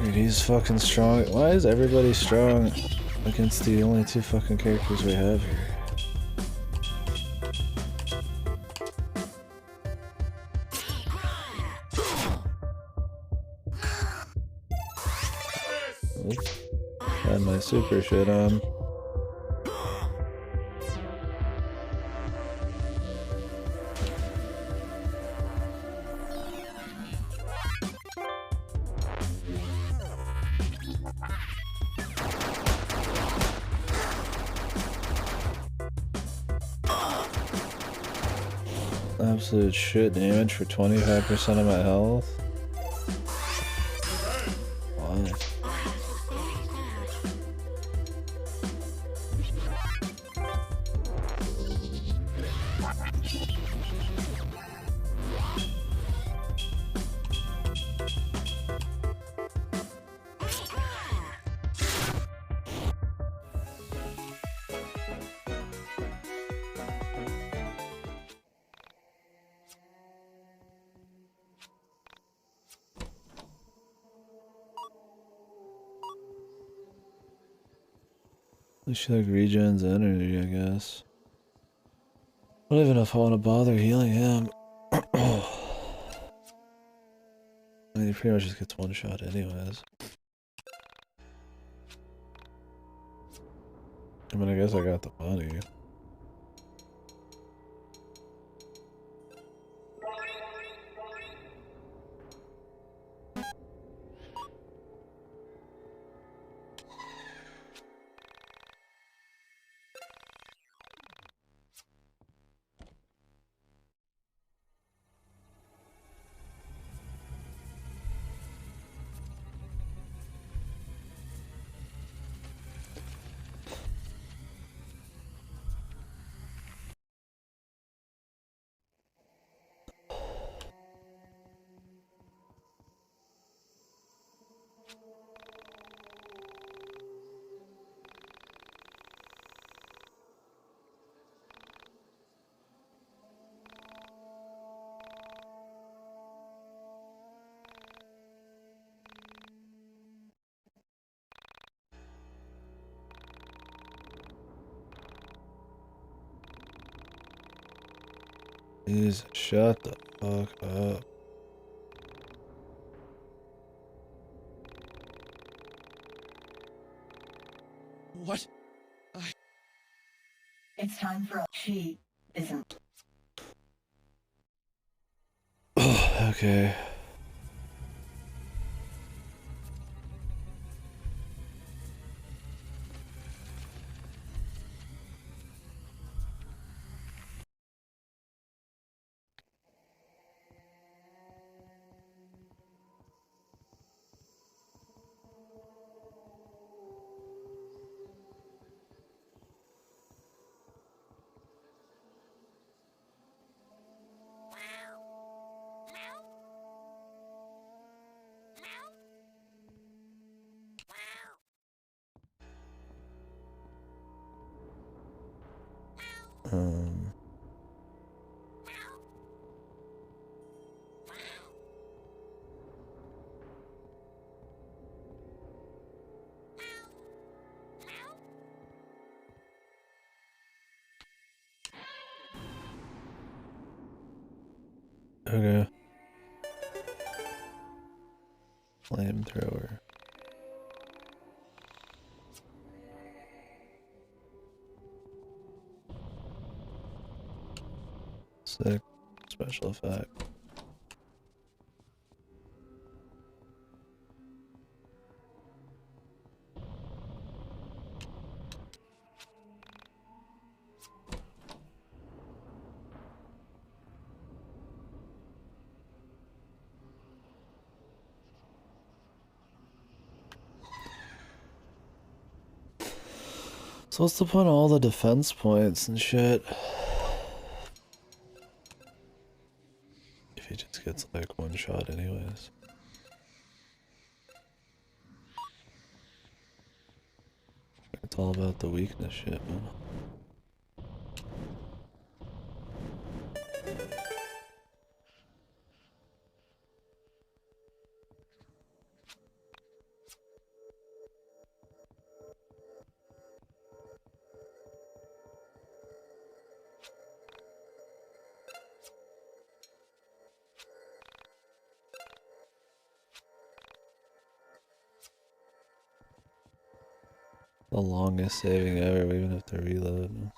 Dude, he's fucking strong. Why is everybody strong against the only two fucking characters we have here? Oops. Had my super shit on. Absolute shit damage for 25% of my health. Why? She like regens energy, I guess. I don't even know if I want to bother healing him. I mean, he pretty much just gets one shot anyways. I mean, I guess I got the money. Please shut the fuck up. What? It's time for a she isn't. Okay. Okay. Flamethrower. Sick. Special effect. So what's the point of all the defense points and shit? If he just gets like one shot anyways. It's all about the weakness shit, man. The longest saving ever, we even have to reload.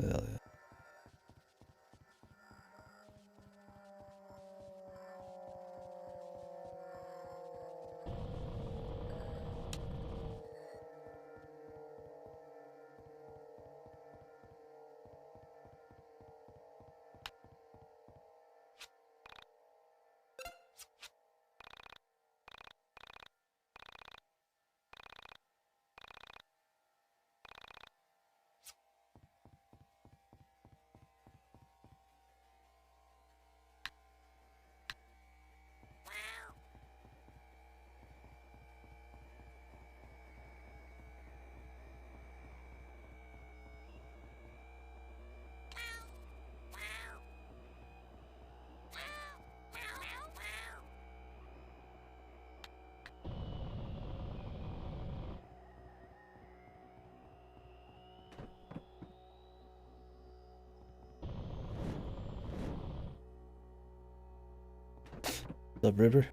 Hell yeah. What's up, Ripper?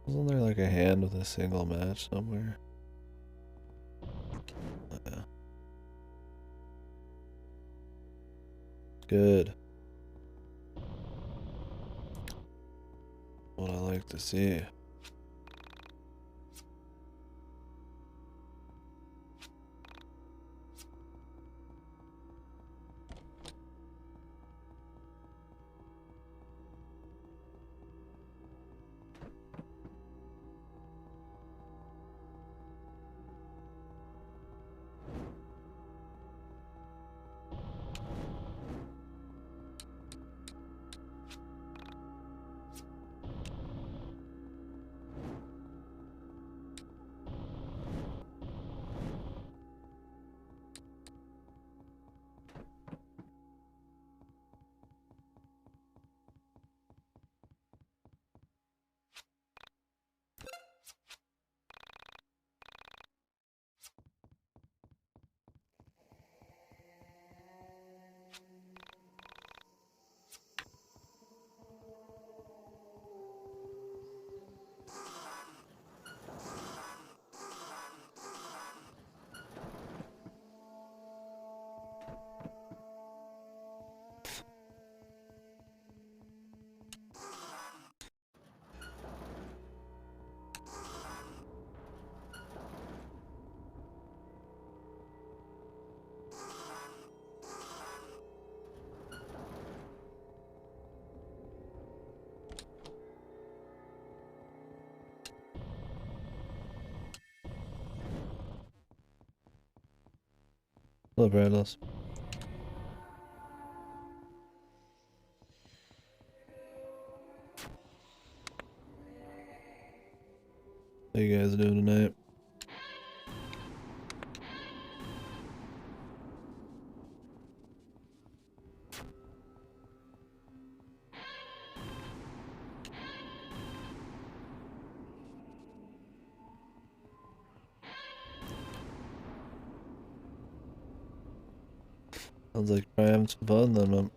Wasn't there like a hand with a single match somewhere? Oh, yeah. Good. What I like to see. Hello, Bradless. How you guys doing tonight? Sounds like you're having some fun then, man.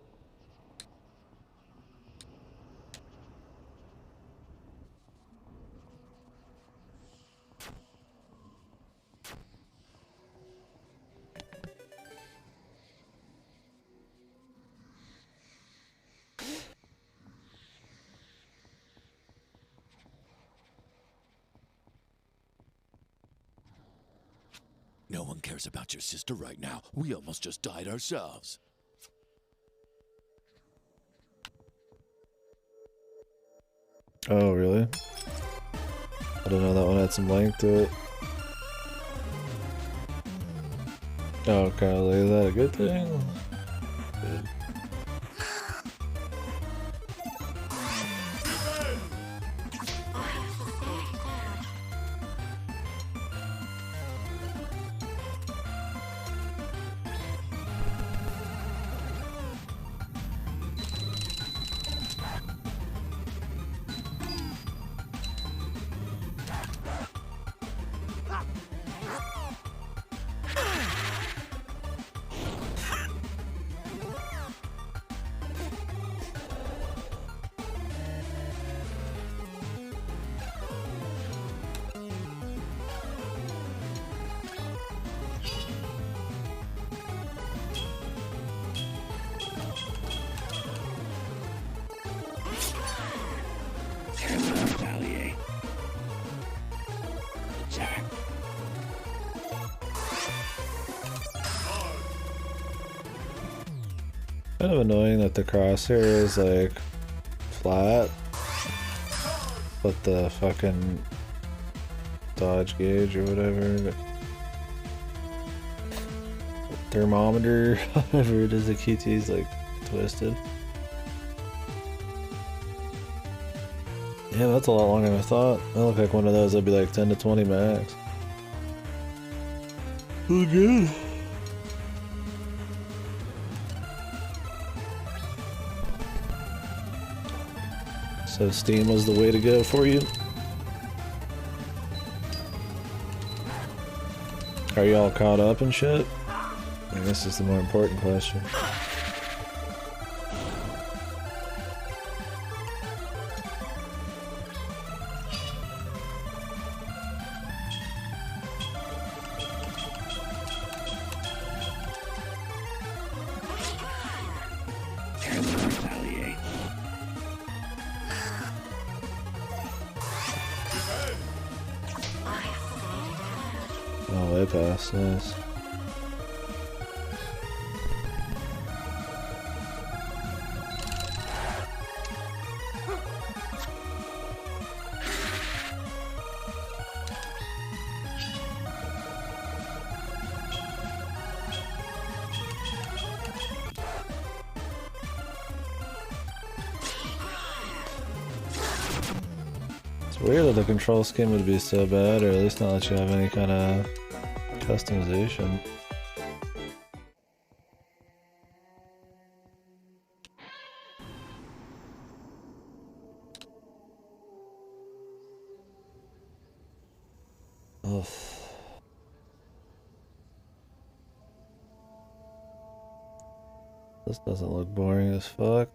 No one cares about your sister right now. We almost just died ourselves. Oh, really? I didn't know that one had some length to it. Oh, Kyle, is that a good thing? Good. Retaliate. Attack. Kind of annoying that the crosshair is like flat, but the fucking dodge gauge or whatever, thermometer, whatever it is, the QT is like twisted. Yeah, that's a lot longer than I thought. That looked like one of those that'd be like 10 to 20 max. Oh, good. So Steam was the way to go for you? Are you all caught up and shit? I guess this is the more important question. Oh, way past this. It's weird that the control scheme would be so bad, or at least not let you have any kind of customization. Ugh. This doesn't look boring as fuck.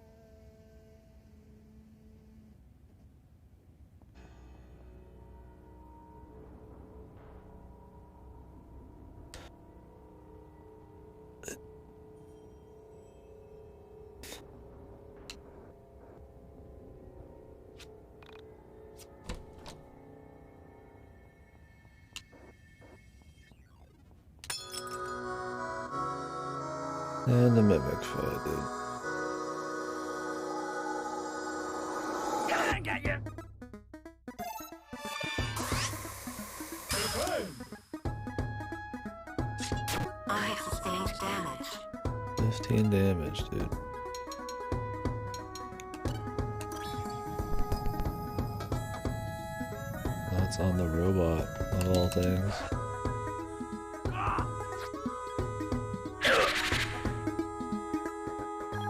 And the mimic fight, dude. I got you. I sustained damage. 15 damage, dude. That's on the robot, of all things.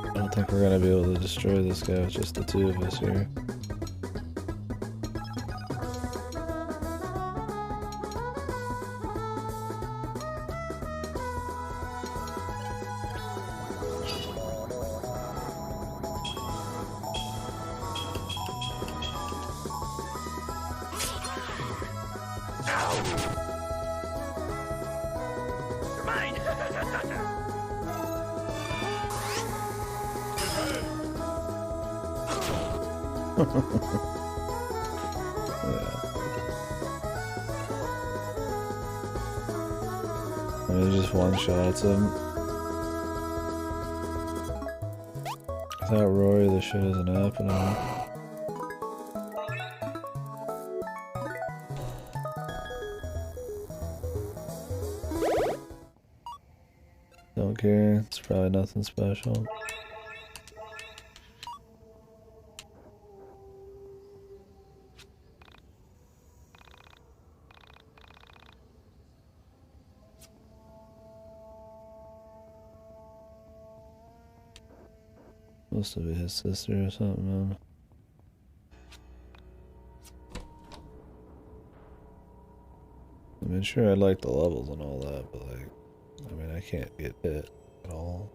I don't think we're gonna be able to destroy this guy with just the two of us here. You're mine. I mean, just one shots him. Without Rory, this shit isn't happening. Don't care, it's probably nothing special. Supposed to be his sister or something, man. I mean, sure, I'd like the levels and all that, but like, I mean, I can't get hit at all.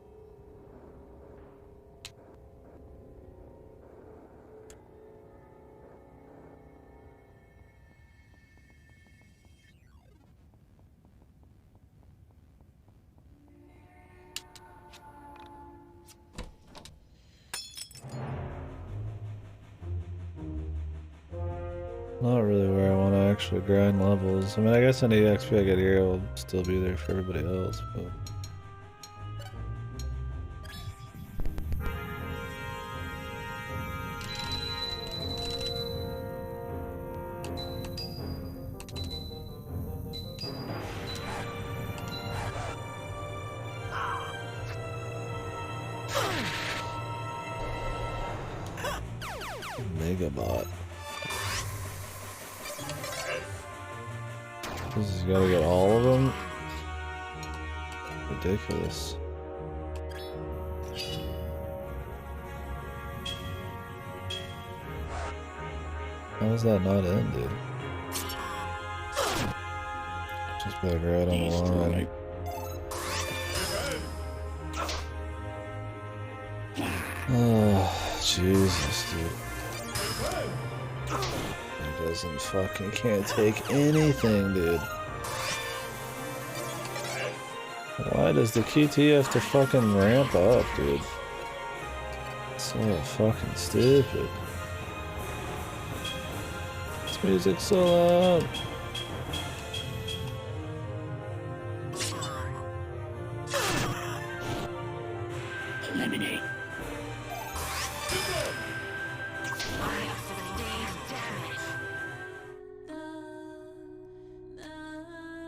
Not really where I want to actually grind levels. I mean, I guess any XP I get here will still be there for everybody else, but... Megabot. This has got to get all of them? Ridiculous. How is that not ended? Just like right on the line. Oh, Jesus, dude. He doesn't fucking can't take anything, dude. Why does the QT have to fucking ramp up, dude? So fucking stupid. This music's so loud. Eliminate.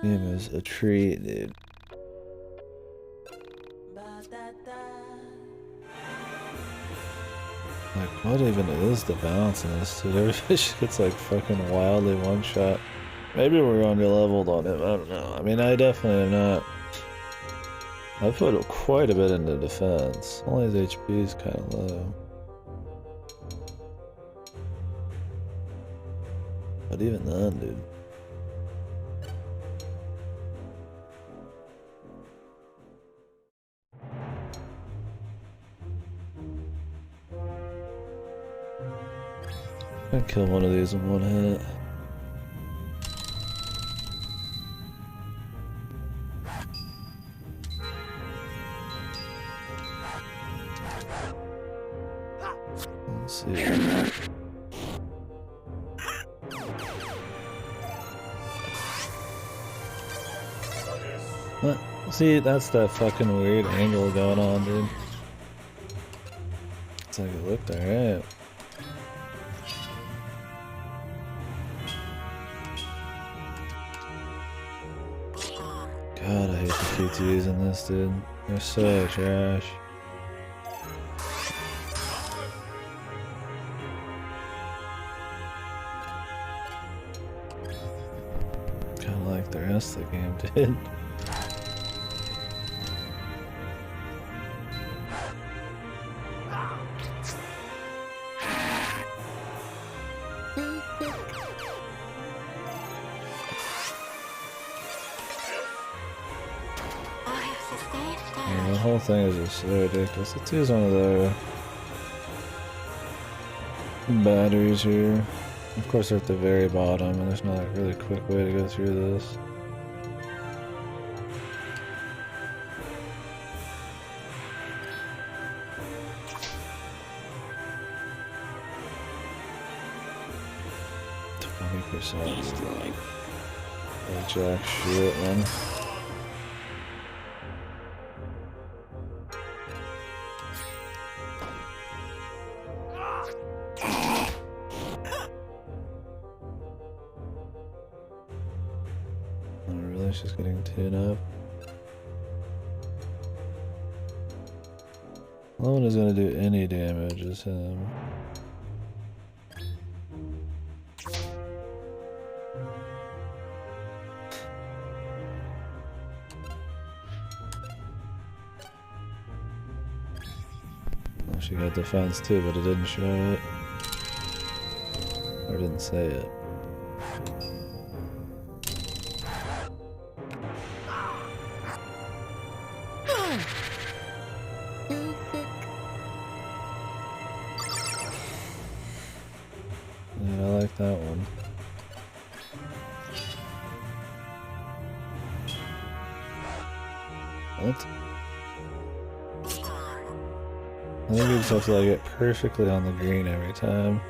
Game is a treat, dude. Like, what even is the balance in this, dude? Everybody just gets like fucking wildly one shot. Maybe we're under-leveled on him, I don't know. I mean, I definitely am not. I put quite a bit into defense. Only his HP is kind of low. But even then, dude. I'd kill one of these in one hit. Let's see. What? See, that's that fucking weird angle going on, dude. It's like it looked alright. God, I hate the QTs in this, dude. They're so trash. Kinda like the rest of the game, dude. The whole thing is just so ridiculous. Let's use one of the batteries here. Of course, they're at the very bottom, and there's not a really quick way to go through this. Destroyed. Jack shit, man. She's getting teed up. No one is going to do any damage as him. Well, she got defense too, but it didn't show it. Or didn't say it. Yeah, I like that one. What? I think you just have to like get perfectly on the green every time.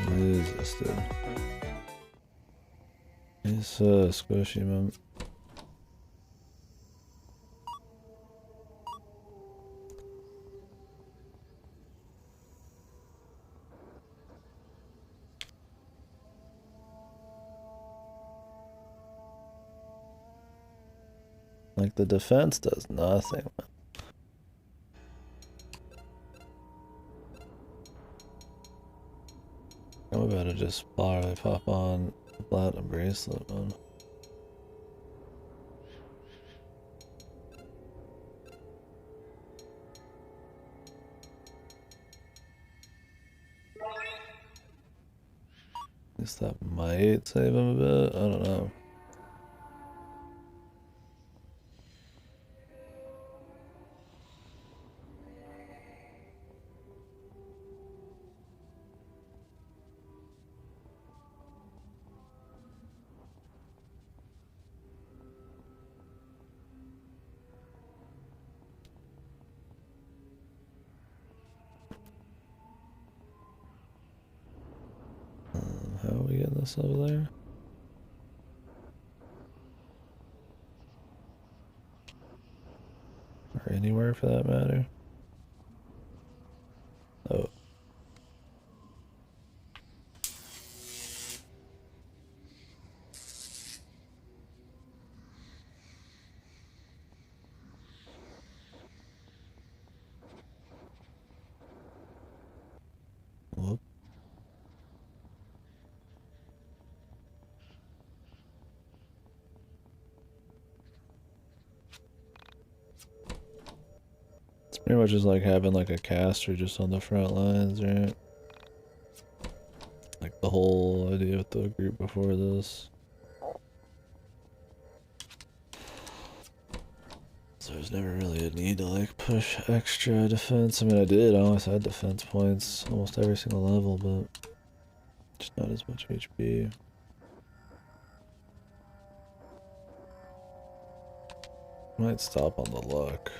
Jesus, dude. He's squishy, man. Like, the defense does nothing, man. I'm about to just probably pop on the platinum bracelet, man. At least that might save him a bit. I don't know. How are we getting this over there? Or anywhere for that matter? Oh. Whoop. It's pretty much just like having like a caster just on the front lines, right? Like the whole idea with the group before this. So there's never really a need to like push extra defense. I mean, I did, I always had defense points almost every single level, but just not as much HP. Might stop on the luck.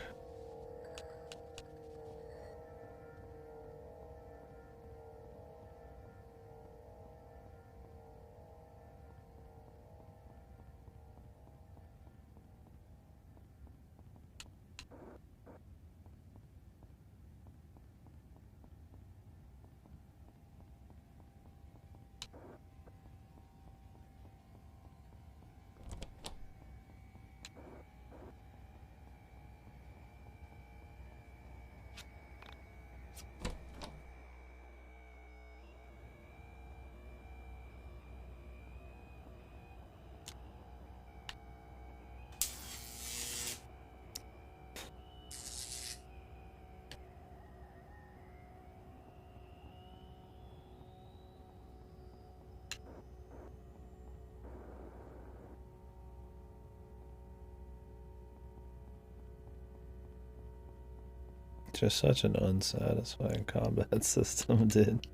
Just such an unsatisfying combat system, dude.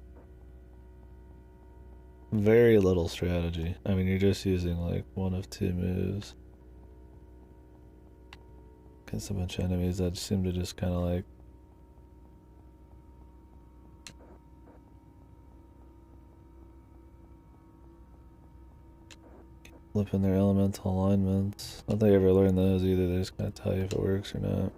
Very little strategy. I mean, you're just using like one of two moves against a bunch of enemies that seem to just kind of like flipping their elemental alignments. I don't think I ever learned those either. They just kind of tell you if it works or not.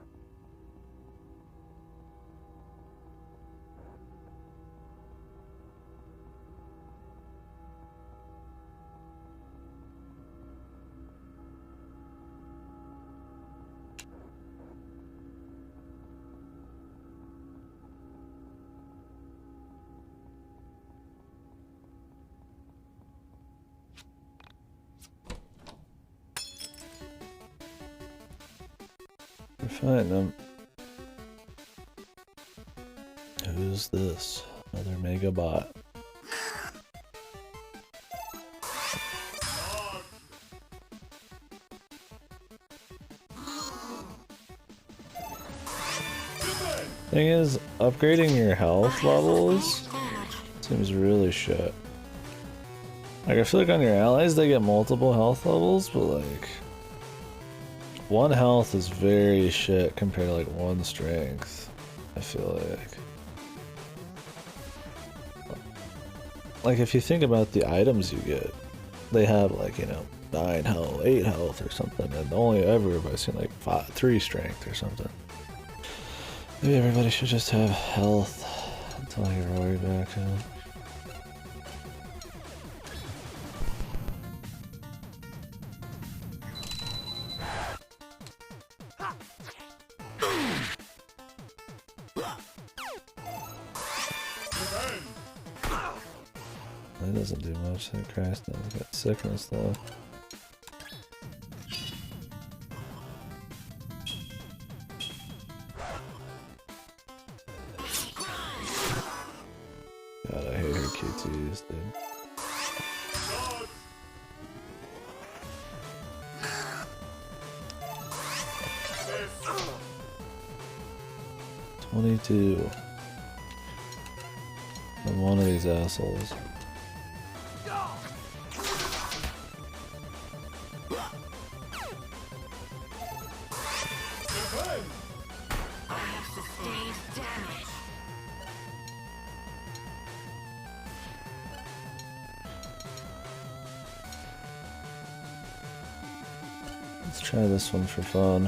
We're fine, who's this? Another mega bot. Thing is, upgrading your health levels seems really shit. Like, I feel like on your allies they get multiple health levels, but like one health is very shit compared to like one strength, I feel like. like if you think about the items you get, they have like, you know, 9 health, 8 health or something, and only ever have I seen like 3 strength or something. Maybe everybody should just have health until I get Rory back in. That doesn't do much. That Christ has got sickness though. God, I hate her QTs, dude. $22. I'm one of these assholes. I have sustained damage. Let's try this one for fun.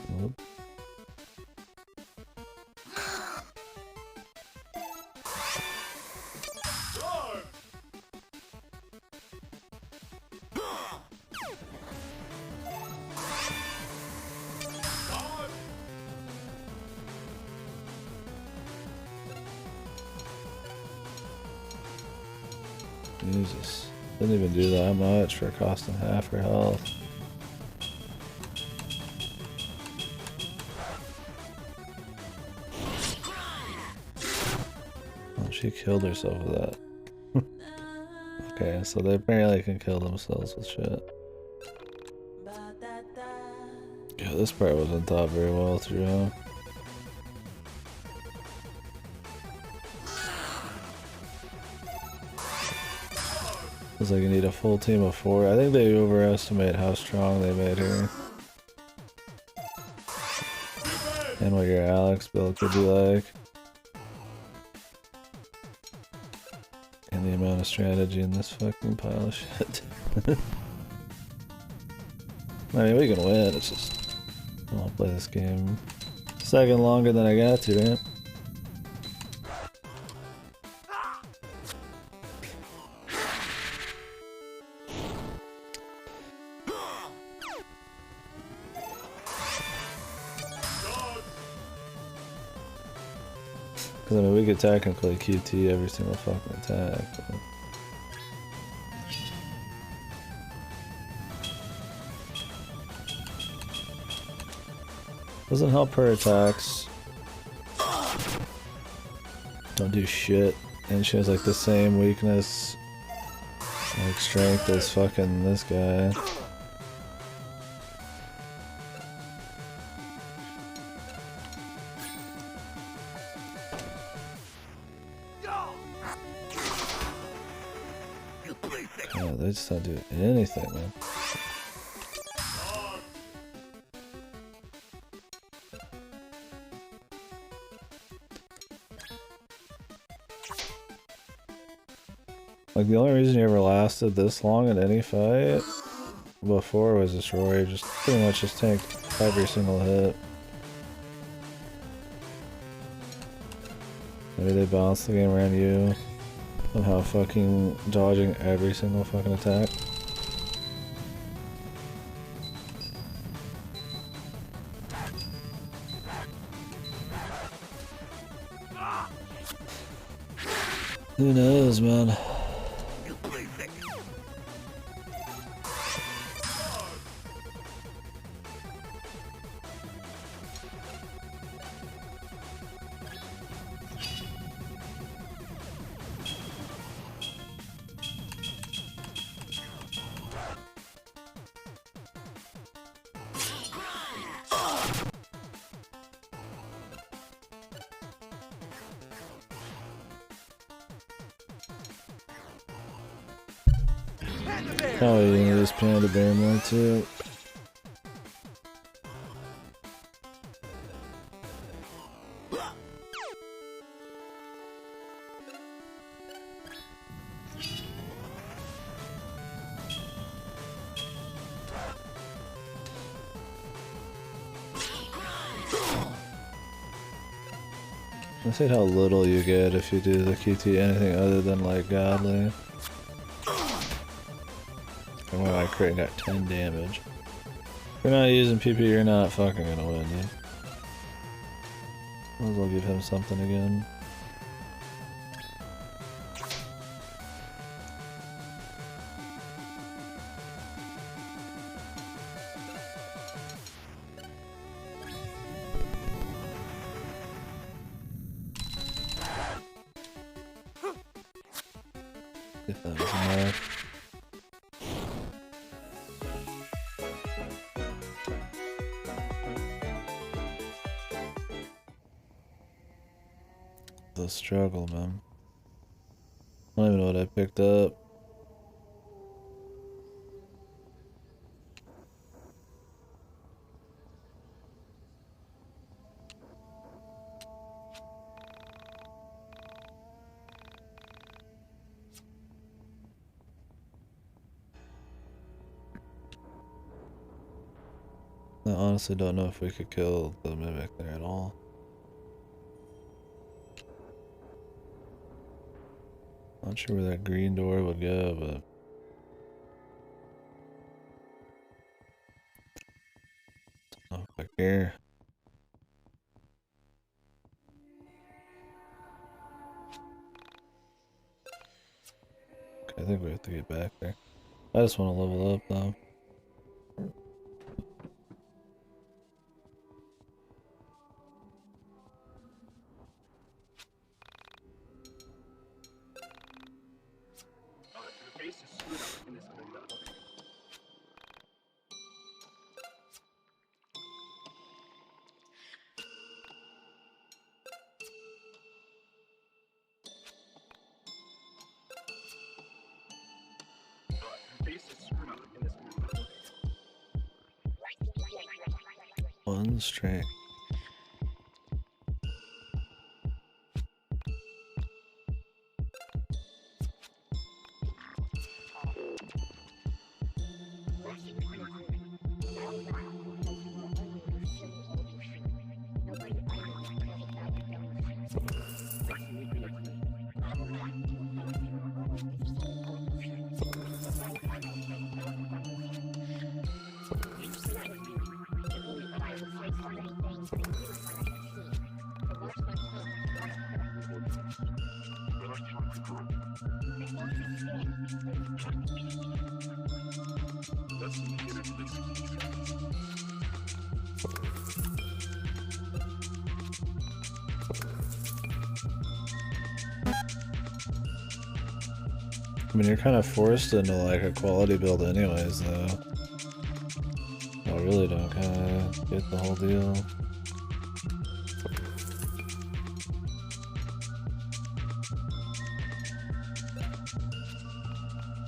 Whoop. Jesus. Didn't even do that much for costing half her health. Oh, she killed herself with that. Okay, so they apparently can kill themselves with shit. Yeah, this part wasn't thought very well through, huh? It's like you need a full team of 4. I think they overestimate how strong they made her. And what your Alex build could be like. And the amount of strategy in this fucking pile of shit. I mean, we can win, it's just... I want to play this game a second longer than I got to, right? Because I mean, we could technically QT every single fucking attack, but... Doesn't help her attacks. Don't do shit. And she has like the same weakness, like strength as fucking this guy. God, they just don't do anything, man. Like, the only reason you ever lasted this long in any fight before was this Rory just pretty much just tanked every single hit. Maybe they balanced the game around you, somehow fucking dodging every single fucking attack. Who knows, man? Oh, you need this panda bear more too. Let's see how little you get if you do the QT anything other than like godly. And when I crit got 10 damage. If you're not using PP, you're not fucking gonna win, dude. Might as well give him something again. If that was enough. The struggle, man. I don't even know what I picked up. I honestly don't know if we could kill the mimic there at all. Not sure where that green door would go, but I don't know if I care. Okay, I think we have to get back there. I just want to level up though. One straight. I mean, you're kind of forced into like a quality build anyways, though. I really don't kind of get the whole deal.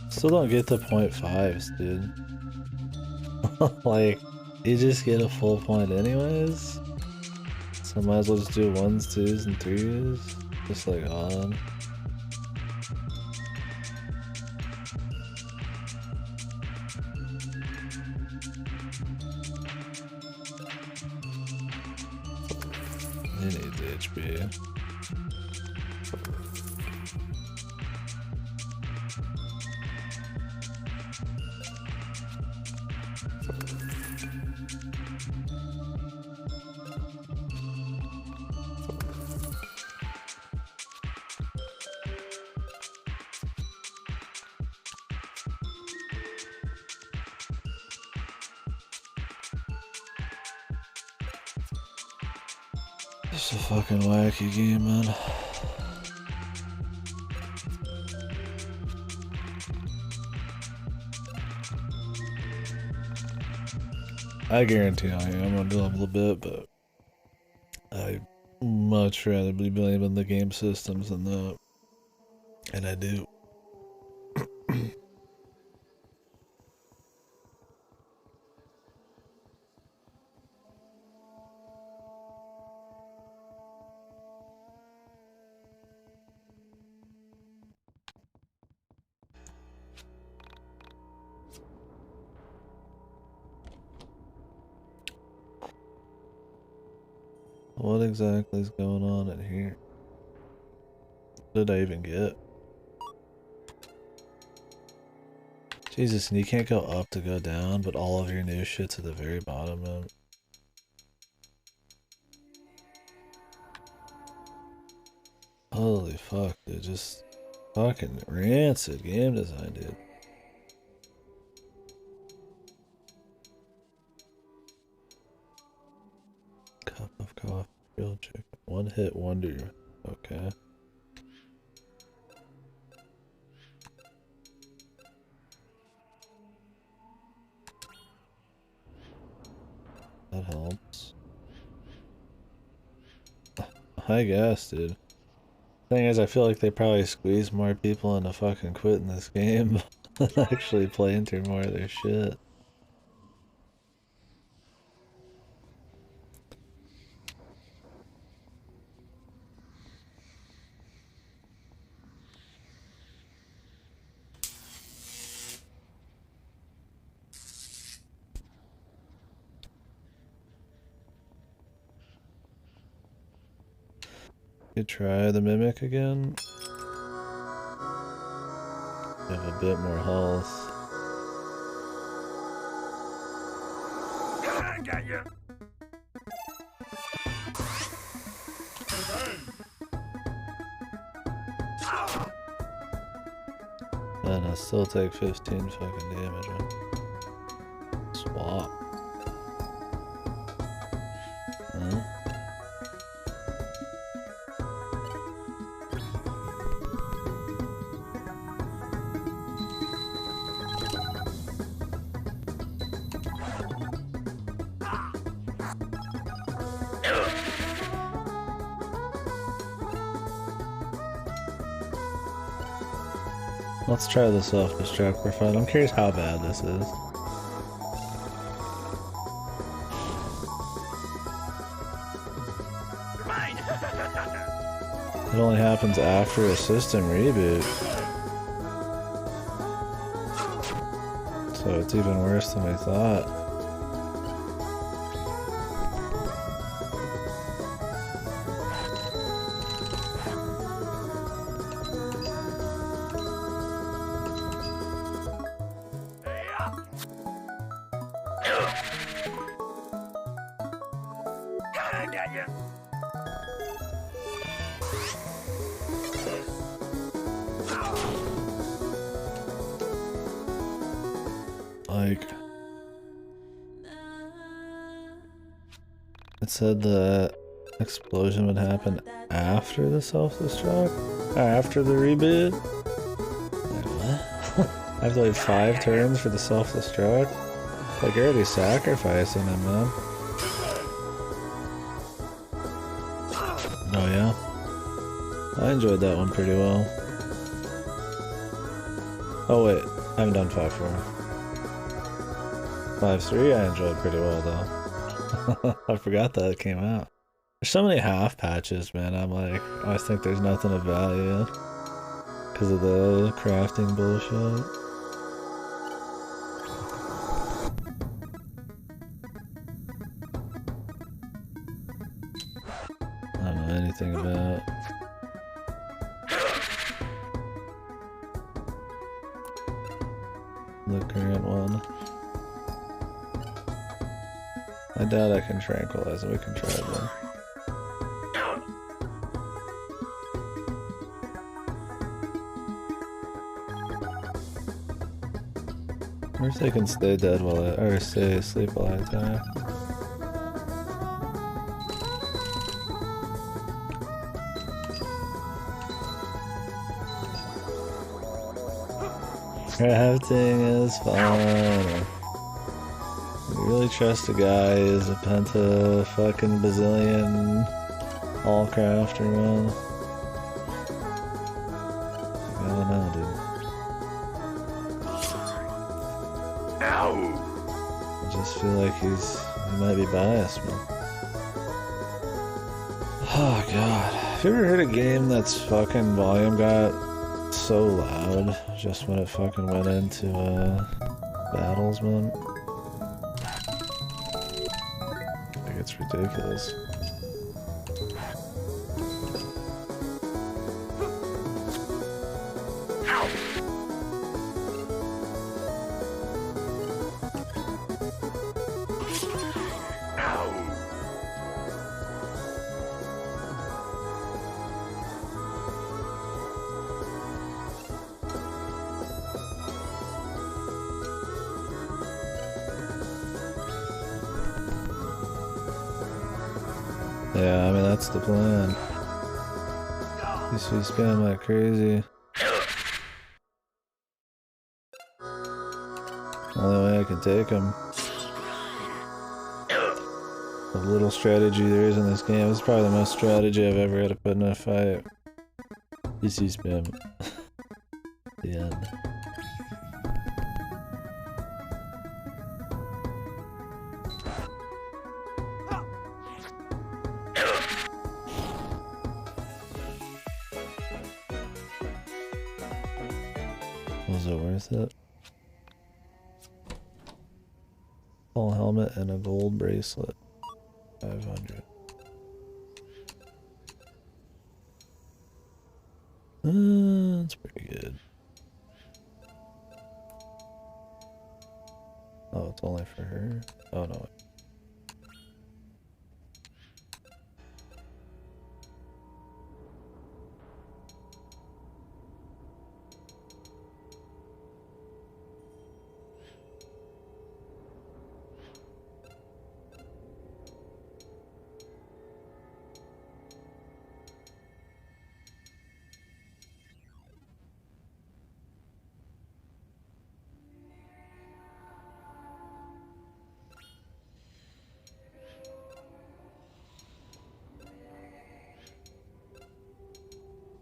Still don't get the 0.5s, dude. Like, you just get a full point anyways? So might as well just do 1s, 2s, and 3s. Just like on. He needs HP. It's a fucking wacky game, man. I guarantee I am gonna level a bit, but I much rather be blaming the game systems than that. And I do. What exactly is going on in here? What did I even get? Jesus, and you can't go up to go down, but all of your new shit's at the very bottom, man. Holy fuck, dude. Just fucking rancid game design, dude. Cup of coffee, grilled chicken. One hit wonder. Okay. That helps. I guess, dude. Thing is, I feel like they probably squeeze more people into fucking quitting this game than actually playing through more of their shit. You try the mimic again. You have a bit more health. I got you. And I still take 15 fucking damage. Huh? Swap. Huh? Let's try the self-destruct for fun. I'm curious how bad this is. It only happens after a system reboot. So it's even worse than we thought. I got you. Like, it said the explosion would happen after the self-destruct? After the reboot? Like, what? I have to wait 5 turns for the self-destruct? Like, you're already sacrificing him, man. Oh yeah? I enjoyed that one pretty well. Oh wait, I haven't done 5-4. 5-3 I enjoyed pretty well though. I forgot that it came out. There's so many half patches, man. I'm like, I always think there's nothing of value because of the crafting bullshit. I don't know anything about. The current one. I doubt I can tranquilize him. We can try it though. I wonder if they can stay dead while I, or stay asleep while I attack. Crafting is fun. You really trust a guy who's a penta fucking bazillion all crafter, man? I don't know, dude. Ow! I just feel like he might be biased, man. Oh god. Have you ever heard a game that's fucking volume got so loud just when it fucking went into battles, man? Like, it's ridiculous. Yeah, I mean, that's the plan. You see spam like crazy. Only way I can take him. The little strategy there is in this game. It's probably the most strategy I've ever had to put in a fight. You see spam. The end. Was it worth it? Full helmet and a gold bracelet. 500. That's pretty good. Oh, it's only for her? Oh no.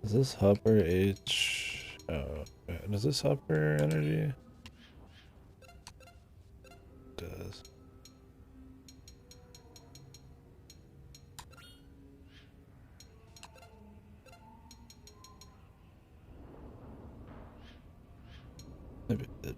Is this Hupper H? Oh, does this Hupper energy? It does. Maybe it did.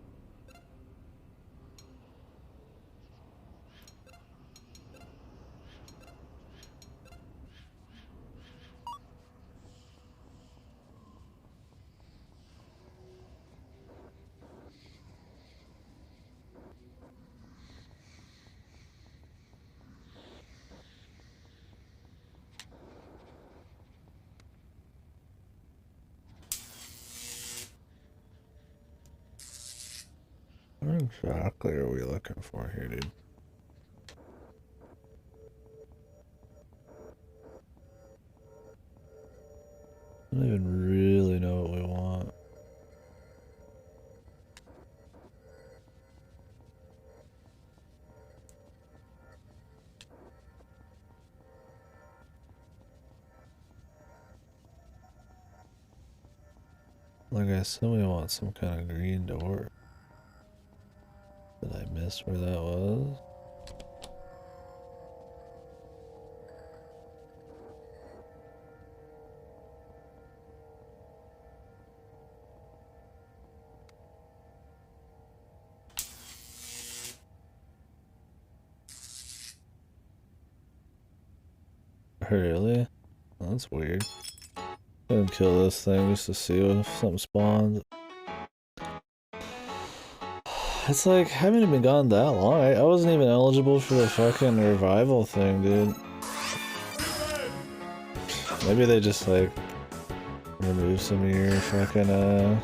What exactly are we looking for here, dude? I don't even really know what we want. Like I said, we want some kind of green door. Did I miss where that was? Really? Oh, that's weird. Go and kill this thing just to see if something spawns. It's like, haven't even been gone that long. I wasn't even eligible for the fucking revival thing, dude. Maybe they just like remove some of your fucking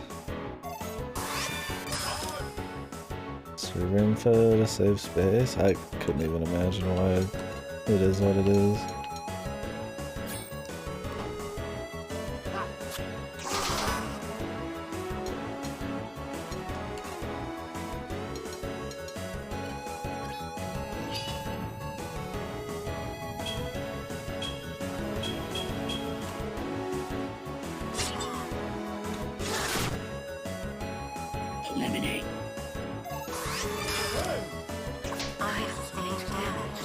server info to save space. I couldn't even imagine why it is what it is. Eliminate. I sustained damage.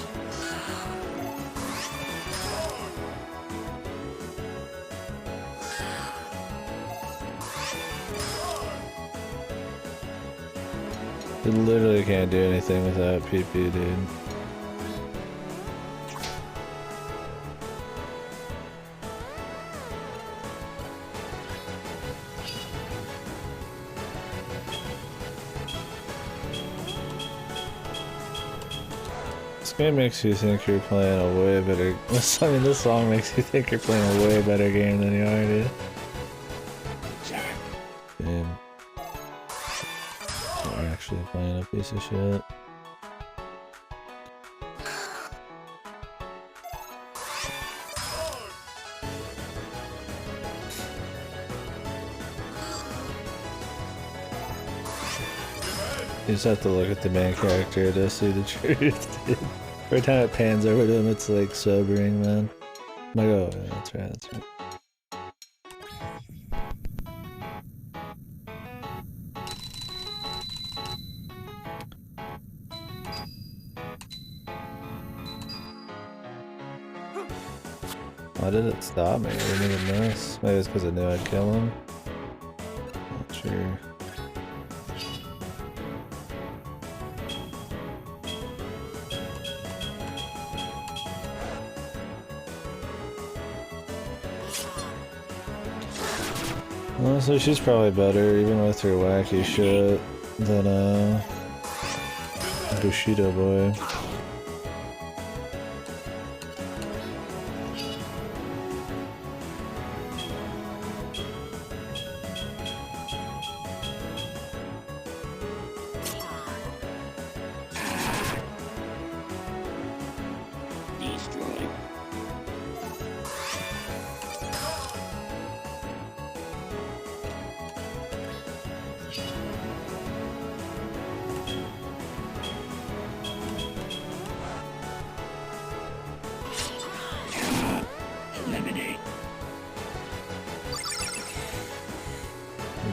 You literally can't do anything without PP, dude. game makes you think you're playing a way better. I mean, this song makes you think you're playing a way better game than you are, dude. Game. You're actually playing a piece of shit. You just have to look at the main character to see the truth, dude. Every time it pans over to him, it's like sobering, man. I'm like, oh, yeah, that's right, that's right. Why did it stop me? I didn't even miss. Maybe it's because I knew I'd kill him. Not sure. Honestly, she's probably better, even with her wacky shit, than Bushido boy.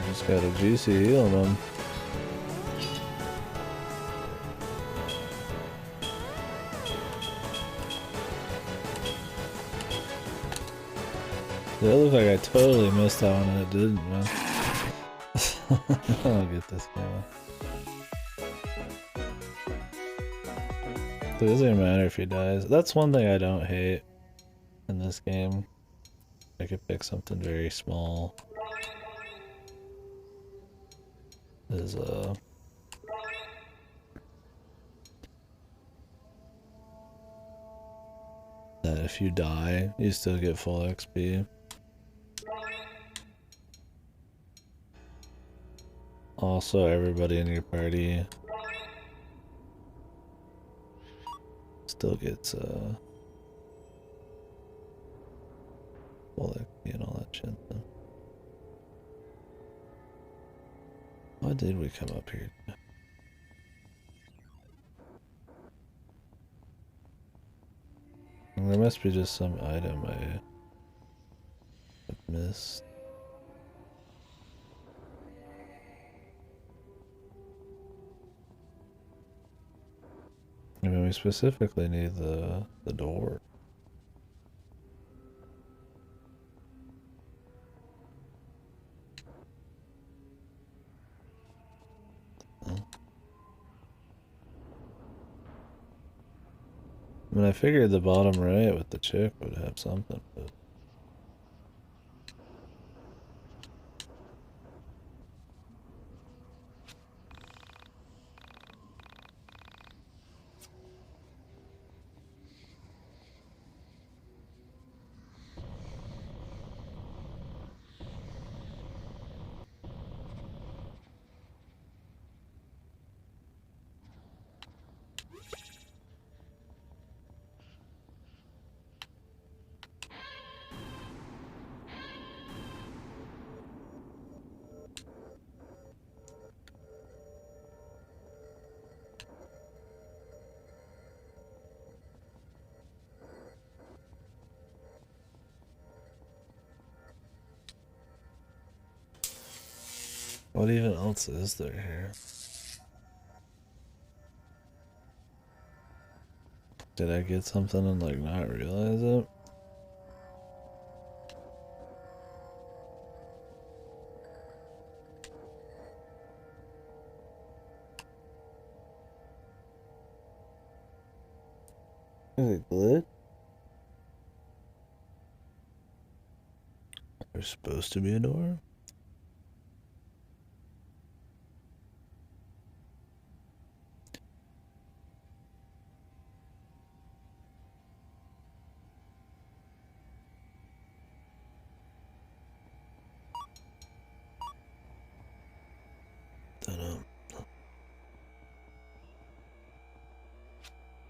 Just got a juicy heal on him. It looks like I totally missed that one and it didn't, man. I'll get this game. It doesn't even matter if he dies. That's one thing I don't hate in this game. I could pick something very small. Is that if you die, you still get full XP. Also, everybody in your party still gets full XP and all that shit. Though. Why did we come up here? There must be just some item I have missed. I mean, we specifically need the door. I mean, I figured the bottom right with the chick would have something, but... What even else is there here? Did I get something and like not realize it? Is it glitch? There's supposed to be a door?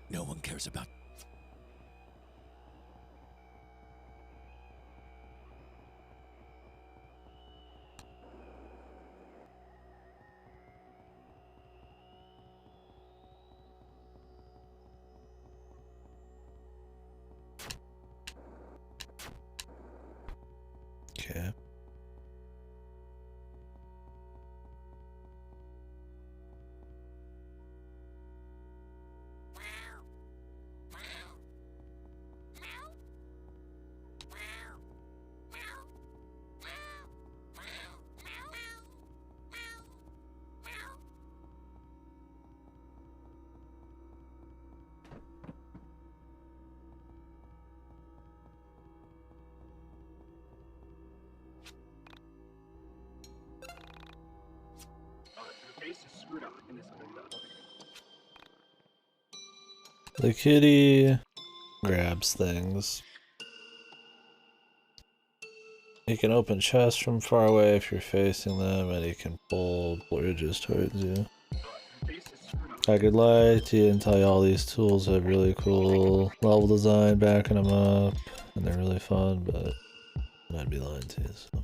No one cares about. Okay. The kitty grabs things. He can open chests from far away if you're facing them, and he can pull bridges towards you. I could lie to you and tell you all these tools have really cool level design backing them up, and they're really fun, but I'd be lying to you, so.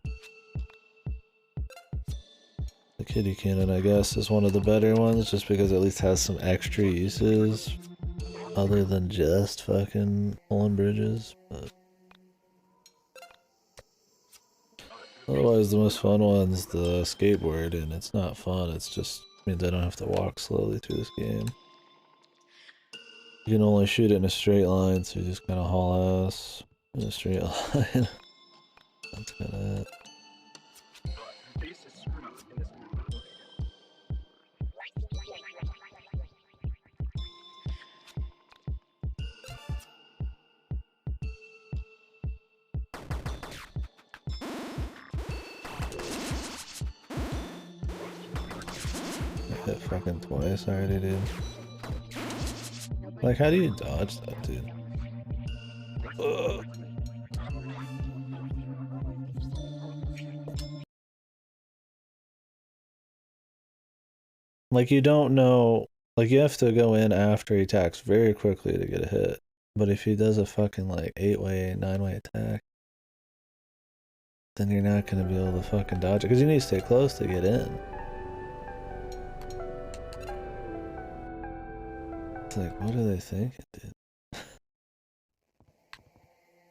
The kitty cannon, I guess, is one of the better ones, just because it at least has some extra uses, other than just fucking pulling bridges, but... Otherwise, the most fun one's the skateboard, and it's not fun, it's just means I don't have to walk slowly through this game. You can only shoot it in a straight line, so you just kind of haul ass in a straight line. That's kind of it. I hit fucking twice already, dude. Like, how do you dodge that, dude? Ugh. Like, you don't know, like, you have to go in after he attacks very quickly to get a hit. But if he does a fucking, like, 8-way, 9-way attack, then you're not gonna be able to fucking dodge it, because you need to stay close to get in. It's like, what are they thinking, dude?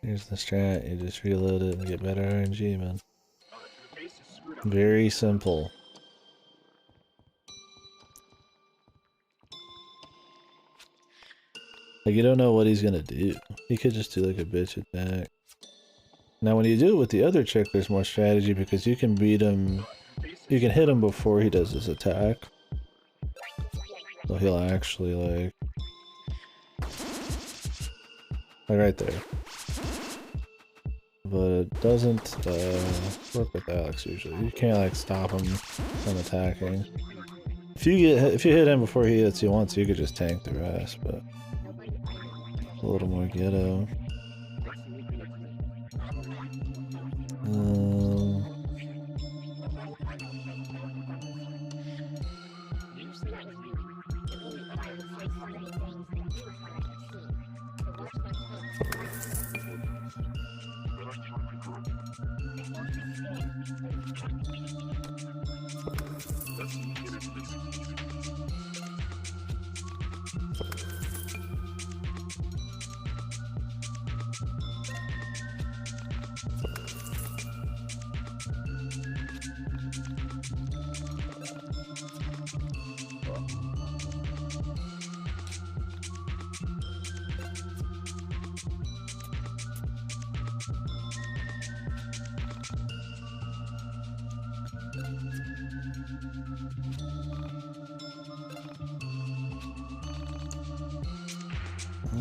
Here's the strat, you just reload it and get better RNG, man. Very simple. Like, you don't know what he's gonna do. He could just do like a bitch attack. Now when you do it with the other trick, there's more strategy because you can beat him, you can hit him before he does his attack. So he'll actually like right there. But it doesn't work with Alex usually. You can't like stop him from attacking. If you hit him before he hits you once, you could just tank the rest, but it's a little more ghetto.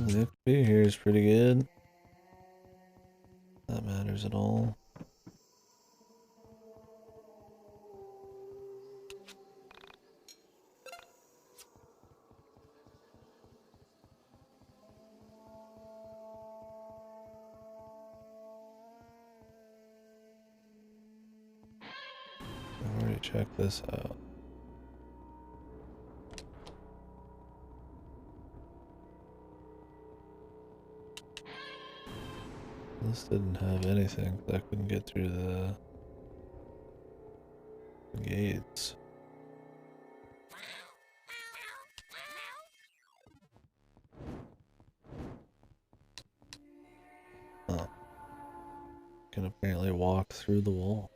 The XP here is pretty good. That matters at all. I've already checked this out. This didn't have anything. I couldn't get through the gates. Oh. Can apparently walk through the wall.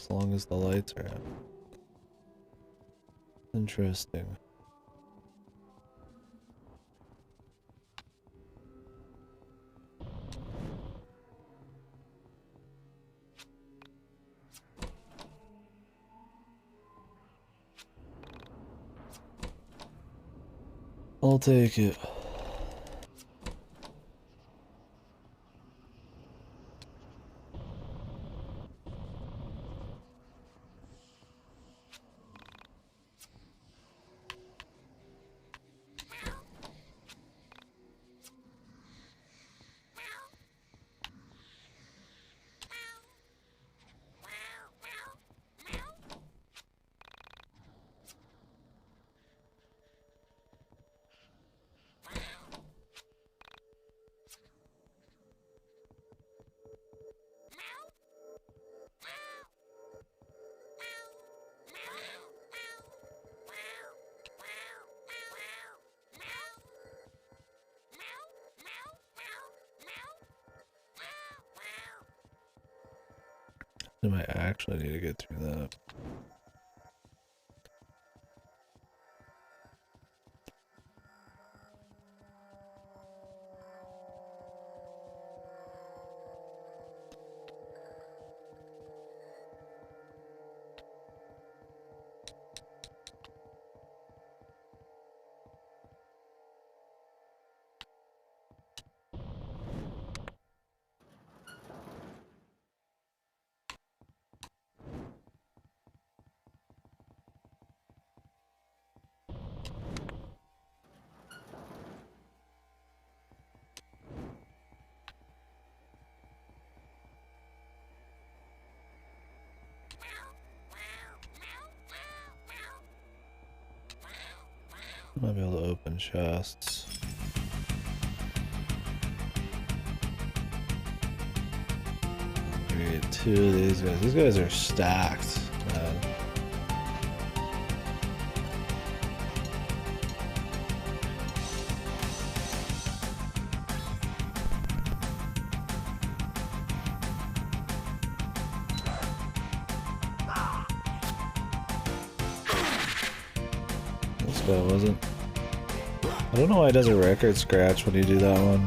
As long as the lights are out. Interesting. I'll take it. I might actually need to get through that. Might be able to open chests. We get 2 of these guys. These guys are stacked, man. This guy wasn't. I don't know why it does a record scratch when you do that one.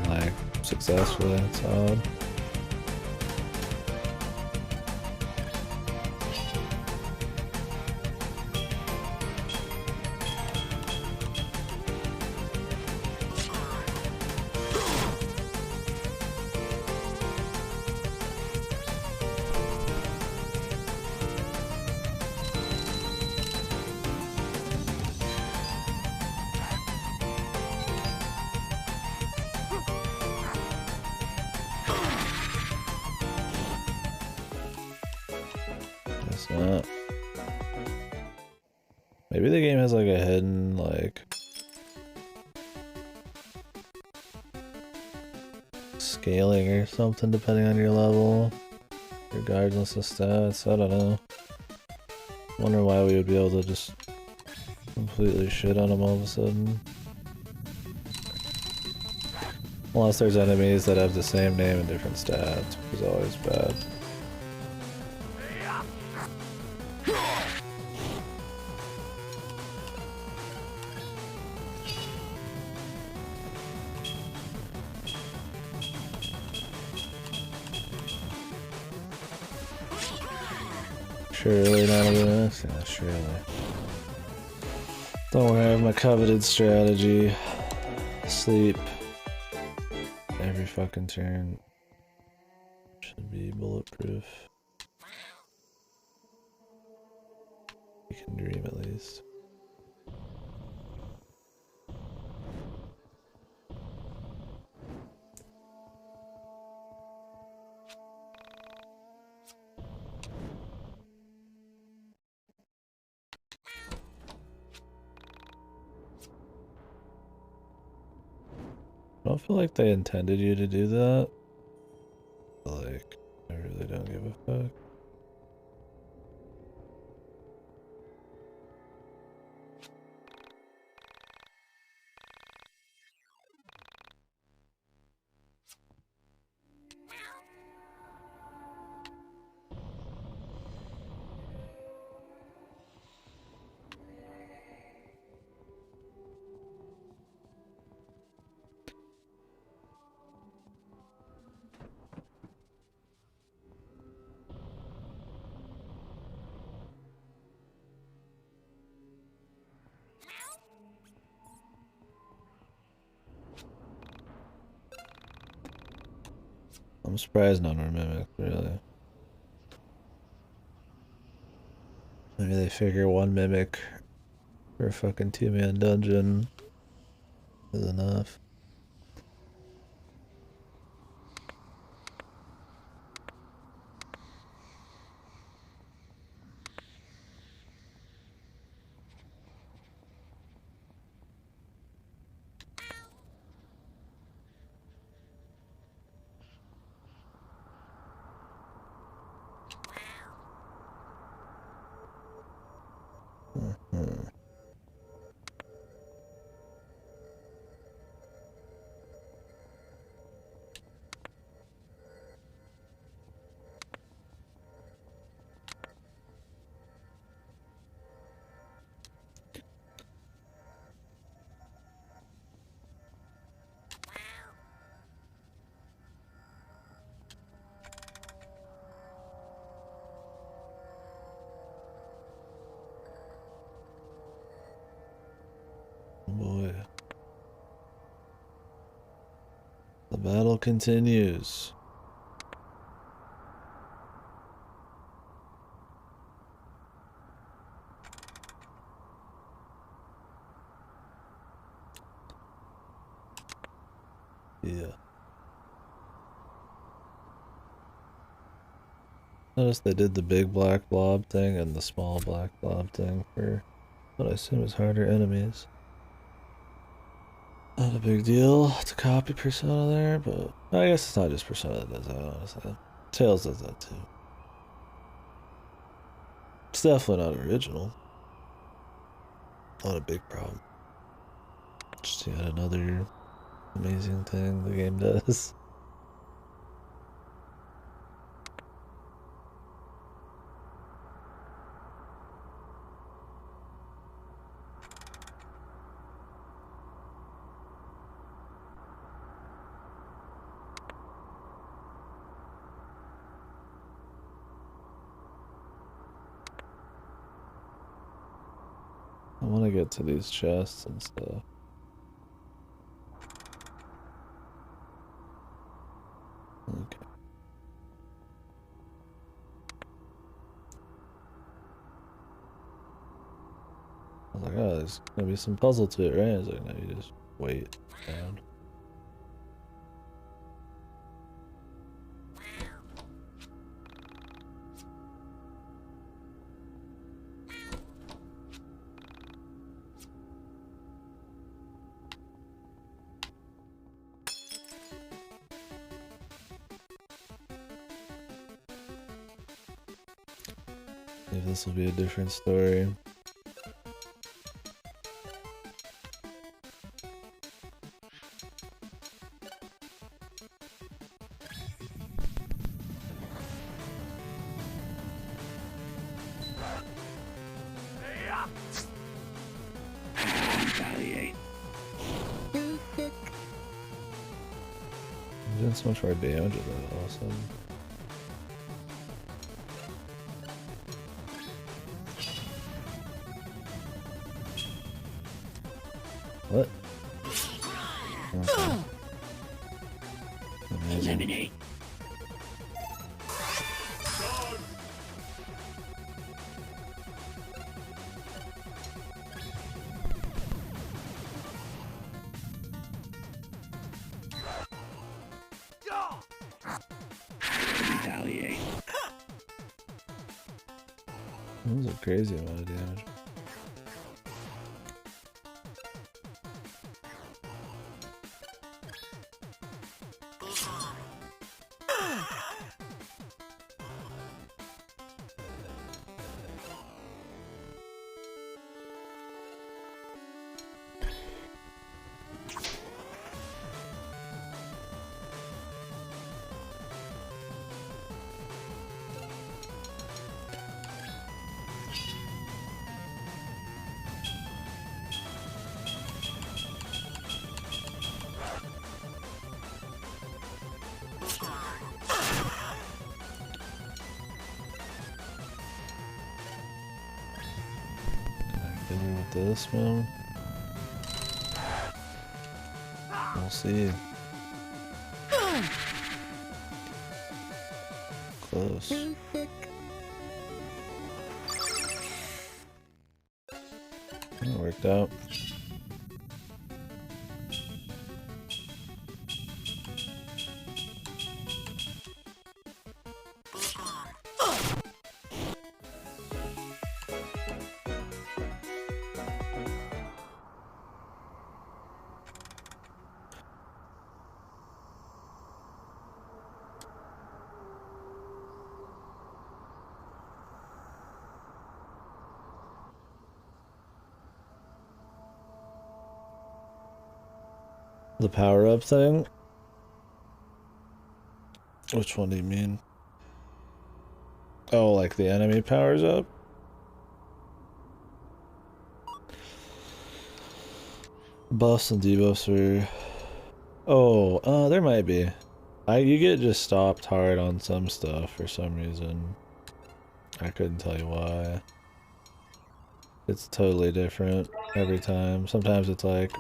Like, successfully. It's odd. Guess not. Maybe the game has like a hidden, like, scaling or something depending on your level, regardless of stats. I don't know. Wonder why we would be able to just completely shit on them all of a sudden. Unless there's enemies that have the same name and different stats, which is always bad. Surely not gonna miss. Yeah, surely. Don't worry, I have my coveted strategy. Sleep. Every fucking turn. Should be bulletproof. You can dream at least. don't feel like they intended you to do that. Like, I really don't give a fuck. I'm surprised none were mimicked, really. Maybe they figure one mimic for a fucking 2-man dungeon is enough. Mhm. Boy. The battle continues. Yeah. Notice they did the big black blob thing and the small black blob thing for what I assume is harder enemies. Not a big deal to copy Persona there, but I guess it's not just Persona that does that, honestly. Tails does that too. It's definitely not original. Not a big problem. Just yet another amazing thing the game does. I want to get to these chests and stuff. Okay. I was like, oh, there's gonna be some puzzle to it, right? I was like, no, you just wait around. Maybe this will be a different story. Retaliate. I'm doing so much more damage with that all of a sudden. What? Okay. Amazing. Eliminate. Retaliate. That was a crazy amount of damage. Get her with this, man. We'll see. Close. That worked out. The power-up thing? Which one do you mean? Oh, like the enemy powers up? Buffs and debuffs are... Oh, there might be. You get just stopped hard on some stuff for some reason. I couldn't tell you why. It's totally different every time. Sometimes it's like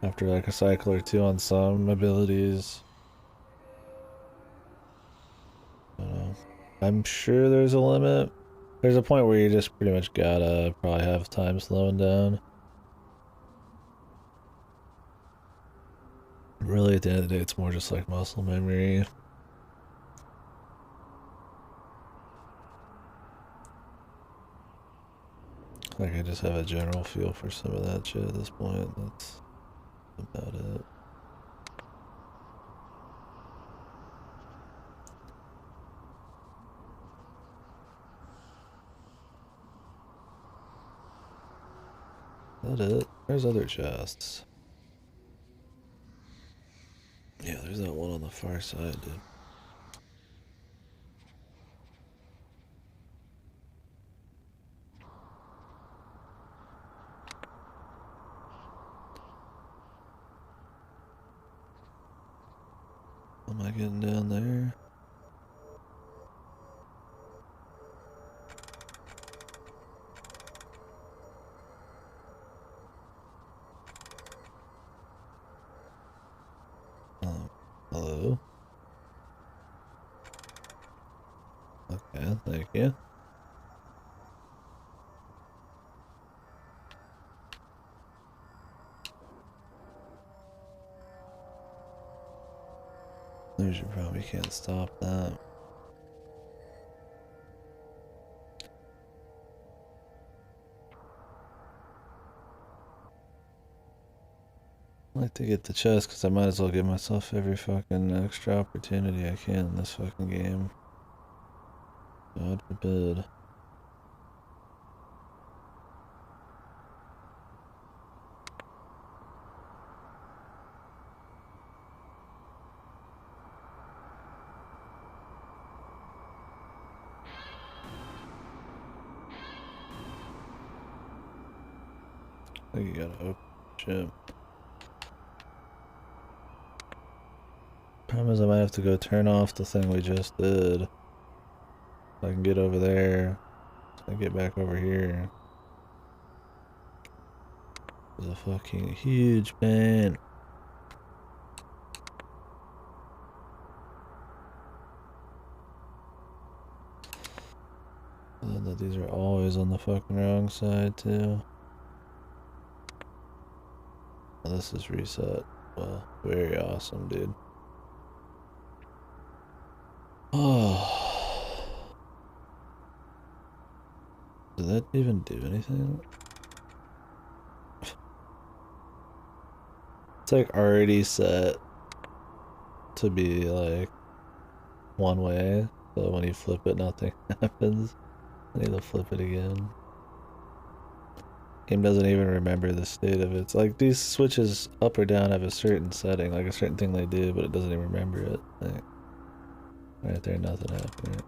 after like a cycle or two on some abilities. I don't know. I'm sure there's a limit. There's a point where you just pretty much gotta probably have time slowing down. Really, at the end of the day, it's more just like muscle memory. Like, I just have a general feel for some of that shit at this point. That's about it. Is that it? There's other chests. Yeah, there's that one on the far side, dude. Am I getting down there? Hello? Okay, thank you. There's your problem, you can't stop that. I like to get the chest because I might as well give myself every fucking extra opportunity I can in this fucking game. God forbid. I think you gotta open shit. Problem is I might have to go turn off the thing we just did. So I can get over there. So I get back over here. There's a fucking huge man. That these are always on the fucking wrong side too. Oh, this is reset. Well, very awesome, dude. Oh. Did that even do anything? It's like already set to be like one way, so when you flip it, nothing happens. I need to flip it again. Game doesn't even remember the state of it. It's like these switches up or down have a certain setting, like a certain thing they do, but it doesn't even remember it. Like, right there, nothing happened.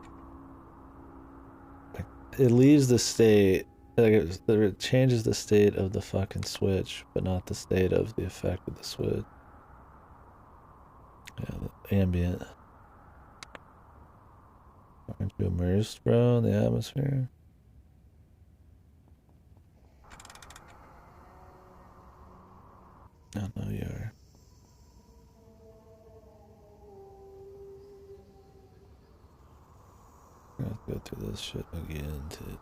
Like, it leaves the state, like it changes the state of the fucking switch, but not the state of the effect of the switch. Yeah, the ambient. Aren't you immersed, bro, in the atmosphere? Go through this shit again, too.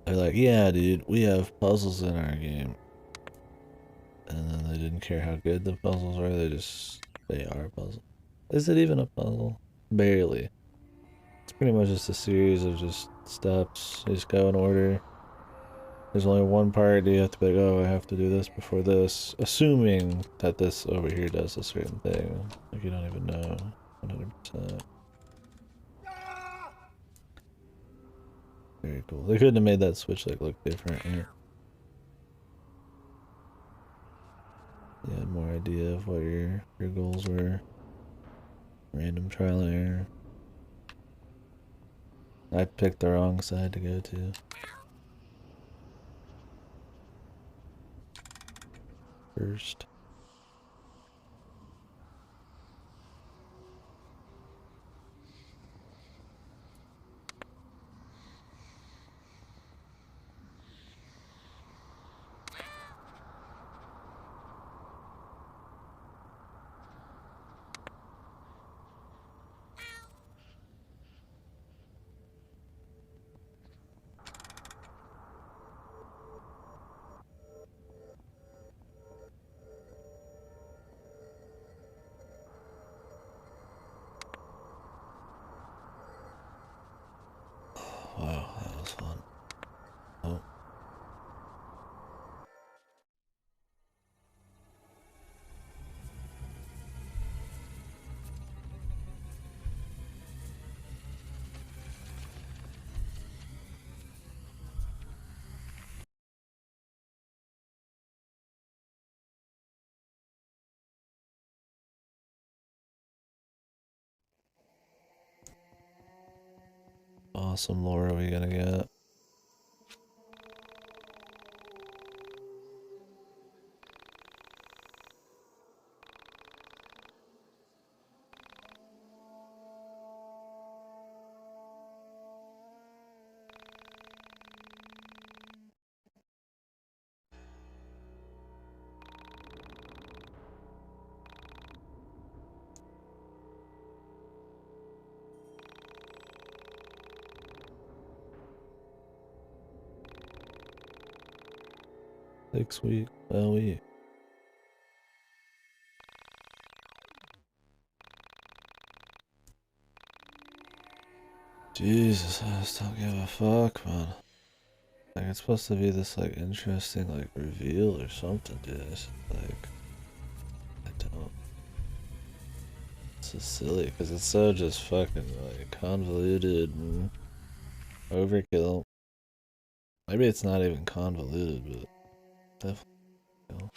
They're like, yeah, dude, we have puzzles in our game. And then they didn't care how good the puzzles were, they are puzzles. Is it even a puzzle? Barely. It's pretty much just a series of just steps. You just go in order. There's only one part, you have to be like, oh, I have to do this before this. Assuming that this over here does a certain thing. Like, you don't even know 100%. Very cool. They couldn't have made that switch like look different, right? You had more idea of what your goals were. Random trial and error. I picked the wrong side to go to. First. Wow, that was fun. Oh. Awesome lore are we gonna get? Next week, YIIk. Jesus, I just don't give a fuck, man. Like, it's supposed to be this, like, interesting, like, reveal or something, dude. It's like, I don't. It's so silly, because it's so just fucking, like, convoluted and overkill. Maybe it's not even convoluted, but definitely. You know.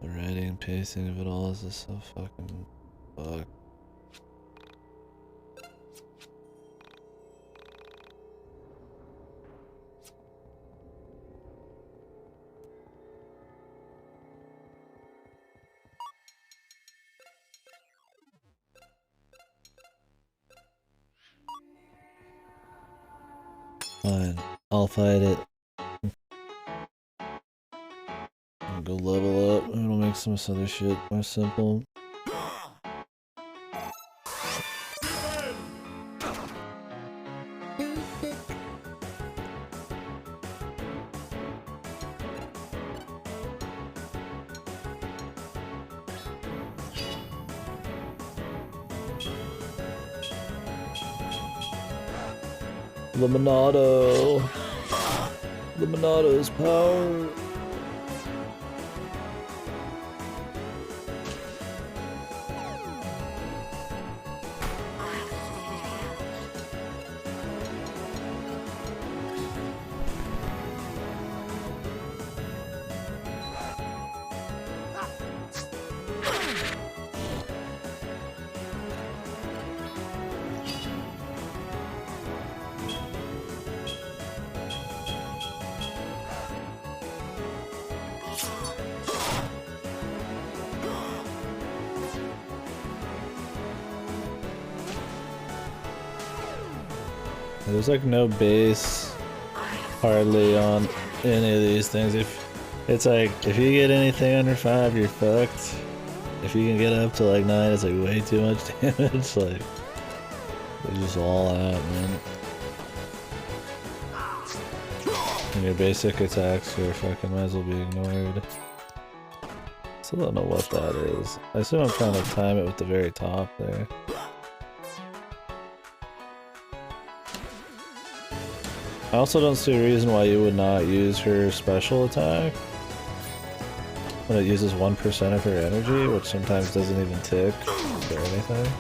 The writing and pacing of it all is just so fucking fuck. Fine, I'll fight it. I'll go level up, and it'll make some of this other shit more simple. Limonado! Limonado's power! There's like no base hardly on any of these things. If it's like if you get anything under 5, you're fucked. If you can get up to like 9, it's like way too much damage. Like they're just all out, man. And your basic attacks are fucking might as well be ignored. Still don't know what that is. I assume I'm trying to time it with the very top there. I also don't see a reason why you would not use her special attack when it uses 1% of her energy, which sometimes doesn't even tick or anything.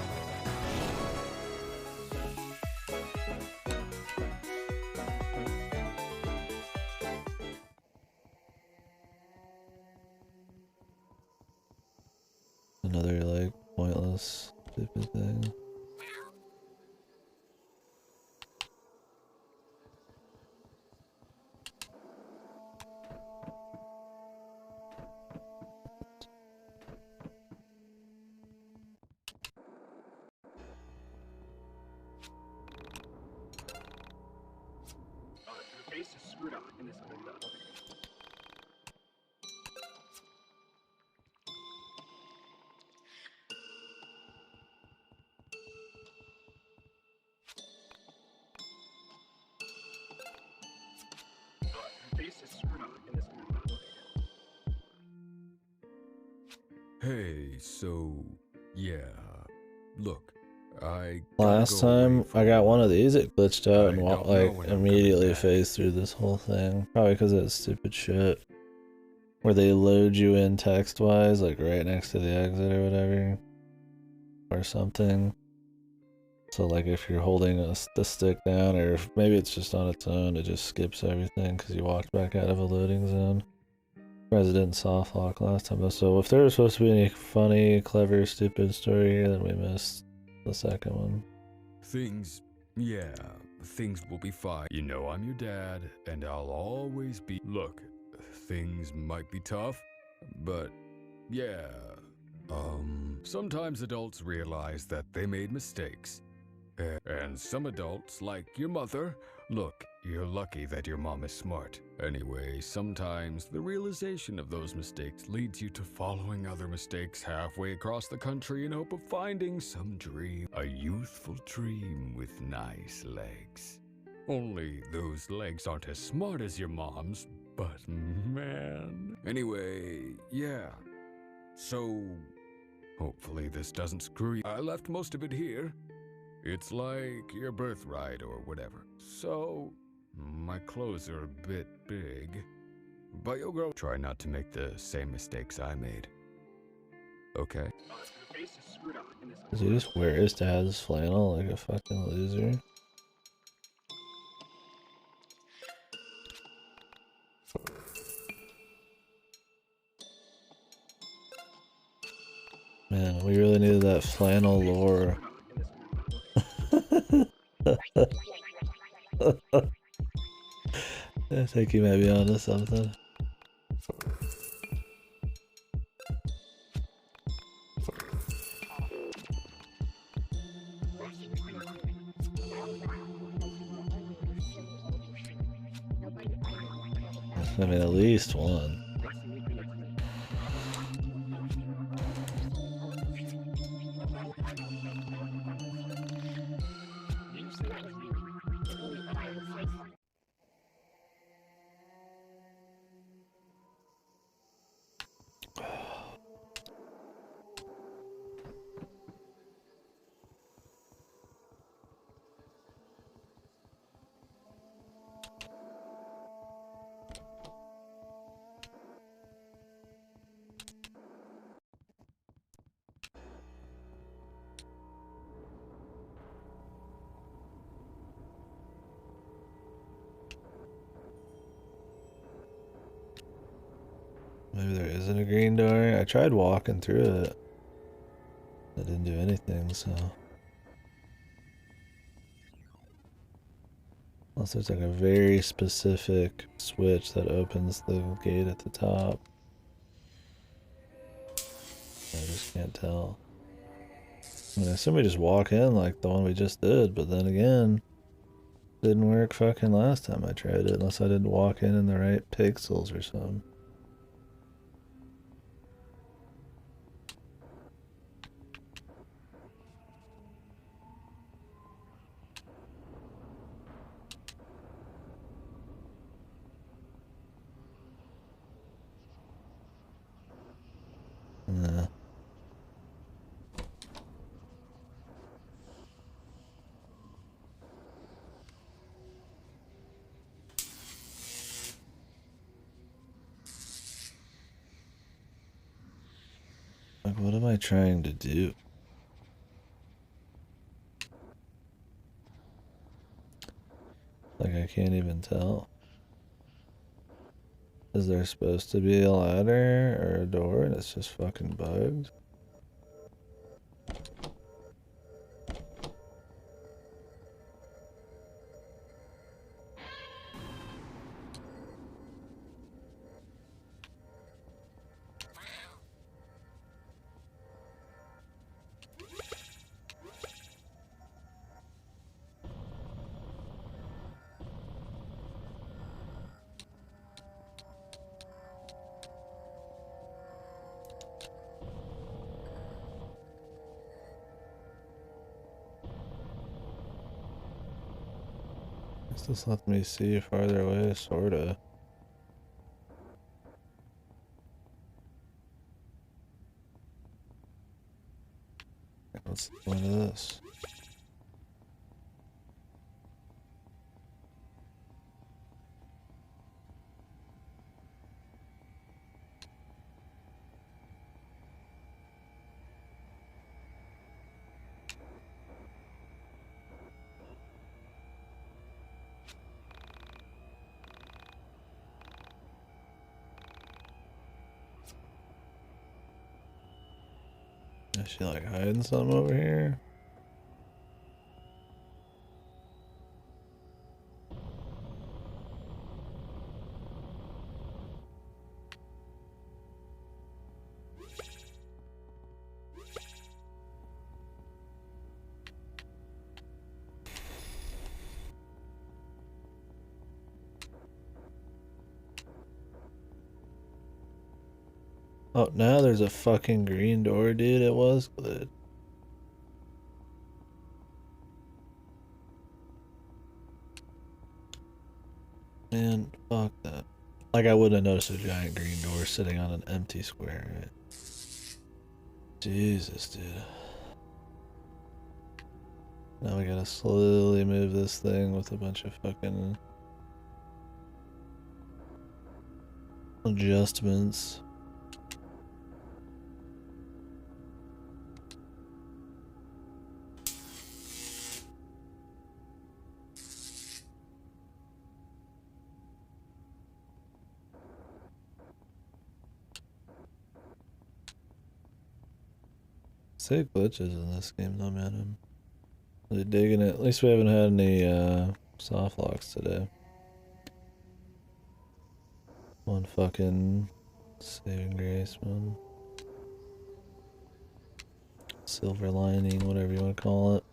Another like pointless stupid thing. Hey, so yeah. Look, Last time I got one of these, it glitched out and don't know like when I'm immediately coming back. phased through this whole thing. Probably because of that stupid shit where they load you in text-wise, like right next to the exit or whatever, or something. So like if you're holding the stick down, or if maybe it's just on its own, it just skips everything because you walked back out of a loading zone. Resident soft lock last time though, so if there was supposed to be any funny, clever, stupid story here, then we missed the second one. Things will be fine. You know I'm your dad, and I'll always be. Look, things might be tough, but yeah. Sometimes adults realize that they made mistakes. And some adults, like your mother, look, you're lucky that your mom is smart. Anyway, sometimes the realization of those mistakes leads you to following other mistakes halfway across the country in hope of finding some dream. A youthful dream with nice legs. Only those legs aren't as smart as your mom's, but man. Anyway, yeah. So, hopefully this doesn't screw you. I left most of it here. It's like your birthright or whatever. So, my clothes are a bit big, but you'll grow. Try not to make the same mistakes I made. Okay? Does he just wear his dad's flannel like a fucking loser? Man, we really needed that flannel lore. I think you might be onto something. I mean, at least one. Maybe there isn't a green door. I tried walking through it. I didn't do anything, so. Unless there's like a very specific switch that opens the gate at the top. I just can't tell. I mean, I assume we just walk in like the one we just did, but then again, Didn't work fucking last time I tried it, unless I didn't walk in the right pixels or something. Nah. Like, what am I trying to do? Like, I can't even tell. Is there supposed to be a ladder or a door and it's just fucking bugged? It's just let me see farther away, sorta. What's the point of this? Is she like hiding something over here? Oh, now there's a fucking green door, dude. It was good. Man, fuck that. Like, I wouldn't have noticed a giant green door sitting on an empty square, right? Jesus, dude. Now we gotta slowly move this thing with a bunch of fucking adjustments. Say glitches in this game though, man. I'm really digging it. At least we haven't had any soft locks today. One fucking saving grace, man. Silver lining, whatever you want to call it.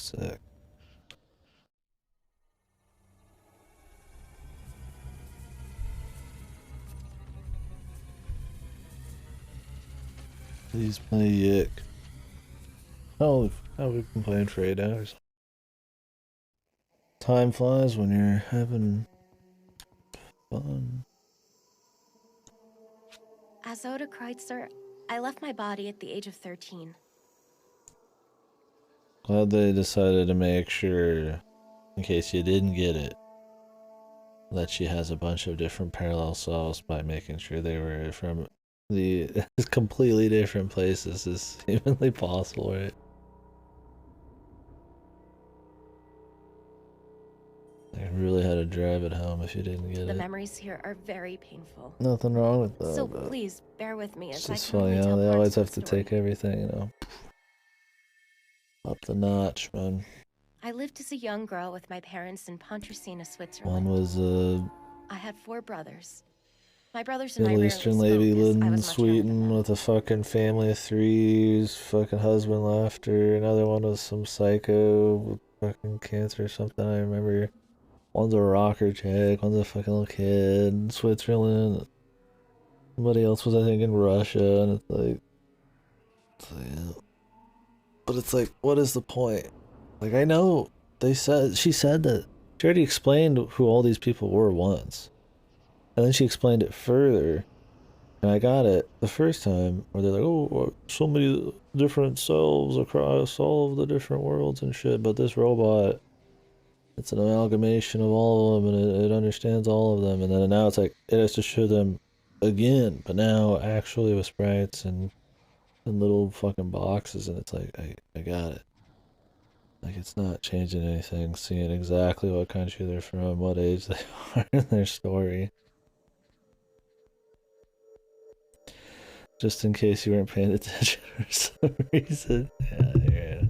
sick. Please play YIIk. Oh, we've been playing for 8 hours. Time flies when you're having fun. As Oda Kreutzer, I left my body at the age of 13. Glad they decided to make sure, in case you didn't get it, that she has a bunch of different parallel selves by making sure they were from the completely different places as humanly possible, right? I really had to drive it home if you didn't get The it. memories here are very painful. Nothing wrong with that, So but please bear with me it's as I just can funny only how tell they parts always of have the to story. take everything, you know, up the notch, man. I lived as a young girl with my parents in Pontresina, Switzerland. One was I had 4 brothers. My brothers and I Middle rarely Eastern spoke lady as lived I in was much younger than Sweden them. with a fucking family of 3, fucking husband left her. Another one was some psycho with fucking cancer or something, I remember. One's a rocker chick, one's a fucking little kid in Switzerland. Somebody else was, I think, in Russia, and yeah. But it's like, what is the point? Like, I know she said that she already explained who all these people were once. And then she explained it further. And I got it the first time where they're like, oh, so many different selves across all of the different worlds and shit. But this robot, it's an amalgamation of all of them and it understands all of them. And then now it's like, it has to show them again, but now actually with sprites and little fucking boxes. And it's like, I got it. Like, it's not changing anything, seeing exactly what country they're from, what age they are in their story. Just in case you weren't paying attention for some reason. Yeah.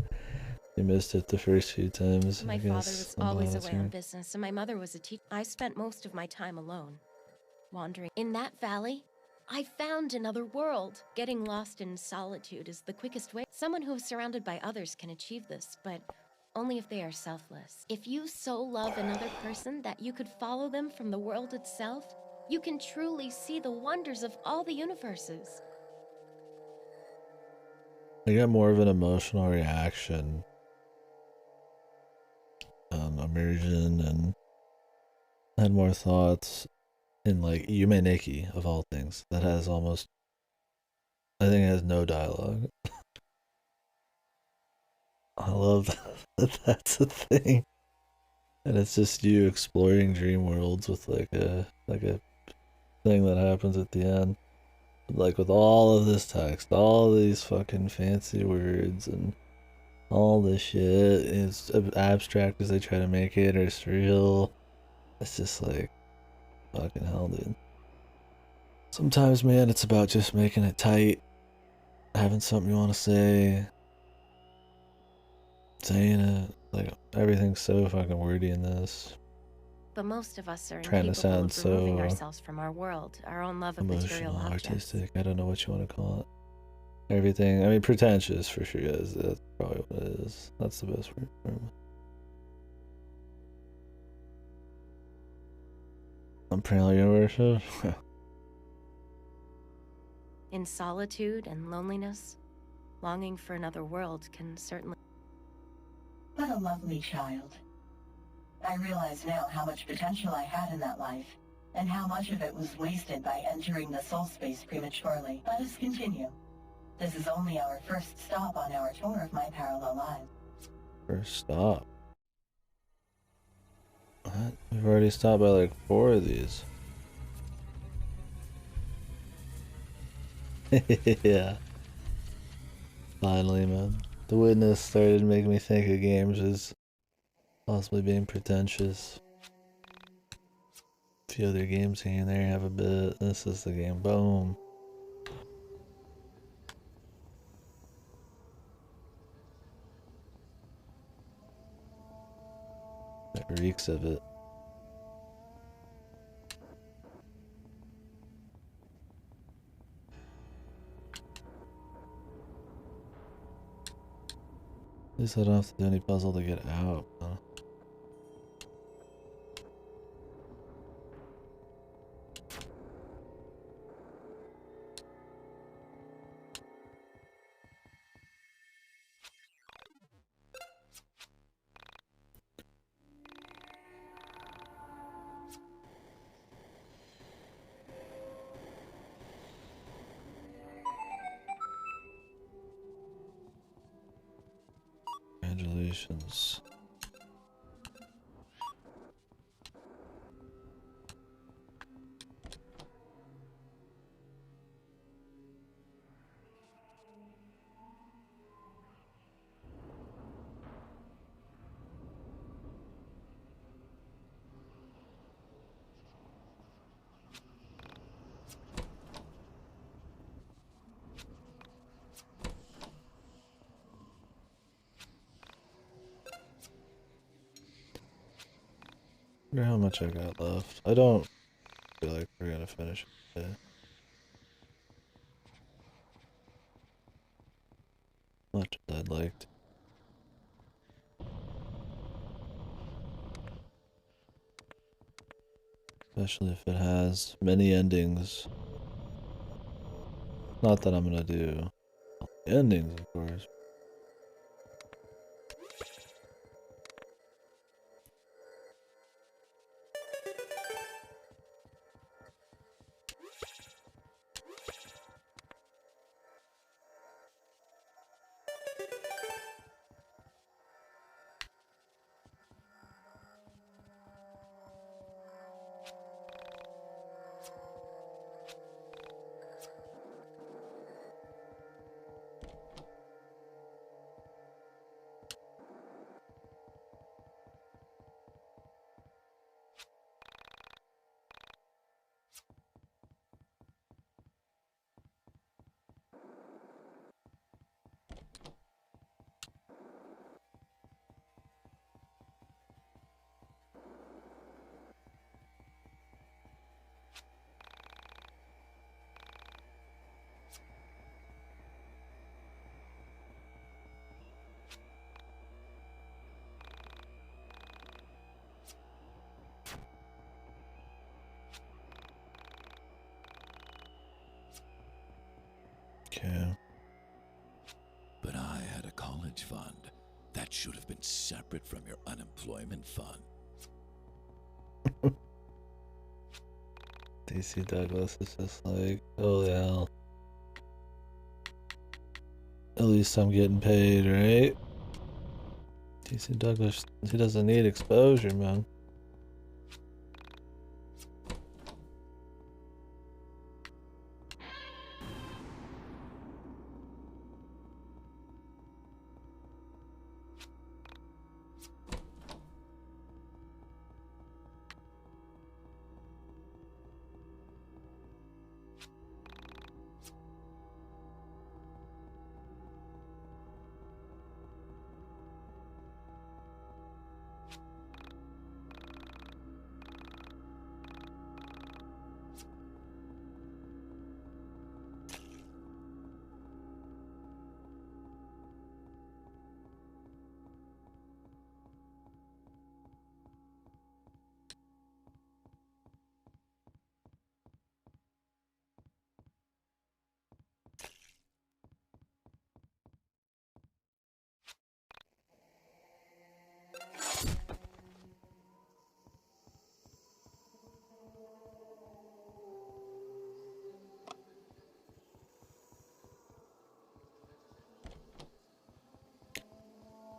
You missed it the first few times. My I father guess. was always away on business, and my mother was a teacher. I spent most of my time alone, wandering. In that valley, I found another world. Getting lost in solitude is the quickest way. Someone who is surrounded by others can achieve this, but only if they are selfless. If you so love another person that you could follow them from the world itself, you can truly see the wonders of all the universes. I got more of an emotional reaction on immersion and had more thoughts in like YIIk of all things. That has almost, I think it has no dialogue. I love that that's a thing. And it's just you exploring dream worlds with like a thing that happens at the end. Like with all of this text, all these fucking fancy words and all this shit is abstract as they try to make it or surreal. It's just like, fucking hell, dude. Sometimes, man, it's about just making it tight, having something you want to say, saying it. Like, everything's so fucking wordy in this. But most of us are Trying to incapable sound of removing so ourselves from our world, our own love of material emotional, objects. artistic. I don't know what you want to call it. Everything. I mean, pretentious for sure. That's probably what it is. That's the best word for it. Umbrella Universe. In solitude and loneliness, longing for another world can certainly... What a lovely child. I realize now how much potential I had in that life, and how much of it was wasted by entering the soul space prematurely. Let us continue. This is only our first stop on our tour of my parallel lives. First stop. What? We've already stopped by like 4 of these. Yeah. Finally, man. The Witness started to make me think of games as possibly being pretentious. A few other games here and there have a bit. This is the game. Boom. It reeks of it. least I don't have to do any puzzle to get out. Huh? Congratulations. I wonder how much I got left. I don't feel like we're gonna finish it today. Much as I'd like to. Especially if it has many endings. Not that I'm gonna do all the endings, of course. Okay. But I had a college fund. That should have been separate from your unemployment fund. DC Douglas is just like, holy hell. At least I'm getting paid, right? DC Douglas, he doesn't need exposure, man.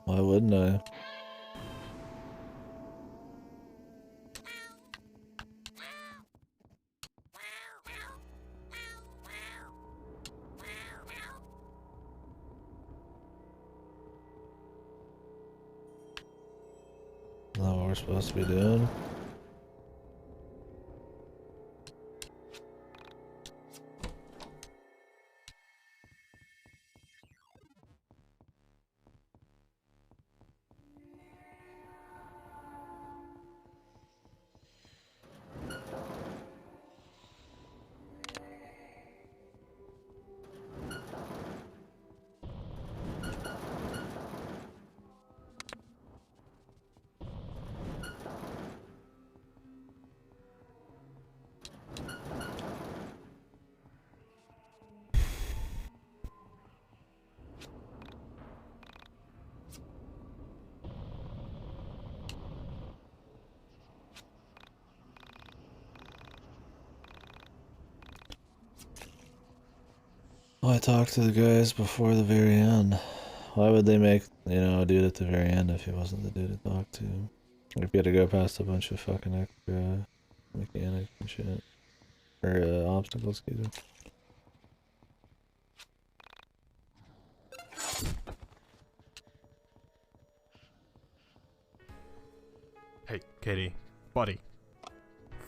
Why wouldn't I? Is that what we're supposed to be doing? I talked to the guys before the very end. Why would they make, you know, a dude at the very end if he wasn't the dude to talk to? If you had to go past a bunch of fucking extra mechanics and shit. Or obstacles, excuse me. Hey, Katie. Buddy.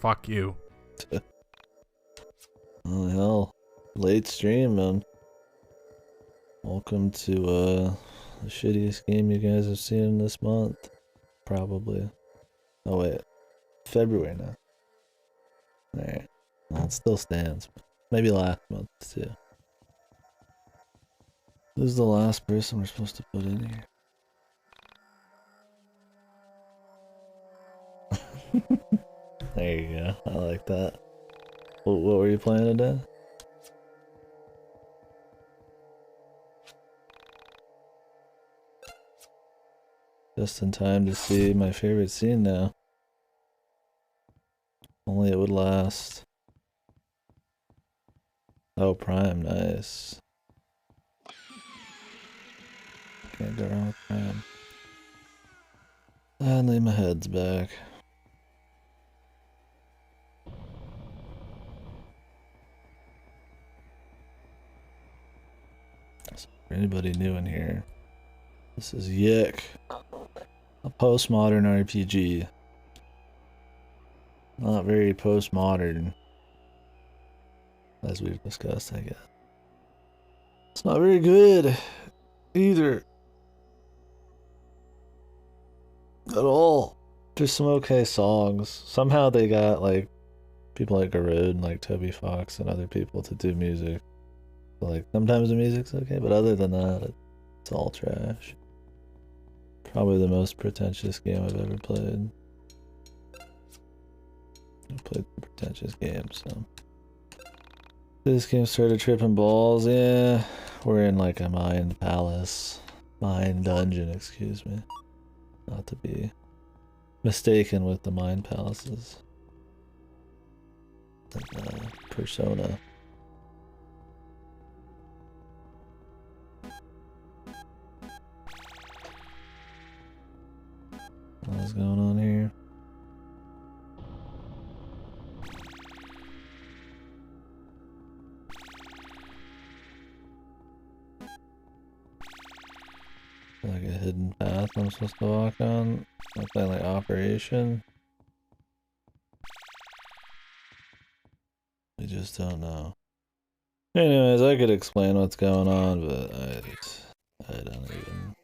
Fuck you. Oh hell. Late stream, man. Welcome to the shittiest game you guys have seen this month. Probably. Oh wait. February now. Alright. Well, it still stands. Maybe last month too. Who's the last person we're supposed to put in here? There you go. I like that. What were you playing today? Just in time to see my favorite scene now. Only it would last. Oh, Prime, nice. Can't go wrong with Prime. Finally, my head's back. So for anybody new in here, this is YIIk, a postmodern RPG. Not very postmodern, as we've discussed, I guess. It's not very good either. At all. There's some okay songs. Somehow they got like people like Garode and like Toby Fox and other people to do music. So, like sometimes the music's okay, but other than that, it's all trash. Probably the most pretentious game I've ever played. I've played some pretentious games, so. This game started tripping balls, yeah. We're in like a mind palace. Mind dungeon, excuse me. Not to be mistaken with the mind palaces. Like, Persona. What's going on here? Like a hidden path I'm supposed to walk on? I'm playing like Operation. We just don't know. Anyways, I could explain what's going on, but I don't even.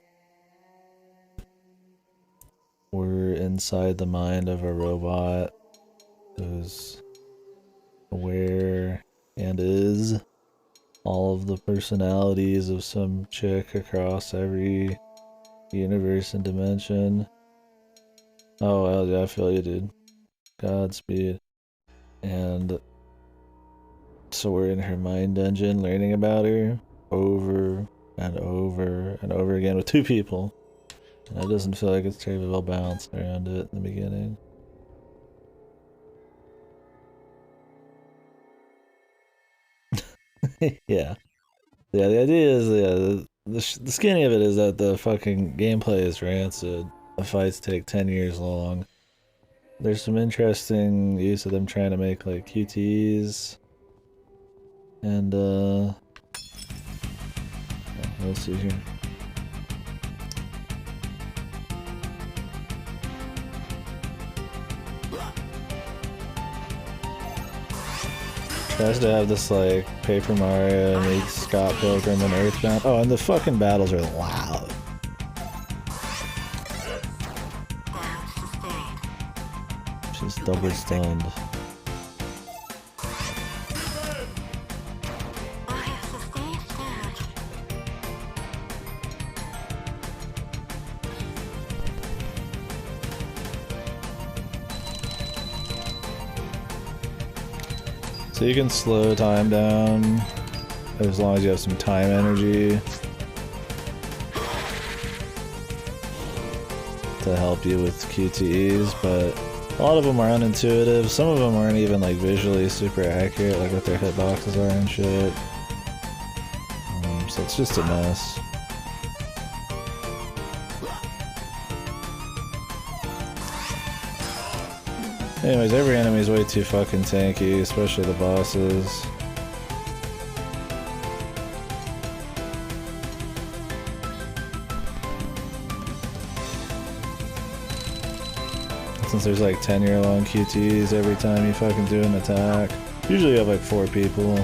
We're inside the mind of a robot who's aware and is all of the personalities of some chick across every universe and dimension. Oh, well, yeah, I feel you, dude. Godspeed. And so we're in her mind dungeon learning about her over and over and over again with two people. And it doesn't feel like it's terribly well balanced around it in the beginning. Yeah. Yeah, the idea is, yeah, the skinny of it is that the fucking gameplay is rancid. The fights take 10 years long. There's some interesting use of them trying to make, like, QTEs. And, let's see here. Tries to have this like Paper Mario meets Scott Pilgrim and Earthbound. Oh, and the fucking battles are loud. She's double stunned. So you can slow time down as long as you have some time energy to help you with QTEs, but a lot of them are unintuitive. Some of them aren't even like visually super accurate, like what their hitboxes are and shit. so it's just a mess. Anyways, every enemy is way too fucking tanky, especially the bosses. Since there's like 10-year-long QTs every time you fucking do an attack. Usually you have like 4 people.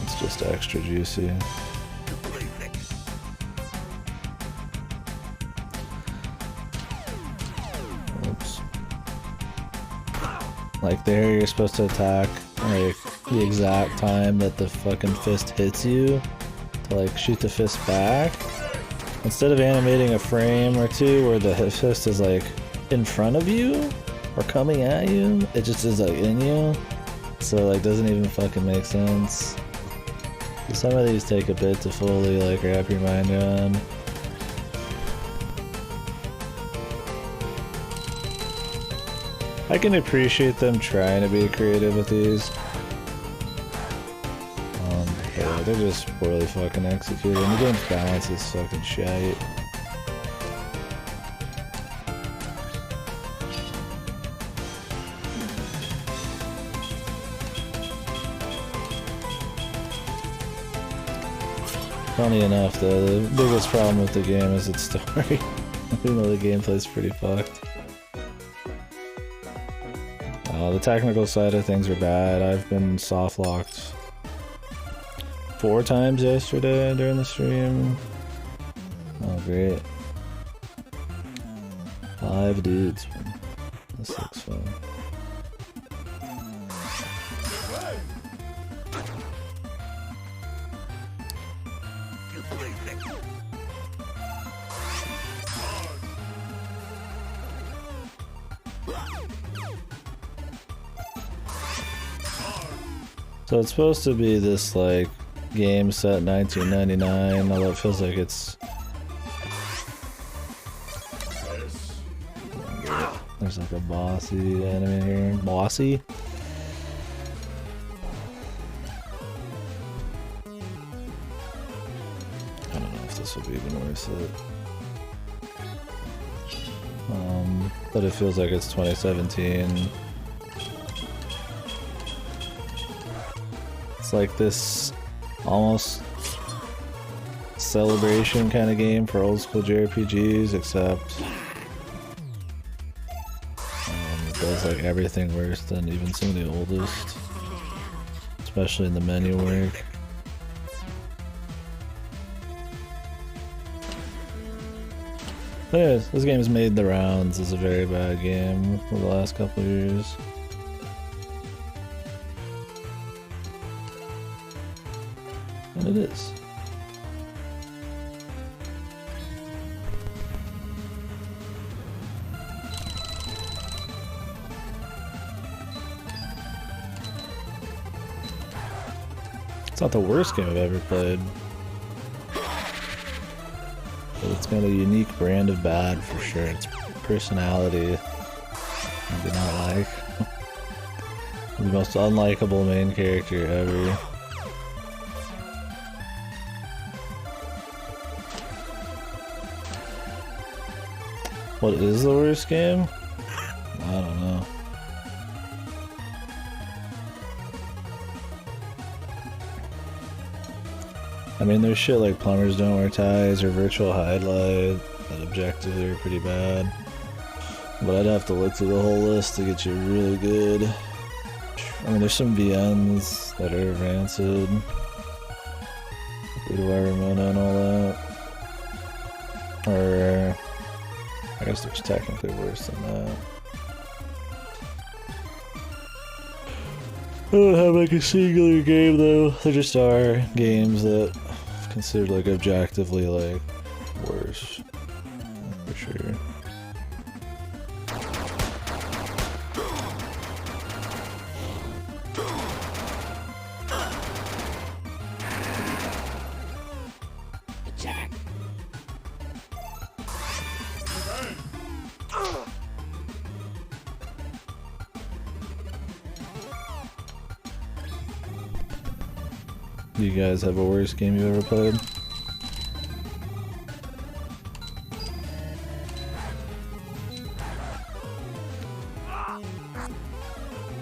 It's just extra juicy. Oops. Like there, you're supposed to attack like the exact time that the fucking fist hits you to like shoot the fist back. Instead of animating a frame or two where the fist is like in front of you or coming at you, it just is like in you. So like doesn't even fucking make sense. Some of these take a bit to fully like wrap your mind around. I can appreciate them trying to be creative with these. But yeah, they're just poorly fucking executed. And the game's balance is fucking shite. Funny enough though, the biggest problem with the game is its story. Even though the gameplay's pretty fucked. The technical side of things are bad. I've been soft locked 4 times yesterday during the stream. Oh great. 5 dudes. This looks fun. So it's supposed to be this like game set 1999, although it feels like it's... There's like a bossy enemy here. Bossy? I don't know if this will be even worth it. But it feels like it's 2017. It's like this almost celebration kind of game for old school JRPGs, except it does like everything worse than even some of the oldest, especially in the menu work. But anyways, this game's made the rounds as a very bad game for the last couple of years. And it is. It's not the worst game I've ever played. But it's got a unique brand of bad for sure. Its personality I do not like. The most unlikable main character ever. What is the worst game? I don't know. I mean, there's shit like Plumbers Don't Wear Ties or Virtual Highlight that objectively are pretty bad. But I'd have to look through the whole list to get you really good. I mean, there's some VNs that are rancid. Voodoo Ramona and all that. Or... I guess there's technically worse than that. I don't have like a singular game though. There just are games that I've considered like objectively like worse. For sure. Do you guys have a worst game you ever played?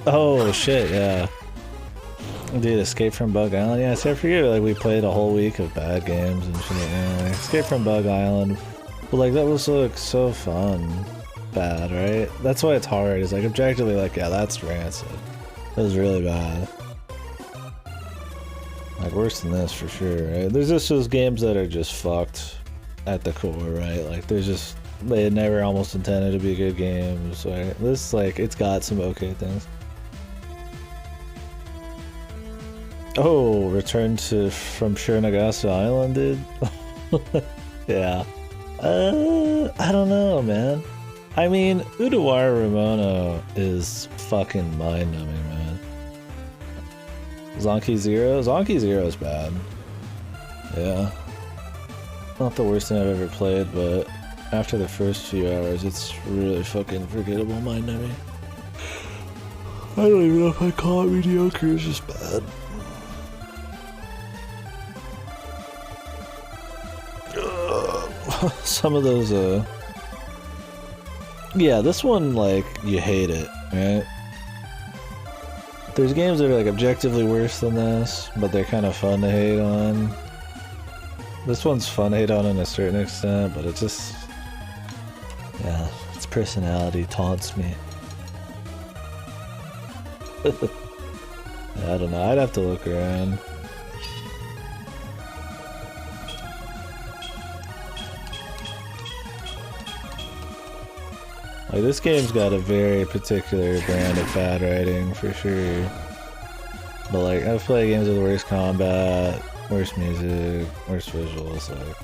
Oh shit, yeah. Dude, Escape from Bug Island. Yeah, so I forget, like, we played a whole week of bad games and shit. Yeah, like, Escape from Bug Island. But, like, that was, like, so fun. Bad, right? That's why it's hard. It's, like, objectively, like, yeah, that's rancid. That was really bad. Like, worse than this, for sure, right? There's just those games that are just fucked at the core, right? Like, there's just... They had never almost intended to be good games, right? This, like, it's got some okay things. Oh, return from Shiranagasa Island, dude. Yeah. I don't know, man. I mean, Udawara Ramono is fucking mind-numbing, man. Zonky Zero? Zonky Zero is bad. Yeah. Not the worst thing I've ever played, but after the first few hours, it's really fucking forgettable mind-numbing. I don't even know if I call it mediocre, it's just bad. Some of those, yeah, this one, like, you hate it, right? There's games that are, like, objectively worse than this, but they're kind of fun to hate on. This one's fun to hate on a certain extent, but it just... Yeah, its personality taunts me. I don't know, I'd have to look around. Like, this game's got a very particular brand of bad writing, for sure. But, like, I've played games with worse combat, worse music, worse visuals, like...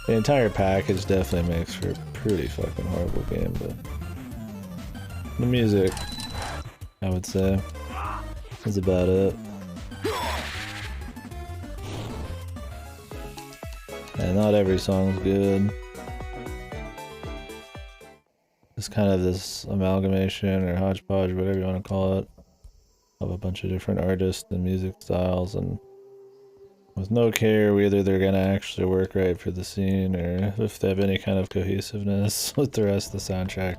The entire package definitely makes for a pretty fucking horrible game, but... The music, I would say, is about it. And not every song's good. It's kind of this amalgamation or hodgepodge, whatever you want to call it, of a bunch of different artists and music styles, and with no care whether they're gonna actually work right for the scene or if they have any kind of cohesiveness with the rest of the soundtrack.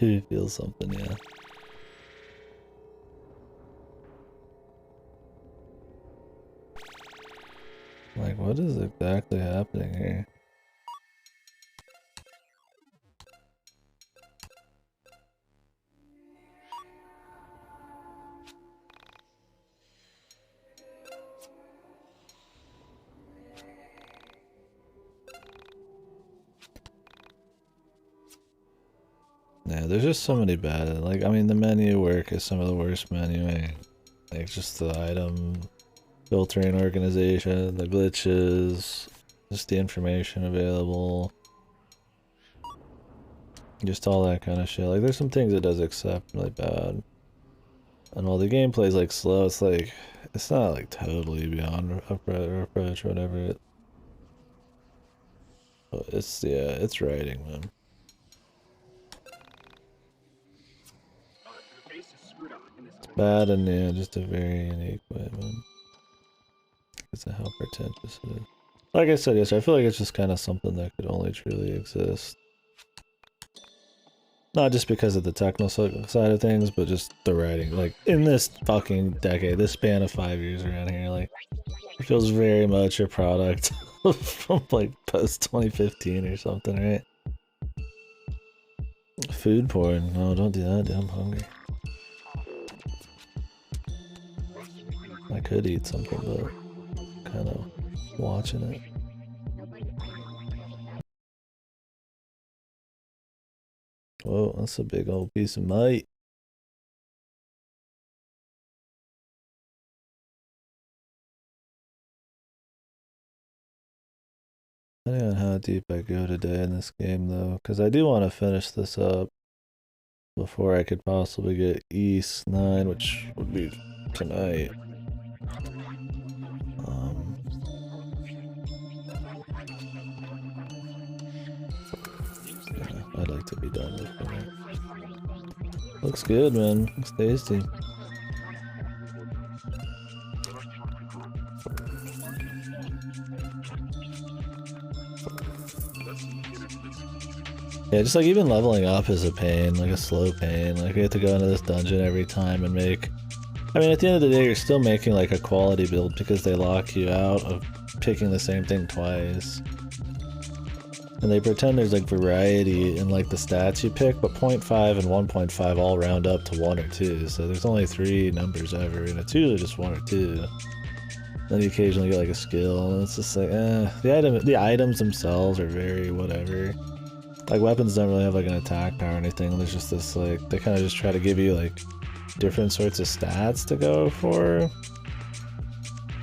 You feel something, yeah. Like, what is exactly happening here? Yeah, there's just so many bad, like, I mean, the menu work is some of the worst menuing. Like, just the item filtering organization, the glitches, just the information available. Just all that kind of shit. Like, there's some things it does exceptionally bad. And while the gameplay's, like, slow, it's like, it's not, like, totally beyond approach or whatever. But it's, yeah, it's writing, man. Bad and yeah, just a very unique way, man. It's a how pretentious it is. Like I said yesterday, I feel like it's just kind of something that could only truly exist. Not just because of the technical side of things, but just the writing. Like, in this fucking decade, this span of 5 years around here, like, it feels very much a product from, like, post-2015 or something, right? Food porn. No, don't do that, dude. I'm hungry. I could eat something, but kind of watching it. Whoa, that's a big old piece of meat. Depending on how deep I go today in this game, though, because I do want to finish this up before I could possibly get East 9, which would be tonight. I'd like to be done with it. Looks good, man. Looks tasty. Yeah, just like even leveling up is a pain, like a slow pain. Like we have to go into this dungeon every time and make... I mean, at the end of the day, you're still making like a quality build because they lock you out of picking the same thing twice. And they pretend there's like variety in like the stats you pick, but 0.5 and 1.5 all round up to 1 or 2. So there's only 3 numbers ever, and it's usually just 1 or 2. Then you occasionally get like a skill, and it's just like, the items themselves are very whatever. Like weapons don't really have like an attack power or anything. There's just this like, they kind of just try to give you like different sorts of stats to go for.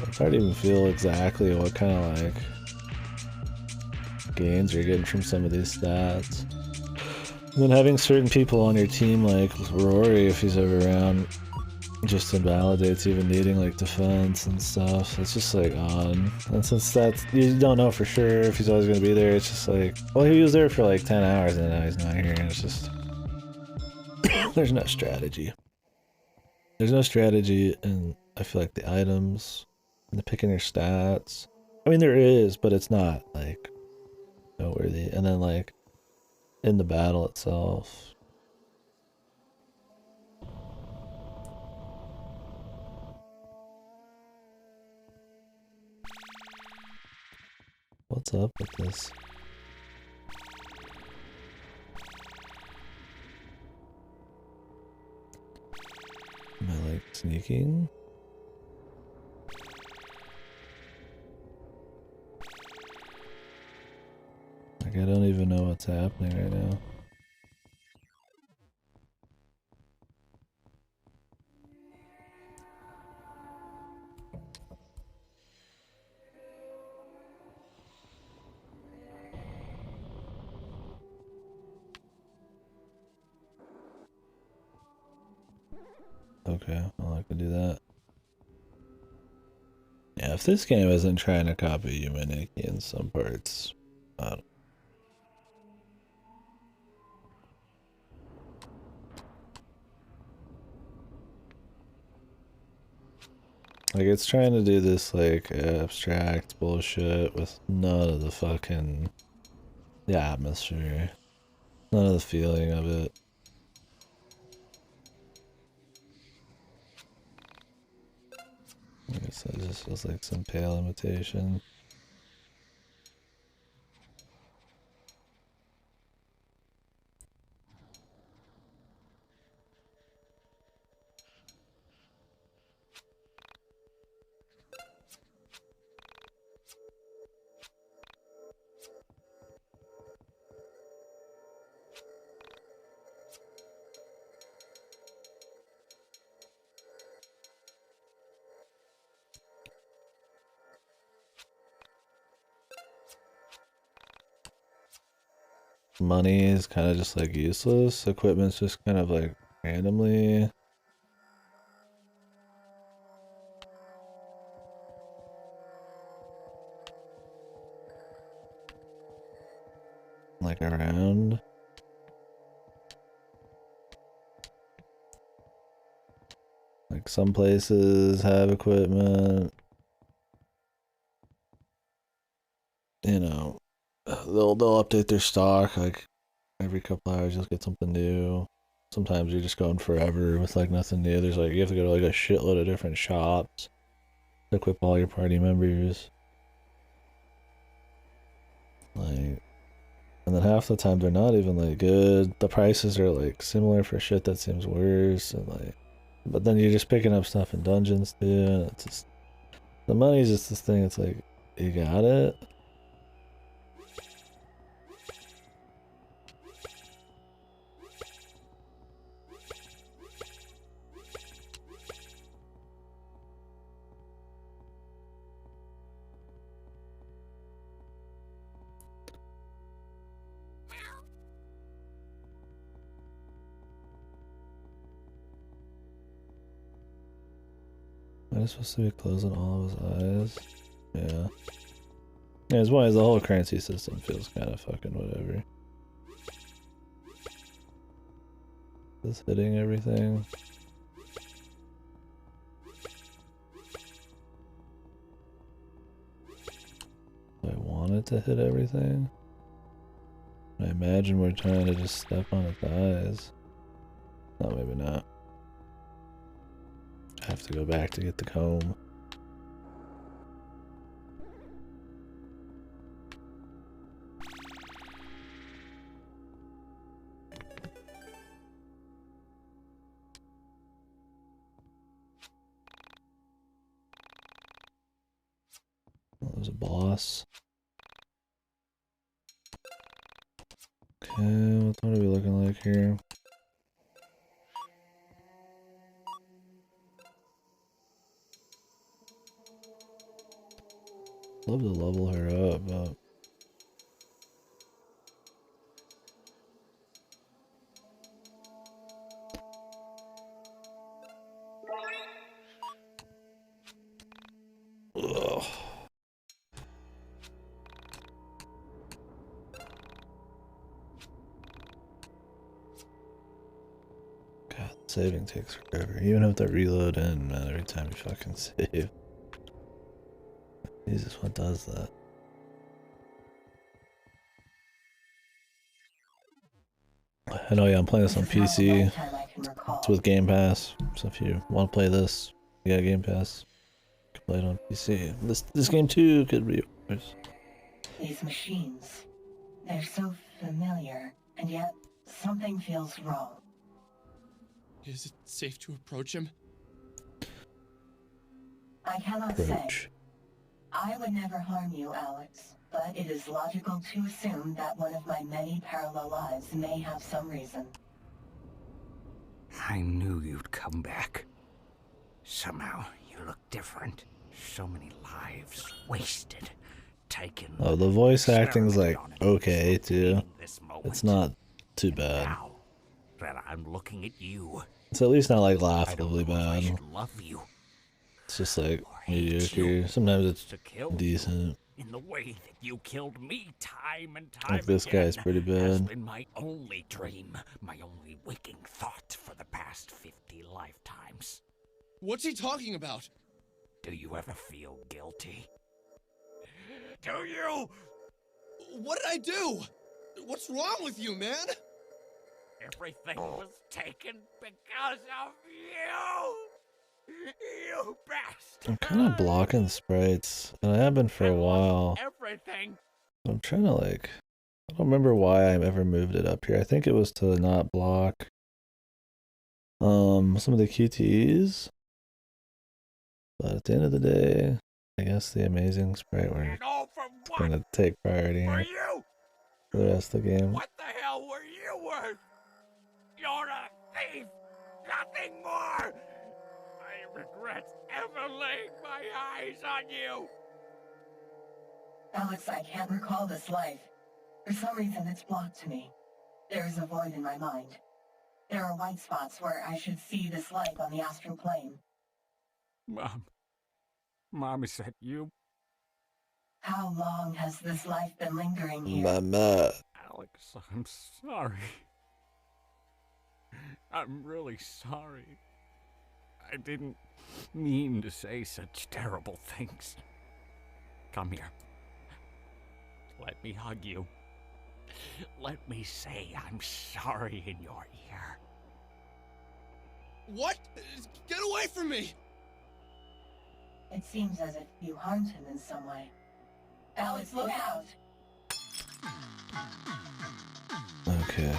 It's hard to even feel exactly what kind of like gains you're getting from some of these stats. And then having certain people on your team like Rory, if he's ever around, just invalidates even needing like defense and stuff. It's just like odd. And since that's, you don't know for sure if he's always gonna be there, it's just like, well, he was there for like 10 hours and now he's not here, and it's just there's no strategy. There's no strategy, and I feel like the items and the picking their stats, I mean there is, but it's not like noteworthy. And then like in the battle itself, what's up with this? Am I like sneaking? Like I don't even know what's happening right now. Okay, well I can do that. Yeah, if this game isn't trying to copy YIIk in some parts, I don't. Like it's trying to do this like abstract bullshit with none of the fucking the atmosphere, none of the feeling of it. I guess that just feels like some pale imitation. Money is kind of just like useless. Equipment's just kind of like randomly. Like around. Like some places have equipment. You know, they'll update their stock like every couple hours. You'll get something new. Sometimes you're just going forever with like nothing new. There's like you have to go to like a shitload of different shops to equip all your party members. Like, and then half the time they're not even like good. The prices are like similar for shit that seems worse, and like, but then you're just picking up stuff in dungeons too, and it's just the money's just this thing. It's like you got it. Am I supposed to be closing all of his eyes? Yeah. Yeah, as well as the whole currency system feels kind of fucking whatever. This hitting everything. Do I want it to hit everything? I imagine we're trying to just step on its eyes. No, maybe not. I have to go back to get the comb. Oh, there's a boss. Okay, what are we looking like here? Love to level her up, but ugh. God, saving takes forever. You even have to reload in, man, every time you fucking save. Jesus, what does that? I know, yeah, I'm playing this on PC. It's with Game Pass, so if you want to play this, you got Game Pass. You can play it on PC. This game too could be yours. These machines, they're so familiar, and yet something feels wrong. Is it safe to approach him? I cannot say. I would never harm you, Alex, but it is logical to assume that one of my many parallel lives may have some reason. I knew you'd come back. Somehow, you look different. So many lives wasted, taken. Oh, the voice acting's like okay too. It's not too bad. Now that I'm looking at you, It's at least not like laughably I bad. should love you. It's just like hate mediocre. you. Sometimes it's To kill decent. in the way that you killed me time and time Like this again guy's pretty has bad. been my only dream, my only waking thought for the past 50 lifetimes. What's he talking about? Do you ever feel guilty? Do you? What did I do? What's wrong with you, man? Everything was taken because of you! You bastard! I'm kind of blocking sprites, and I have been for a while. Everything! I'm trying to like, I don't remember why I ever moved it up here. I think it was to not block some of the QTEs. But at the end of the day, I guess the amazing sprite we're And all for what? gonna take priority For here you! for the rest of the game. What the hell were you worth? You're a thief! Nothing more! I regret ever laying my eyes on you! Alex, I can't recall this life. For some reason, it's blocked to me. There is a void in my mind. There are white spots where I should see this life on the astral plane. Mom, is that you? How long has this life been lingering here? Mama. Alex, I'm sorry. I'm really sorry. I didn't mean to say such terrible things. Come here. Let me hug you. Let me say I'm sorry in your ear. What? Get away from me! It seems as if you harmed him in some way. Alex, look out! Okay.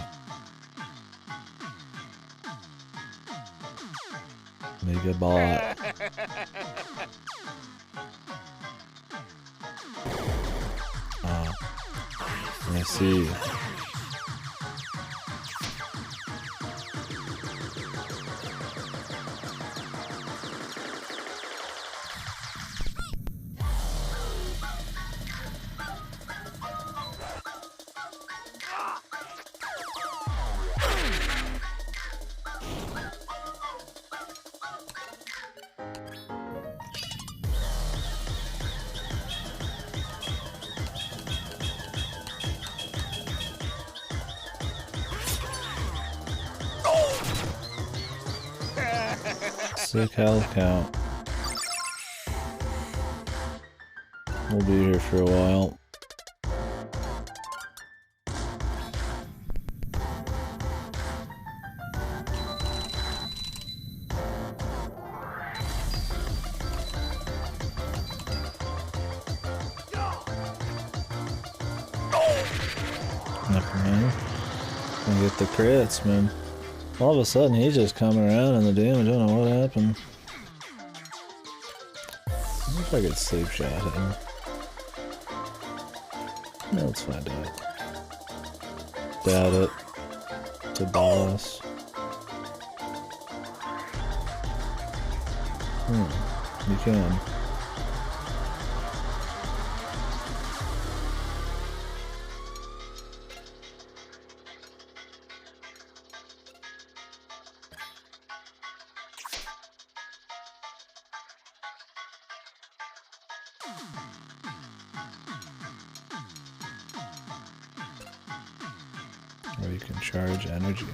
Mega bot. I see. Big health count. We'll be here for a while. Gonna get the crits, man. All of a sudden, he's just coming around and the damage. I don't know what happened. I wonder if I could sleep shot him. No, let's find out. Doubt it. It's a boss. You can. Or you can charge energy.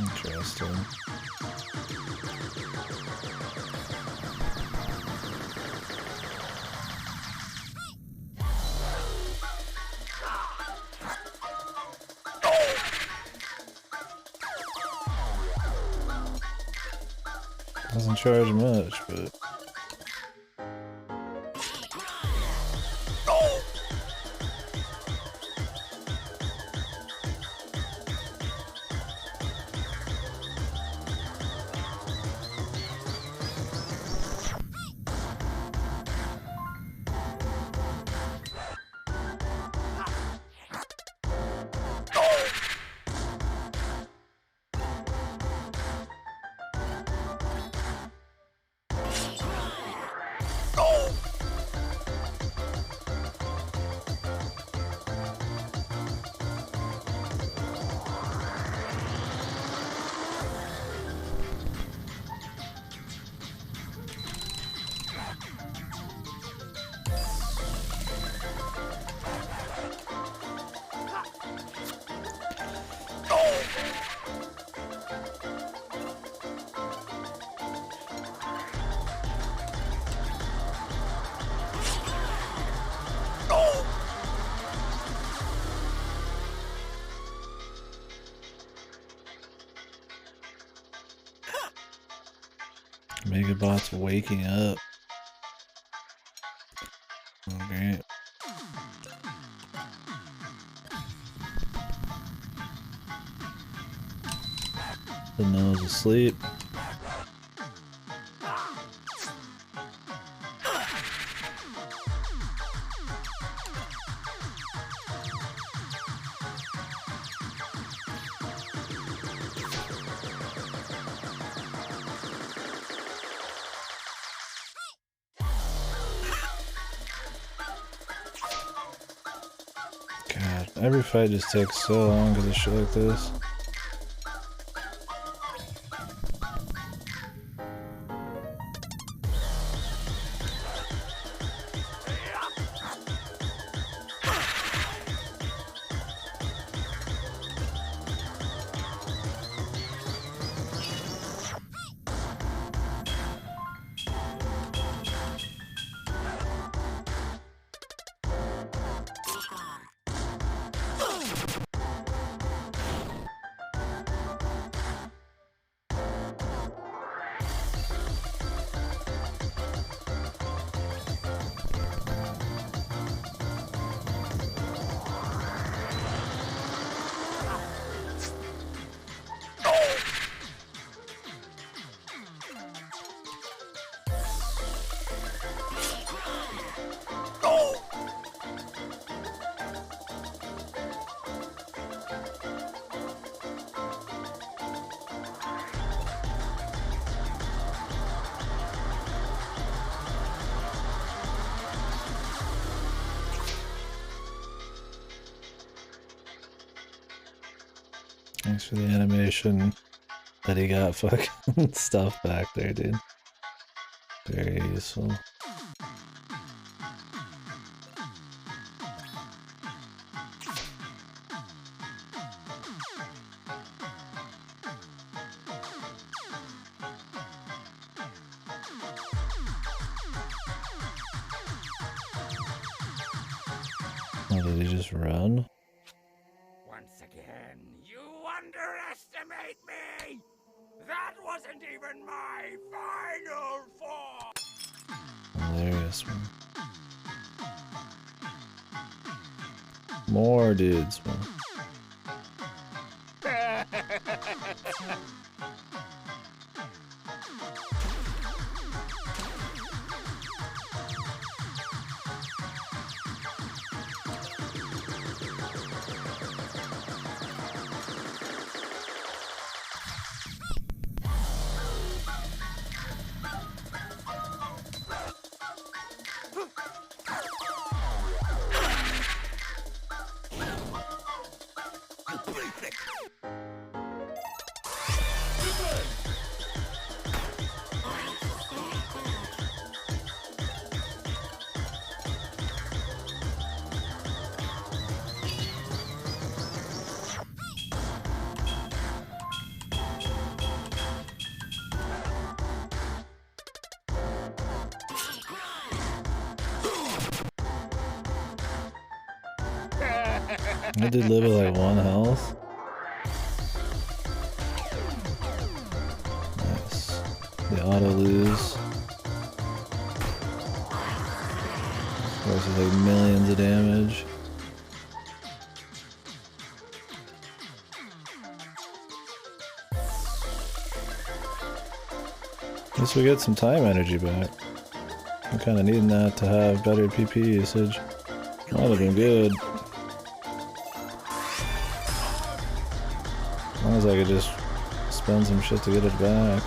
Interesting. Doesn't charge much, but Megabot's waking up. Okay. The nose asleep. God, every fight just takes so long because of shit like this. Thanks for the animation that he got fucking stuff back there, dude. Very useful. Oh, did he just run? Once again, you underestimate me! That wasn't even my final form! Hilarious one. More dudes, man. I did live with like 1 health. Nice. The auto lose. Of course, it's like millions of damage. At least we get some time energy back. I'm kind of needing that to have better PP usage. Might have been good. As long as I could just spend some shit to get it back.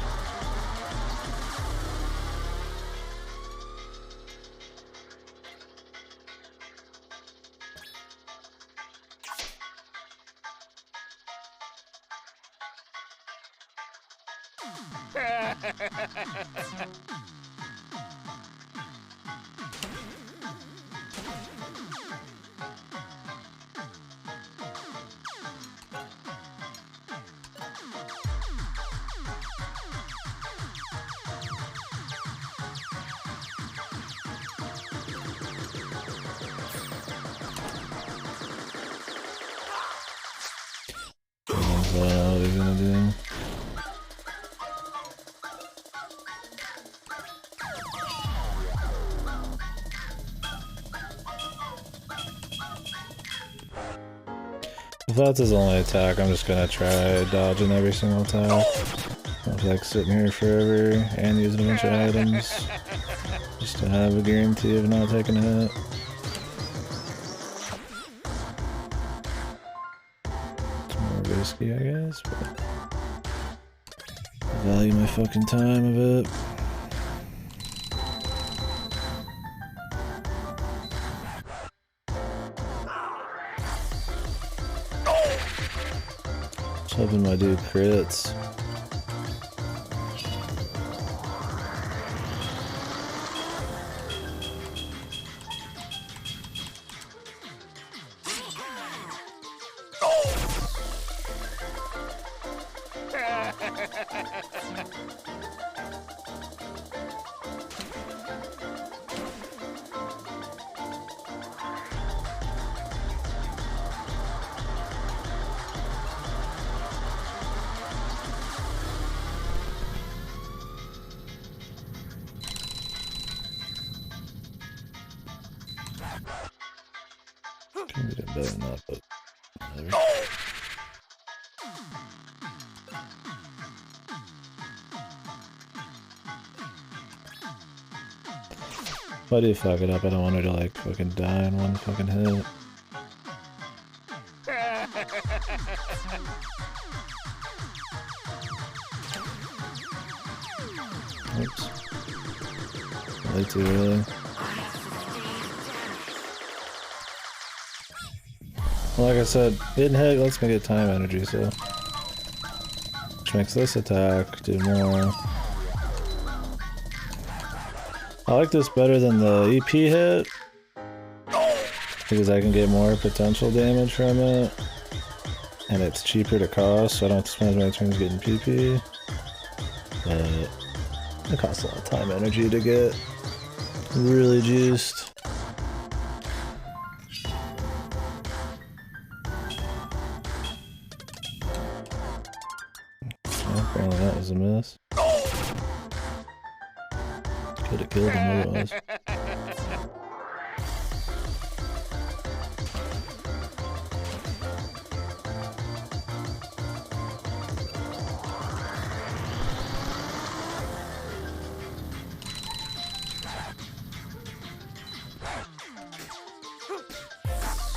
I don't know what he's gonna do. If that's his only attack, I'm just gonna try dodging every single attack. Not like sitting here forever and using a bunch of items just to have a guarantee of not taking a hit. Risky, I guess, but I value my fucking time of it. Just hoping my dude crits. Can be done better than that, but whatever. If I do fuck it up, I don't want her to like fucking die in one fucking hit. Oops. Way too early. Well, like I said, hidden hit lets me get time energy, so which makes this attack do more. I like this better than the EP hit because I can get more potential damage from it, and it's cheaper to cost, so I don't have to spend as many turns getting PP. But it costs a lot of time energy to get really juiced. was a miss. Could have killed him otherwise.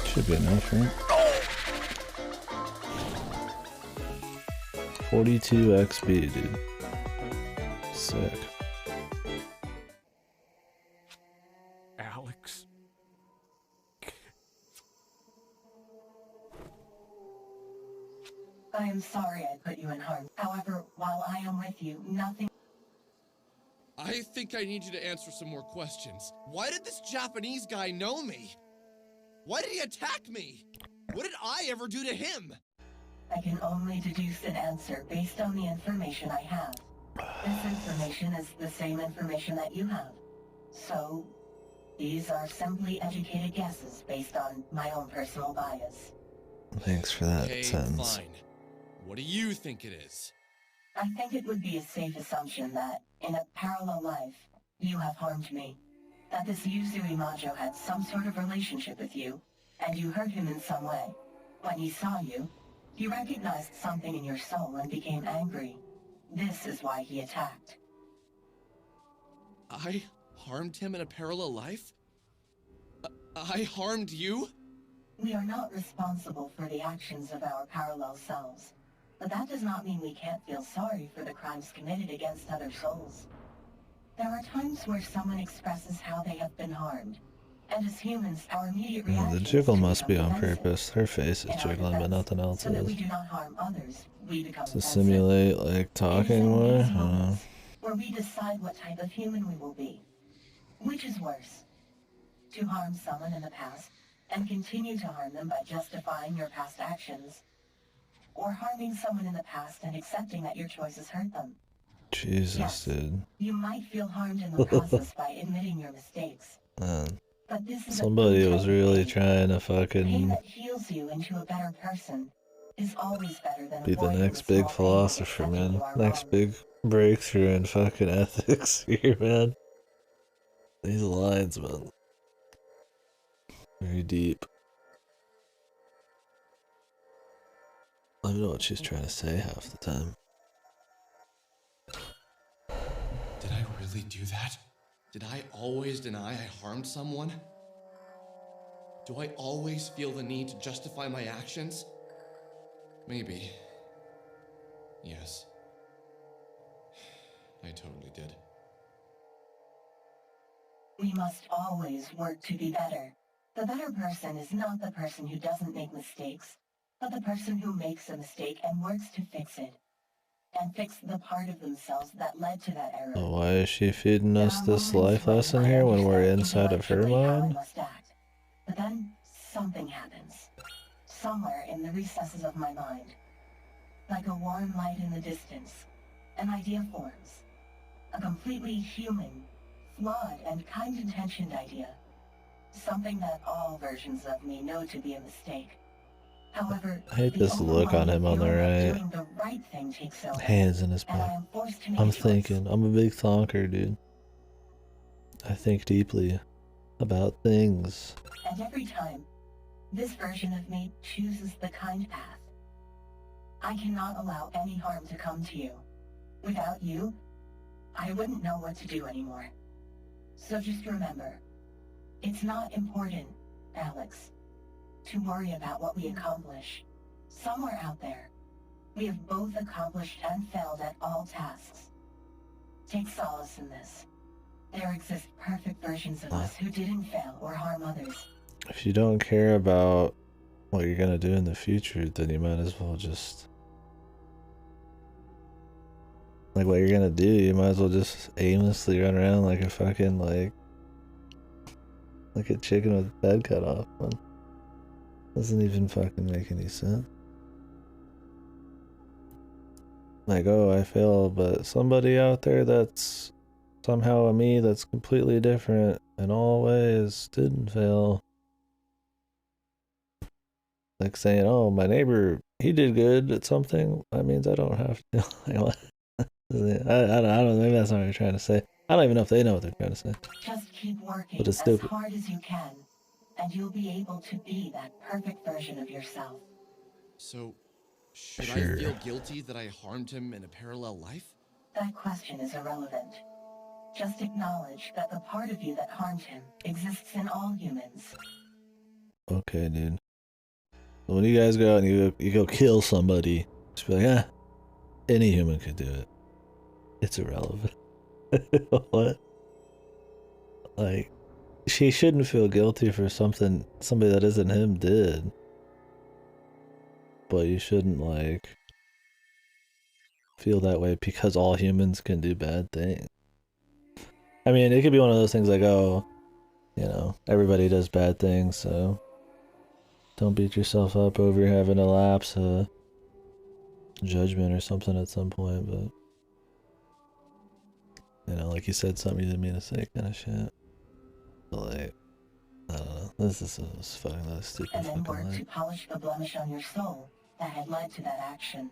Should be enough, right? 42 XP, dude. Sick. Alex. I am sorry I put you in harm. However, while I am with you, nothing... I think I need you to answer some more questions. Why did this Japanese guy know me? Why did he attack me? What did I ever do to him? I can only deduce an answer based on the information I have. This information is the same information that you have. So, these are simply educated guesses based on my own personal bias. Thanks for that Okay, sentence. fine. What do you think it is? I think it would be a safe assumption that, in a parallel life, you have harmed me. That this Yuzui Majo had some sort of relationship with you, and you hurt him in some way. When he saw you, he recognized something in your soul and became angry. This is why he attacked. I harmed him in a parallel life? I harmed you? We are not responsible for the actions of our parallel selves, but that does not mean we can't feel sorry for the crimes committed against other souls. There are times where someone expresses how they have been harmed, and as humans, our immediate reaction The is jiggle to must be become on defensive. purpose. Her face is In our jiggling, but defense, nothing else so that we is. do not harm others, we become To defensive. simulate, like, It is talking in more? these I don't know. moments where we decide what type of human we will be. Which is worse? To harm someone in the past, and continue to harm them by justifying your past actions, or harming someone in the past and accepting that your choices hurt them. Jesus, Yes. dude. You might feel harmed in the process by admitting your mistakes, Man. but this is Somebody a good was type of really pain. trying to Pain fucking that heals you into a better person is always better than be the avoiding next the big small pain of philosopher, accepting man. you are Next wrong. big breakthrough in fucking ethics here, man. These lines, man. Very deep. I don't know what she's trying to say half the time. Did I really do that? Did I always deny I harmed someone? Do I always feel the need to justify my actions? Maybe. Yes. I totally did. We must always work to be better. The better person is not the person who doesn't make mistakes, but the person who makes a mistake and works to fix it. And fix the part of themselves that led to that error. So why is she feeding There us are this moments life when lesson I here when we're understand inside of her intellectually how I mind? must act. But then something happens. Somewhere in the recesses of my mind. Like a warm light in the distance, an idea forms. A completely human, flawed, and kind-intentioned idea. Something that all versions of me know to be a mistake. However, I hate the this look on him on the overwhelming feeling of right. doing the right thing takes over, Hands in his and I back. am forced to make I'm a choice. thinking. I'm a big thonker, dude. I think deeply about things. And every time, this version of me chooses the kind path. I cannot allow any harm to come to you. Without you, I wouldn't know what to do anymore. So just remember, it's not important, Alex, to worry about what we accomplish. Somewhere out there, we have both accomplished and failed at all tasks. Take solace in this. There exist perfect versions of us who didn't fail or harm others. If you don't care about what you're gonna do in the future, then you might as well just... Like, what you're gonna do, you might as well just aimlessly run around like a fucking, like a chicken with its head cut off, man. Doesn't even fucking make any sense. Like, oh, I failed, but somebody out there that's somehow a me that's completely different in all ways didn't fail. Like saying, oh, my neighbor, he did good at something. That means I don't have to. Like, what? I don't know. Maybe that's not what you're trying to say. I don't even know if they know what they're trying to say. Just keep working But it's as stupid. hard as you can, and you'll be able to be that perfect version of yourself. So, should I Sure. feel guilty that I harmed him in a parallel life? That question is irrelevant. Just acknowledge that the part of you that harmed him exists in all humans. Okay, dude. When you guys go out and you go kill somebody, just be like, any human could do it. It's irrelevant. What? Like, she shouldn't feel guilty for something somebody that isn't him did. But you shouldn't, like, feel that way because all humans can do bad things. I mean, it could be one of those things like, oh, you know, everybody does bad things, so don't beat yourself up over having a lapse of judgment or something at some point, but, you know, like you said something you didn't mean to say kind of shit. But, like, I don't know. This is fucking stupid And then fucking work to life. polish the blemish on your soul that had led to that action.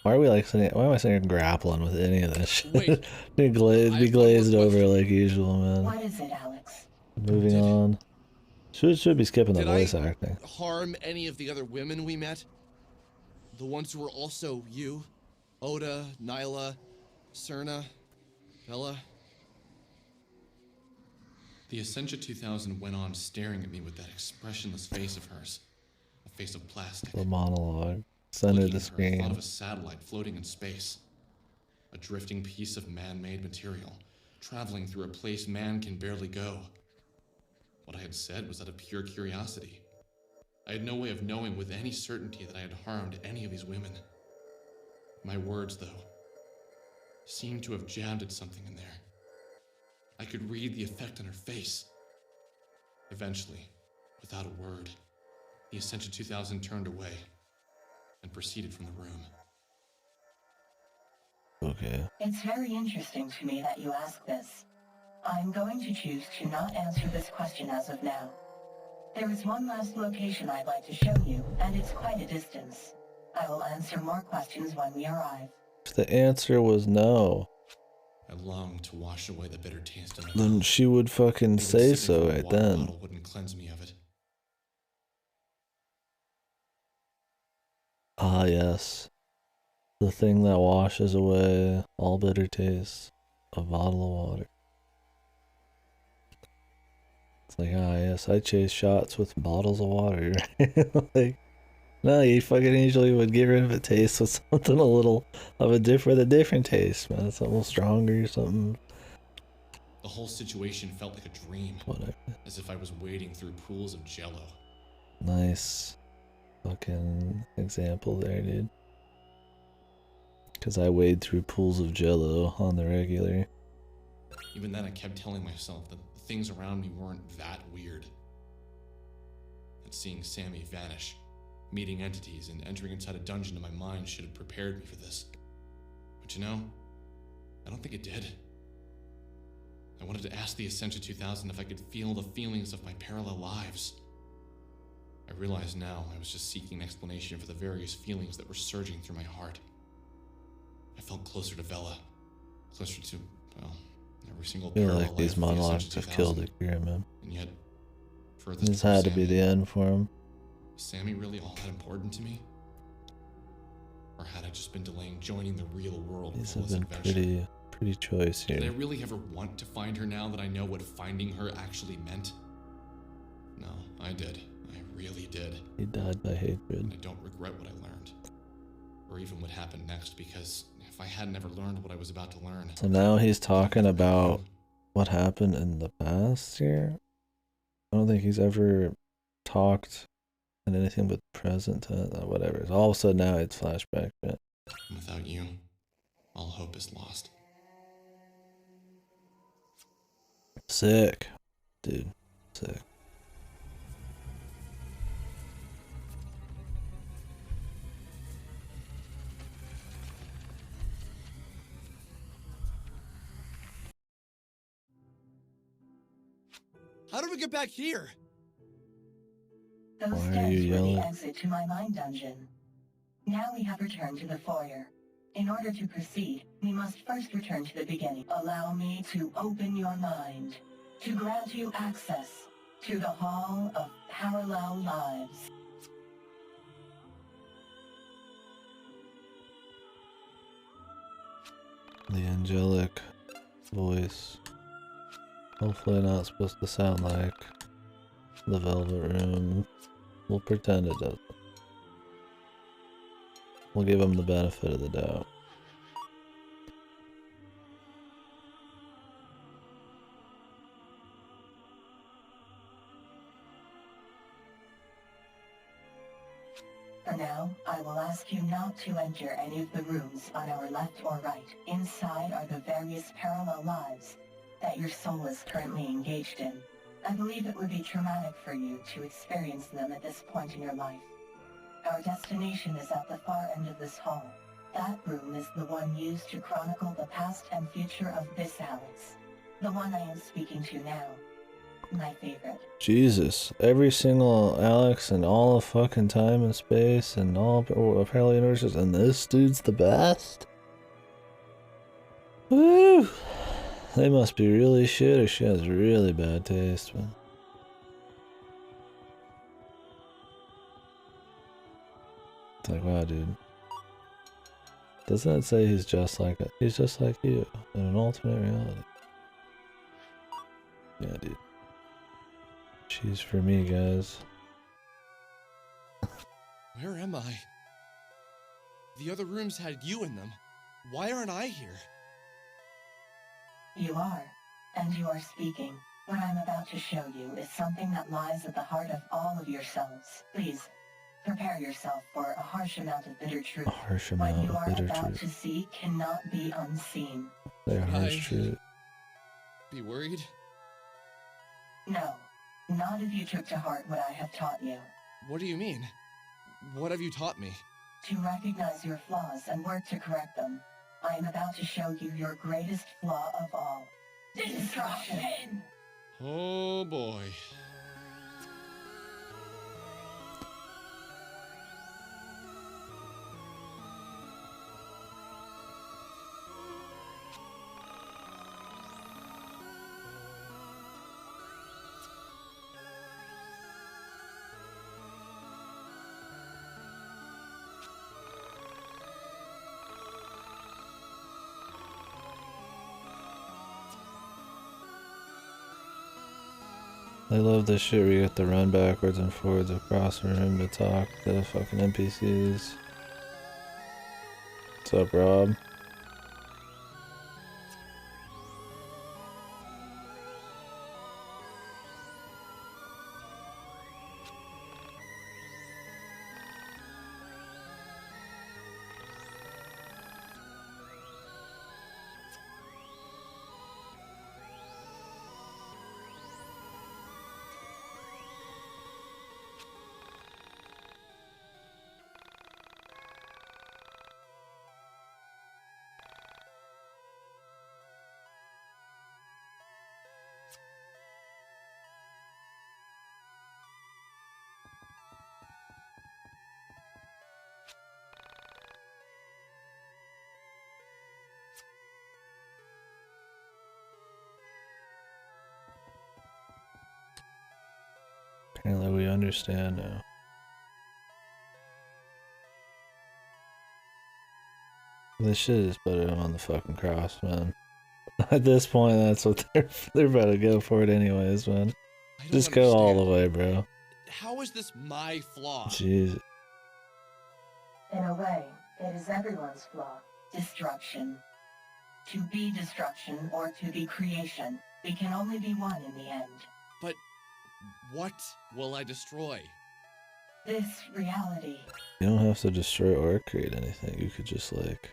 Why are we like saying, why am I saying grappling with any of this shit? Wait, be glazed more over questions. like usual, man. What is it, Alex? Moving on. Should be skipping the Did voice I acting. harm any of the other women we met? The ones who were also you? Oda, Nyla, Serna, Bella? The Essentia 2000 went on staring at me with that expressionless face of hers. A face of plastic. The monologue. Center Looking the at her, I thought screen. of a satellite floating in space. A drifting piece of man-made material, traveling through a place man can barely go. What I had said was out of pure curiosity. I had no way of knowing with any certainty that I had harmed any of these women. My words, though, seemed to have jammed at something in there. I could read the effect on her face. Eventually, without a word, the Essentia 2000 turned away and proceeded from the room. Okay. It's very interesting to me that you ask this. I'm going to choose to not answer this question as of now. There is one last location I'd like to show you, and it's quite a distance. I will answer more questions when we arrive. The answer was no. I longed to wash away the bitter taste in my Then mouth. she would fucking Even say sipping so from a right water then. bottle wouldn't cleanse me of it. Ah, yes. The thing that washes away all bitter taste. A bottle of water. It's like, ah, yes, I chase shots with bottles of water. Like, no, you fucking usually would get rid of a taste with something a little of a different taste, man. It's a little stronger or something. The whole situation felt like a dream. Whatever. As if I was wading through pools of jello. Nice fucking example there, dude. Because I wade through pools of jello on the regular. Even then, I kept telling myself that the things around me weren't that weird. That seeing Sammy vanish, meeting entities, and entering inside a dungeon in my mind should have prepared me for this. But you know, I don't think it did. I wanted to ask the Essentia 2000 if I could feel the feelings of my parallel lives. I realize now I was just seeking an explanation for the various feelings that were surging through my heart. I felt closer to Vela, closer to, well, every single I feel parallel like these life of the monologues Essentia have killed 2000. Akira, man. And yet, furthest This from had to be Sammy, the end for him. was Sammy really all that important to me? Or had I just been delaying joining the real world These with all have this been adventure? pretty choice Did I here. really ever want to find her now that I know what finding her actually meant? No, I did. I really did. He died by And hatred. I don't regret what I learned. Or even what happened next, because if I had never learned what I was about to learn... So now he's I talking never met about you. what happened in the past here. I don't think he's ever talked in anything but present tense, whatever. All of a sudden now it's flashback shit. And without you, all hope is lost. Sick. Dude. Sick. How did we get back here? Those Why are steps you were the yelling? exit to my mind dungeon. Now we have returned to the foyer. In order to proceed, we must first return to the beginning. Allow me to open your mind, to grant you access to the Hall of Parallel Lives. The angelic voice. Hopefully not supposed to sound like the Velvet Room. We'll pretend it doesn't. We'll give him the benefit of the doubt. For now, I will ask you not to enter any of the rooms on our left or right. Inside are the various parallel lives that your soul is currently engaged in. I believe it would be traumatic for you to experience them at this point in your life. Our destination is at the far end of this hall. That room is the one used to chronicle the past and future of this Alex. The one I am speaking to now. My favorite. Jesus, every single Alex and all of fucking time and space and all parallel universes, and this dude's the best? Woo! They must be really shit, or she has really bad taste, man. It's like, wow, dude. Doesn't it say he's just like it? He's just like you in an alternate reality. Yeah, dude. She's for me, guys. Where am I? The other rooms had you in them. Why aren't I here? You are, and you are speaking. What I'm about to show you is something that lies at the heart of all of yourselves. Please, prepare yourself for a harsh amount of bitter truth. A harsh What amount you of are bitter about truth. to see cannot be unseen. They're harsh truth. Be worried? No, not if you took to heart what I have taught you. What do you mean? What have you taught me? To recognize your flaws and work to correct them. I am about to show you your greatest flaw of all. Destruction! Oh boy. I love this shit where you get to run backwards and forwards across the room to talk to the fucking NPCs. What's up, Rob? Apparently we understand now. This shit is putting him on the fucking cross, man. At this point, that's what they're about to go for it anyways, man. Just go all the way, bro. How is this my flaw? Jesus. In a way, it is everyone's flaw. Destruction. To be destruction or to be creation, we can only be one in the end. But what will I destroy? This reality. You don't have to destroy or create anything. You could just like...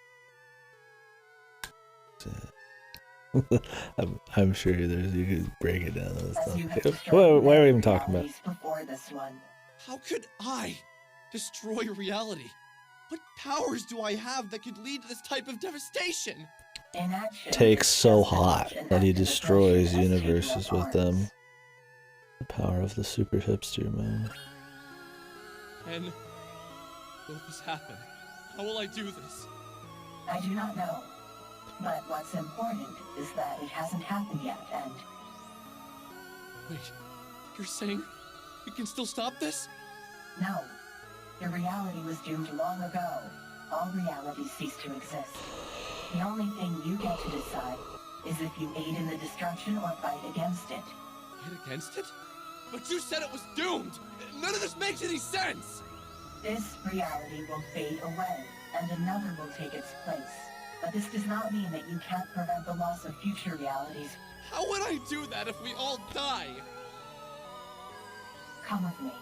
I'm sure you could break it down and stuff. Why are we even talking about? Before this one. How could I destroy reality? What powers do I have that could lead to this type of devastation? Takes so hot that he destroys universes with them. The power of the super hipster, man. And will this happen? How will I do this? I do not know. But what's important is that it hasn't happened yet, and... Wait, you're saying we can still stop this? No. The reality was doomed long ago. All realities cease to exist. The only thing you get to decide is if you aid in the destruction or fight against it. Fight against it? But you said it was doomed! None of this makes any sense! This reality will fade away, and another will take its place. But this does not mean that you can't prevent the loss of future realities. How would I do that if we all die? Come with me.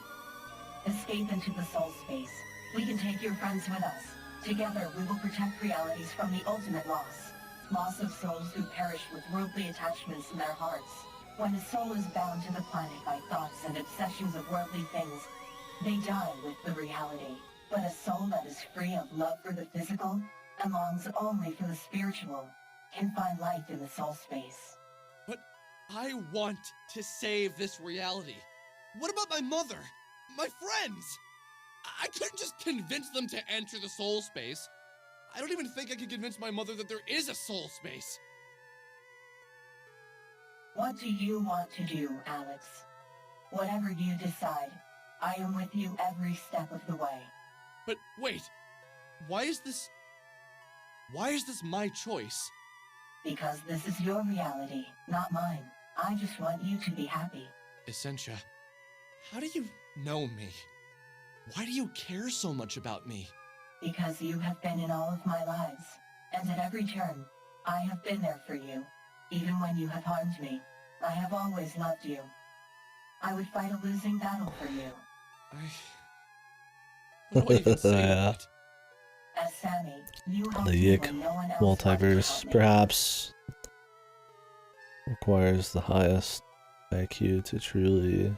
Escape into the soul space. We can take your friends with us. Together, we will protect realities from the ultimate loss. Loss of souls who perish with worldly attachments in their hearts. When a soul is bound to the planet by thoughts and obsessions of worldly things, they die with the reality. But a soul that is free of love for the physical and longs only for the spiritual can find life in the soul space. But I want to save this reality. What about my mother? My friends? I couldn't just convince them to enter the soul space. I don't even think I could convince my mother that there is a soul space. What do you want to do, Alex? Whatever you decide, I am with you every step of the way. But wait, why is this my choice? Because this is your reality, not mine. I just want you to be happy. Essentia, how do you know me? Why do you care so much about me? Because you have been in all of my lives, and at every turn, I have been there for you. Even when you have harmed me, I have always loved you. I would fight a losing battle for you. What do I even say to Yeah. that? As Sammy, you helped The me YIIk when no one else wanted to multiverse help me. perhaps requires the highest IQ to truly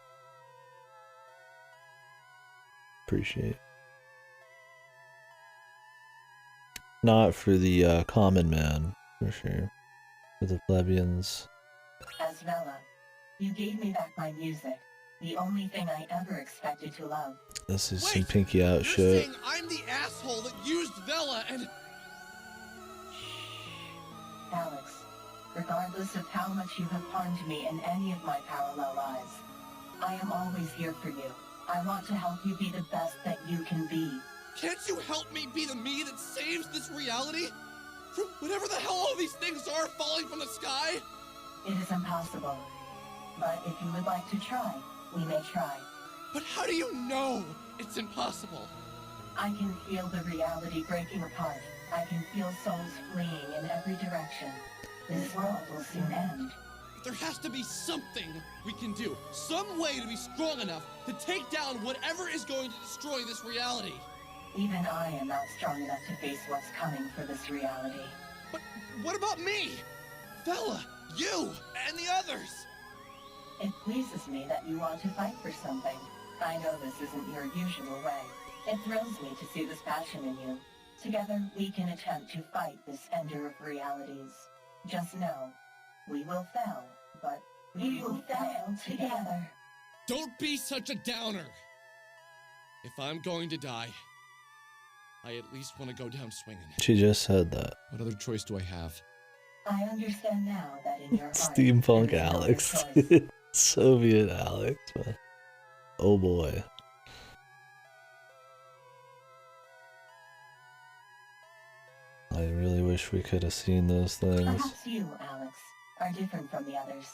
appreciate. Not for the common man, for sure. For the plebeians. As Vela, you gave me back my music, the only thing I ever expected to love. This is Wait, some pinky out You're shit. saying I'm the asshole that used Vela and... Alex, regardless of how much you have harmed me in any of my parallel lives, I am always here for you. I want to help you be the best that you can be. Can't you help me be the me that saves this reality? From whatever the hell all these things are falling from the sky? It is impossible. But if you would like to try, we may try. But how do you know it's impossible? I can feel the reality breaking apart. I can feel souls fleeing in every direction. This world will soon end. There has to be something we can do. Some way to be strong enough to take down whatever is going to destroy this reality. Even I am not strong enough to face what's coming for this reality. But what about me? Vela, you, and the others? It pleases me that you want to fight for something. I know this isn't your usual way. It thrills me to see this passion in you. Together, we can attempt to fight this ender of realities. Just know, we will fail, but we will fail together. Don't be such a downer. If I'm going to die, I at least want to go down swinging. She just said that. What other choice do I have? I understand now that in your heart, Steampunk there is no Alex. choice. Soviet Alex, man. Oh boy. I really wish we could have seen those things. Perhaps you, Alex, are different from the others.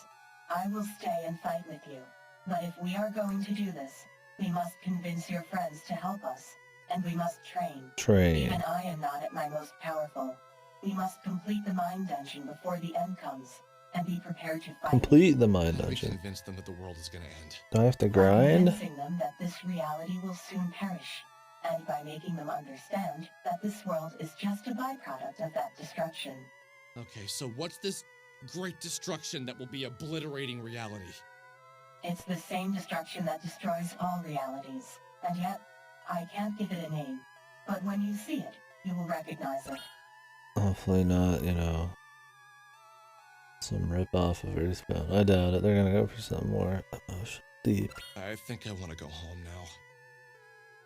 I will stay and fight with you. But if we are going to do this, we must convince your friends to help us. And we must train. Train. Even I am not at my most powerful. We must complete the mind dungeon before the end comes. And be prepared to fight. Complete the mind How do we dungeon. convince them that the world is going to end? Do I have to By grind? convincing them that this reality will soon perish. And by making them understand that this world is just a byproduct of that destruction. Okay, so what's this great destruction that will be obliterating reality? It's the same destruction that destroys all realities. And yet, I can't give it a name. But when you see it, you will recognize it. Hopefully not, you know, some rip-off of Earthbound. I doubt it. They're gonna go for something more emotional, deep. I think I want to go home now.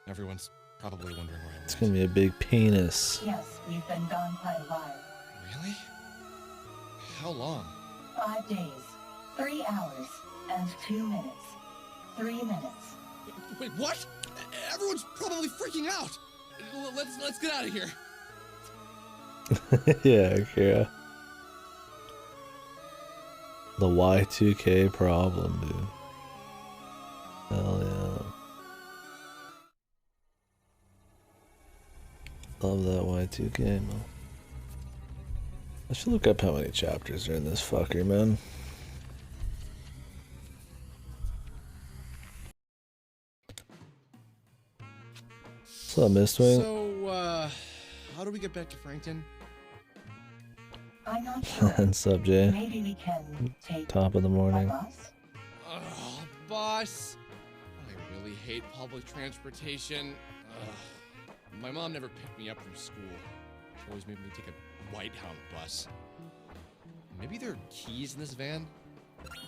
Everyone's probably wondering where I It's went. gonna be a big penis. Yes, we've been gone quite a while. Really? How long? 5 days, 3 hours, and 2 minutes. 3 minutes. Wait, what? Everyone's probably freaking out. Let's get out of here. Yeah, Kira. The Y2K problem, dude. Hell yeah. Love that Y2K, man. I should look up how many chapters are in this fucker, man. What's up, Mistwing? So, how do we get back to Frankton? I'm not sure. What's up, Jay? Maybe we can take Top of the a morning. bus? Ugh, bus. I really hate public transportation. Ugh. My mom never picked me up from school. She always made me take a White Hound bus. Maybe there are keys in this van?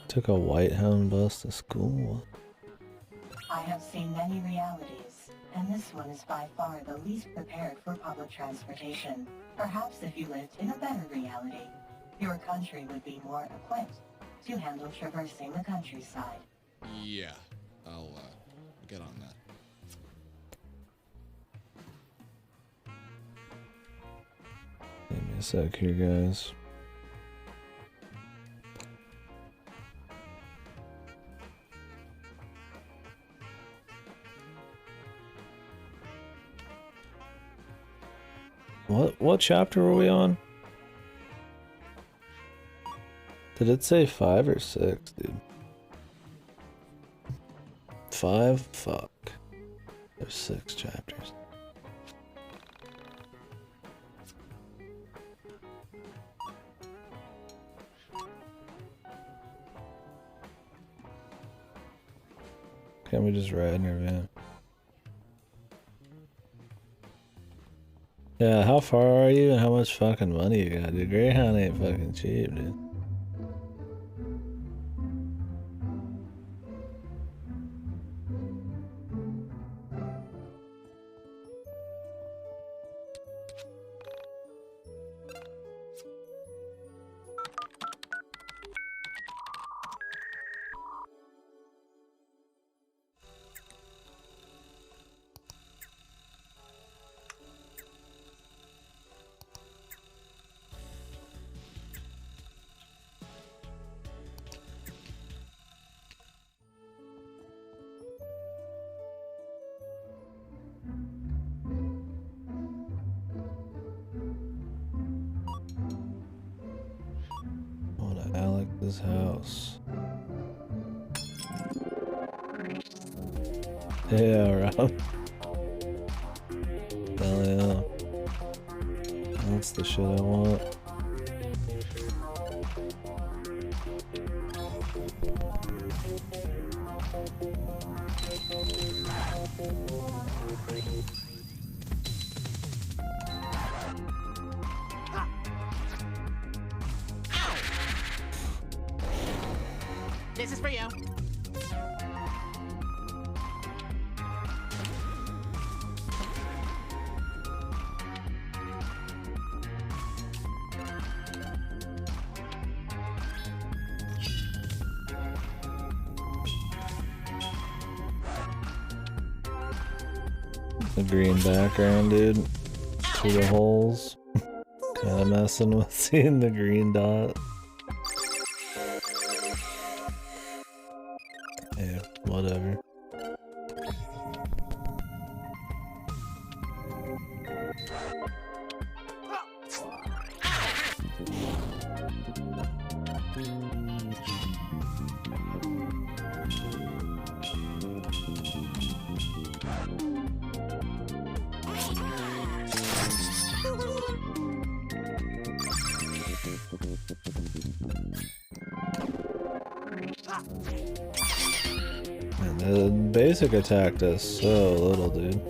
Took a White Hound bus to school. I have seen many realities, and this one is by far the least prepared for public transportation. Perhaps if you lived in a better reality, your country would be more equipped to handle traversing the countryside. Yeah, I'll get on that. Give me a sec here, guys. What chapter were we on? Did it say 5 or 6, dude? 5? Fuck. There's 6 chapters. Can't we just ride in your van? Yeah, how far are you and how much fucking money you got, dude? Greyhound ain't fucking cheap, dude. Alex's house. Yeah, Rob. Hell yeah. That's the shit I want. This is for you. The green background, dude. To the holes. Kinda messing with seeing the green dot. Yeah, whatever. Man, the basic attack does so little, dude.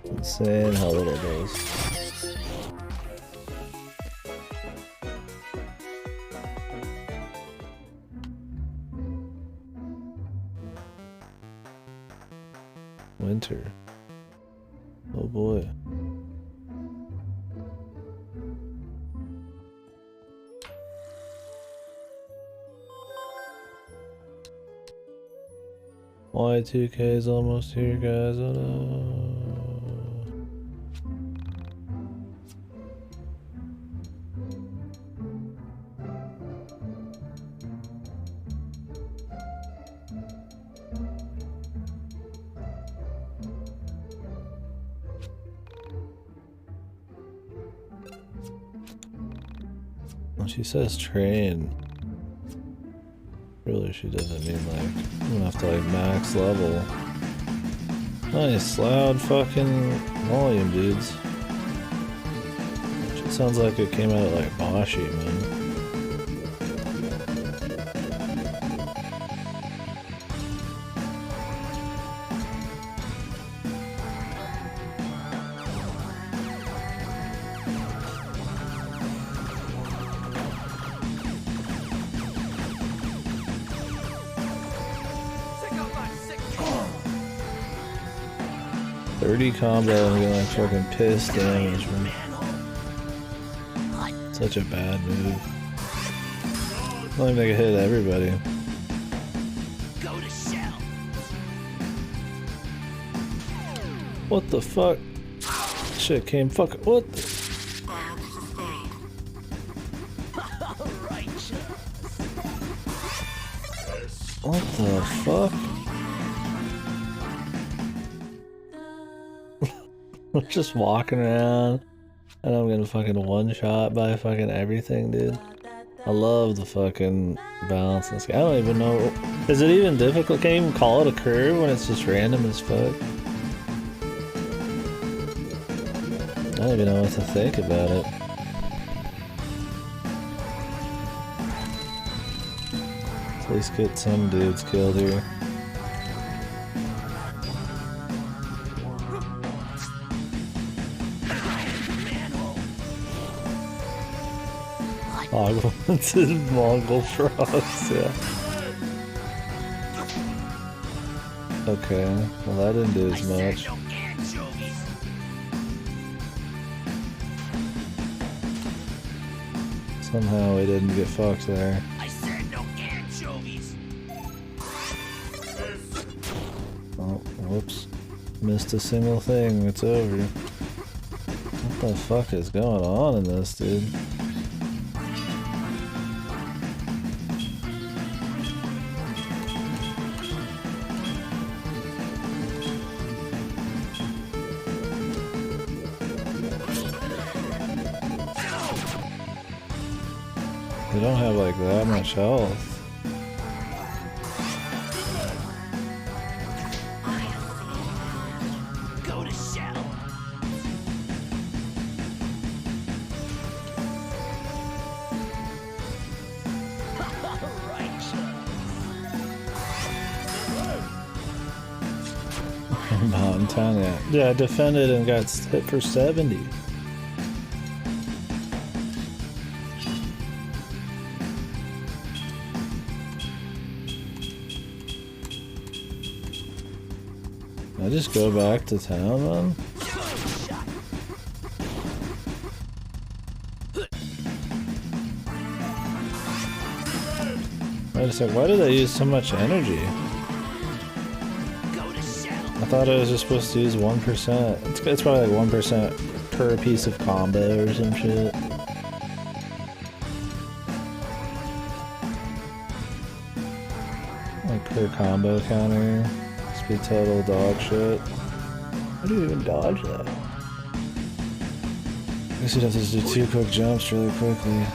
Insane how little it does. Winter. Oh boy. Y2K is almost here, guys. Oh no. When she says train, really she doesn't mean like I'm gonna have to like max level. Nice loud fucking volume, dudes. Shit sounds like it came out like Boshi, man. Combo and get like fucking pissed damage, man. Such a bad move. I don't even think it hit everybody. What the fuck? Shit came fucking. What the? What the fuck? I'm just walking around and I'm getting fucking one shot by fucking everything, dude. I love the fucking balance in this game. I don't even know. Is it even difficult? Can't even call it a curve when it's just random as fuck. I don't even know what to think about it. Let's at least get some dudes killed here. It's Mongol frogs, yeah. Okay, well that didn't do as much. Somehow we didn't get fucked there. Oh, whoops. Missed a single thing, it's over. What the fuck is going on in this, dude? They don't have like that much health. Go to shell. Mountain Town, yeah. Yeah, I defended and got hit for 70. I just go back to town, man? Wait a sec, why did I use so much energy? I thought I was just supposed to use 1%. It's probably like 1% per piece of combo or some shit. Like per combo counter. Be total dog shit. How do you even dodge that? I guess you'd have to do 2 quick jumps really quickly.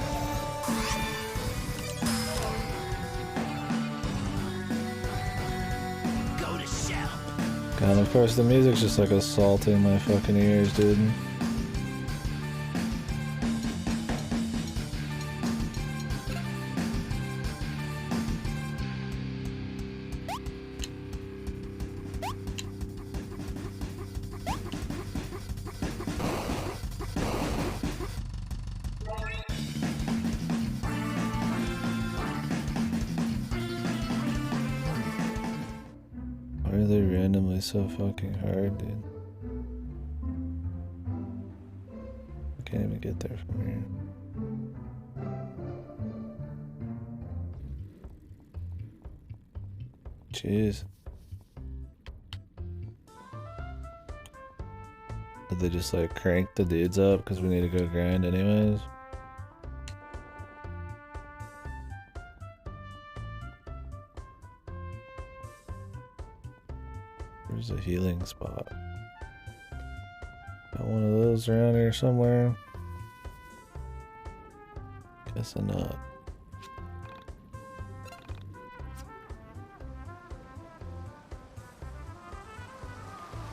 God, and of course the music's just like assaulting my fucking ears, dude. Why are they randomly so fucking hard, dude. I can't even get there from here. Jeez. Did they just like crank the dudes up because we need to go grind anyways? There's a healing spot. Got one of those around here somewhere? Guessing not.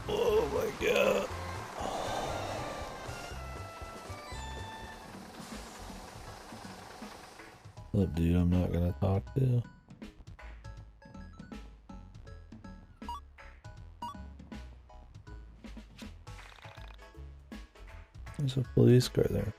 Oh my god. Look, dude, I'm not gonna talk to. There's a police car there.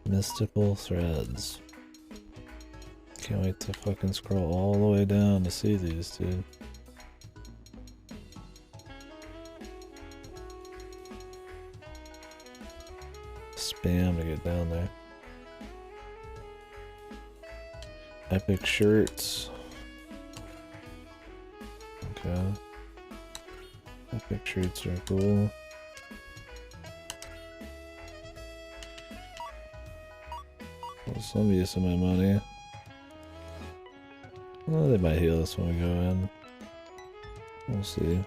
Mystical threads. Can't wait to fucking scroll all the way down to see these, dude. Spam to get down there. Epic shirts. Okay. Epic shirts are cool. Some use of my money. Well, they might heal us when we go in. We'll see.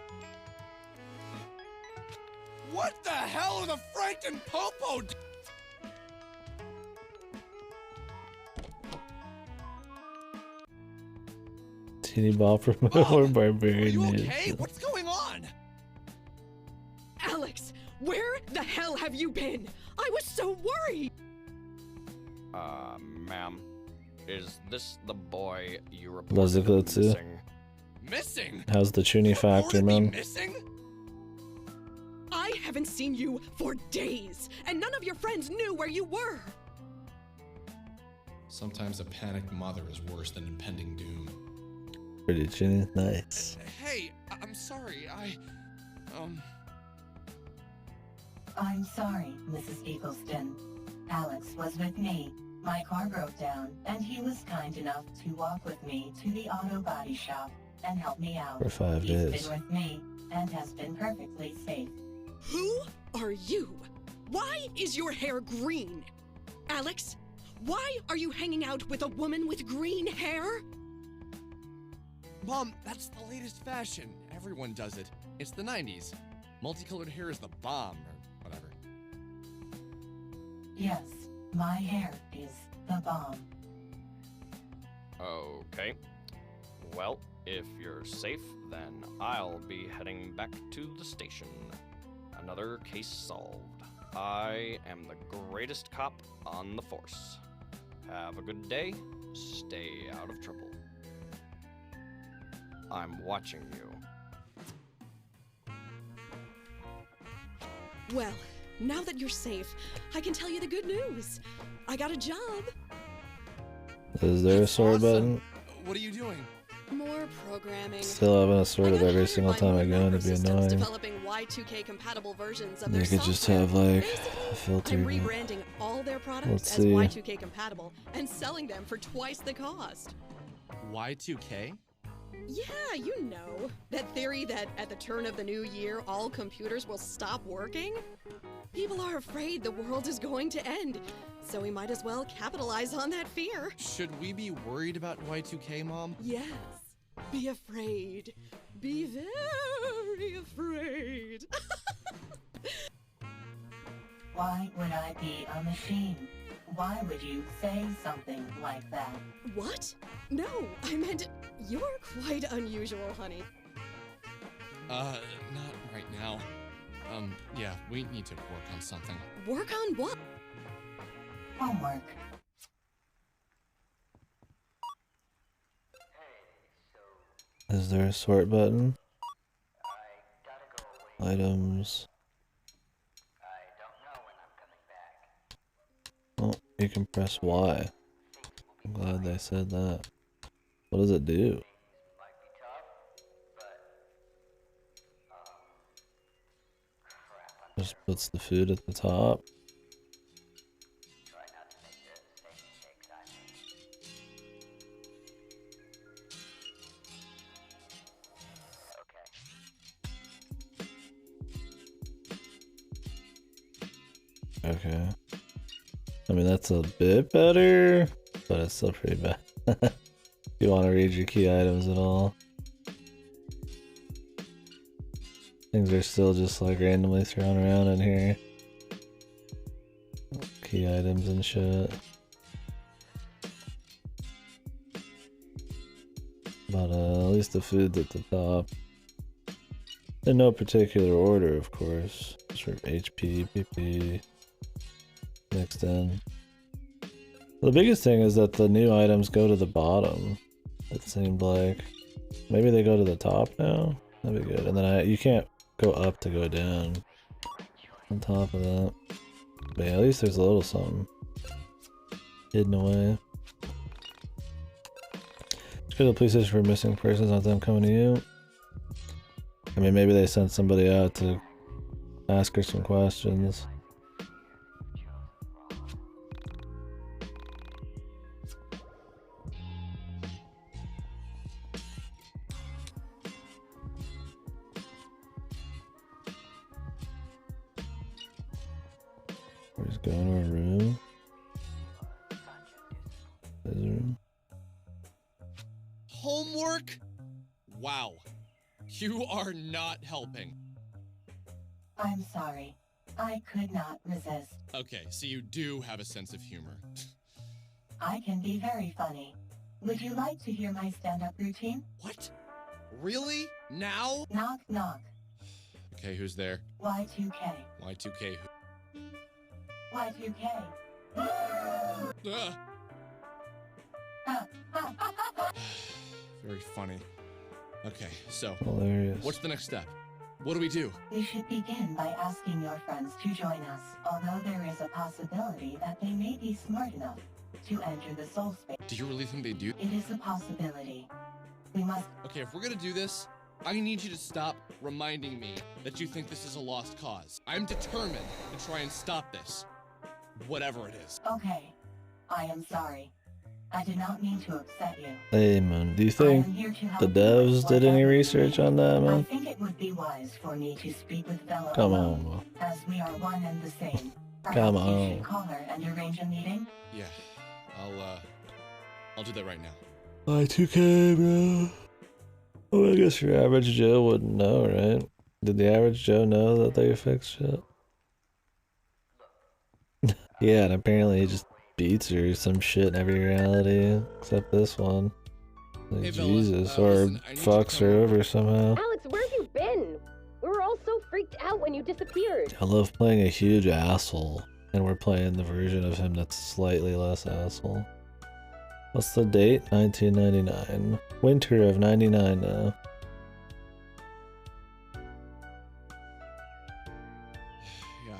What the hell are the Franken Popo? Teeny bop removal barbarian. Are you okay? What's going on? Alex, where the hell have you been? I was so worried. Ma'am, is this the boy you Does it go reported too? missing? Missing? How's the tuny factor, man? Missing? I haven't seen you for days, and none of your friends knew where you were. Sometimes a panicked mother is worse than impending doom. Pretty tuny, nice. Hey, I'm sorry. I'm sorry, Mrs. Eagleston. Alex was with me. My car broke down, and he was kind enough to walk with me to the auto body shop and help me out. For 5 He's days. been with me and has been perfectly safe. Who are you? Why is your hair green? Alex, why are you hanging out with a woman with green hair? Mom, that's the latest fashion. Everyone does it. It's the 90s. Multicolored hair is the bomb, or whatever. Yes, my hair is the bomb. Okay. Well, if you're safe, then I'll be heading back to the station. Another case solved. I am the greatest cop on the force. Have a good day. Stay out of trouble. I'm watching you. Well, now that you're safe, I can tell you the good news. I got a job. Is there a sword button? What are you doing? More programming. Still having a sword of every single time I go and it'd be annoying. Developing YIIk compatible versions of They their could just software. have like Basically, a filter. I'm rebranding all their products Let's as see. YIIk compatible and selling them for twice the cost. Y2K? Yeah, you know. That theory that at the turn of the new year, all computers will stop working? People are afraid the world is going to end, so we might as well capitalize on that fear. Should we be worried about Y2K, Mom? Yes. Be afraid. Be very afraid. Why would I be a machine? Why would you say something like that? What? No, I meant you're quite unusual, honey. Not right now. Yeah, we need to work on something. Work on what? Homework. Is there a sort button? Items. Oh, you can press Y. I'm glad they said that. What does it do? Just puts the food at the top. Okay. I mean, that's a bit better, but it's still pretty bad. If you want to read your key items at all. Things are still just like randomly thrown around in here. Key items and shit. But at least the food's at the top. In no particular order, of course. Sort of HP, PP, mixed in. The biggest thing is that the new items go to the bottom. It seemed like. Maybe they go to the top now? That'd be good. And then you can't go up to go down. On top of that. But yeah, at least there's a little something hidden away. Just go to the police station for missing persons, not them coming to you. I mean, maybe they sent somebody out to ask her some questions. We're just going to our room. His room. Homework? Wow. You are not helping. I'm sorry. I could not resist. Okay, so you do have a sense of humor. I can be very funny. Would you like to hear my stand-up routine? What? Really? Now? Knock, knock. Okay, who's there? Y2K. Y2K who? Y2K. Very funny. Okay, so Hilarious. what's the next step? What do we do? We should begin by asking your friends to join us, although there is a possibility that they may be smart enough to enter the soul space. Do you really think they do? It is a possibility. We must... Okay, if we're gonna do this, I need you to stop reminding me that you think this is a lost cause. I'm determined to try and stop this. Whatever it is. Okay. I am sorry. I did not mean to upset you. Hey man, do you I think am here to help the you devs with did any whatever research you on need. that, I man? think it would be wise for me to speak with Bella Come alone, on, man. as we are one and the same. Come Perhaps you on. should call her and arrange a meeting. Yeah, I'll do that right now. Y2K, bro. Well, I guess your average Joe wouldn't know, right? Did the average Joe know that they fixed shit? Yeah, and apparently he just beats her or some shit in every reality, except this one. Like, Hey, Bella, Jesus, or listen, I need you to fucks come her over. over somehow. Alex, where have you been? We were all so freaked out when you disappeared. I love playing a huge asshole, and we're playing the version of him that's slightly less asshole. What's the date? 1999. Winter of 99 now. Yeah,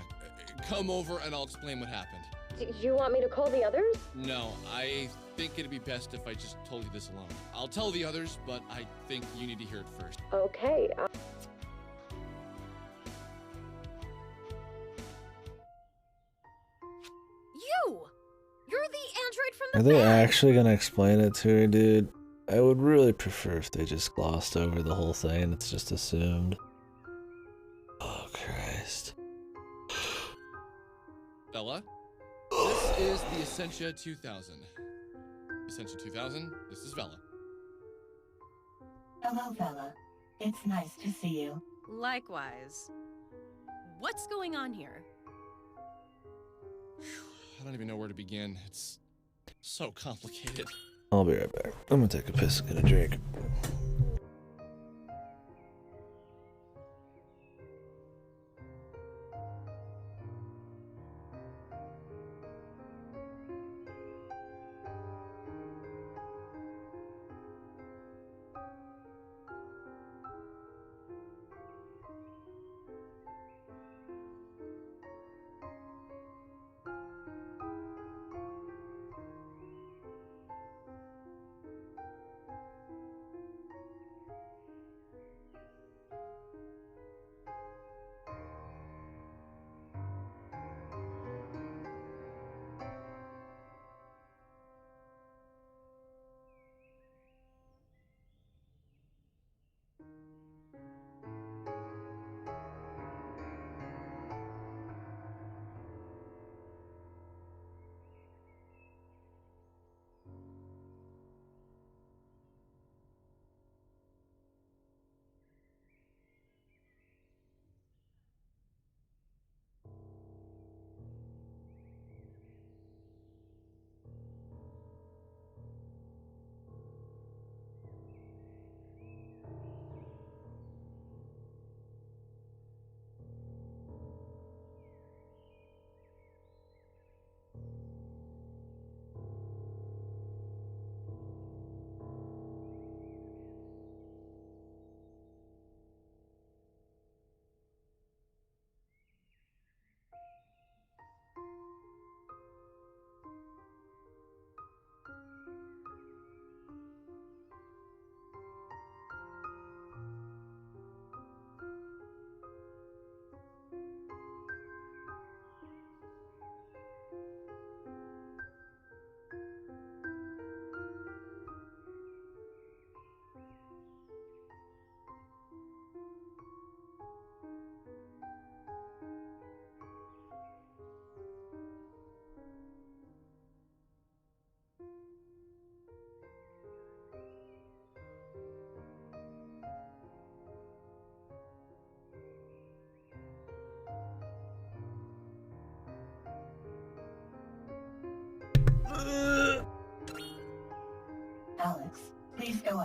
come over and I'll explain what happened. Do you want me to call the others? No, I think it'd be best if I just told you this alone. I'll tell the others, but I think you need to hear it first. Okay. You! You're the android from the Are they bag! actually gonna explain it to her, dude? I would really prefer if they just glossed over the whole thing and it's just assumed. Oh, Christ. Bella, this is the Essentia 2000. Essentia 2000, this is Bella. Hello, Bella. It's nice to see you. Likewise. What's going on here? I don't even know where to begin. It's so complicated. I'll be right back. I'm gonna take a piss and get a drink.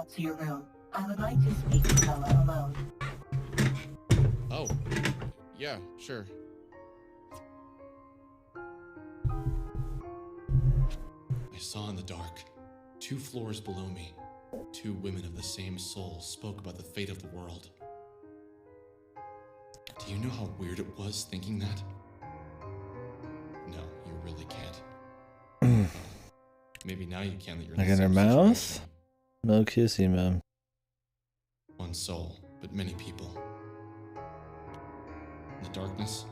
up to your room. I would like to speak to Bella alone. Oh, yeah, sure. I saw in the dark, 2 floors below me, 2 women of the same soul spoke about the fate of the world. Do you know how weird it was thinking that? No, you really can't. Maybe now you can that you're Like in in the her same mouth? situation. No kissy, man. One soul, but many people. In the darkness,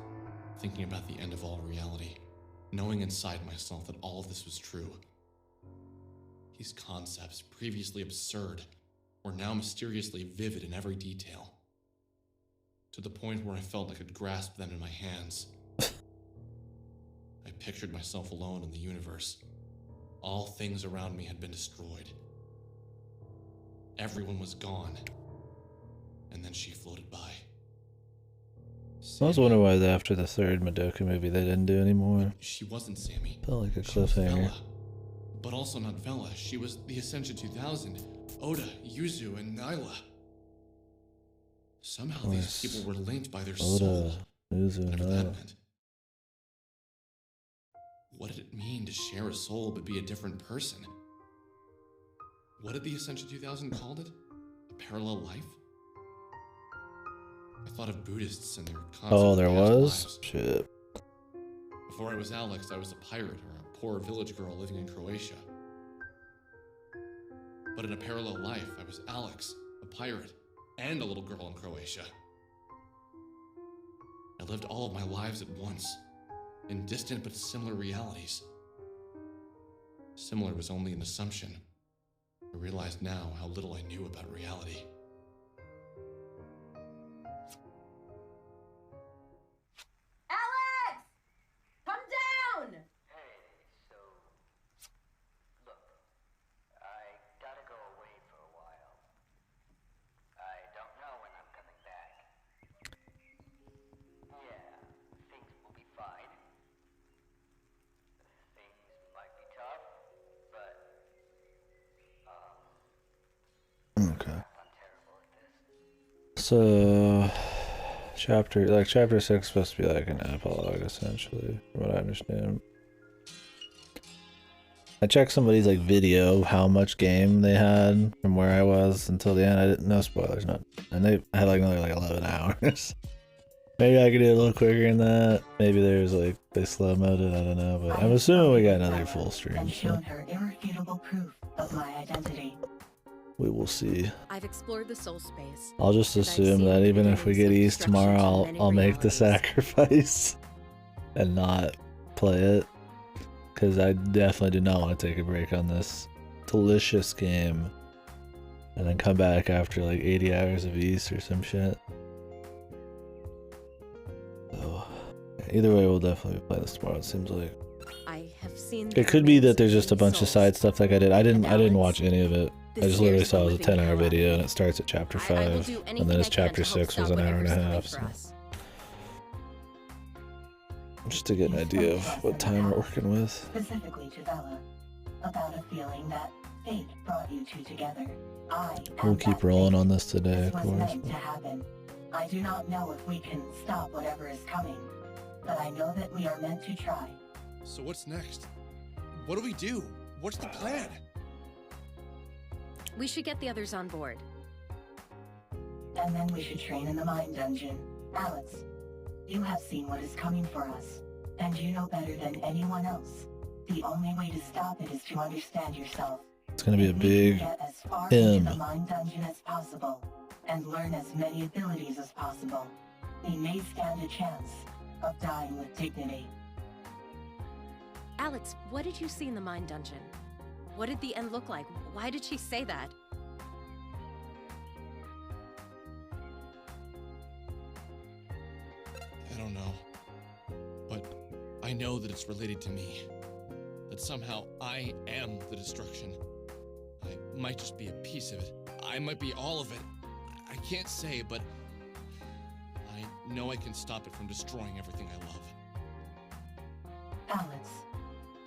thinking about the end of all reality, knowing inside myself that all of this was true. These concepts, previously absurd, were now mysteriously vivid in every detail. To the point where I felt I could grasp them in my hands. I pictured myself alone in the universe. All things around me had been destroyed. Everyone was gone. And then she floated by. I was wondering why after the 3rd Madoka movie they didn't do anymore. She wasn't Sammy. Felt like a She was cliffhanger. Vela. But also not Vela. She was the Ascension 2000. Oda, Yuzu, and Nyla. Somehow these people were linked by their soul. Oda, Yuzu, Whatever that Nyla. meant. What did it mean to share a soul but be a different person? What did the Ascension 2000 called it? A parallel life? I thought of Buddhists and their concept Oh, of there past was? lives. Shit. Before I was Alex, I was a pirate or a poor village girl living in Croatia. But in a parallel life, I was Alex, a pirate, and a little girl in Croatia. I lived all of my lives at once, in distant but similar realities. Similar was only an assumption. I realize now how little I knew about reality. Alex! Come down! Okay. So, chapter 6 is supposed to be like an epilogue, essentially, from what I understand. I checked somebody's like video of how much game they had from where I was until the end. I didn't, no spoilers, not, and they had like another like 11 hours. Maybe I could do it a little quicker than that. Maybe there's like they slow moded, I don't know, but I'm assuming we got another full stream. And So shown her irrefutable proof of my identity. we will see. I've explored the soul space. I'll just and I've assume seen that the even if we get beginnings of East destruction tomorrow, to many I'll make the realities. sacrifice and not play it. Because I definitely do not want to take a break on this delicious game and then come back after like 80 hours of East or some shit. So, either way, we'll definitely play this tomorrow, it seems like. I have seen It could be that remains there's of just a many bunch of souls. side stuff like I did. I didn't Alex, watch any of it. I this just literally scares the saw it was a living 10-hour hell out of video me. and it starts at chapter I will 5. do And anything then I his can chapter to help 6 was stop an hour and a whatever's coming half. for So. us. Just to get an idea of what time we're working with. Specifically to Bella, about a feeling that fate brought you two together. We'll keep rolling on this today, of This was course. meant to happen. I do not know if we can stop whatever is coming, but I know that we are meant to try. So what's next? What do we do? What's the plan? We should get the others on board. And then we should train in the mine dungeon. Alex, you have seen what is coming for us, and you know better than anyone else. The only way to stop it is to understand yourself. It's gonna be a If we big can get as far hymn. into the mine dungeon as possible, and learn as many abilities as possible, we may stand a chance of dying with dignity. Alex, what did you see in the mine dungeon? What did the end look like? Why did she say that? I don't know. But I know that it's related to me. That somehow I am the destruction. I might just be a piece of it. I might be all of it. I can't say, but I know I can stop it from destroying everything I love. Alex,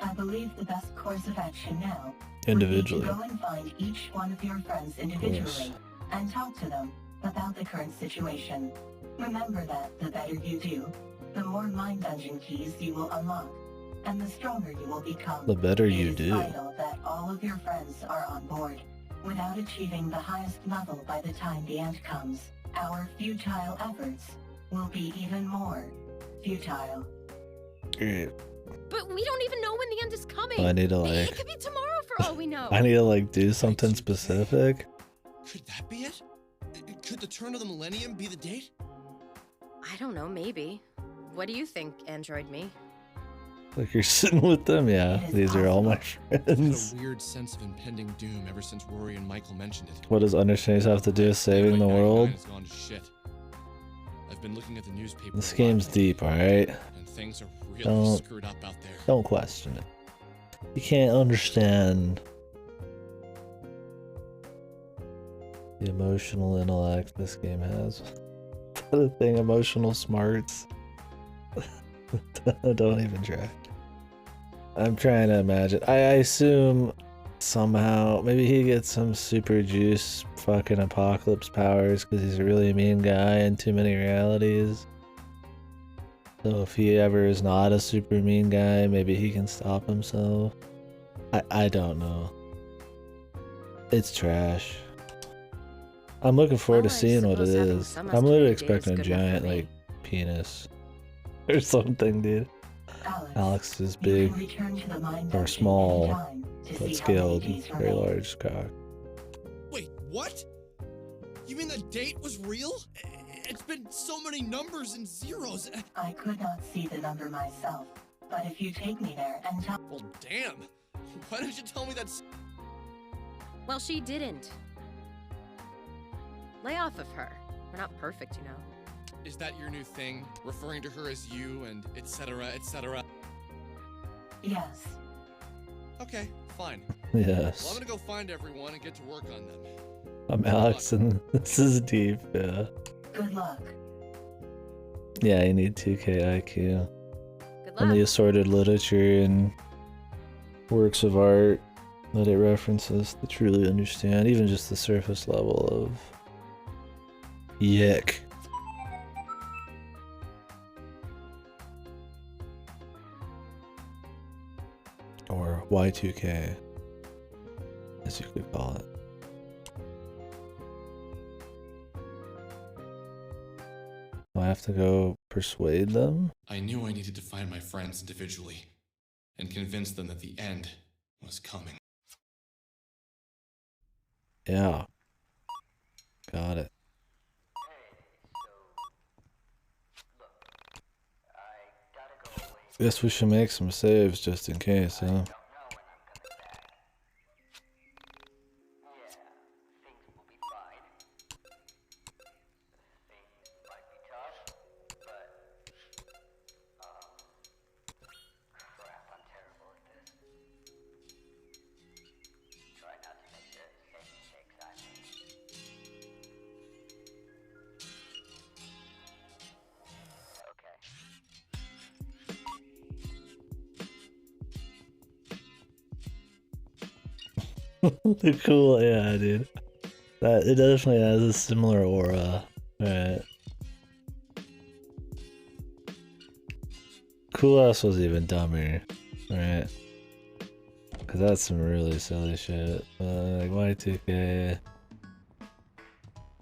I believe the best course of action now Individually. Go and find each one of your friends individually and talk to them about the current situation. Remember that the better you do, the more mind dungeon keys you will unlock, and the stronger you will become. The better you It is do. vital that all of your friends are on board. Without achieving the highest level by the time the end comes, our futile efforts will be even more futile. Great. But we don't even know when the end is coming. I need to It could be tomorrow for all we know. I need to like do something specific. Could that be it? Could the turn of the millennium be the date? I don't know, maybe. What do you think, Android Me? Like you're sitting with them, yeah. These are all my I've friends. had a weird sense of impending doom ever since Rory and Michael mentioned it. What does understanding have to do with saving the world? It's gone to shit. I've been looking at the newspaper. This game's deep, alright? And things are really screwed up out there. Don't question it. You can't understand the emotional intellect this game has. The thing, emotional smarts. Don't even try. I'm trying to imagine. I assume somehow, maybe he gets some super juice fucking apocalypse powers because he's a really mean guy in too many realities. So if he ever is not a super mean guy, maybe he can stop himself. I don't know. It's trash. I'm looking forward to seeing what it is. I'm literally expecting a giant like penis or something, dude. Alex is big or small, but scaled, very large cock. Wait, what? You mean the date was real? It's been so many numbers and zeros. I could not see the number myself, but if you take me there and tell— Well, damn. Why didn't you tell me that's— Well, she didn't. Lay off of her. We're not perfect, you know. Is that your new thing? Referring to her as you and etc., etc.? Yes. Okay, fine. Yes. Well, I'm gonna go find everyone and get to work on them. I'm Alex and this is deep, yeah. Good luck. Yeah, you need 2K IQ. Good And the assorted literature and works of art that it references to truly understand, even just the surface level of YIIk. Or Y2K, as you could call it. Do I have to go persuade them? I knew I needed to find my friends individually and convince them that the end was coming. Yeah. Got it. Guess we should make some saves just in case, huh? The cool, yeah, dude. That it definitely has a similar aura, right? Cool ass was even dumber, right? Cause that's some really silly shit. Like Y2K.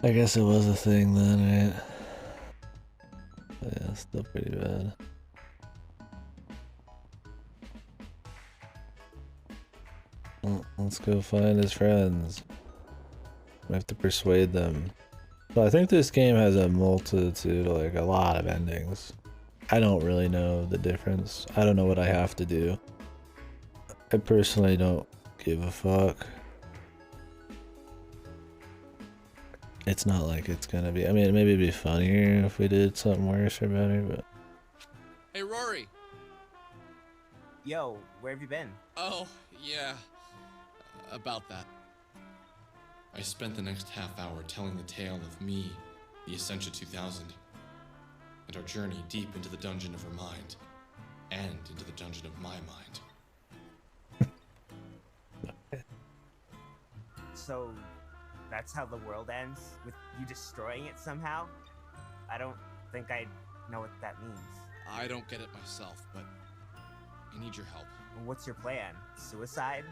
I guess it was a thing then, right? But yeah, still pretty bad. Well, let's go find his friends. We have to persuade them. So I think this game has a multitude, like a lot of endings. I don't really know the difference. I don't know what I have to do. I personally don't give a fuck. It's not like it's gonna be, I mean, maybe it'd be funnier if we did something worse or better, but... Hey, Rory! Yo, where have you been? Oh, yeah. About that. I spent the next half hour telling the tale of me, the Essentia 2000, and our journey deep into the dungeon of her mind, and into the dungeon of my mind. So, that's how the world ends? With you destroying it somehow? I don't think I know what that means. I don't get it myself, but I need your help. What's your plan? Suicide?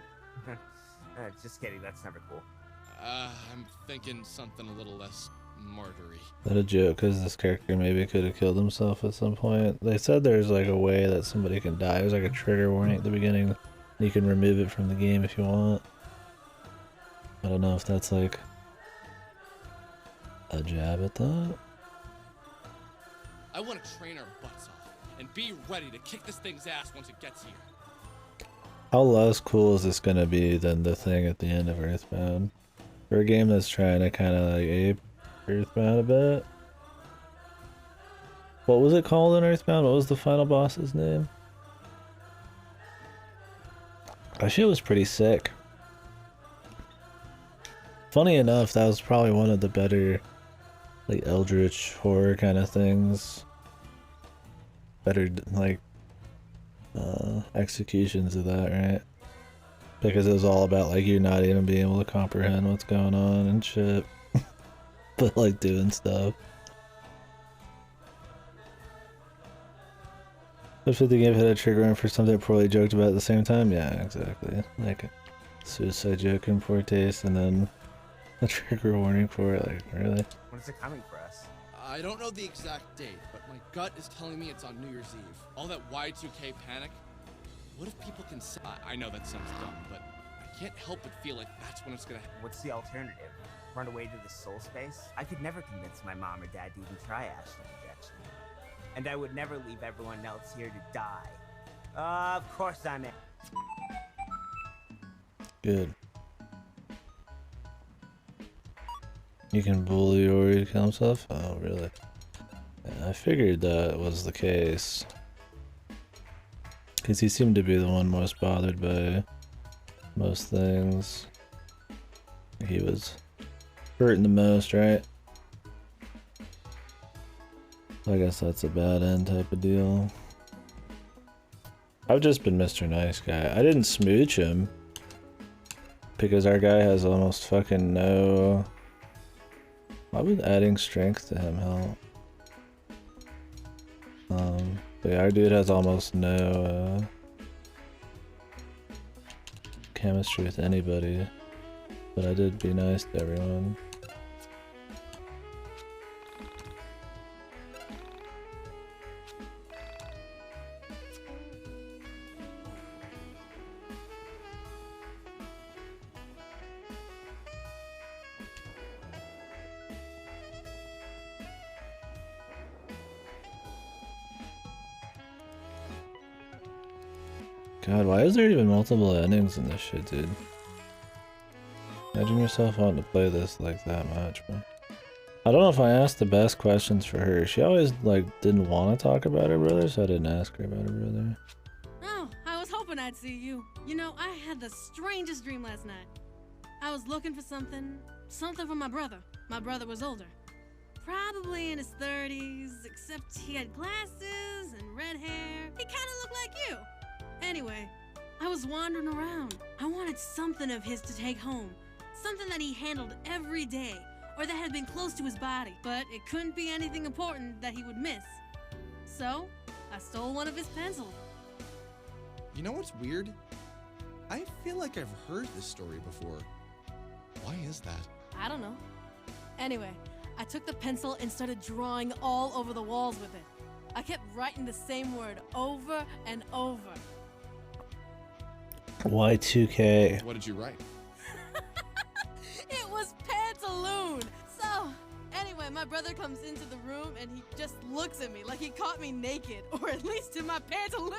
Just kidding, that's never cool. I'm thinking something a little less martyry. That a joke, because this character maybe could have killed himself at some point. They said there's like a way that somebody can die. There's like a trigger warning at the beginning. You can remove it from the game if you want. I don't know if that's like a jab at that. I want to train our butts off and be ready to kick this thing's ass once it gets here. How less cool is this gonna be than the thing at the end of Earthbound? For a game that's trying to kind of like ape Earthbound a bit. What was it called in Earthbound? What was the final boss's name? That shit was pretty sick. Funny enough, that was probably one of the better like eldritch horror kind of things. Better like executions of that, right? Because it was all about like you not even being able to comprehend what's going on and shit. But like doing stuff. If the game had a trigger warning for something poorly joked about at the same time, yeah, exactly. Like a suicide joke in poor taste and then a trigger warning for it, like really? When is it coming for us? I don't know the exact date, but my gut is telling me it's on New Year's Eve. All that Y2K panic. What if people can say... I know that sounds dumb, but I can't help but feel like that's when it's gonna happen. What's the alternative? Run away to the soul space? I could never convince my mom or dad to even try astral projection. And I would never leave everyone else here to die. Of course I'm in. Good. You can bully or to kill himself? Oh, really? Yeah, I figured that was the case. Because he seemed to be the one most bothered by most things. He was hurting the most, right? I guess that's a bad end type of deal. I've just been Mr. Nice Guy. I didn't smooch him. Because our guy has almost fucking no... Why would adding strength to him help? But yeah, our dude has almost no chemistry with anybody. But I did be nice to everyone. God, why is there even multiple endings in this shit, dude? Imagine yourself wanting to play this like that much, bro. I don't know if I asked the best questions for her. She always, like, didn't want to talk about her brother, so I didn't ask her about her brother. Oh, I was hoping I'd see you. You know, I had the strangest dream last night. I was looking for something for my brother. My brother was older. Probably in his 30s, except he had glasses and red hair. He kind of looked like you. Anyway, I was wandering around. I wanted something of his to take home. Something that he handled every day, or that had been close to his body. But it couldn't be anything important that he would miss. So, I stole one of his pencils. You know what's weird? I feel like I've heard this story before. Why is that? I don't know. Anyway, I took the pencil and started drawing all over the walls with it. I kept writing the same word over and over. Y2K. What did you write? It was pantaloon. So, anyway, my brother comes into the room and he just looks at me like he caught me naked, or at least in my pantaloons.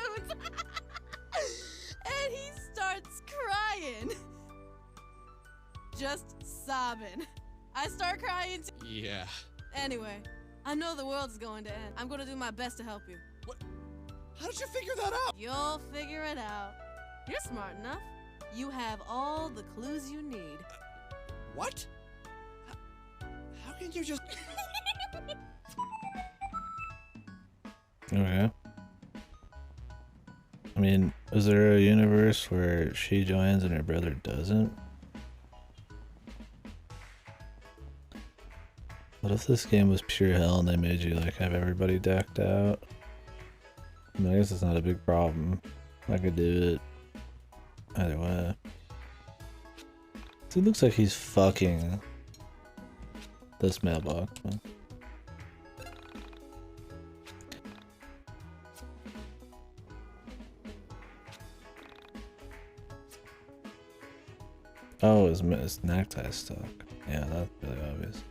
And he starts crying. Just sobbing. I start crying too. Yeah. Anyway, I know the world's going to end. I'm going to do my best to help you. What? How did you figure that out? You'll figure it out. You're smart enough. You have all the clues you need. What? How can you just... Okay. I mean, is there a universe where she joins and her brother doesn't? What if this game was pure hell and they made you like have everybody decked out? I mean, I guess it's not a big problem. I could do it either way. So it looks like he's fucking this mailbox, man. Oh, his necktie stuck. Yeah, that's really obvious.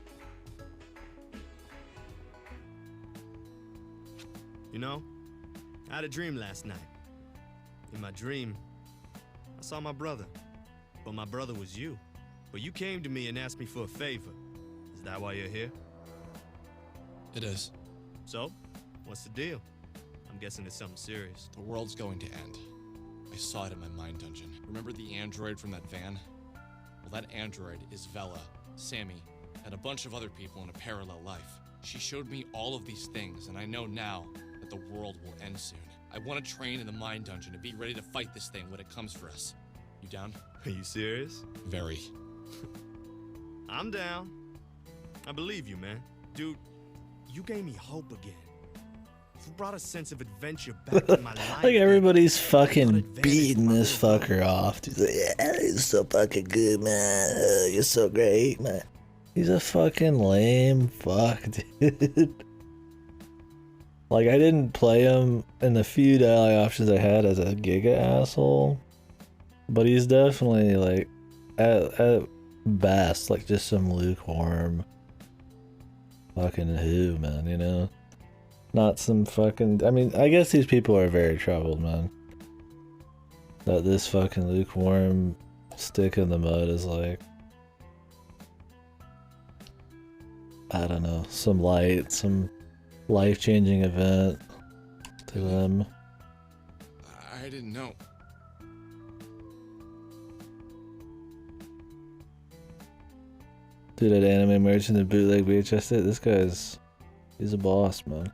You know, I had a dream last night. In my dream, I saw my brother. But my brother was you. But you came to me and asked me for a favor. Is that why you're here? It is. So, what's the deal? I'm guessing it's something serious. The world's going to end. I saw it in my mind dungeon. Remember the android from that van? Well, that android is Vela, Sammy, and a bunch of other people in a parallel life. She showed me all of these things, and I know now that the world will end soon. I want to train in the mind dungeon and be ready to fight this thing when it comes for us. You down? Are you serious? Very. I'm down. I believe you, man. Dude, you gave me hope again. You brought a sense of adventure back in my life. Like everybody's fucking beating this fucker off. He's like, yeah, he's so fucking good, man. You're so great, man. He's a fucking lame fuck, dude. Like, I didn't play him in the few daily options I had as a Giga asshole. But he's definitely, like, at best, like, just some lukewarm fucking who, man, you know? Not some fucking... I mean, I guess these people are very troubled, man. That this fucking lukewarm stick in the mud is like... I don't know, some light, some life-changing event to them. I didn't know. Dude, that anime merch in the bootleg VHS, this guy's... he's a boss, man.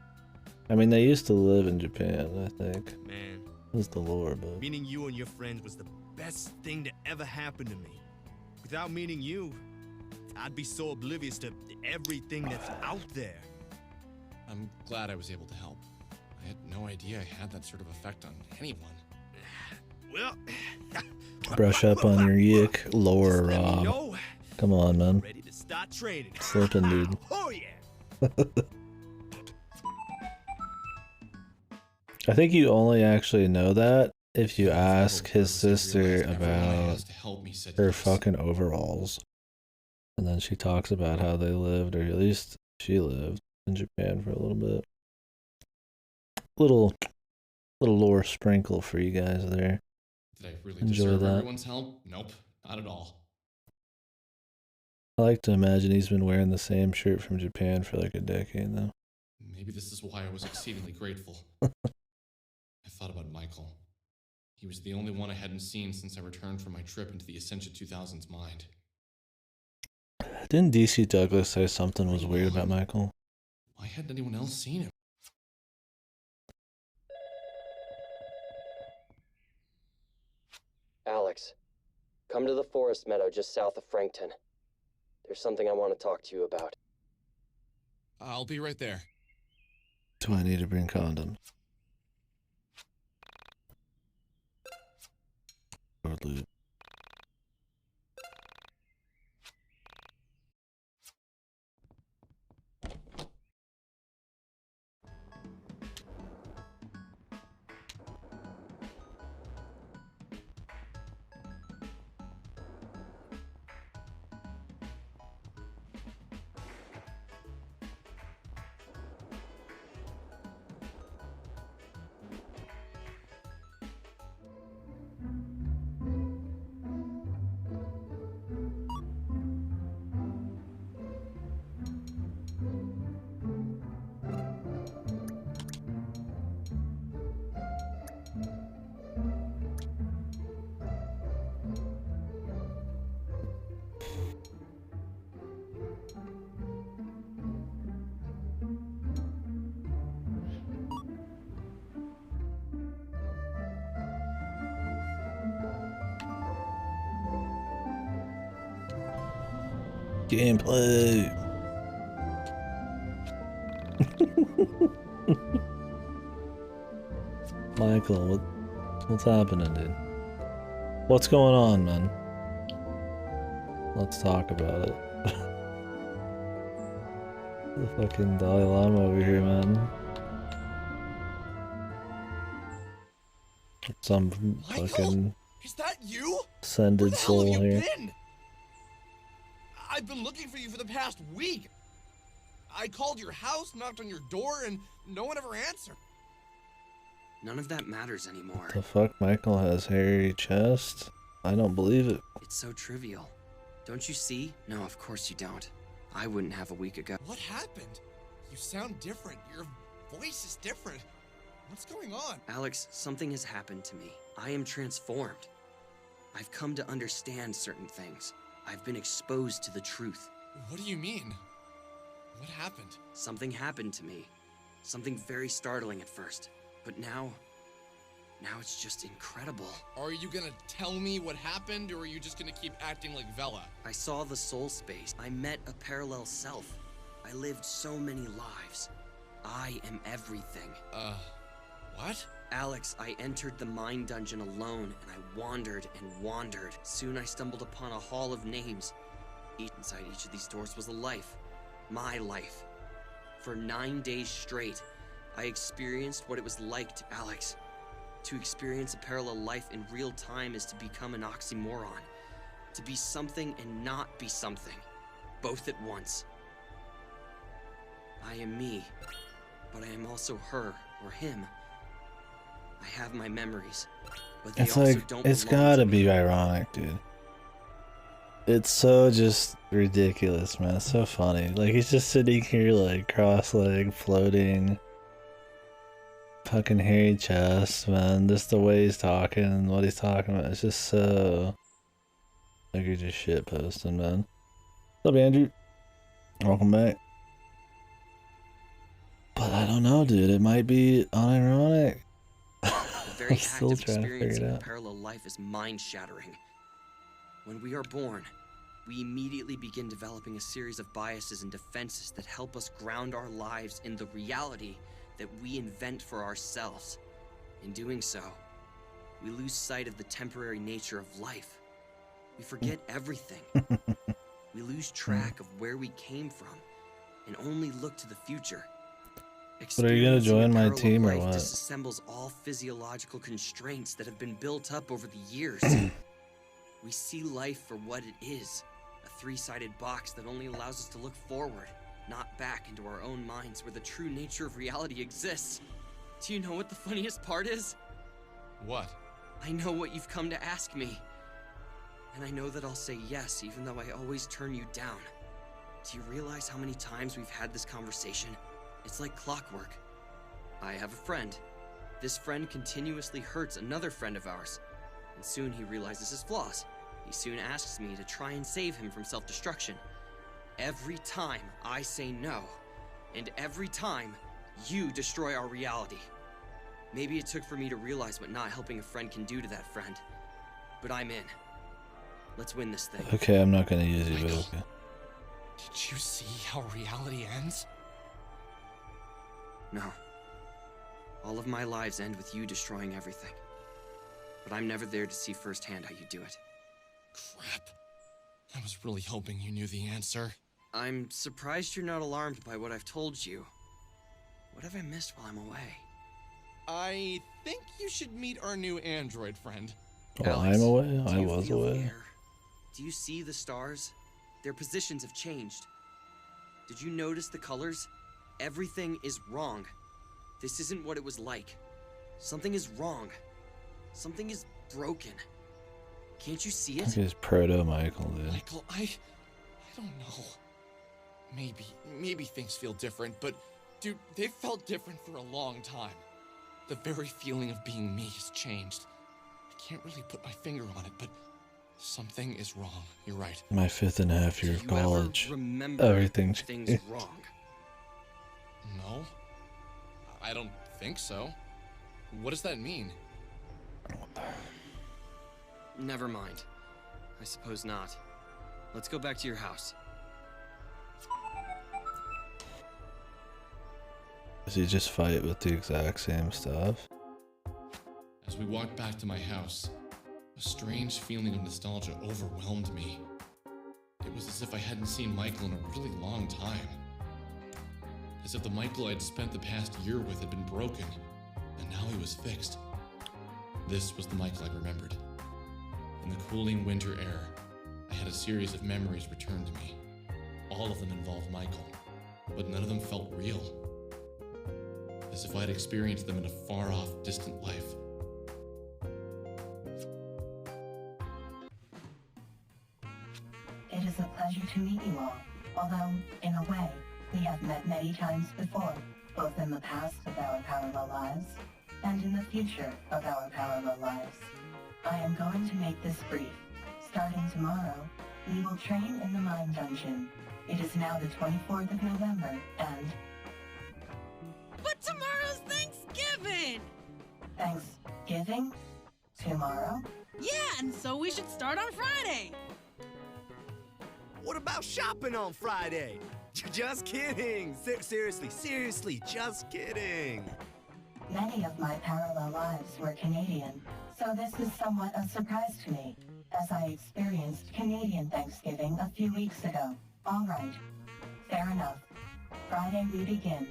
I mean, they used to live in Japan, I think. Man. That's the lore, but... Meeting you and your friends was the best thing to ever happen to me. Without meeting you, I'd be so oblivious to everything that's out there. I'm glad I was able to help. I had no idea I had that sort of effect on anyone. Well... Brush up on your YIIk lore, Rob. Come on, man. Ready to start training. Slipping, dude. Oh, yeah. I think you only actually know that if you ask his sister about her fucking overalls. And then she talks about how they lived, or at least she lived, in Japan for a little bit. Little lore sprinkle for you guys there. Did I really Enjoy deserve that. everyone's help? Nope, not at all. I like to imagine he's been wearing the same shirt from Japan for like a decade now. Maybe this is why I was exceedingly grateful. I thought about Michael. He was the only one I hadn't seen since I returned from my trip into the Ascension 2000's mind. Didn't DC Douglas say something was weird about Michael? Why hadn't anyone else seen him? Alex, come to the forest meadow just south of Frankton. There's something I want to talk to you about. I'll be right there. Do I need to bring condoms? Or loot? Gameplay. Michael, what's happening, dude? What's going on, man? Let's talk about it. The fucking Dalai Lama over here, man. Some fucking Is that you? ascended Where the hell have soul you here. been? I've been looking for you for the past week. I called your house, knocked on your door, and no one ever answered. None of that matters anymore. The fuck, Michael has hairy chest? I don't believe it. It's so trivial. Don't you see? No, of course you don't. I wouldn't have a week ago. What happened? You sound different. Your voice is different. What's going on? Alex, something has happened to me. I am transformed. I've come to understand certain things. I've been exposed to the truth. What do you mean? What happened? Something happened to me. Something very startling at first. But now it's just incredible. Are you gonna tell me what happened, or are you just gonna keep acting like Vela? I saw the soul space. I met a parallel self. I lived so many lives. I am everything. What? Alex, I entered the mind dungeon alone, and I wandered and wandered. Soon I stumbled upon a hall of names. Inside each of these doors was a life. My life. For 9 days straight, I experienced what it was like to Alex. To experience a parallel life in real time is to become an oxymoron. To be something and not be something. Both at once. I am me, but I am also her or him. I have my memories, but they It's also like, don't it's belong gotta to me. be ironic, dude. It's so just ridiculous, man. It's so funny. Like, he's just sitting here, like, cross-legged, floating. Fucking hairy chest, man. Just the way he's talking and what he's talking about. It's just so... Like, you're just shit posting, man. What's up, Andrew? Welcome back. But I don't know, dude. It might be unironic. The very I'm act still of trying to figure experiencing it a out. parallel life is mind-shattering. When we are born, we immediately begin developing a series of biases and defenses that help us ground our lives in the reality that we invent for ourselves. In doing so, we lose sight of the temporary nature of life. We forget everything. We lose track of where we came from and only look to the future. But are you gonna join my team or Life what? disassembles all physiological constraints that have been built up over the years. We see life for what it is, a three-sided box that only allows us to look forward, not back into our own minds where the true nature of reality exists. Do you know what the funniest part is? What? I know what you've come to ask me. And I know that I'll say yes, even though I always turn you down. Do you realize how many times we've had this conversation? It's like clockwork. I have a friend. This friend continuously hurts another friend of ours. And soon he realizes his flaws. He soon asks me to try and save him from self-destruction. Every time I say no, and every time you destroy our reality. Maybe it took for me to realize what not helping a friend can do to that friend. But I'm in. Let's win this thing. Okay, I'm not gonna use you, but okay. Did you see how reality ends? No. All of my lives end with you destroying everything. But I'm never there to see firsthand how you do it. Crap. I was really hoping you knew the answer. I'm surprised you're not alarmed by what I've told you. What have I missed while I'm away? I think you should meet our new android friend. Oh, Alex, I'm away? do I you was feel the away. air? Do you see the stars? Their positions have changed. Did you notice the colors? Everything is wrong. This isn't what it was like. Something is wrong. Something is broken. Can't you see it? Look at his proto-Michael, dude. Michael, I don't know. Maybe things feel different, but dude, they've felt different for a long time. The very feeling of being me has changed. I can't really put my finger on it, but something is wrong. You're right. My 5th and a half year of Do you ever college. remember Everything things changed. wrong? No, I don't think so. What does that mean? Never mind. I suppose not. Let's go back to your house. Does he just fight with the exact same stuff? As we walked back to my house, a strange feeling of nostalgia overwhelmed me. It was as if I hadn't seen Michael in a really long time. As if the Michael I'd spent the past year with had been broken, and now he was fixed. This was the Michael I remembered. In the cooling winter air, I had a series of memories return to me. All of them involved Michael, but none of them felt real. As if I had experienced them in a far-off, distant life. It is a pleasure to meet you all, although, in a way, we have met many times before, both in the past of our parallel lives, and in the future of our parallel lives. I am going to make this brief. Starting tomorrow, we will train in the Mine Dungeon. It is now the 24th of November, and... But tomorrow's Thanksgiving! Thanksgiving? Tomorrow? Yeah, and so we should start on Friday! What about shopping on Friday? Just kidding. Seriously, just kidding. Many of my parallel lives were Canadian, so this is somewhat a surprise to me, as I experienced Canadian Thanksgiving a few weeks ago. All right. Fair enough. Friday we begin.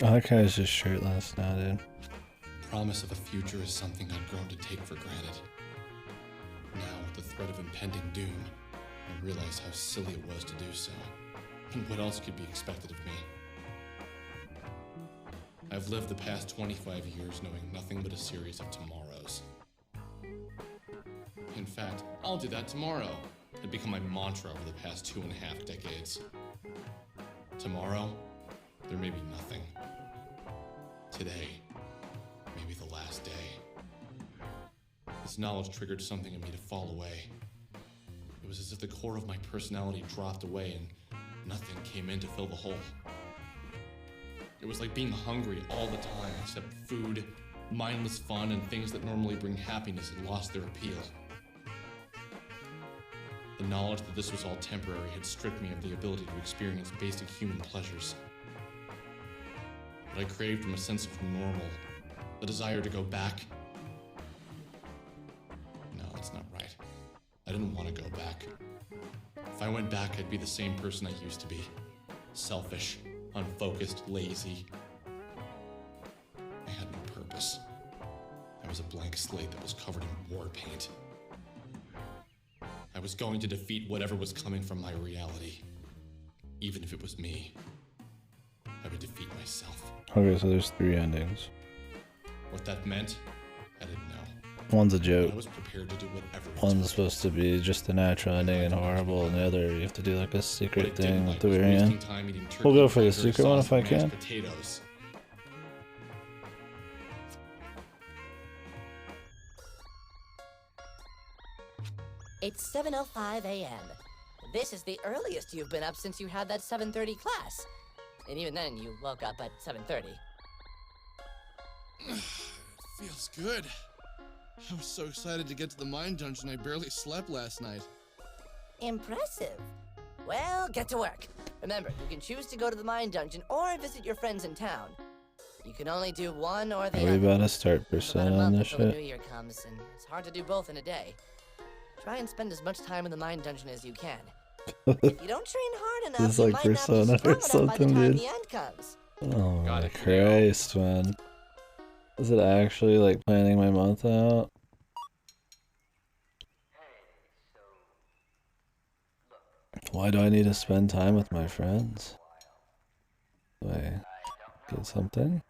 Oh, that guy's just shirtless now, dude. Promise of a future is something I'd grown to take for granted. Now, with the threat of impending doom, I realize how silly it was to do so. And what else could be expected of me? I've lived the past 25 years knowing nothing but a series of tomorrows. In fact, I'll do that tomorrow. It become my mantra over the past 2.5 decades. Tomorrow, there may be nothing. Today, maybe the last day. This knowledge triggered something in me to fall away. It was as if the core of my personality dropped away and nothing came in to fill the hole. It was like being hungry all the time, except food, mindless fun, and things that normally bring happiness had lost their appeal. The knowledge that this was all temporary had stripped me of the ability to experience basic human pleasures. What I craved from a sense of normal, the desire to go back. No, that's not right. I didn't want to go back. If I went back, I'd be the same person I used to be. Selfish, unfocused, lazy. I had no purpose. I was a blank slate that was covered in war paint. I was going to defeat whatever was coming from my reality. Even if it was me, I would defeat myself. Okay, so there's 3 endings. What that meant, I didn't know. One's a joke. I was prepared to do whatever. One's supposed to be just a natural ending and horrible, and the other you have to do like a secret thing at the very end. We'll go for the secret one if I can. Potatoes. It's 7:05 a.m. This is the earliest you've been up since you had that 7:30 class. And even then, you woke up at 7:30. Feels good. I was so excited to get to the mine dungeon I barely slept last night. Impressive. Well, get to work. Remember, you can choose to go to the mine dungeon or visit your friends in town. You can only do one or the Are we other. about to start percent on this Until the shit? new year comes, and it's hard to do both in a day. Try and spend as much time in the mine dungeon as you can. If you don't train hard enough, This is you like might not be Persona strong or enough by the something, time dude. the end comes. Oh my Christ, man. Is it actually like planning my month out? Why do I need to spend time with my friends? Do I get something?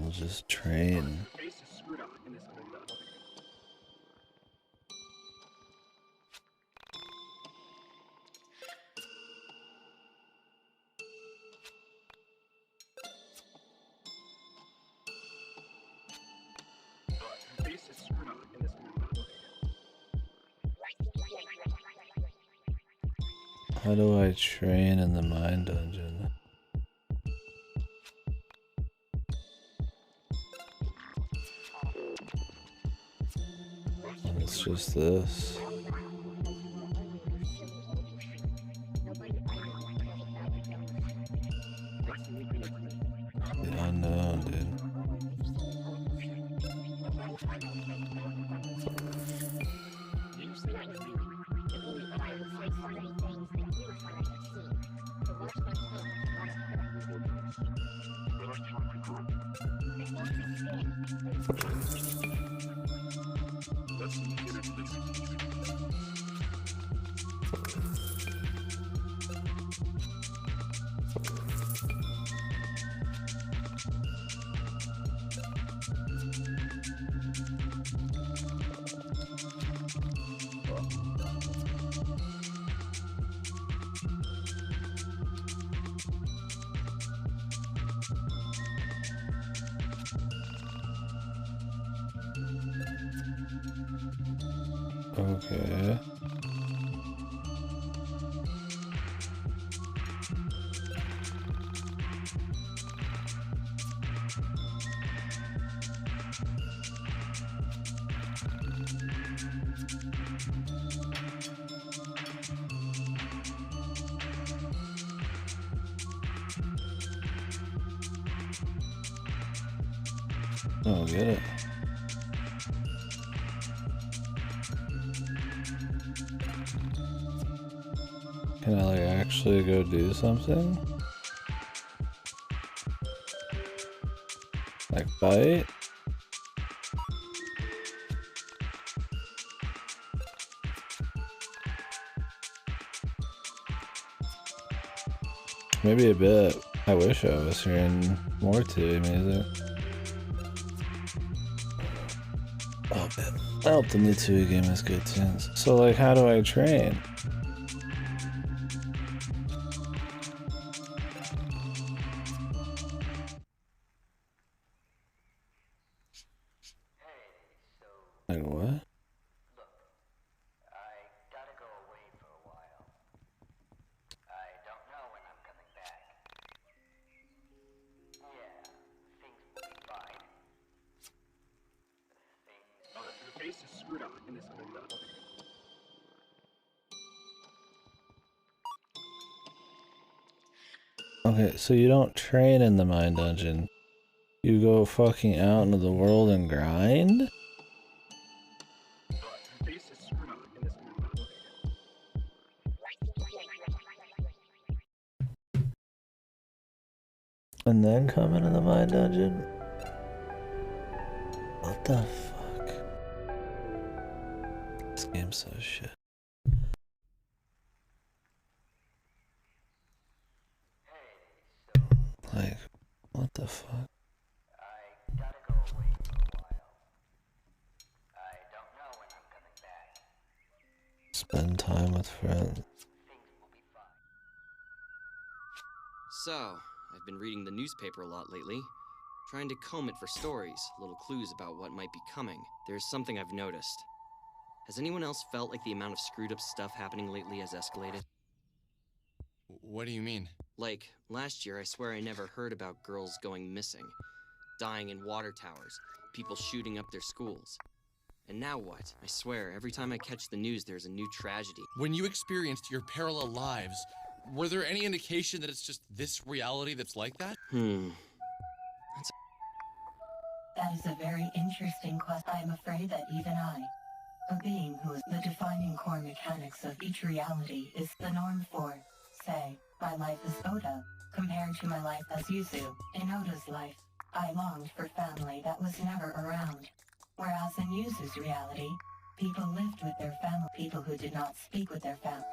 I'll just train. How do I train in the mine dungeon? It's just this. The unknown, dude. Okay. Oh, get it. Can I like actually go do something? Like fight? Maybe a bit. I wish I was hearing more to music. Oh man, I hope the new 2 game is good tunes. So like, how do I train? Like what? Okay, so you don't train in the mine dungeon. You go fucking out into the world and grind? And then come into the mine dungeon? What the fuck? This game's so shit. Like, what the fuck? Spend time with friends. So, I've been reading the newspaper a lot lately, trying to comb it for stories, little clues about what might be coming. There's something I've noticed. Has anyone else felt like the amount of screwed up stuff happening lately has escalated? What do you mean? Like, last year I swear I never heard about girls going missing, dying in water towers, people shooting up their schools. And now what? I swear, every time I catch the news there's a new tragedy. When you experienced your parallel lives, were there any indication that it's just this reality that's like that? That is a very interesting question. I am afraid that even I, a being who is the defining core mechanics of each reality, is the norm for, say, my life as Oda, compared to my life as Yuzu. In Oda's life, I longed for family that was never around. Whereas in Yuzu's reality, people lived with their family, people who did not speak with their family.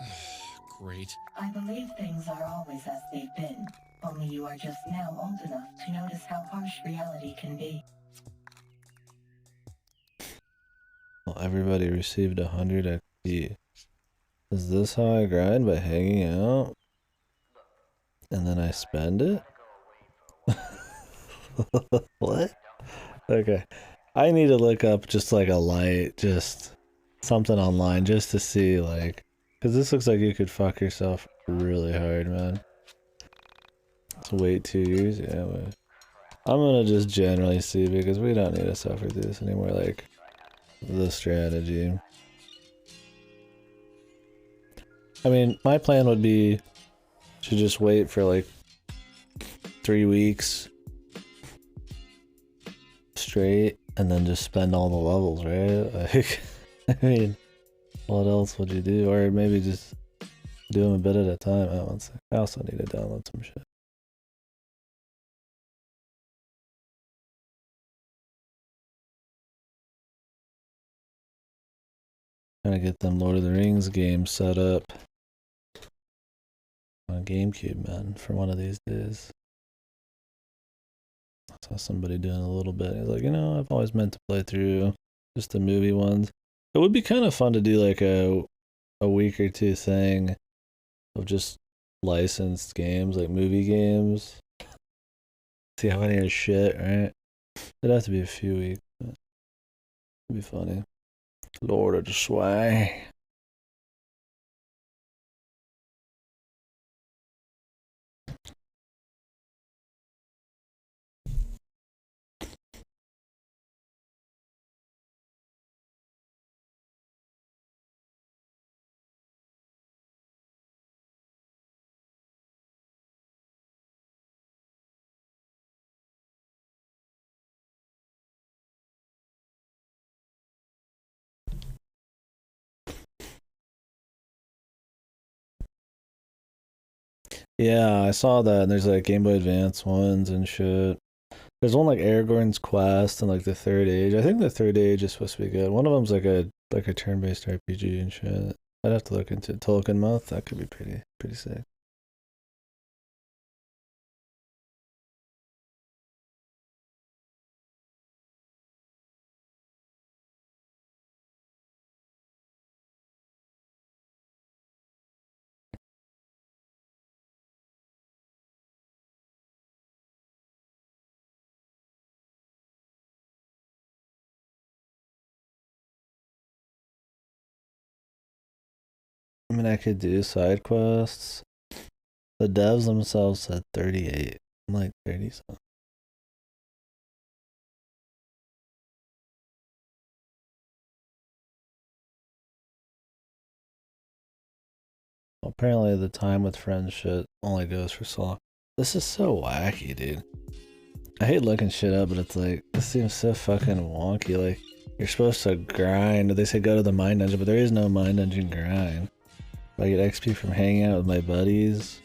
Great. I believe things are always as they've been, only you are just now old enough to notice how harsh reality can be. Well, everybody received 100 XP. Is this how I grind? By hanging out? And then I spend it? What? Okay. I need to look up just like a light, just something online just to see like Because this looks like you could fuck yourself really hard, man. Let's wait 2 years. Yeah, wait. I'm gonna just generally see because we don't need to suffer through this anymore. Like the strategy. I mean, my plan would be to just wait for like 3 weeks straight and then just spend all the levels, right? Like, I mean, what else would you do? Or maybe just do them a bit at a time. I also need to download some shit. Trying to get them Lord of the Rings games set up on GameCube, man, for one of these days. I saw somebody doing a little bit. He's like, you know, I've always meant to play through just the movie ones. It would be kind of fun to do like a week or two thing of just licensed games, like movie games. See how many are shit, right? It'd have to be a few weeks. But it'd be funny. Lord of the Sway. Yeah, I saw that. And there's like Game Boy Advance ones and shit. There's one like Aragorn's Quest and like the Third Age. I think the Third Age is supposed to be good. One of them's like a turn-based RPG and shit. I'd have to look into Tolkien Mouth. That could be pretty sick. I mean, I could do side quests. The devs themselves said 38. I'm like 30 something. Apparently the time with friends shit only goes for so long. This is so wacky, dude. I hate looking shit up, but it's like, this seems so fucking wonky. Like, you're supposed to grind. They say go to the mine dungeon, but there is no mine dungeon grind. I get XP from hanging out with my buddies.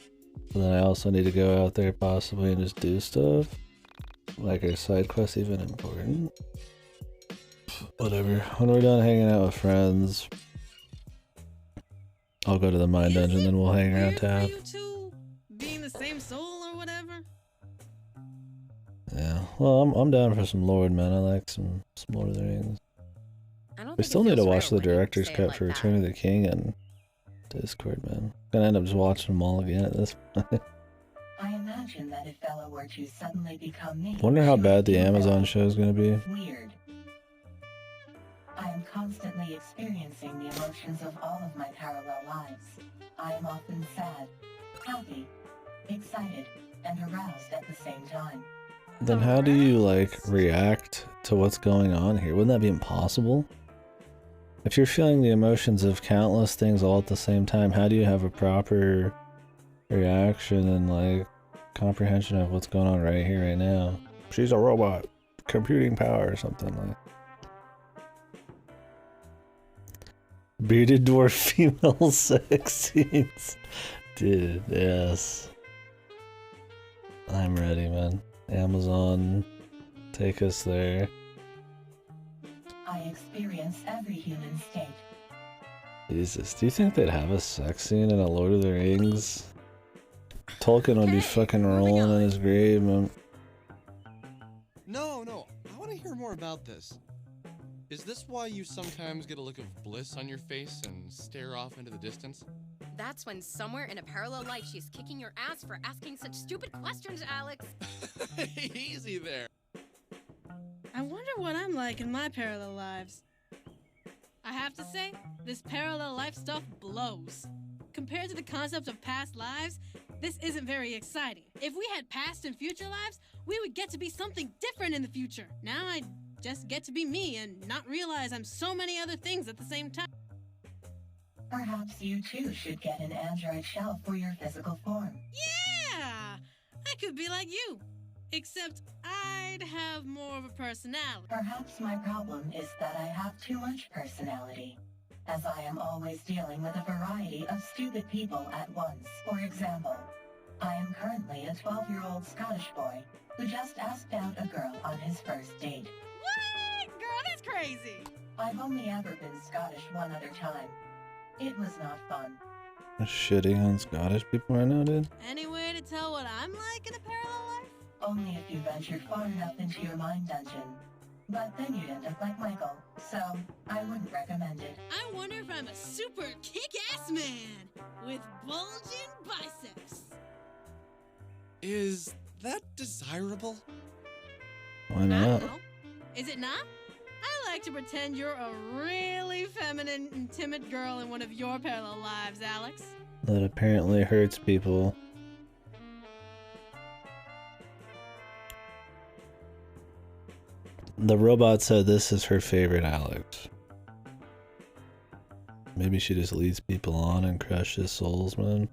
But then I also need to go out there possibly and just do stuff. Like, are side quests even important? Whatever. When we're done hanging out with friends, I'll go to the mine dungeon, then we'll hang around tab. You two being the same soul or whatever? Yeah. Well, I'm down for some Lord, man. I like some Lord of the Rings. We still need to watch the director's cut for Return of the King and Discord, man. Gonna end up just watching them all again at this point. I imagine that if Bella were to suddenly become me, Wonder how bad the Amazon show is gonna be. Weird. I am constantly experiencing the emotions of all of my parallel lives. I am often sad, happy, excited, and aroused at the same time. Then how do you, like, react to what's going on here? Wouldn't that be impossible? If you're feeling the emotions of countless things all at the same time, how do you have a proper reaction and, like, comprehension of what's going on right here, right now? She's a robot. Computing power or something like. Bearded dwarf female sex scenes. Dude, yes. I'm ready, man. Amazon, take us there. I experience every human state. Jesus, do you think they'd have a sex scene in a Lord of the Rings? Tolkien would be fucking rolling in his grave, man. No, I want to hear more about this. Is this why you sometimes get a look of bliss on your face and stare off into the distance? That's when somewhere in a parallel life she's kicking your ass for asking such stupid questions, Alex. Easy there. I wonder what I'm like in my parallel lives. I have to say, this parallel life stuff blows. Compared to the concept of past lives, this isn't very exciting. If we had past and future lives, we would get to be something different in the future. Now I just get to be me and not realize I'm so many other things at the same time. Perhaps you too should get an android shell for your physical form. Yeah! I could be like you. Except I'd have more of a personality. Perhaps my problem is that I have too much personality, as I am always dealing with a variety of stupid people at once. For example, I am currently a 12-year-old Scottish boy who just asked out a girl on his first date. What? Girl, that's crazy! I've only ever been Scottish one other time. It was not fun. Shitting on Scottish people right now, dude. Any way to tell what I'm like in a parallel life? Only if you ventured far enough into your mind dungeon. But then you'd end up like Michael, so I wouldn't recommend it. I wonder if I'm a super kick-ass man with bulging biceps. Is that desirable? Why not? Is it not? I like to pretend you're a really feminine and timid girl in one of your parallel lives, Alex. That apparently hurts people. The robot said this is her favorite Alex. Maybe she just leads people on and crushes souls, man.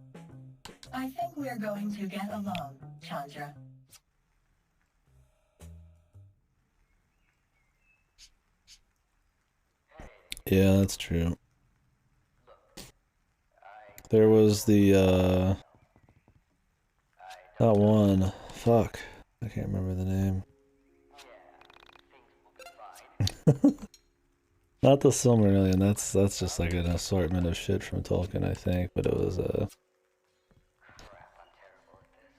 I think we're going to get along, Chandra. Yeah, that's true. There was the, that one. Fuck. I can't remember the name. Not the Silmarillion, that's just like an assortment of shit from Tolkien, I think, but it was,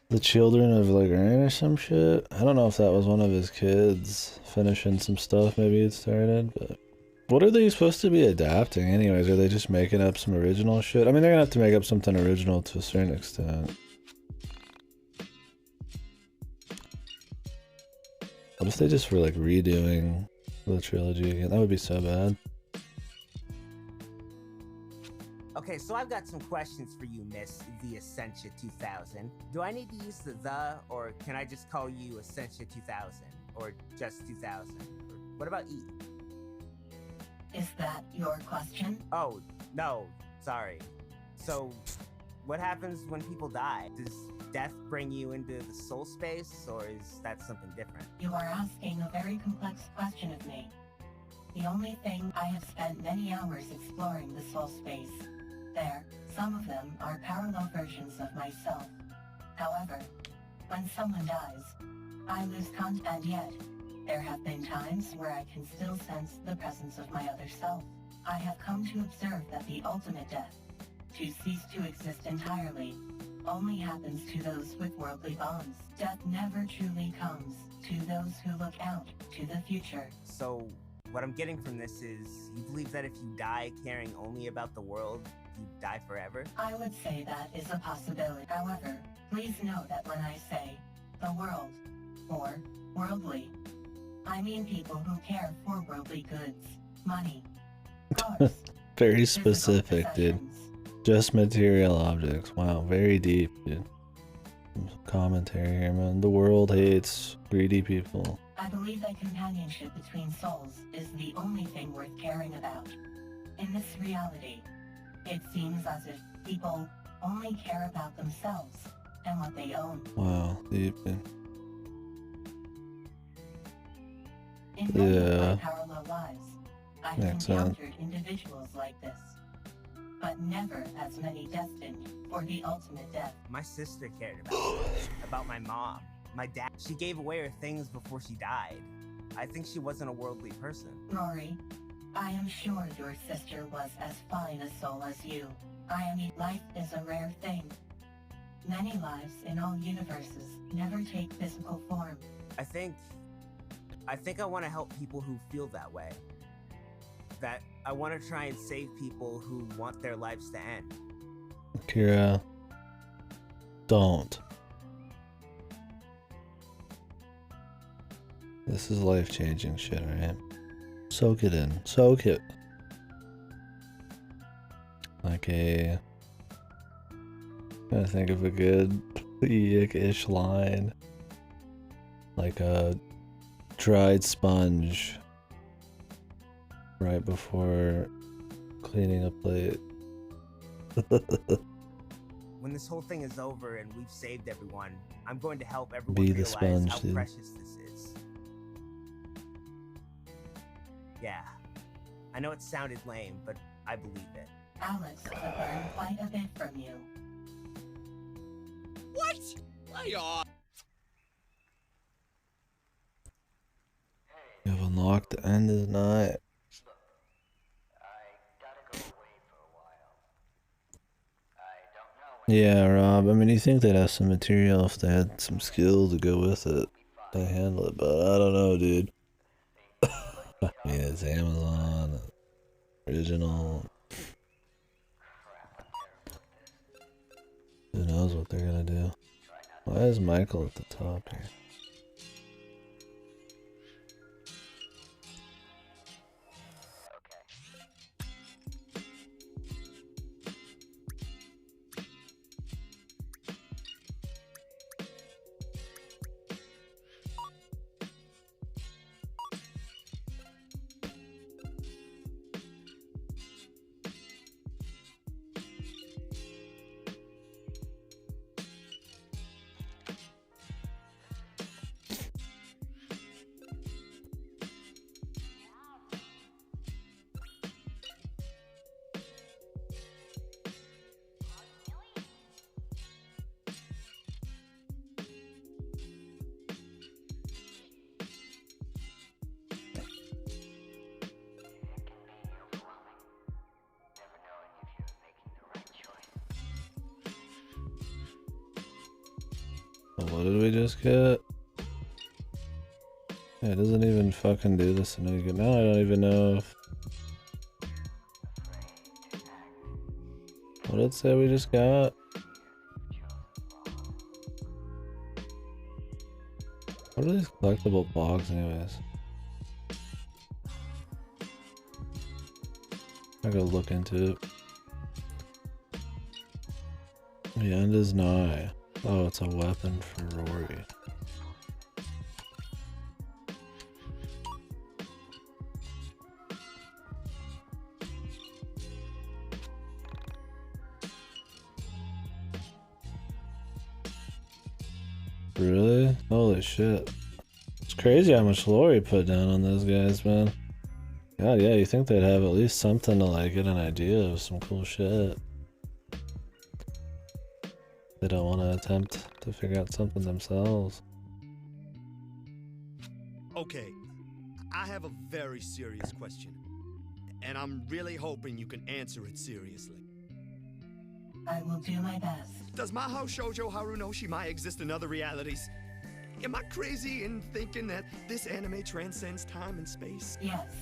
the Children of Lagrange or some shit? I don't know if that was one of his kids finishing some stuff maybe it started, but... What are they supposed to be adapting anyways? Are they just making up some original shit? I mean, they're gonna have to make up something original to a certain extent. What if they just were like redoing the trilogy again? That would be so bad. Okay, so I've got some questions for you, Miss the Essentia 2000. Do I need to use the, or can I just call you Essentia 2000? Or just 2000? Or what about E? Is that your question? Oh, no, sorry. So, what happens when people die? Does death bring you into the soul space, or is that something different? You are asking a very complex question of me. The only thing I have spent many hours exploring the soul space. There, some of them are parallel versions of myself. However, when someone dies, I lose contact, and yet, there have been times where I can still sense the presence of my other self. I have come to observe that the ultimate death, to cease to exist entirely, only happens to those with worldly bonds. Death never truly comes to those who look out to the future. So, what I'm getting from this is, you believe that if you die caring only about the world, you die forever? I would say that is a possibility. However, please know that when I say the world, or worldly, I mean people who care for worldly goods, money, cars. Very specific, dude. Just material objects. Wow, very deep, dude. Some commentary here, man. The world hates greedy people. I believe that companionship between souls is the only thing worth caring about. In this reality, it seems as if people only care about themselves and what they own. Wow, deep, dude. In many of my parallel lives, I've Makes encountered sense. individuals like this, but never as many destined for the ultimate death. My sister cared about my mom, my dad. She gave away her things before she died. I think she wasn't a worldly person. Rory, I am sure your sister was as fine a soul as you. Life is a rare thing. Many lives in all universes never take physical form. I think I want to help people who feel that way. That I want to try and save people who want their lives to end. Kira, don't. This is life-changing shit, right? Soak it in. Soak it. Like a... I think of a good YIIk-ish line. Like a dried sponge right before cleaning a plate. When this whole thing is over and we've saved everyone, I'm going to help everyone Be the realize sponge, how dude. precious this is. Yeah, I know it sounded lame, but I believe it. Alex could learn quite a bit from you. What? Lay off. You have unlocked the end of the night. Yeah, Rob, I mean, you think they'd have some material if they had some skill to go with it, to handle it, but I don't know, dude. I mean, it's Amazon, original. Who knows what they're gonna do? Why is Michael at the top here? What did we just get? Yeah, it doesn't even fucking do this any good. Now I don't even know if... What did it say we just got? What are these collectible bogs anyways? I gotta look into it. The end is nigh. Oh, it's a weapon for Rory. Really? Holy shit. It's crazy how much lore he put down on those guys, man. God, yeah, you think they'd have at least something to like get an idea of some cool shit. They don't want to attempt to figure out something themselves. Okay, I have a very serious question. And I'm really hoping you can answer it seriously. I will do my best. Does Mahou Shoujo Haru know she might exist in other realities? Am I crazy in thinking that this anime transcends time and space? Yes.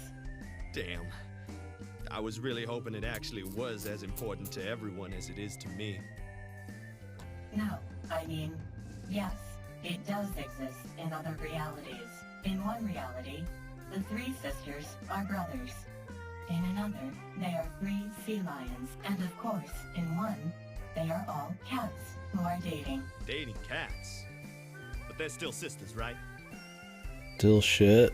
Damn. I was really hoping it actually was as important to everyone as it is to me. No, I mean, yes, it does exist in other realities. In one reality, the three sisters are brothers. In another, they are 3 sea lions. And of course, in one, they are all cats who are dating. Dating cats? But they're still sisters, right? Still shit.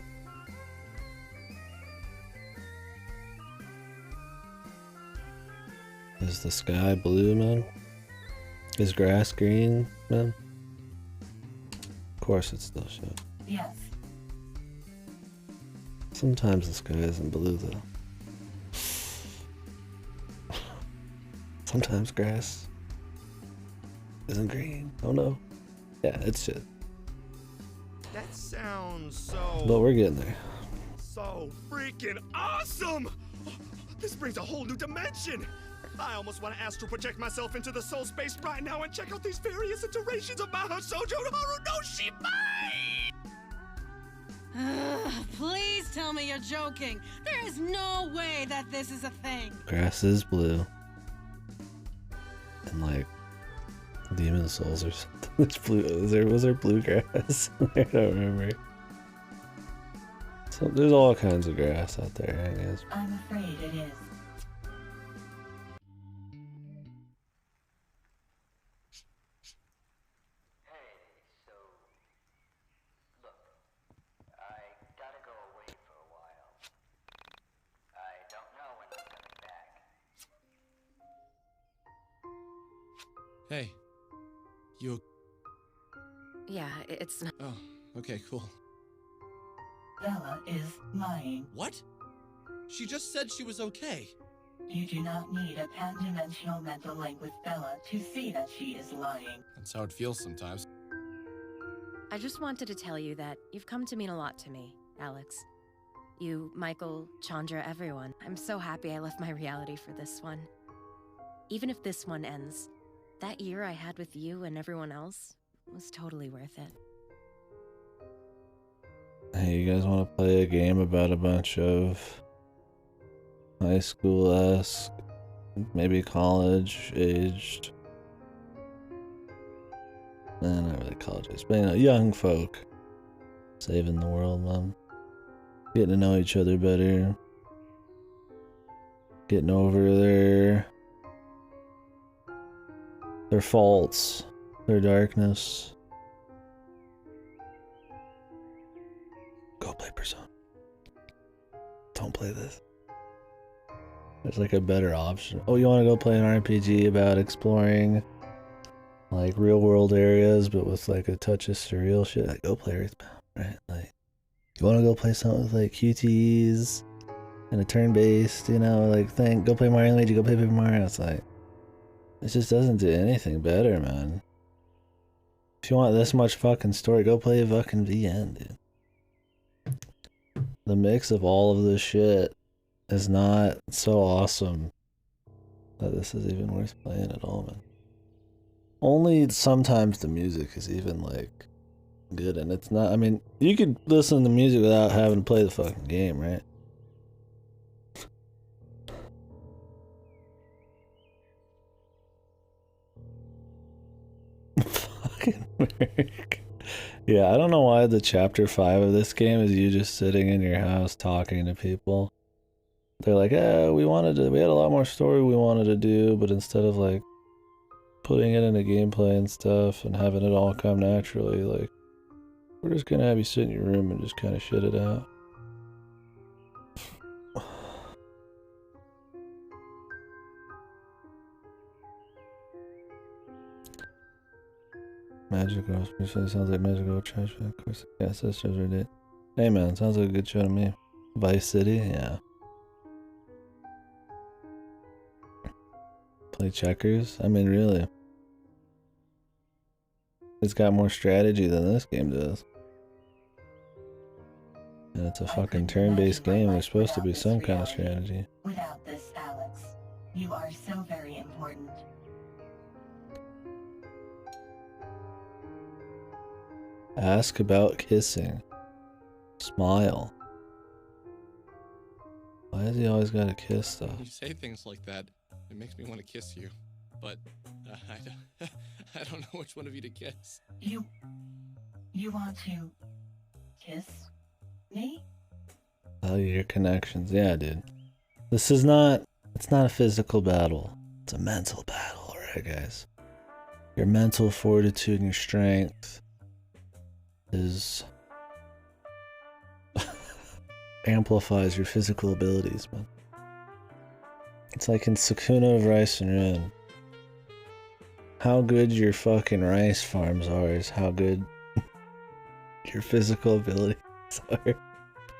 Is the sky blue, man? Is grass green, man? Of course it's still shit. Yes. Sometimes the sky isn't blue, though. Sometimes grass isn't green. Oh no. Yeah, it's shit. That sounds so... But we're getting there. So freaking awesome! This brings a whole new dimension! I almost want to astral project myself into the soul space right now and check out these various iterations of Mahou Shoujo Haru no Shimai! Please tell me you're joking. There is no way that this is a thing. Grass is blue. And like demon souls or something. It's blue. Was there blue grass? I don't remember. So there's all kinds of grass out there, I guess. I'm afraid it is. Hey. You... Yeah, it's not. Oh, okay, cool. Bella is lying. What? She just said she was okay. You do not need a pan-dimensional mental link with Bella to see that she is lying. That's how it feels sometimes. I just wanted to tell you that you've come to mean a lot to me, Alex. You, Michael, Chandra, everyone. I'm so happy I left my reality for this one. Even if this one ends, that year I had with you and everyone else was totally worth it. Hey, you guys want to play a game about a bunch of high school-esque, maybe college-aged, not really college-aged, but you know, young folk saving the world, man. Getting to know each other better. Getting over their faults, their darkness. Go play Persona. Don't play this. There's like a better option. Oh, you want to go play an RPG about exploring like real world areas, but with like a touch of surreal shit? Like, go play Earthbound, right? Like, you want to go play something with like QTEs and a turn-based, you know, like thing? Go play Mario Luigi. Go play Paper Mario. It's like, it just doesn't do anything better, man. If you want this much fucking story, go play fucking VN, dude. The mix of all of this shit is not so awesome that this is even worth playing at all, man. Only sometimes the music is even like good, and it's not. I mean, you could listen to music without having to play the fucking game, right? Fucking Merc. Yeah, I don't know why the chapter 5 of this game is you just sitting in your house talking to people. They're like, we had a lot more story we wanted to do, but instead of like putting it into gameplay and stuff and having it all come naturally, like, we're just gonna have you sit in your room and just kind of shit it out. Magic Girl, sounds like Magic Girl trash. Of course, yeah, sisters are dead. Hey man, sounds like a good show to me. Vice City, yeah. Play checkers? I mean, really. It's got more strategy than this game does. And it's a fucking turn-based game. There's supposed to be some kind of strategy. Without this, Alex, you are so very important. Ask about kissing. Smile. Why has he always got to kiss stuff? You say things like that, it makes me want to kiss you. But I don't know which one of you to kiss. You want to kiss me? Oh, your connections. Yeah, dude. This is not, it's not a physical battle. It's a mental battle, alright, guys? Your mental fortitude and your strength is amplifies your physical abilities, man. It's like in Sakuna of Rice and Rin. How good your fucking rice farms are is how good your physical abilities are.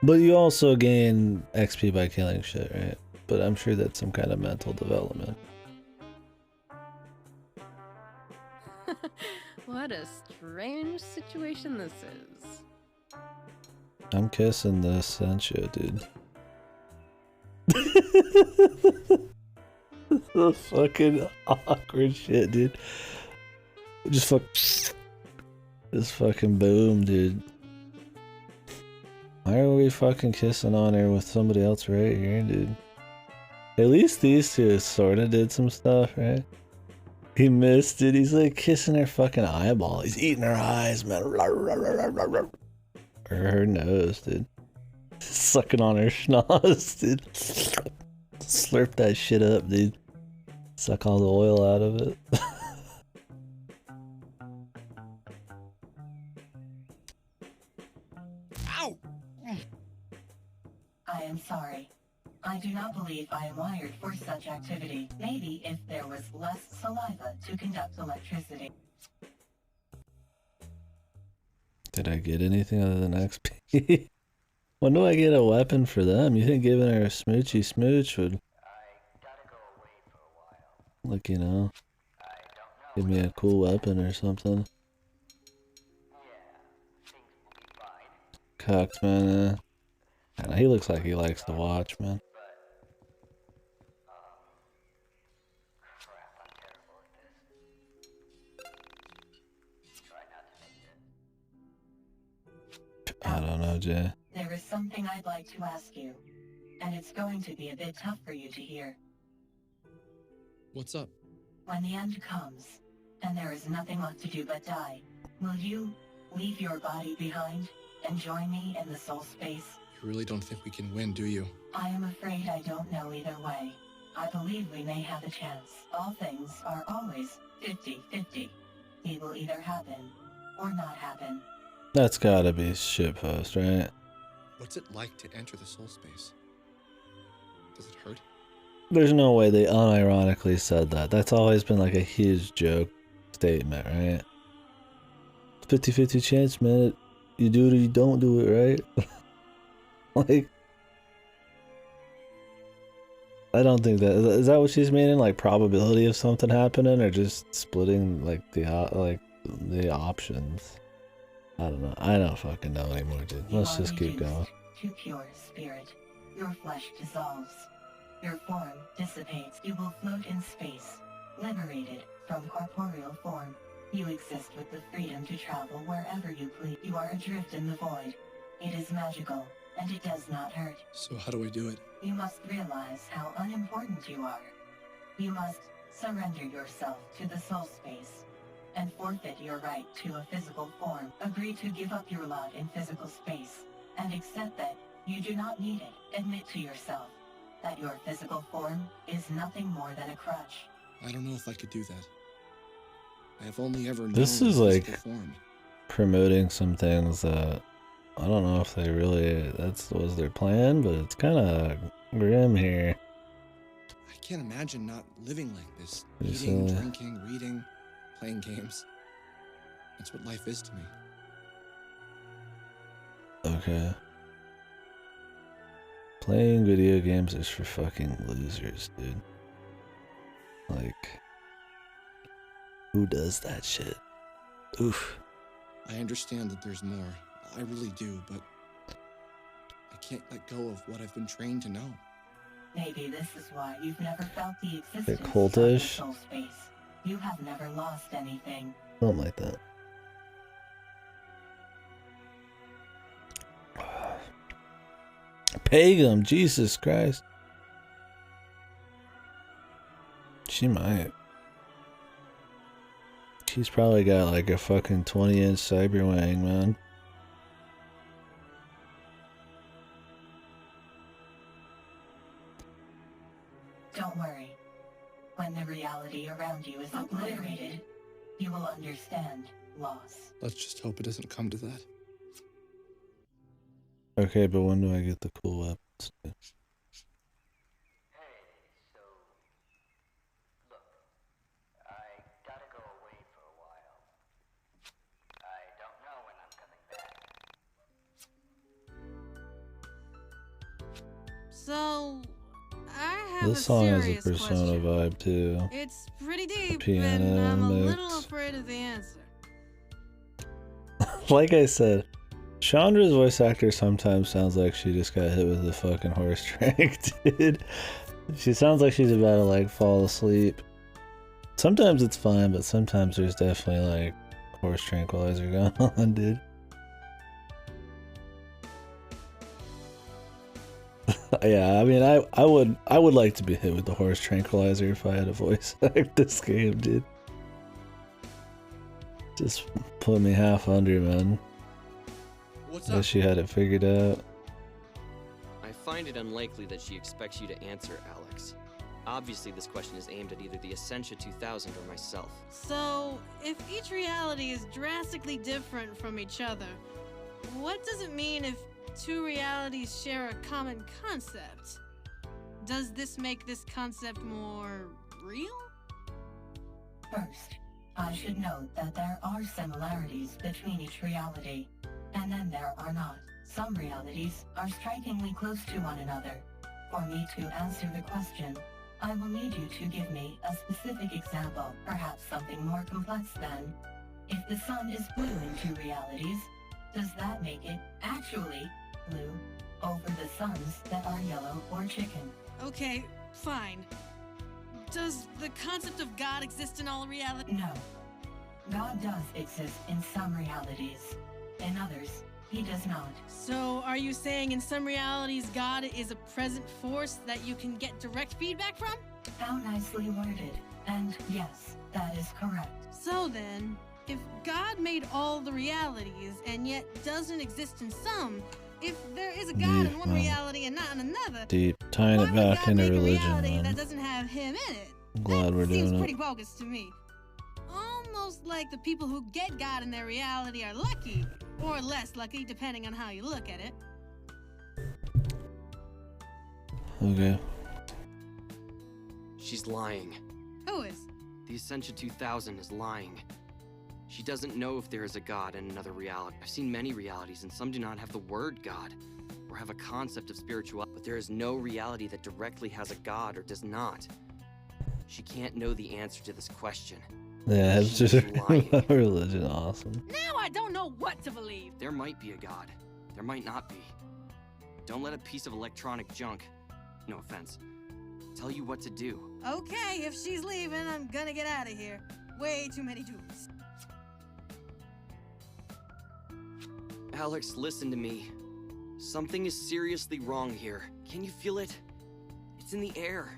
But you also gain XP by killing shit, right? But I'm sure that's some kind of mental development. What a strange situation this is. I'm kissing the Sencho, dude. The fucking awkward shit, dude. Just fucking boom, dude. Why are we fucking kissing on her with somebody else right here, dude? At least these two sorta did some stuff, right? He missed it. He's like kissing her fucking eyeball. He's eating her eyes, man. Or her nose, dude. Sucking on her schnoz, dude. Slurp that shit up, dude. Suck all the oil out of it. Ow! I am sorry. I do not believe I am wired for such activity. Maybe if there was less saliva to conduct electricity. Did I get anything other than XP? When do I get a weapon for them? You think giving her a smoochy smooch would, like, you know, give me a cool weapon or something? Cucked, man. I know, he looks like he likes to watch, man. I don't know, Jay. There is something I'd like to ask you, and it's going to be a bit tough for you to hear. What's up? When the end comes, and there is nothing left to do but die, will you leave your body behind and join me in the soul space? You really don't think we can win, do you? I am afraid I don't know either way. I believe we may have a chance. All things are always 50-50. It will either happen or not happen. That's gotta be shitpost, right? What's it like to enter the soul space? Does it hurt? There's no way they unironically said that. That's always been like a huge joke statement, right? 50-50 chance, man. You do it or you don't do it, right? Like, I don't think that is that what she's meaning, like probability of something happening, or just splitting like the options. I don't know. I don't fucking know anymore, dude. Let's just keep going. To pure spirit, your flesh dissolves, your form dissipates. You will float in space, liberated from corporeal form. You exist with the freedom to travel wherever you please. You are adrift in the void. It is magical, and it does not hurt. So how do we do it? You must realize how unimportant you are. You must surrender yourself to the soul space and forfeit your right to a physical form. Agree to give up your lot in physical space and accept that you do not need it. Admit to yourself that your physical form is nothing more than a crutch. I don't know if I could do that. I have only ever known This is like form. promoting some things that I don't know if they really was their plan, but it's kind of grim here. I can't imagine not living like this. Pretty Eating, silly. drinking, reading, playing games. That's what life is to me. Okay. Playing video games is for fucking losers, dude. Like, who does that shit? Oof. I understand that there's more. I really do, but I can't let go of what I've been trained to know. Maybe this is why you've never felt the existence of the cultish. soul space. You have never lost anything. Something like that. Pagan, Jesus Christ. She might. She's probably got like a fucking 20-inch Cyberwang, man. Don't worry. When the reality around you is obliterated, you will understand loss. Let's just hope it doesn't come to that. Okay, but when do I get the cool weapons? So, I have This song has a serious Persona question. vibe too. It's pretty deep, piano and I'm a mix. little afraid of the answer. Like I said, Chandra's voice actor sometimes sounds like she just got hit with a fucking horse trank, dude. She sounds like she's about to like fall asleep. Sometimes it's fine, but sometimes there's definitely like horse tranquilizer going on, dude. Yeah, I mean, I would like to be hit with the horse tranquilizer if I had a voice act this game, dude. Just put me half under, man. What's Guess up? she had it figured out. I find it unlikely that she expects you to answer, Alex. Obviously, this question is aimed at either the Essentia 2000 or myself. So, if each reality is drastically different from each other, what does it mean if two realities share a common concept? Does this make this concept more real? First, I should note that there are similarities between each reality, and then there are not. Some realities are strikingly close to one another. For me to answer the question, I will need you to give me a specific example, perhaps something more complex than, if the sun is blue in two realities, does that make it actually blue over the suns that are yellow or chicken? Okay, fine. Does the concept of God exist in all reality? No. God does exist in some realities. In others, he does not. So, are you saying in some realities God is a present force that you can get direct feedback from? How nicely worded. And yes, that is correct. So then, if God made all the realities and yet doesn't exist in some, if there is a God in one reality and not in another, Deep, tying it back into religion, reality man. that doesn't have him in it, I'm glad we're seems doing pretty it. bogus to me. Almost like the people who get God in their reality are lucky, or less lucky, depending on how you look at it. Okay. She's lying. Who is? The Essentia 2000 is lying. She doesn't know if there is a God in another reality. I've seen many realities, and some do not have the word God, or have a concept of spirituality, but there is no reality that directly has a God or does not. She can't know the answer to this question. Yeah, it's She's just lying. religion, awesome. Now I don't know what to believe. There might be a God. There might not be. Don't let a piece of electronic junk, no offense, tell you what to do. Okay, if she's leaving, I'm gonna get out of here. Way too many dudes. Alex, listen to me. Something is seriously wrong here. Can you feel it? It's in the air.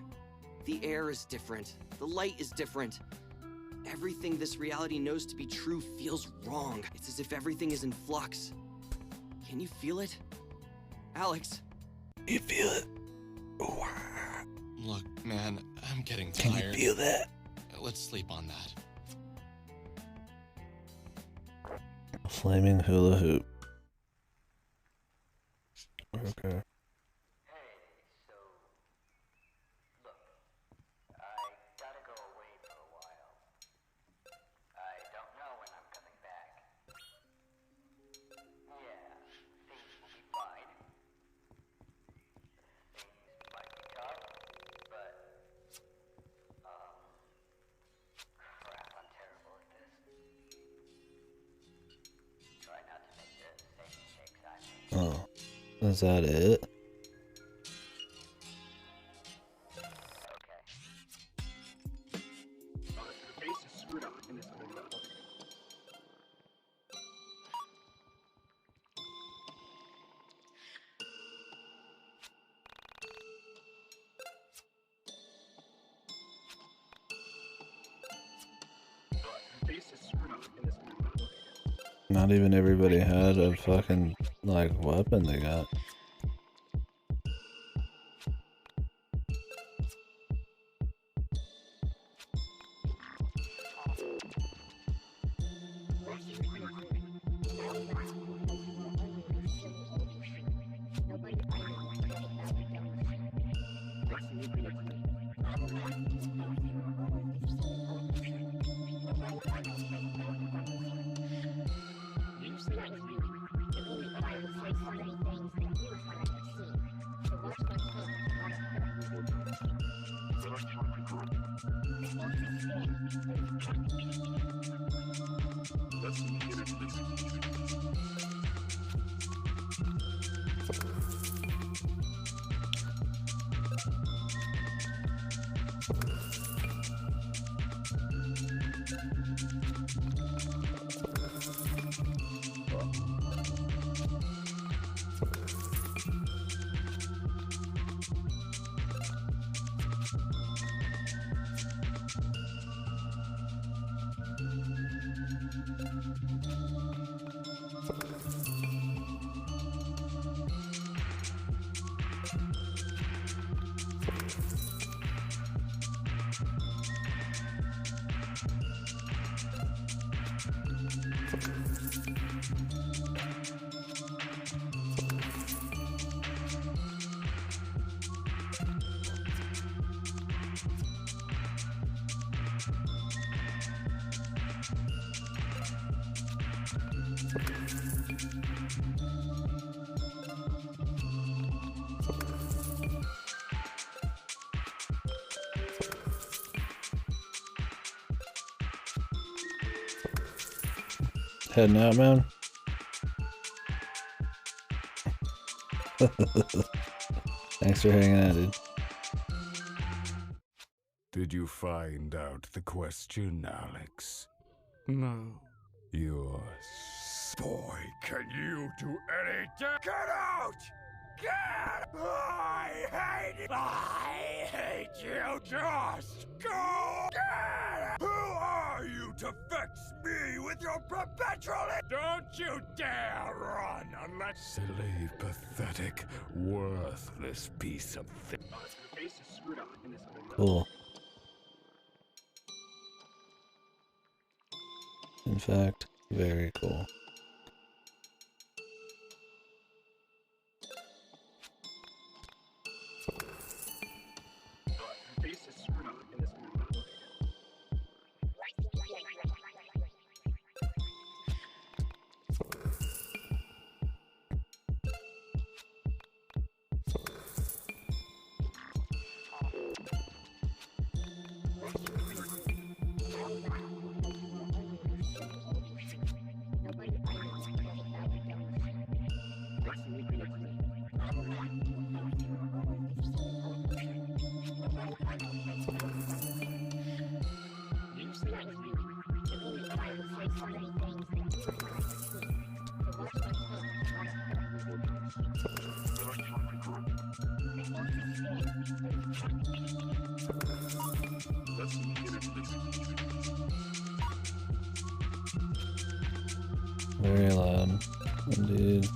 The air is different. The light is different. Everything this reality knows to be true feels wrong. It's as if everything is in flux. Can you feel it? Alex? You feel it? Look, man, I'm getting Can tired. you feel that? Let's sleep on that. Flaming hula hoop. Okay. Oh, is that it? Not even everybody had a fucking, like, weapon they got. Heading out, man. Thanks for hanging out, dude. Did you find out the question, Alex? No. You're... Boy, can you do anything? Get out! Get! I hate it! I hate you! Just go! Get! Who are you to vex me with your perpetual... Don't you dare run unless... Silly, pathetic, worthless piece of thing. Cool. In fact, very cool. Very loud, indeed.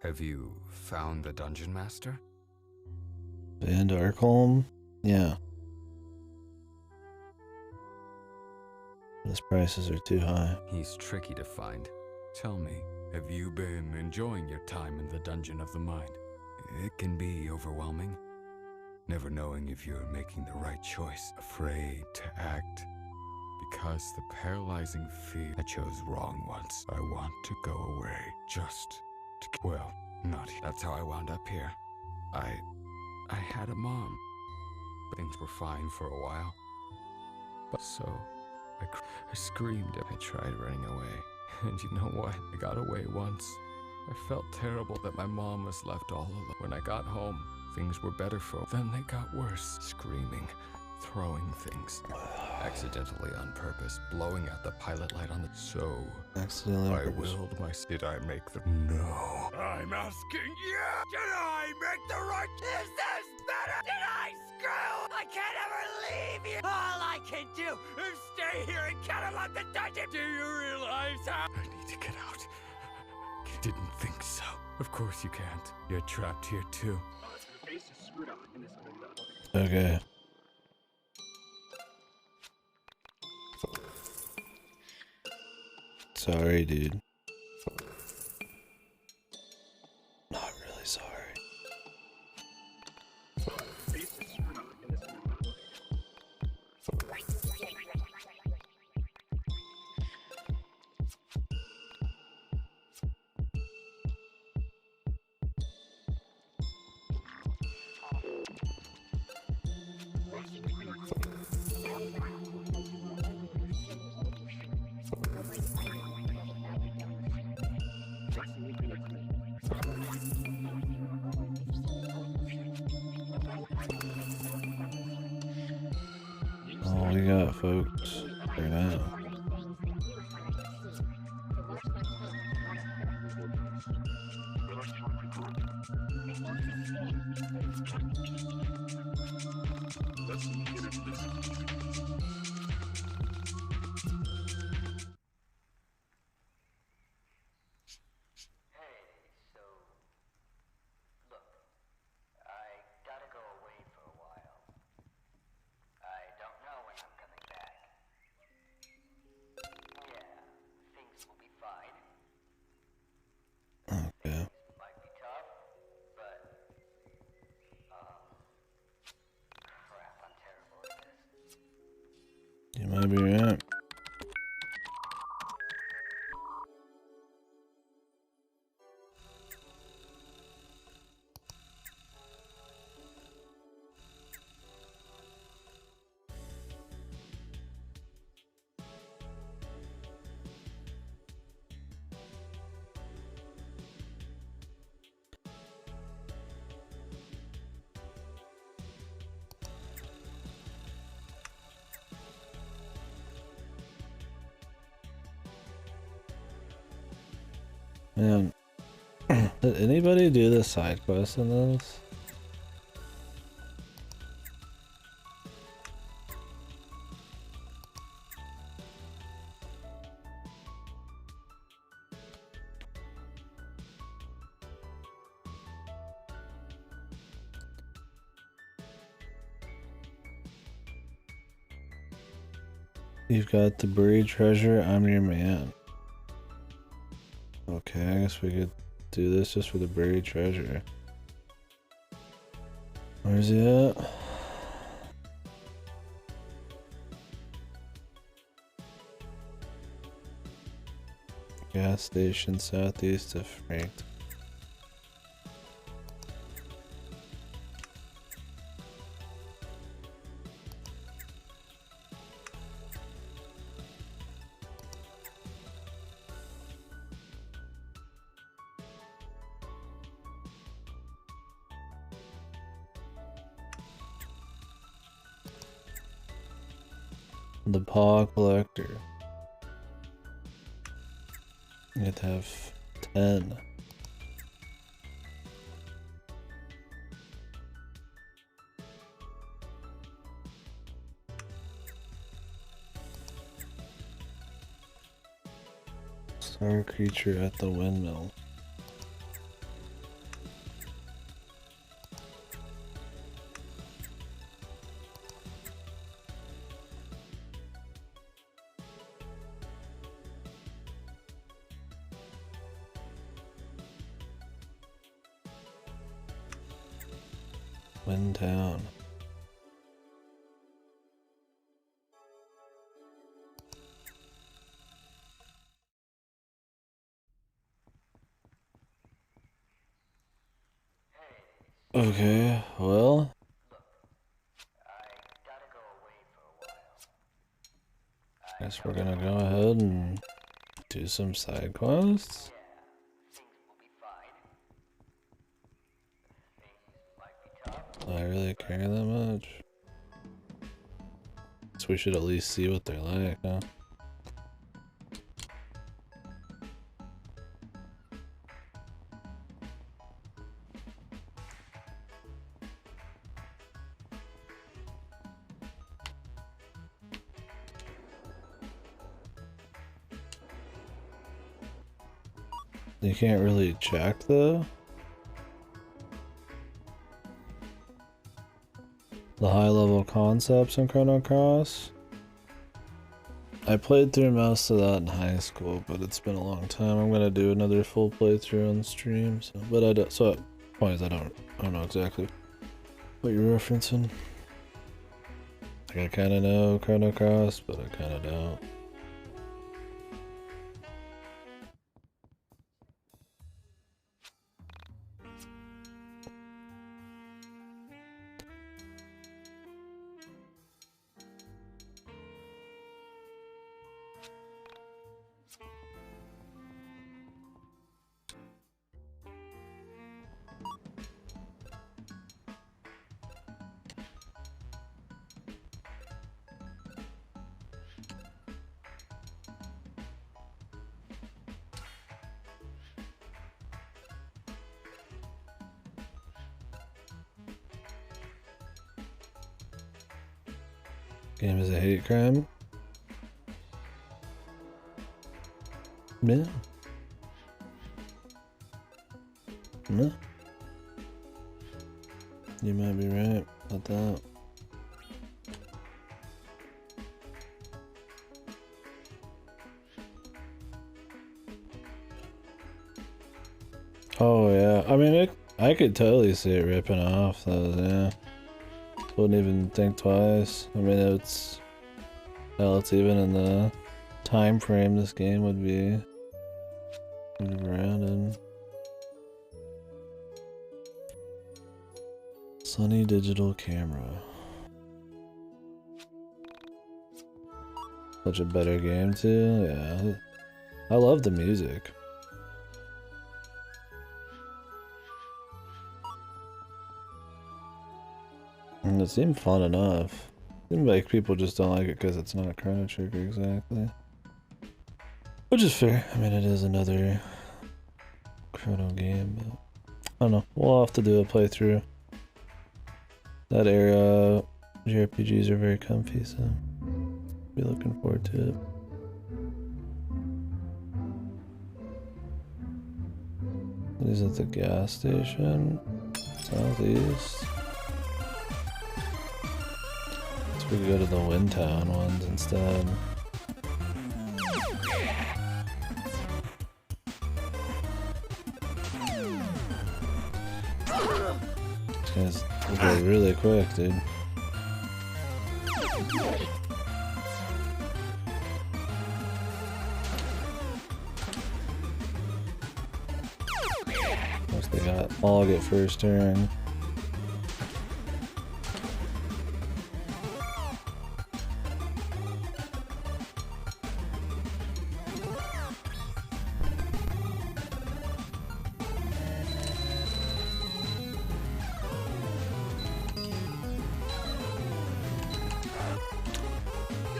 Have you found the Dungeon Master? Van Darkholm? Yeah. His prices are too high. He's tricky to find. Tell me, have you been enjoying your time in the Dungeon of the Mind? It can be overwhelming, never knowing if you're making the right choice, afraid to act, because the paralyzing fear. I chose wrong once. I want to go away, just to... Well, not here. That's how I wound up here. I had a mom. Things were fine for a while. But so, I screamed. I tried running away. And you know what? I got away once. I felt terrible that my mom was left all alone. When I got home, things were better for... Then they got worse. Screaming, throwing things. Accidentally on purpose, blowing out the pilot light on the... So... Accidentally on I purpose. willed my... Did I make the... No. I'm asking you! Did I make the right... Is this better? Did I screw? I can't ever leave you! All I can do is stay here and catalog the dungeon! Do you realize how... I need to get out. Didn't think so. Of course you can't. You're trapped here too. Okay. Sorry, dude. Not really sorry. All we got, folks, for now. might be right. Man, did anybody do the side quest in this? You've got the buried treasure, I'm your man. Okay, I guess we could do this just for the buried treasure. Where's he at? Gas station southeast of Frankton. The paw collector. You have to have 10. Star creature at the windmill. Wind down. Okay, well. Guess we're gonna go ahead and do some side quests. Do I really care that much? So we should at least see what they're like, huh? You can't really check though. The high level concepts in Chrono Cross. I played through most of that in high school, but it's been a long time. I'm gonna do another full playthrough on stream. So, but I don't. So, point is, I don't know exactly what you're referencing. Like I kind of know Chrono Cross, but I kind of don't. Game is a hate crime. Yeah. No. You might be right about that. Oh yeah, I mean I could totally see it ripping off those, yeah. Wouldn't even think twice. I mean Hell, it's even in the time frame this game would be around in. Sony digital camera. Such a better game too, yeah. I love the music. And it seemed fun enough. Seems like people just don't like it because it's not Chrono Trigger exactly. Which is fair. I mean, it is another Chrono game, but I don't know. We'll have to do a playthrough. That era, JRPGs are very comfy, so be looking forward to it. He's at the gas station, southeast. So we could go to the Windtown ones instead. These guys go really quick, dude. Once they got all get first turn.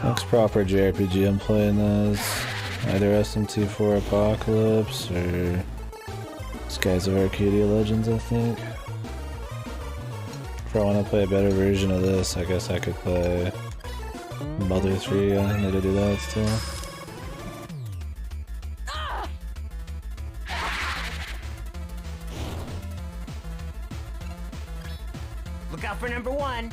Next proper JRPG I'm playing is either SMT4 Apocalypse or Skies of Arcadia Legends, I think. If I want to play a better version of this, I guess I could play Mother 3. I need to do that still. Look out for number 1.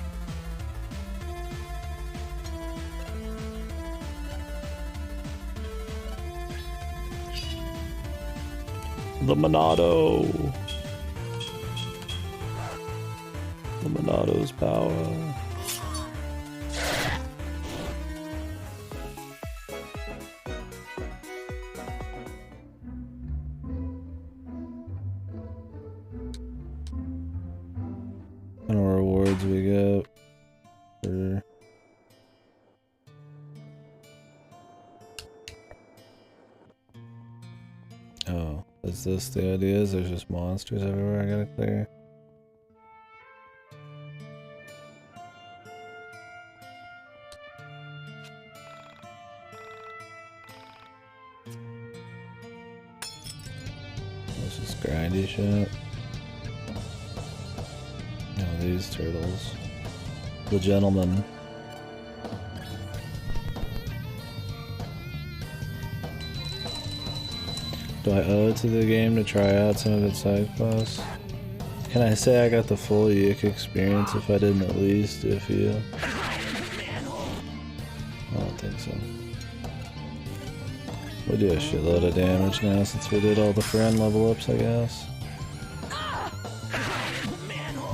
The Monado. The Monado's power. What kind of rewards we get for oh. Is this the idea? Is there's just monsters everywhere I gotta clear? This is grindy shit. No, these turtles. The gentleman. Do I owe it to the game to try out some of its side quests? Can I say I got the full YIIk experience if I didn't at least do a few? I don't think so. We do a shitload of damage now since we did all the friend level ups, I guess.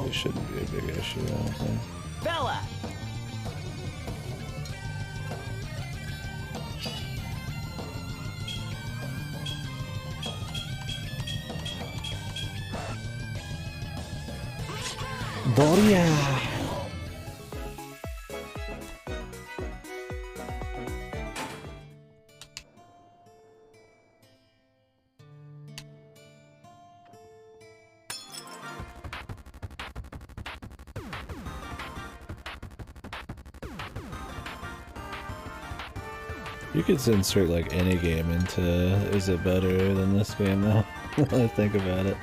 It shouldn't be a big issue, I don't think. Bella! Doria! You could insert like any game into is it better than this game though? When I think about it.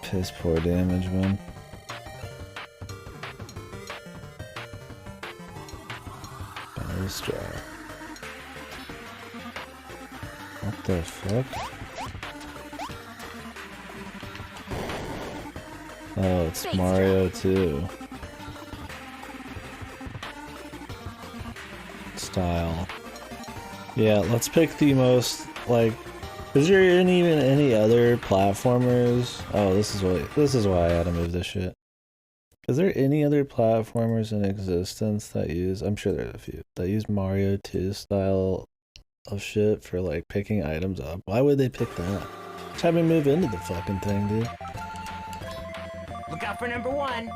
Piss poor damage, man. Battery straw. What the fuck? Oh, it's Mario 2. Style. Yeah, let's pick the most, like, is there even any other platformers? Oh, this is why I had to move this shit. Is there any other platformers in existence that use, I'm sure there's a few, that use Mario 2 style of shit for like picking items up? Why would they pick that? Just have me move into the fucking thing, dude. Look out for number 1.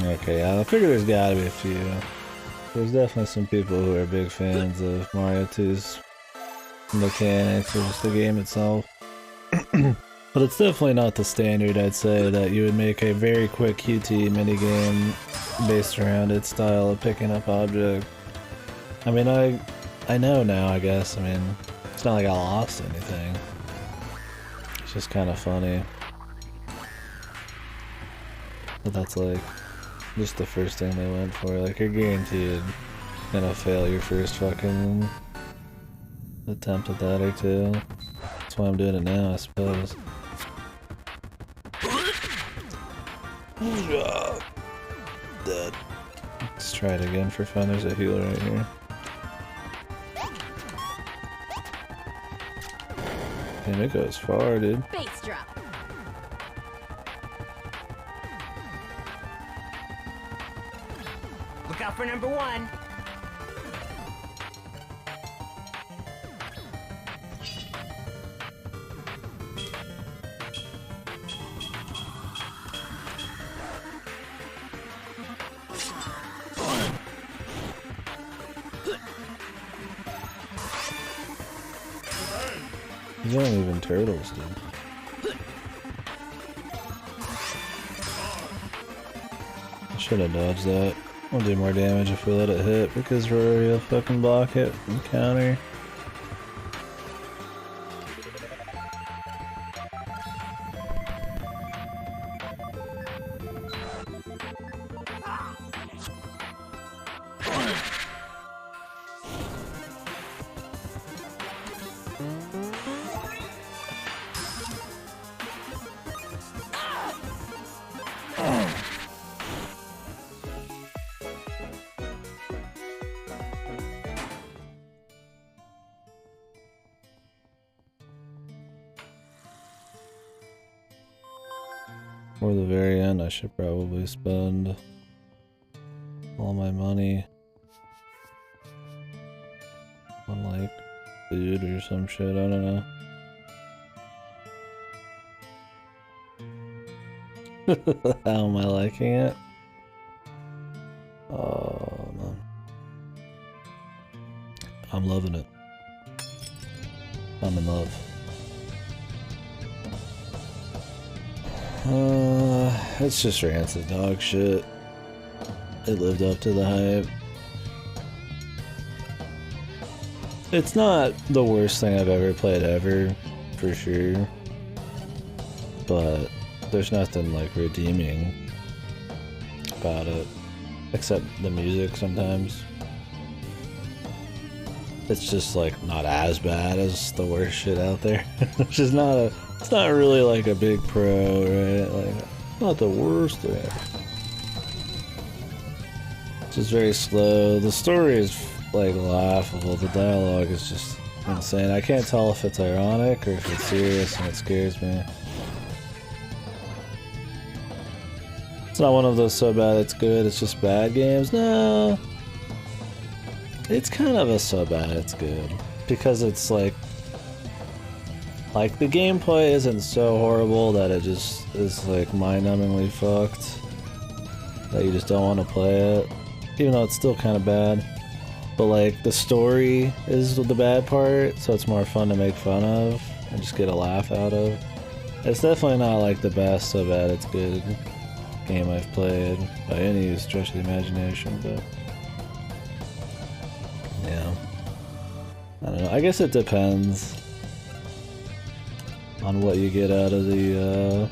Okay, yeah, I figure there's gotta be a few. There's definitely some people who are big fans of Mario 2's mechanics or just the game itself. But it's definitely not the standard, I'd say, that you would make a very quick QT minigame based around its style of picking up objects. I mean, I know now, I guess. I mean, it's not like I lost anything. It's just kind of funny. But that's like just the first thing they went for. Like, you're guaranteed gonna fail your first fucking attempt at that or two. That's why I'm doing it now, I suppose. Dead. Let's try it again for fun. There's a healer right here. Damn, it goes far, dude. Bass drop. Look out for number 1. These aren't even turtles, dude. I should have dodged that. We'll do more damage if we let it hit, because Rory will fucking block it and counter. For the very end, I should probably spend all my money on like food or some shit, I don't know. How am I liking it? Oh man. I'm loving it. I'm in love. It's just rancid dog shit. It lived up to the hype. It's not the worst thing I've ever played ever, for sure. But there's nothing like redeeming about it. Except the music sometimes. It's just like not as bad as the worst shit out there. Which is not a, it's not really like a big pro, right? Like, not the worst thing. It's just very slow. The story is like laughable. The dialogue is just insane. I can't tell if it's ironic or if it's serious, and it scares me. It's not one of those so bad it's good, it's just bad games. No. It's kind of a so bad it's good. Because it's like the gameplay isn't so horrible that it just is like mind-numbingly fucked. That you just don't want to play it. Even though it's still kind of bad. But like the story is the bad part, so it's more fun to make fun of and just get a laugh out of. It's definitely not like the best so bad it's good game I've played by any stretch of the imagination, but yeah. I don't know, I guess it depends. on what you get out of the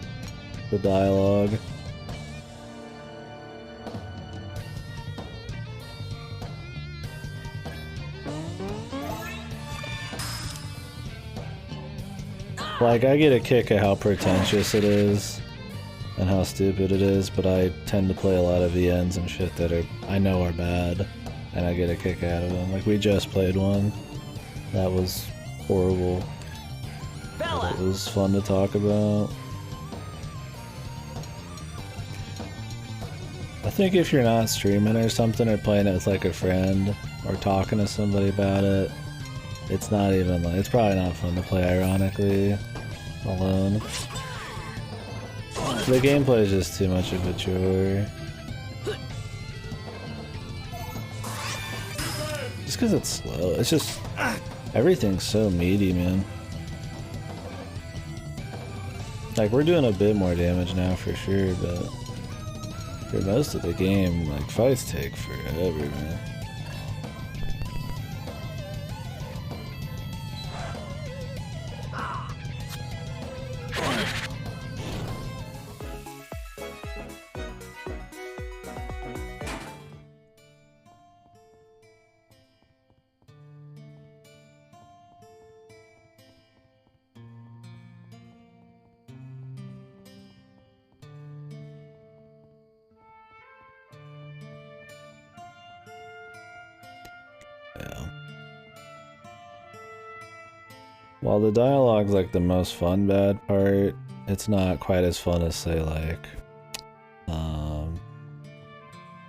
dialogue. Like, I get a kick at how pretentious it is and how stupid it is, but I tend to play a lot of VNs and shit that I know are bad, and I get a kick out of them. Like, we just played one that was horrible, but it was fun to talk about. I think if you're not streaming or something, or playing it with like a friend, or talking to somebody about it, it's not even like, it's probably not fun to play ironically alone. The gameplay is just too much of a chore. Just because it's slow. It's just, everything's so meaty, man. Like, we're doing a bit more damage now for sure, but for most of the game, like, fights take forever, man. While the dialogue's like the most fun bad part, it's not quite as fun as say like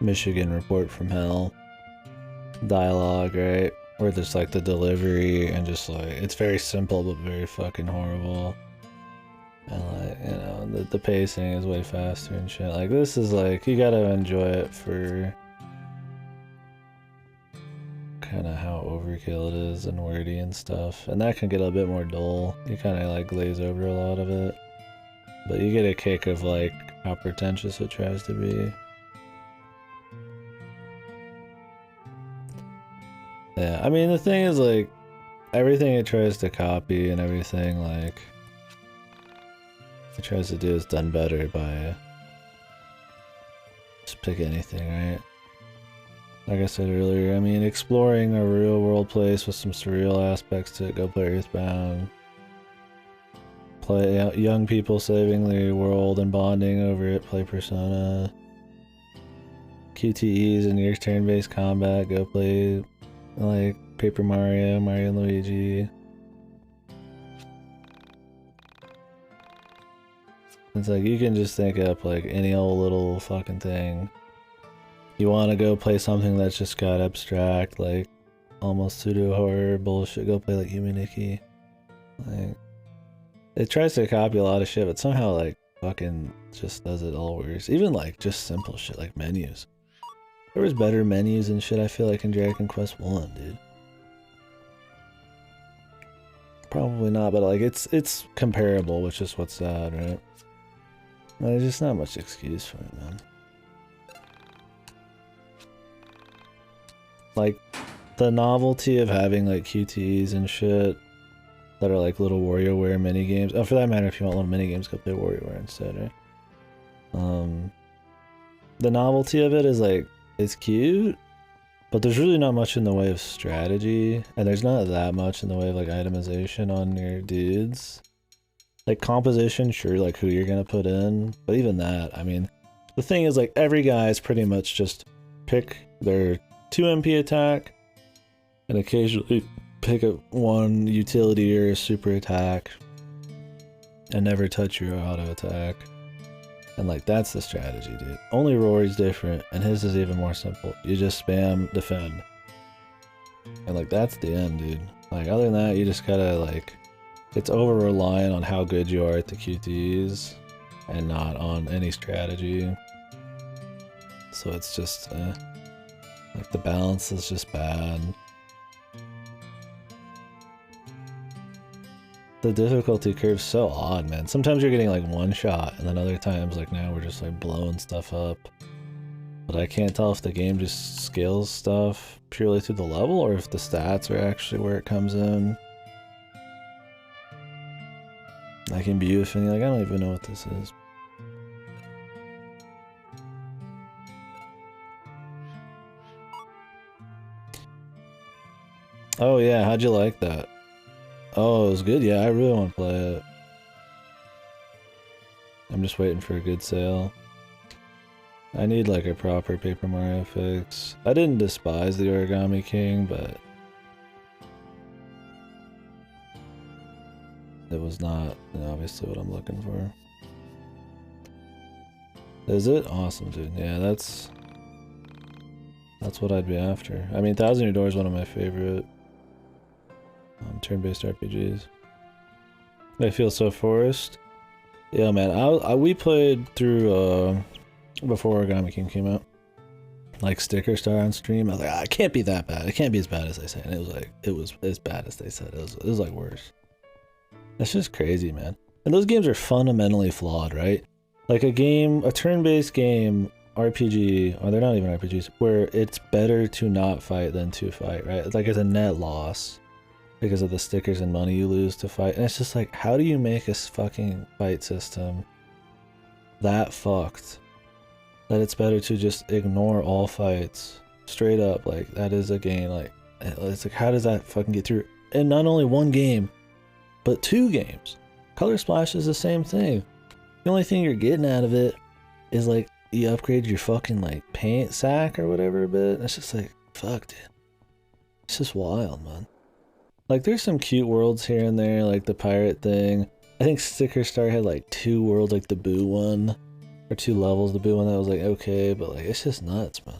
Michigan Report from Hell dialogue, right? Where there's like the delivery and just like, it's very simple but very fucking horrible. And like, you know, the pacing is way faster and shit. Like, this is like, you gotta enjoy it for kind of how overkill it is and wordy and stuff, and that can get a bit more dull. You kind of like glaze over a lot of it, but you get a kick of like how pretentious it tries to be. Yeah, I mean, the thing is, like, everything it tries to copy and everything like it tries to do is done better by just pick anything, right? Like I said earlier, I mean, exploring a real world place with some surreal aspects to it, go play Earthbound. Play young people saving the world and bonding over it, play Persona. QTEs and your turn-based combat, go play like Paper Mario, Mario and Luigi. It's like, you can just think up like any old little fucking thing. You want to go play something that's just got abstract, like almost pseudo horror bullshit, go play like YIIk. Like, it tries to copy a lot of shit, but somehow like fucking just does it all worse. Even like just simple shit like menus. There was better menus and shit, I feel like, in Dragon Quest 1, dude. Probably not, but like it's comparable, which is what's sad, right? There's just not much excuse for it, man. Like, the novelty of having like QTEs and shit that are like little WarioWare mini games. Oh, for that matter, if you want little mini games, go play WarioWare instead, right? The novelty of it is like, it's cute, but there's really not much in the way of strategy, and there's not that much in the way of like itemization on your dudes. Like composition, sure, like who you're gonna put in, but even that, I mean, the thing is like every guy is pretty much just pick their 2 MP attack and occasionally pick up 1 utility or a super attack and never touch your auto attack. And like, that's the strategy, dude. Only Rory's different, and his is even more simple. You just spam defend. And like, that's the end, dude. Like, other than that, you just gotta like, it's over reliant on how good you are at the QTs and not on any strategy. So it's just, like, the balance is just bad. The difficulty curve's so odd, man. Sometimes you're getting like 1 shot, and then other times, like now, we're just like blowing stuff up. But I can't tell if the game just scales stuff purely through the level, or if the stats are actually where it comes in. Like imbued, like I don't even know what this is. Oh yeah, how'd you like that? Oh, it was good. Yeah, I really want to play it. I'm just waiting for a good sale. I need like a proper Paper Mario fix. I didn't despise the Origami King, but it was not obviously what I'm looking for. Is it? Awesome, dude. Yeah, that's what I'd be after. I mean, Thousand Year Door is one of my favorite turn-based RPGs. I feel so forced. Yeah, man. We played through before Origami King came out. Like Sticker Star on stream. I was like, it can't be that bad. It can't be as bad as they say. And it was as bad as they said. It was like worse. That's just crazy, man. And those games are fundamentally flawed, right? Like a turn-based game, RPG, or they're not even RPGs, where it's better to not fight than to fight, right? It's like it's a net loss because of the stickers and money you lose to fight. And it's just like, how do you make a fucking fight system that fucked that it's better to just ignore all fights straight up? Like, that is a game. Like, it's like, how does that fucking get through? And not only one game, but 2 games. Color Splash is the same thing. The only thing you're getting out of it is like you upgrade your fucking like paint sack or whatever a bit. And it's just like, fuck, dude. It's just wild, man. Like there's some cute worlds here and there, like the pirate thing. I think Sticker Star had like 2 worlds, like the Boo one, or 2 levels. The Boo one that was like okay, but like it's just nuts, man.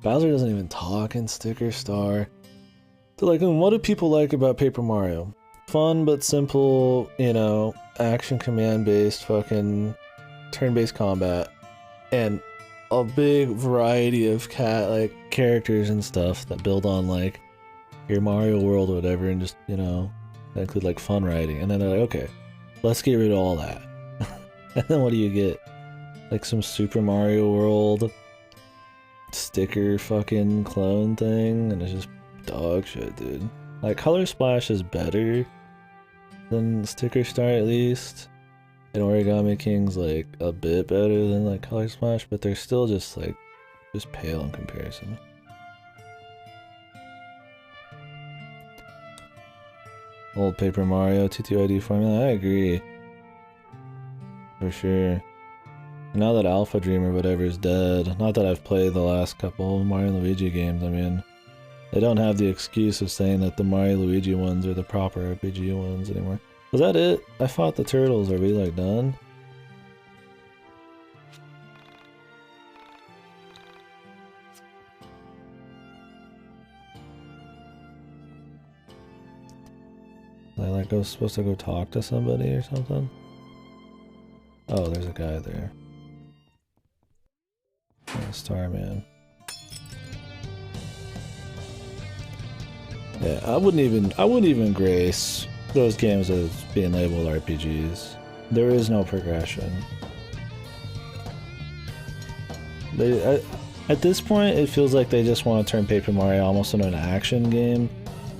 Bowser doesn't even talk in Sticker Star. So like, what do people like about Paper Mario? Fun but simple, action command based fucking turn-based combat, and a big variety of characters and stuff that build on like your Mario World or whatever, and just that include like fun writing. And then they're like, okay, let's get rid of all that. And then what do you get? Like some Super Mario World sticker fucking clone thing, and it's just dog shit, dude. Like Color Splash is better than Sticker Star at least, and Origami King's like a bit better than like Color Splash, but they're still just like pale in comparison. Old Paper Mario, TTYD formula, I agree. For sure. Now that Alpha Dream or whatever is dead, not that I've played the last couple of Mario and Luigi games, I mean, they don't have the excuse of saying that the Mario Luigi ones are the proper RPG ones anymore. Was that it? I fought the turtles. Are we like done? Was I like supposed to go talk to somebody or something? Oh, there's a guy there. Oh, Starman. Yeah, I wouldn't even grace those games as being labeled RPGs. There is no progression. At this point, it feels like they just want to turn Paper Mario almost into an action game.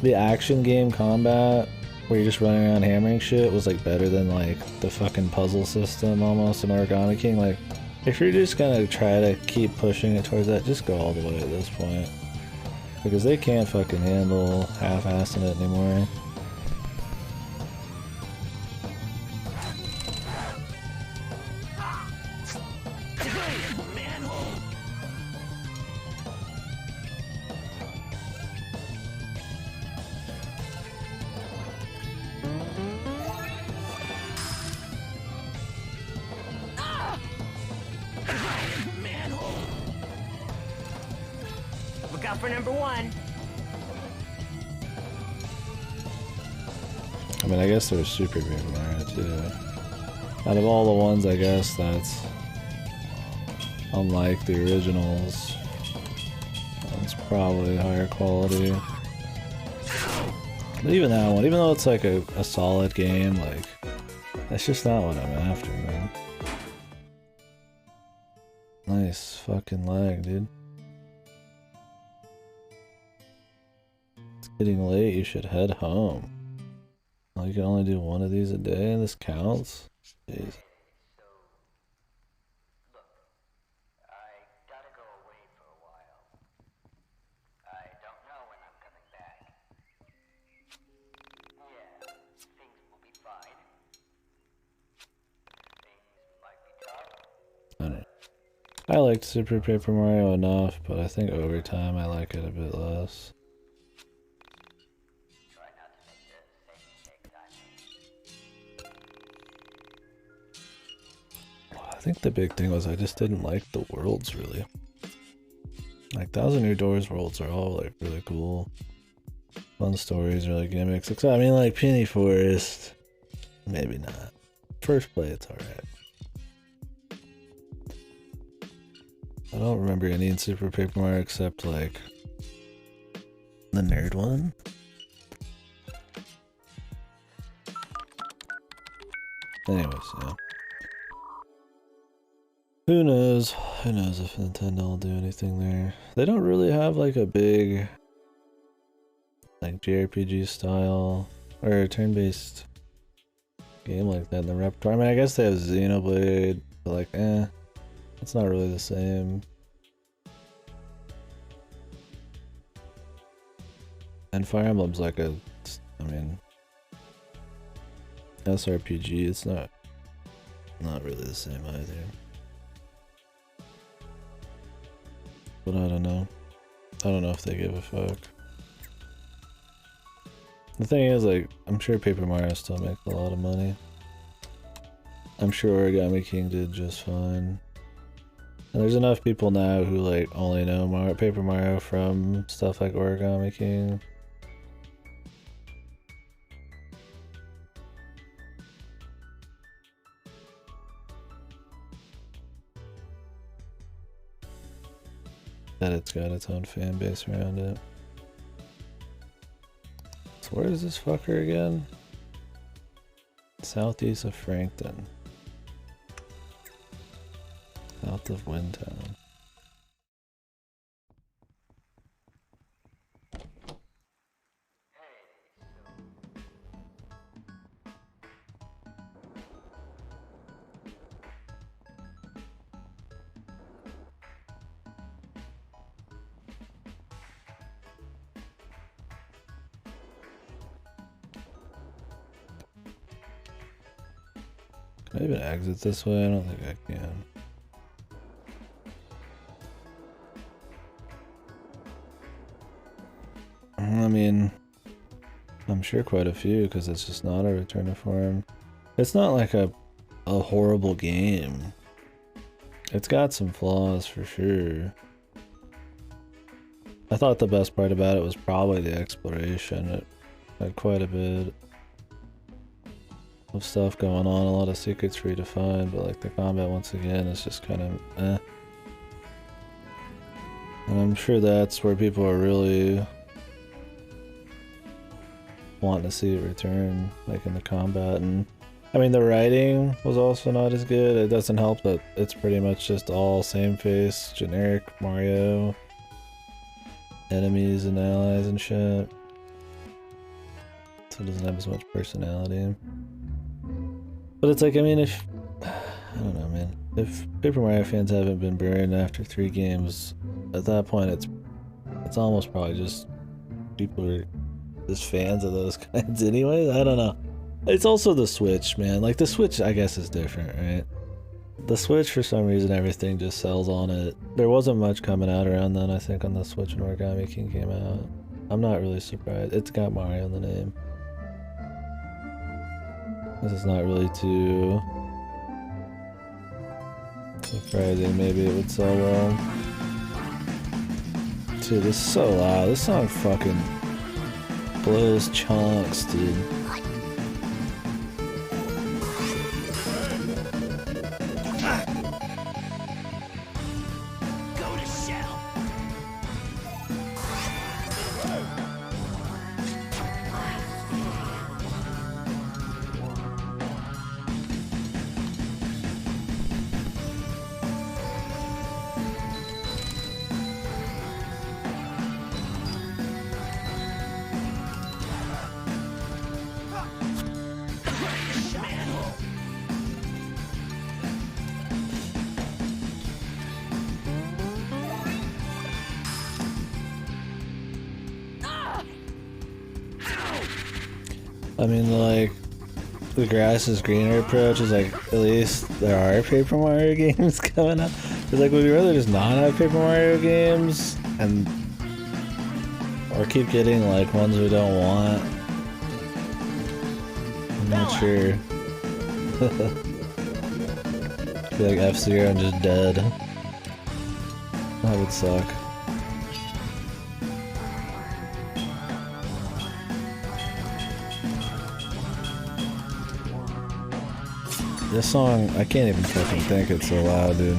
The action game combat, where you're just running around hammering shit, was like better than like the fucking puzzle system almost in Origami King. Like, if you're just gonna try to keep pushing it towards that, just go all the way at this point. Because they can't fucking handle half-assing it anymore. Look out for number 1. I mean, I guess there was Super Paper Mario too. Out of all the ones, I guess that's unlike the originals. It's probably higher quality. But even that one, even though it's like a solid game, like, that's just not what I'm after, man. Nice fucking lag, dude. It's getting late, you should head home. Well, you can only do one of these a day, and this counts? Jeez. I don't know. I liked Super Paper Mario enough, but I think over time I like it a bit less. I think the big thing was I just didn't like the worlds really. Like Thousand Year Doors worlds are all like really cool. Fun stories, really gimmicks. Except I mean like Penny Forest, maybe not. First play it's alright. I don't remember any in Super Paper Mario except like the nerd one. Anyways, yeah. Who knows? Who knows if Nintendo will do anything there. They don't really have like a big like JRPG style or turn-based game like that in the repertoire. I mean I guess they have Xenoblade, but like it's not really the same. And Fire Emblem's like I mean, SRPG, it's not really the same either. But I don't know. I don't know if they give a fuck. The thing is, like, I'm sure Paper Mario still makes a lot of money. I'm sure Origami King did just fine. And there's enough people now who, like, only know Paper Mario from stuff like Origami King. That it's got its own fan base around it. So where is this fucker again? Southeast of Frankton. South of Windtown. Can I even exit this way? I don't think I can. I mean, I'm sure quite a few because it's just not a return to form. It's not like a horrible game. It's got some flaws for sure. I thought the best part about it was probably the exploration. It had quite a bit of stuff going on, a lot of secrets for you to find, but like the combat once again is just kind of eh. And I'm sure that's where people are really wanting to see it return, like in the combat. And I mean the writing was also not as good. It doesn't help that it's pretty much just all same face, generic Mario enemies and allies and shit. So it doesn't have as much personality. But it's like, I mean, if I don't know, man. If Paper Mario fans haven't been burned after 3 games, at that point it's almost probably just people are just fans of those kinds anyways. I don't know. It's also the Switch, man. Like the Switch I guess is different, right? The Switch for some reason everything just sells on it. There wasn't much coming out around then, I think, on the Switch when Origami King came out. I'm not really surprised. It's got Mario in the name. This is not really too surprising. Maybe it would sell well. Dude, this is so loud. This song fucking blows chunks, dude. Go to shell. I mean, like, the grass is greener approach is like, at least there are Paper Mario games coming up. It's like, would you rather just not have Paper Mario games and or keep getting like ones we don't want? I'm not sure. I feel like F-Zero and just dead. That would suck. This song, I can't even fucking think, it's so loud, dude.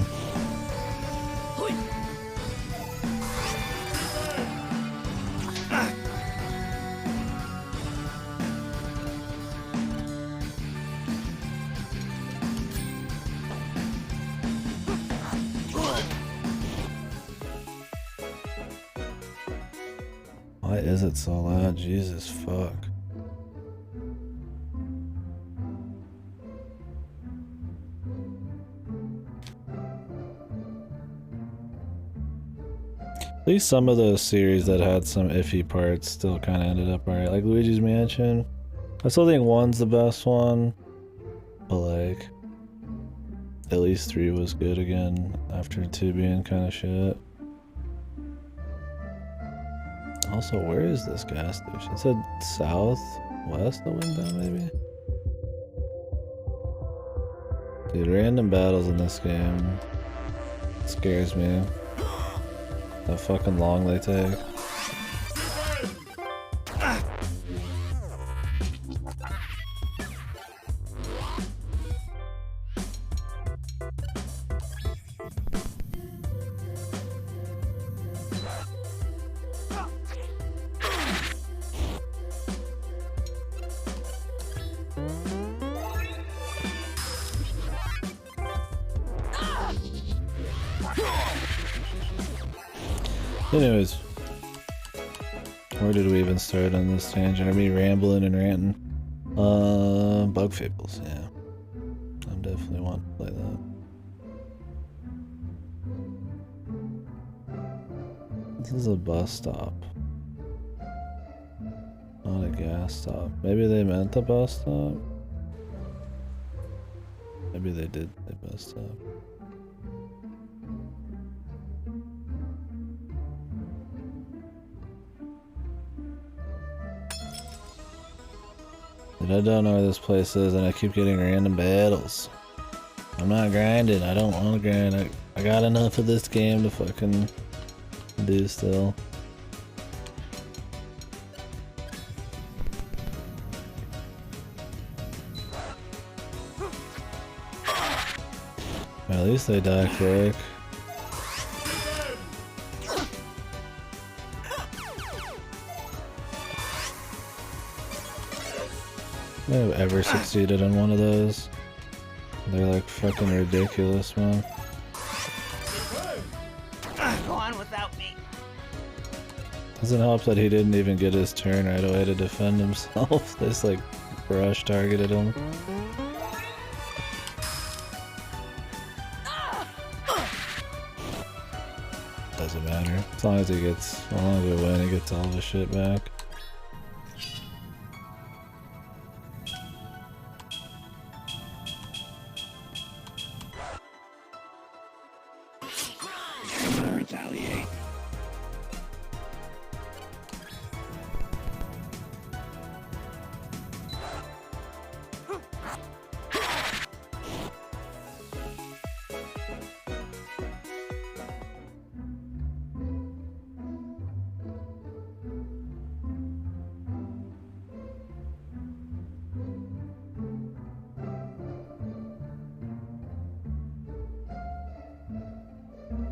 Why is it so loud? Jesus fuck. At least some of those series that had some iffy parts still kind of ended up alright. Like Luigi's Mansion. I still think 1's the best one. But like, at least 3 was good again after 2 being kind of shit. Also, where is this gas station? It said southwest of Window, maybe? Dude, random battles in this game scares me. How fucking long they take. Anyways, where did we even start on this tangent? Are me rambling and ranting? Bug Fables, yeah. I definitely want to play that. This is a bus stop. Not a gas stop. Maybe they meant the bus stop? Maybe they did the bus stop. I don't know where this place is and I keep getting random battles. I'm not grinding. I don't want to grind. I got enough of this game to fucking do still. At least they die quick. I've ever succeeded in one of those. They're like fucking ridiculous, man. Go on without me. Doesn't help that he didn't even get his turn right away to defend himself. They just like brush targeted him. Doesn't matter. As long as we win, he gets all of his shit back.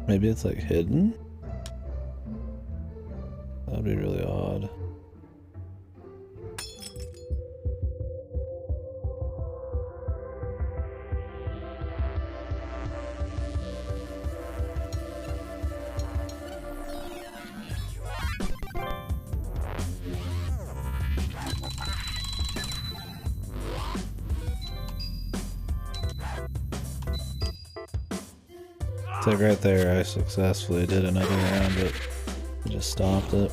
Maybe it's like hidden? That would be really odd. It's like right there, I successfully did another round, but I just stopped it.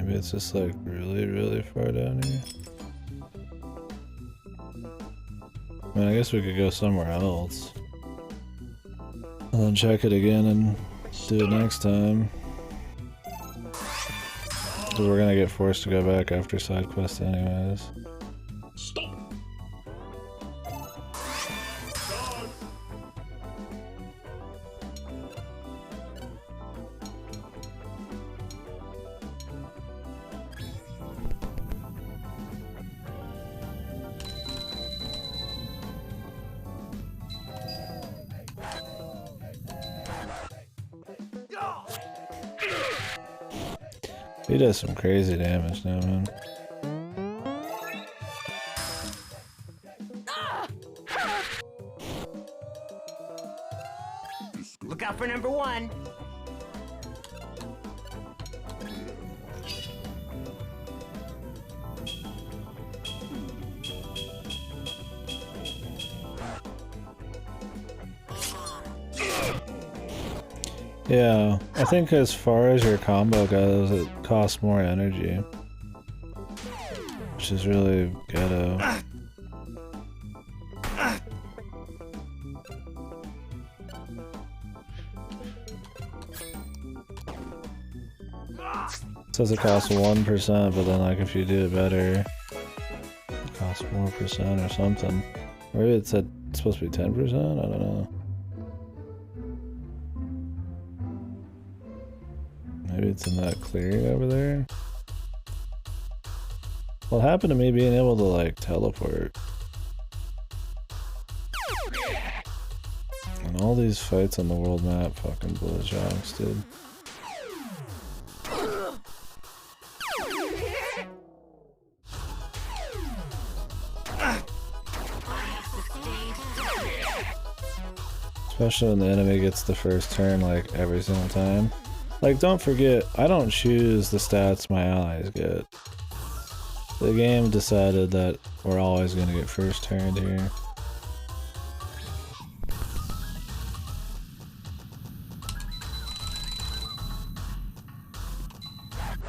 Maybe it's just like really, really far down here. I mean, I guess we could go somewhere else. And then check it again and do it next time. So we're gonna get forced to go back after side quest anyways. He does some crazy damage now, man. Look out for number one. Yeah, I think as far as your combo goes, it costs more energy. Which is really ghetto. It says it costs 1%, but then like if you do it better, it costs more percent or something. Maybe it said it's supposed to be 10%? I don't know. Maybe it's in that clearing over there. What happened to me being able to like teleport? And all these fights on the world map fucking blow jocks, dude. Especially when the enemy gets the first turn like every single time. Like, don't forget, I don't choose the stats my allies get. The game decided that we're always gonna get first turned here.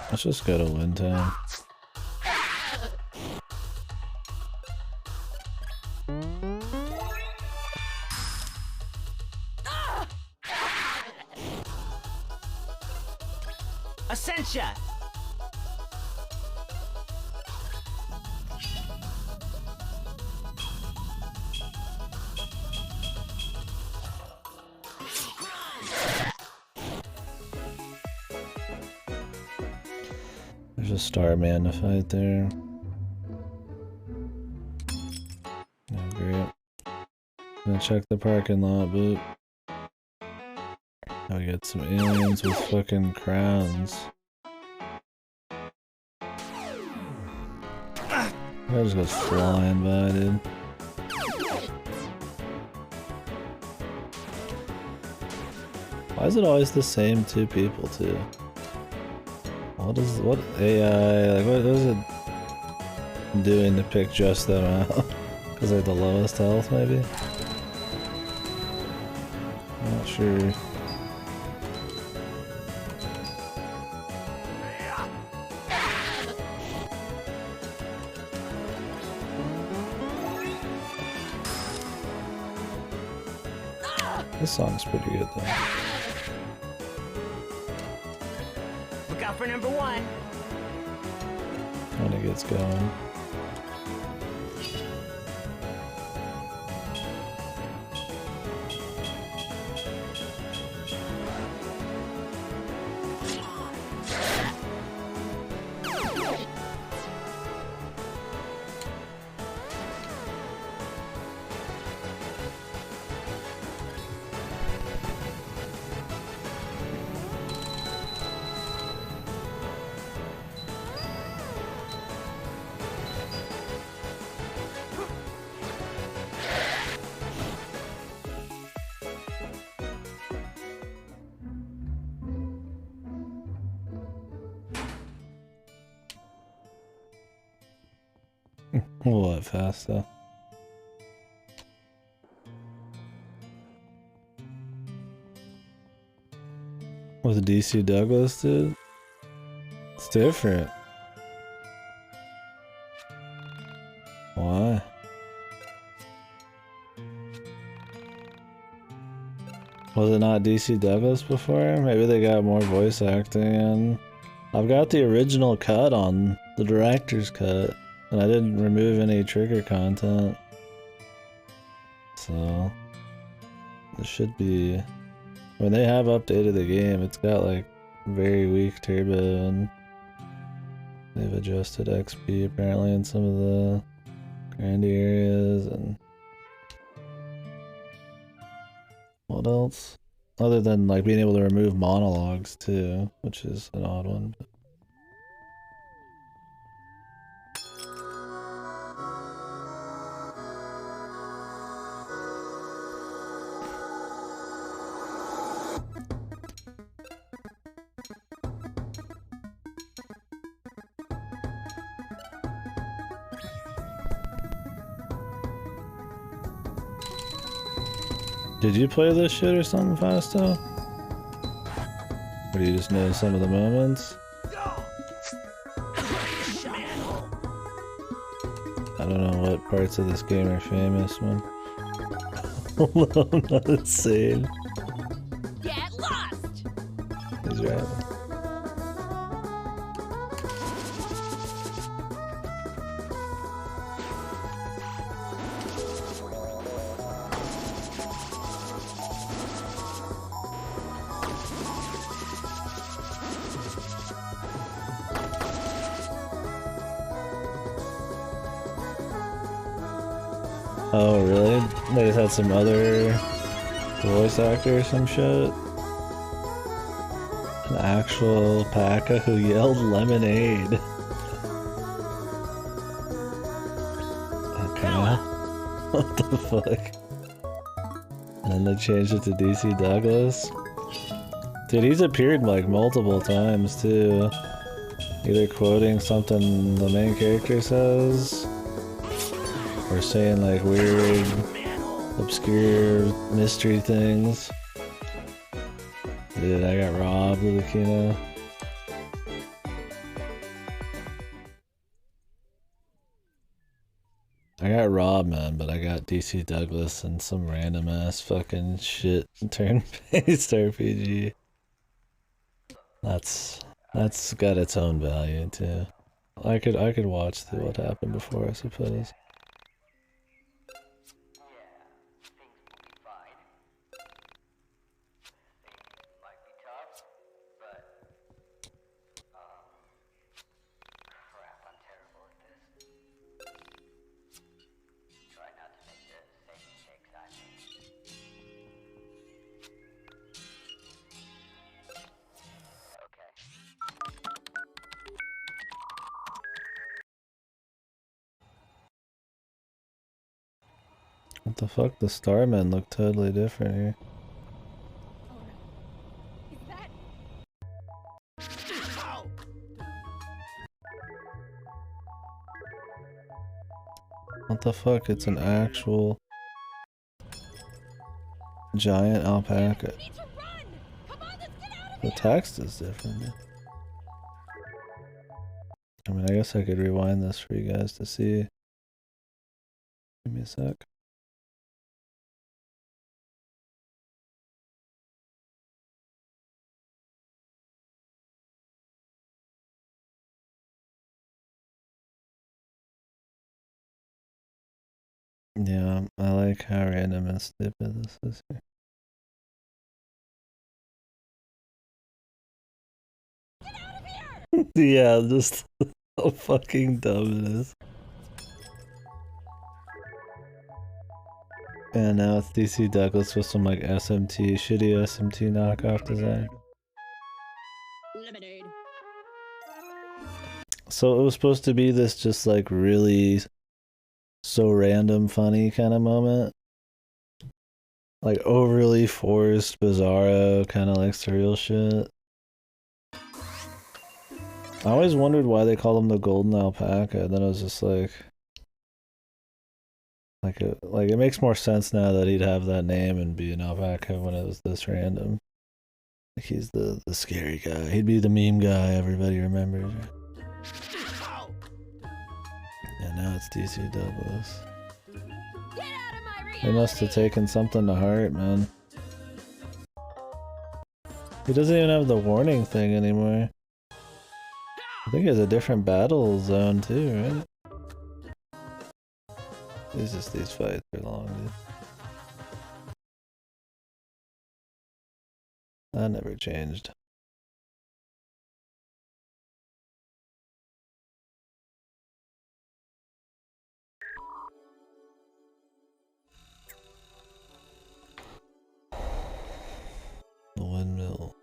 Let's just go to win time. Essentia! There's a Starman to fight there. No, great. Gonna check the parking lot, boot. Now we get some aliens with fucking crowns. I just goes flying by, dude. Why is it always the same two people, too? What AI, like what is it doing to pick just them out? Because they're the lowest health, maybe? I'm not sure. This song's pretty good though. Look out for number one. When it gets going. What, faster? With DC Douglas, dude? It's different. Why? Was it not DC Douglas before? Maybe they got more voice acting in. I've got the original cut on the director's cut, and I didn't remove any trigger content. So, it should be... I mean, they have updated the game. It's got like very weak turbo, and they've adjusted XP apparently in some of the grindy areas, and... What else? Other than like being able to remove monologues too, which is an odd one. But... Did you play this shit or something, Fasto? Or do you just know some of the moments? I don't know what parts of this game are famous, man. Although I'm not insane. Get lost! He's right. Oh, really? They just had some other voice actor or some shit? An actual P.A.K.A. who yelled lemonade. Okay. What the fuck? And then they changed it to DC Douglas? Dude, he's appeared like multiple times too. Either quoting something the main character says, or saying like weird, obscure mystery things. Dude, I got robbed of the Kino. I got robbed, man, but I got DC Douglas and some random ass fucking shit turn-based RPG. That's got its own value too. I could watch through what happened before, I suppose. What the fuck? The Starmen look totally different here. What the fuck? It's an actual giant alpaca. The text is different. I mean, I guess I could rewind this for you guys to see. Give me a sec. Yeah, I like how random and stupid this is here. Yeah, just how fucking dumb it is. And now it's DC Douglas with some like SMT, shitty SMT knockoff design. Lemonade. So it was supposed to be this just like really so random funny kind of moment. Like overly forced, bizarro, kind of like surreal shit. I always wondered why they call him the golden alpaca, and then I was just like it makes more sense now that he'd have that name and be an alpaca when it was this random. Like he's the scary guy. He'd be the meme guy everybody remembers. Yeah, now it's DC Douglas. He must have taken something to heart, man. He doesn't even have the warning thing anymore. I think he has a different battle zone too, right? These fights are long, dude. That never changed. The windmill.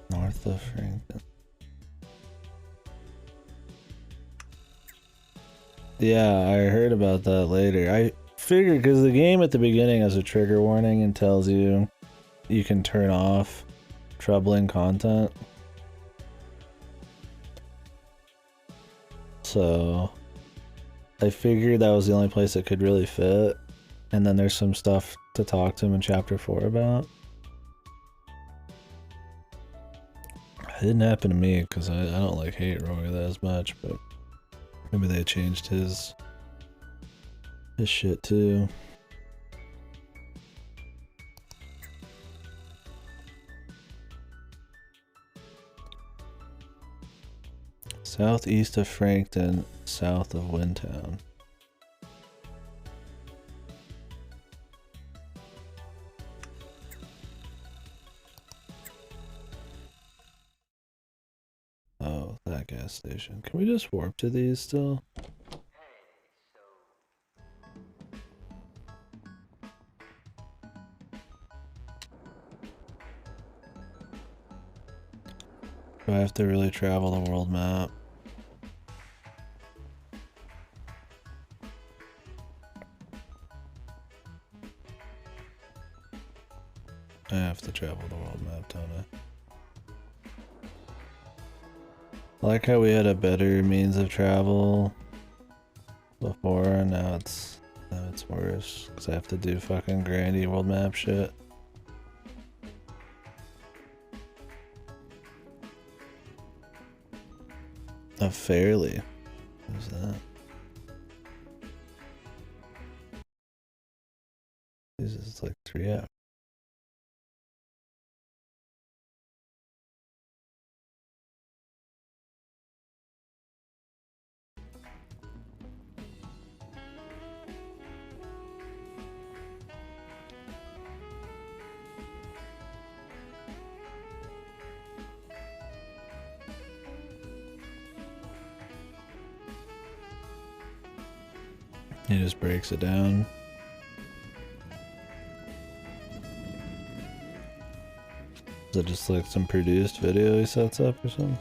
North of Frankton. Yeah, I heard about that later. I figured because the game at the beginning has a trigger warning and tells you you can turn off troubling content. So I figured that was the only place it could really fit. And then there's some stuff to talk to him in chapter 4 about. It didn't happen to me because I don't like hate Roy that as much, but maybe they changed his shit too. Southeast of Frankton, south of Windtown. Oh, that gas station. Can we just warp to these still? Do I have to really travel the world map? I have to travel the world map, don't I? I like how we had a better means of travel before, and now it's worse because I have to do fucking grandy world map shit. Fairly. Who's that? Jesus, it's like 3 hours. He just breaks it down. Is it just like some produced video he sets up or something?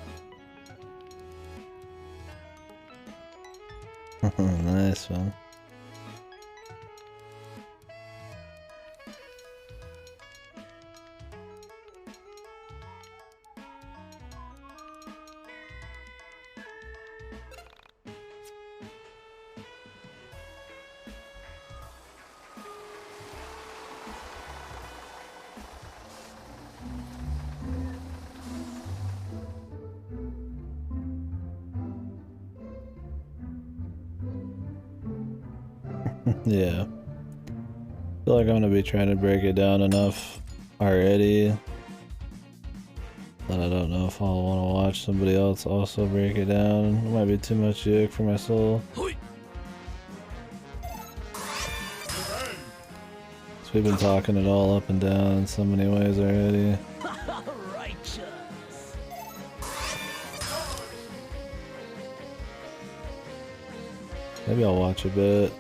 Nice one. Yeah. I feel like I'm gonna be trying to break it down enough already that I don't know if I'll want to watch somebody else also break it down. It might be too much YIIk for my soul. So we've been talking it all up and down in so many ways already. Maybe I'll watch a bit.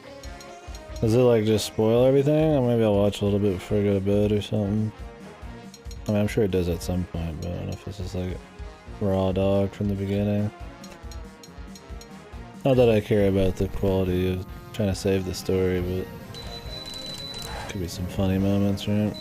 Does it like just spoil everything? Or maybe I'll watch a little bit before I go to bed or something. I mean, I'm sure it does at some point, but I don't know if it's just like raw dog from the beginning. Not that I care about the quality of trying to save the story, but could be some funny moments, right?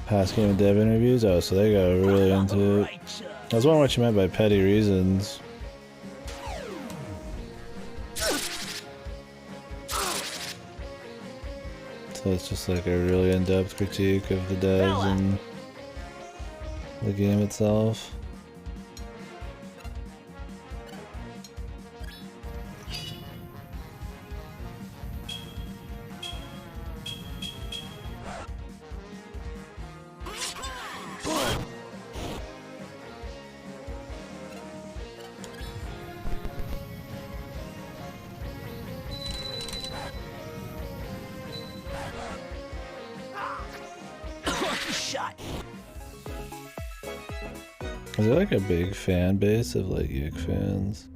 Past game of dev interviews? Oh, so they got really into it. I was wondering what you meant by petty reasons. So it's just like a really in-depth critique of the devs and the game itself. Is there like a big fan base of like YIIk fans?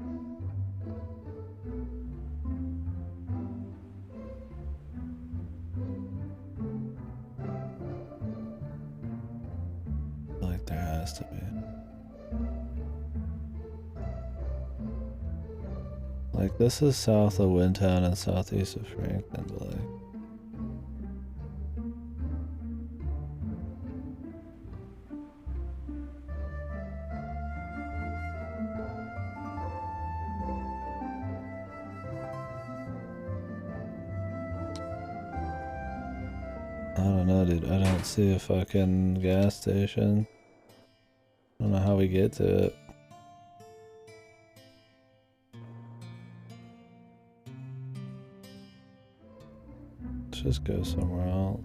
I feel like there has to be. Like this is south of Windtown and southeast of Franklin, but like I don't know, dude. I don't see a fucking gas station. I don't know how we get to it. Let's just go somewhere else.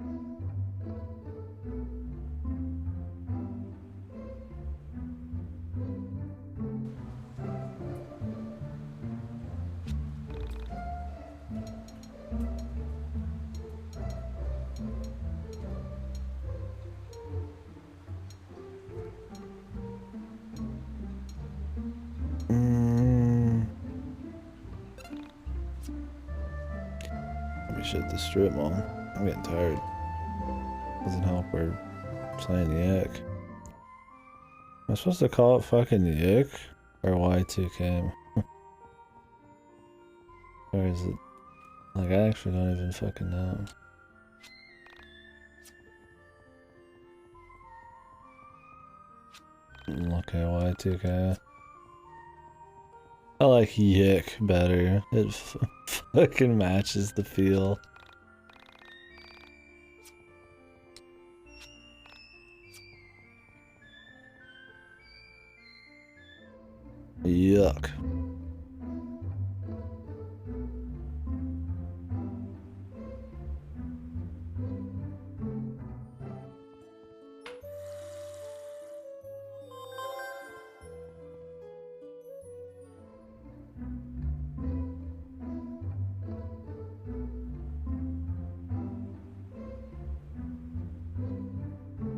Let me shit the strip mall. I'm getting tired. Doesn't help we're playing YIIk. Am I supposed to call it fucking YIIk or Y2K? Or is it like I actually don't even fucking know. Okay, Y2K. I like YIIk better. It fucking matches the feel. Yuck.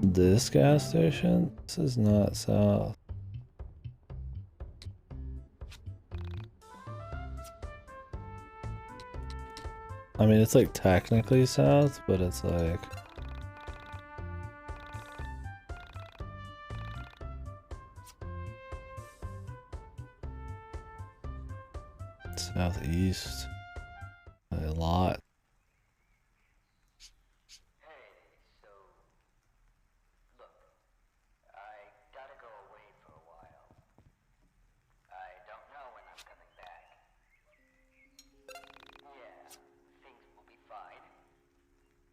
This gas station? This is not south. I mean, it's like technically south, but it's like... southeast. A lot.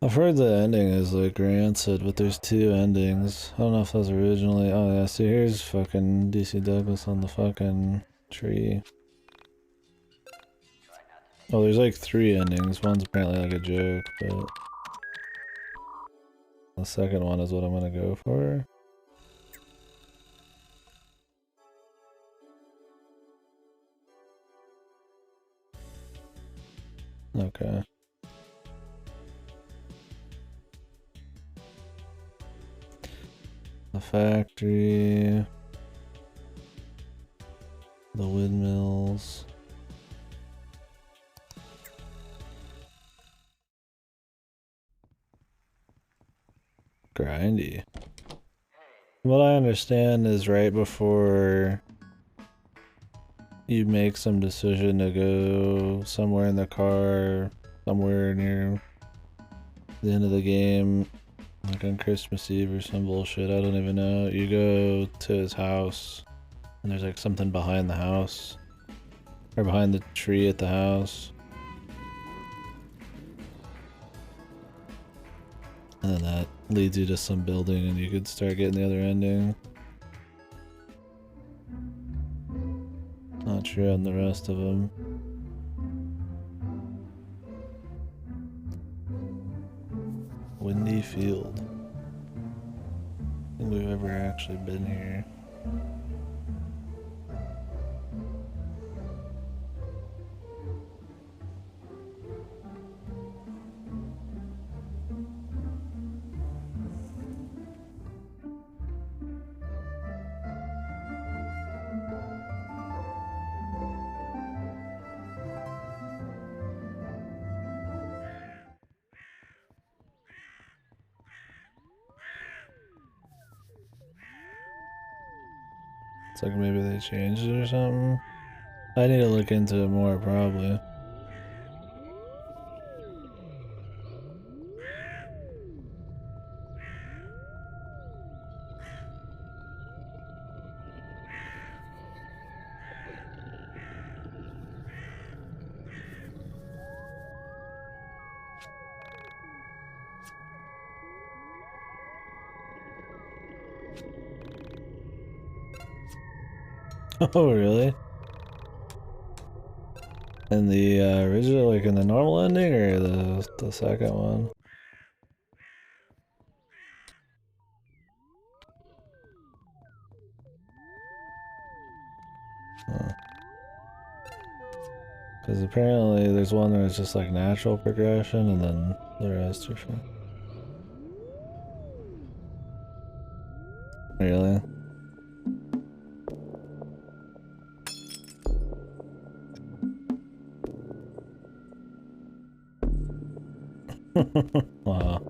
I've heard the ending is like rancid, but there's two endings. I don't know if that was originally. Oh yeah, see here's fucking DC Douglas on the fucking tree. Oh, there's like three endings. One's apparently like a joke, but the second one is what I'm gonna go for. Okay. The factory. The windmills. Grindy. What I understand is right before you make some decision to go somewhere in the car, somewhere near the end of the game, like on Christmas Eve or some bullshit. I don't even know. You go to his house, and there's like something behind the house, or behind the tree at the house. And then that leads you to some building, and you could start getting the other ending. Not sure on the rest of them. Windy Field. I think we've ever actually been here. It's like maybe they changed it or something. I need to look into it more, probably. Oh, really? In the original, like in the normal ending, or the second one? Because apparently there's one where it's just like natural progression, and then the rest are fun. Really? Wow.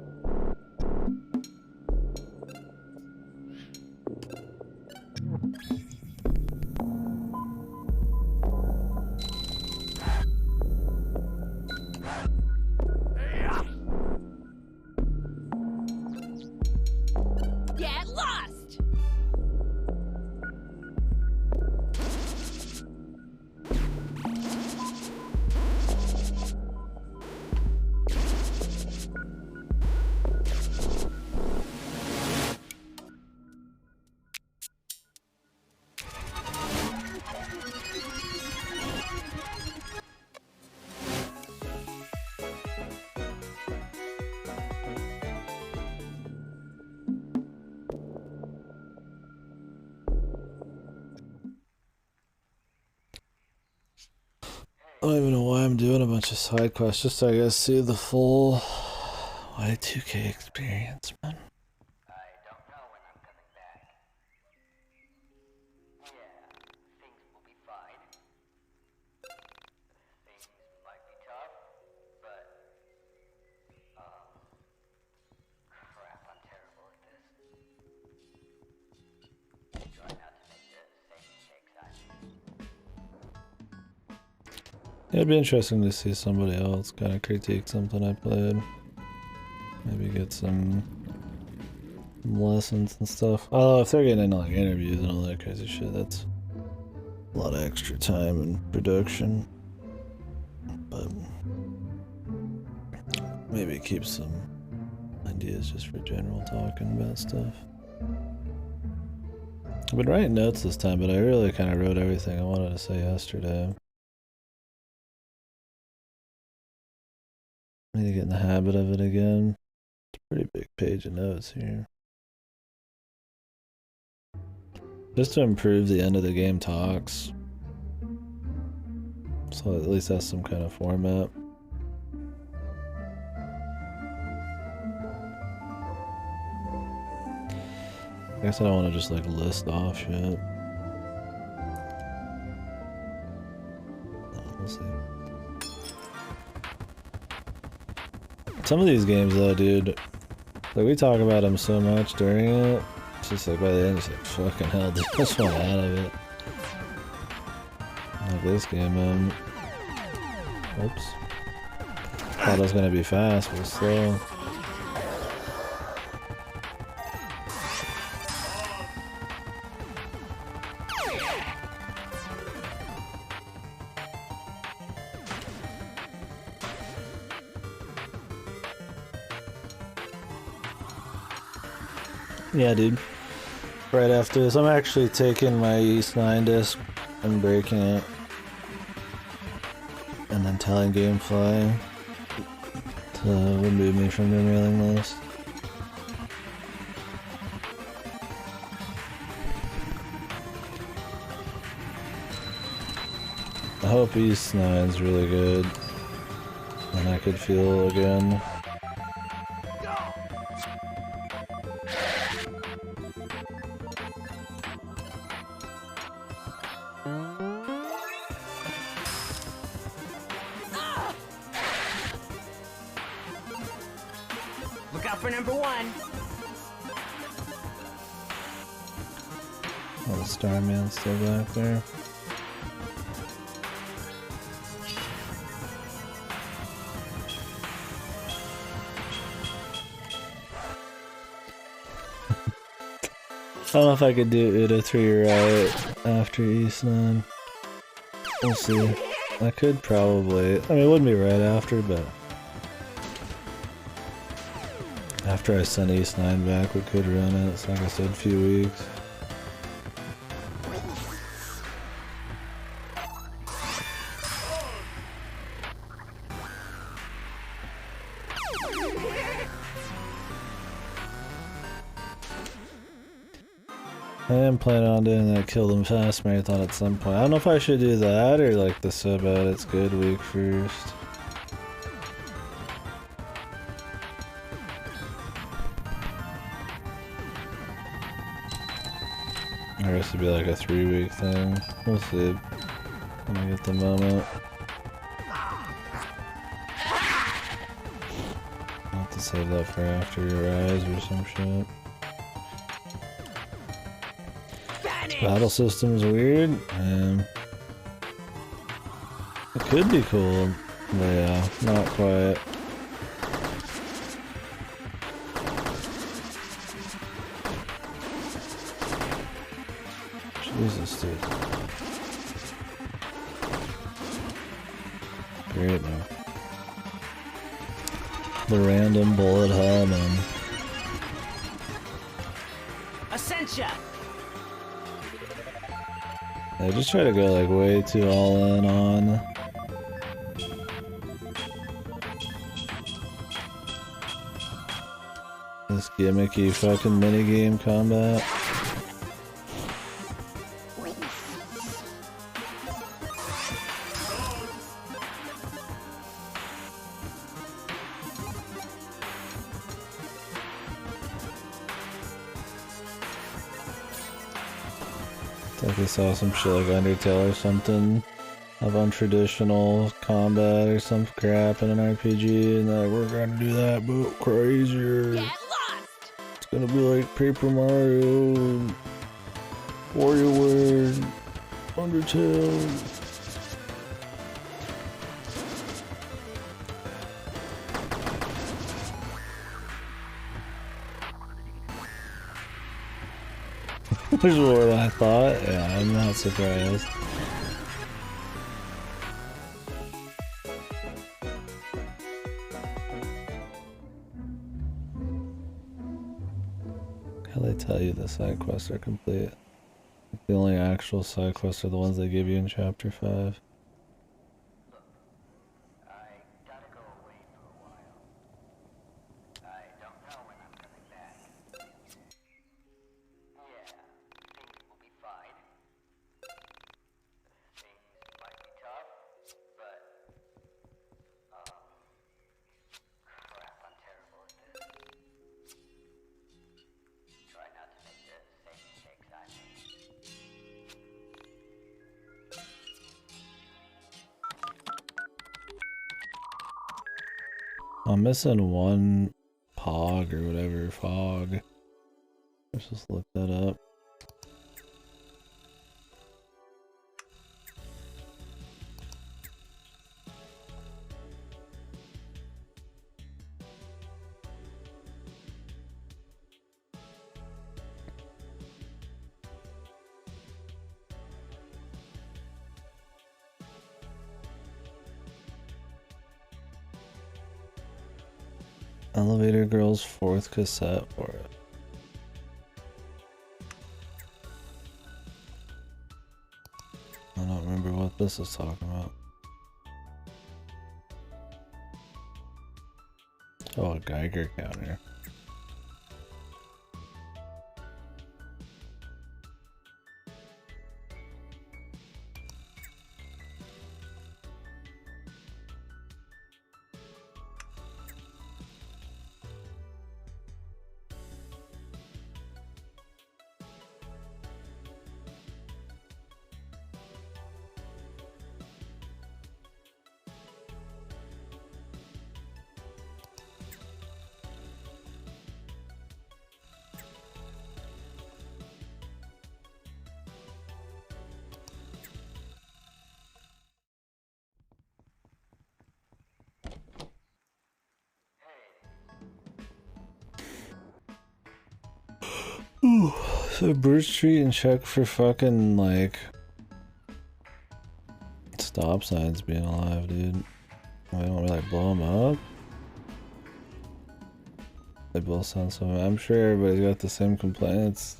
Get lost! I don't even know why I'm doing a bunch of side quests, just so I guys see the full Y2K experience, man. It'd be interesting to see somebody else kind of critique something I played. Maybe get some lessons and stuff. Although if they're getting into like interviews and all that crazy shit, that's a lot of extra time and production. But maybe keep some ideas just for general talking about stuff. I've been writing notes this time, but I really kind of wrote everything I wanted to say yesterday. I need to get in the habit of it again. It's a pretty big page of notes here. Just to improve the end of the game talks. So at least that's some kind of format. I guess I don't want to just like list off shit. We'll see. Some of these games though, dude, like we talk about them so much during it, it's just like by the end, it's like fucking hell, dude, I just want out of it. Like this game, Oops. Thought it was gonna be fast, but it's slow. Yeah, dude. Right after this, I'm actually taking my East 9 disc and breaking it. And then telling Gamefly to remove me from their mailing list. I hope East 9's really good. And I could feel again. Look out for number 1. Oh, the Starman's still back there. I don't know if I could do Uda 3 right after East 9. We'll see. I could probably. I mean, it wouldn't be right after, but after I send East 9 back, we could run it. It's like I said, a few weeks. I am planning on doing that Kill Them Fast marathon at some point. I don't know if I should do that or like the So Bad It's Good week first. Or this would be like a 3-week thing. We'll see when I get the moment. I'll have to save that for after your eyes or some shit. Battle system's weird. It could be cool, but yeah, not quite. Jesus, dude. Great, man. The random bullet hell, man. Essentia! I just try to go like way too all in on this gimmicky fucking minigame combat. Like I saw some shit like Undertale or something of untraditional combat or some crap in an RPG, and like, we're gonna do that but crazier. It's gonna be like Paper Mario, WarioWare, Undertale. There's more than I thought. Yeah, I'm not surprised. How they tell you the side quests are complete? The only actual side quests are the ones they give you in Chapter 5. I'm missing one Pog or whatever, Fog. Let's just look that up. Elevator Girl's 4th cassette for it. I don't remember what this is talking about. Oh, a Geiger counter. So Birch Street and check for fucking like stop signs being alive, dude. We don't really like blow them up. They both sound so. I'm sure everybody's got the same complaints.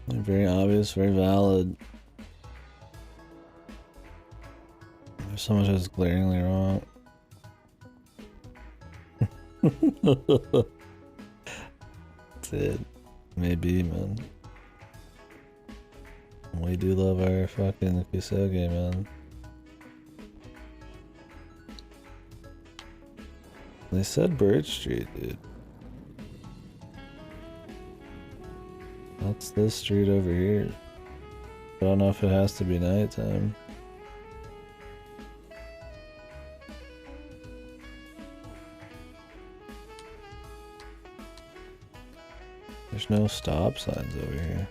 They're very obvious, very valid. There's so much that's glaringly wrong. That's it. Maybe, man. We do love our fucking Kisege, man. They said Birch Street, dude. That's this street over here. I don't know if it has to be nighttime. There's no stop signs over here.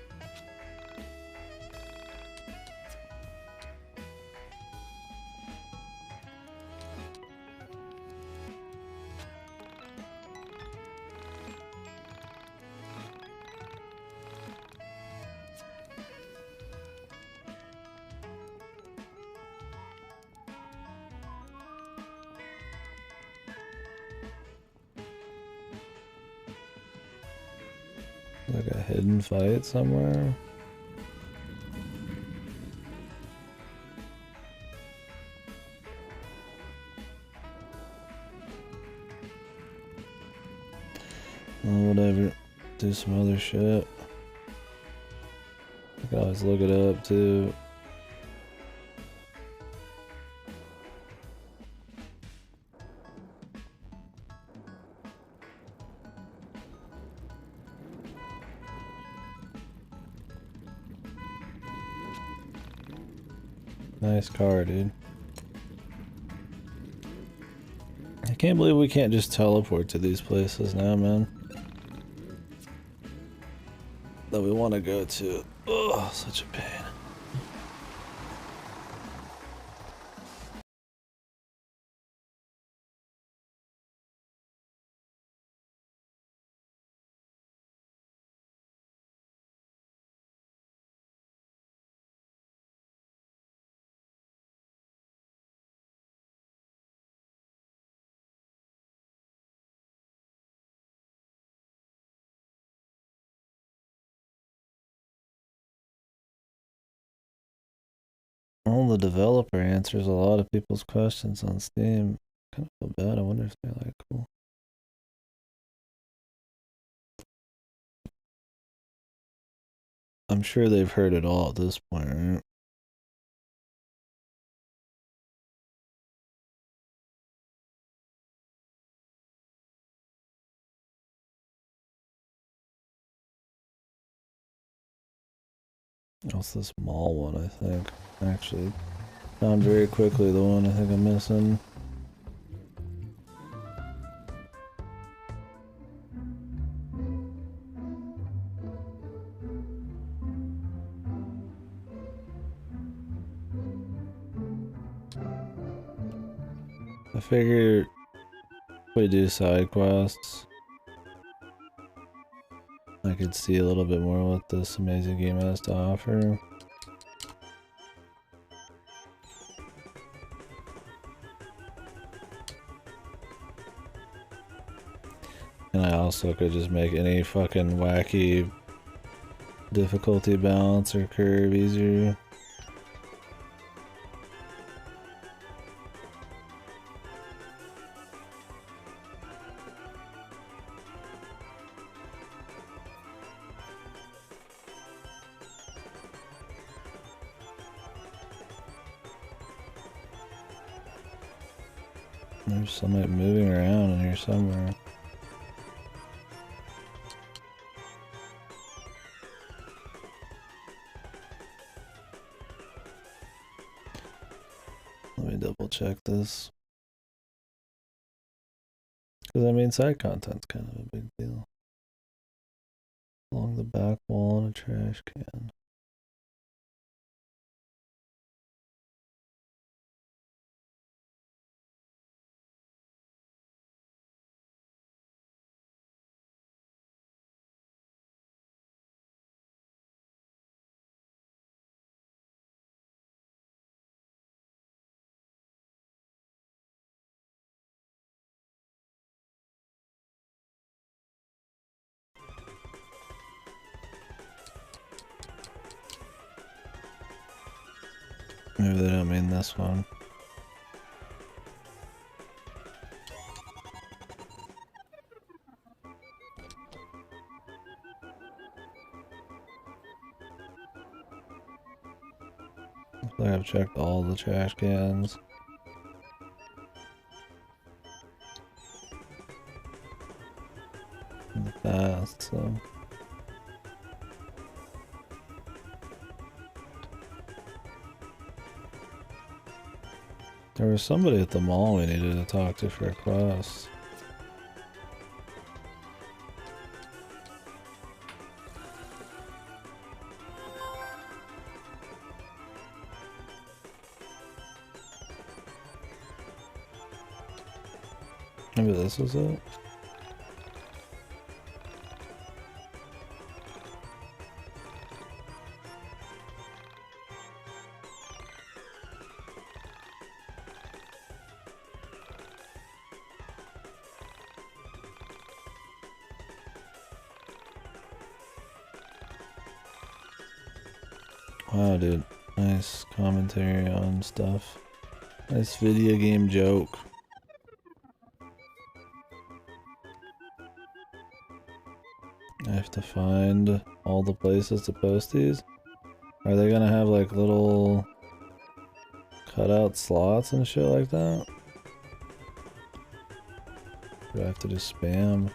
Like a hidden fight somewhere. Well, whatever. Do some other shit. I can always look it up too. Nice car, dude. I can't believe we can't just teleport to these places now, man. That we want to go to. Oh, such a pain. Well, the developer answers a lot of people's questions on Steam. Kind of feel bad. I wonder if they're like cool. I'm sure they've heard it all at this point, right? What's this mall one, I think? Actually, found very quickly the one I think I'm missing. I figure if we do side quests, I could see a little bit more what this amazing game has to offer. And I also could just make any fucking wacky difficulty balance or curve easier. There's somebody moving around in here somewhere. Let me double check this. Because I mean, side content's kind of a big deal. Along the back wall in a trash can. Maybe they don't mean this one. Looks like I've checked all the trash cans in the past, so. There was somebody at the mall we needed to talk to for a quest. Maybe this was it? Wow, dude. Nice commentary on stuff. Nice video game joke. I have to find all the places to post these. Are they gonna have like little cutout slots and shit like that? Do I have to just spam?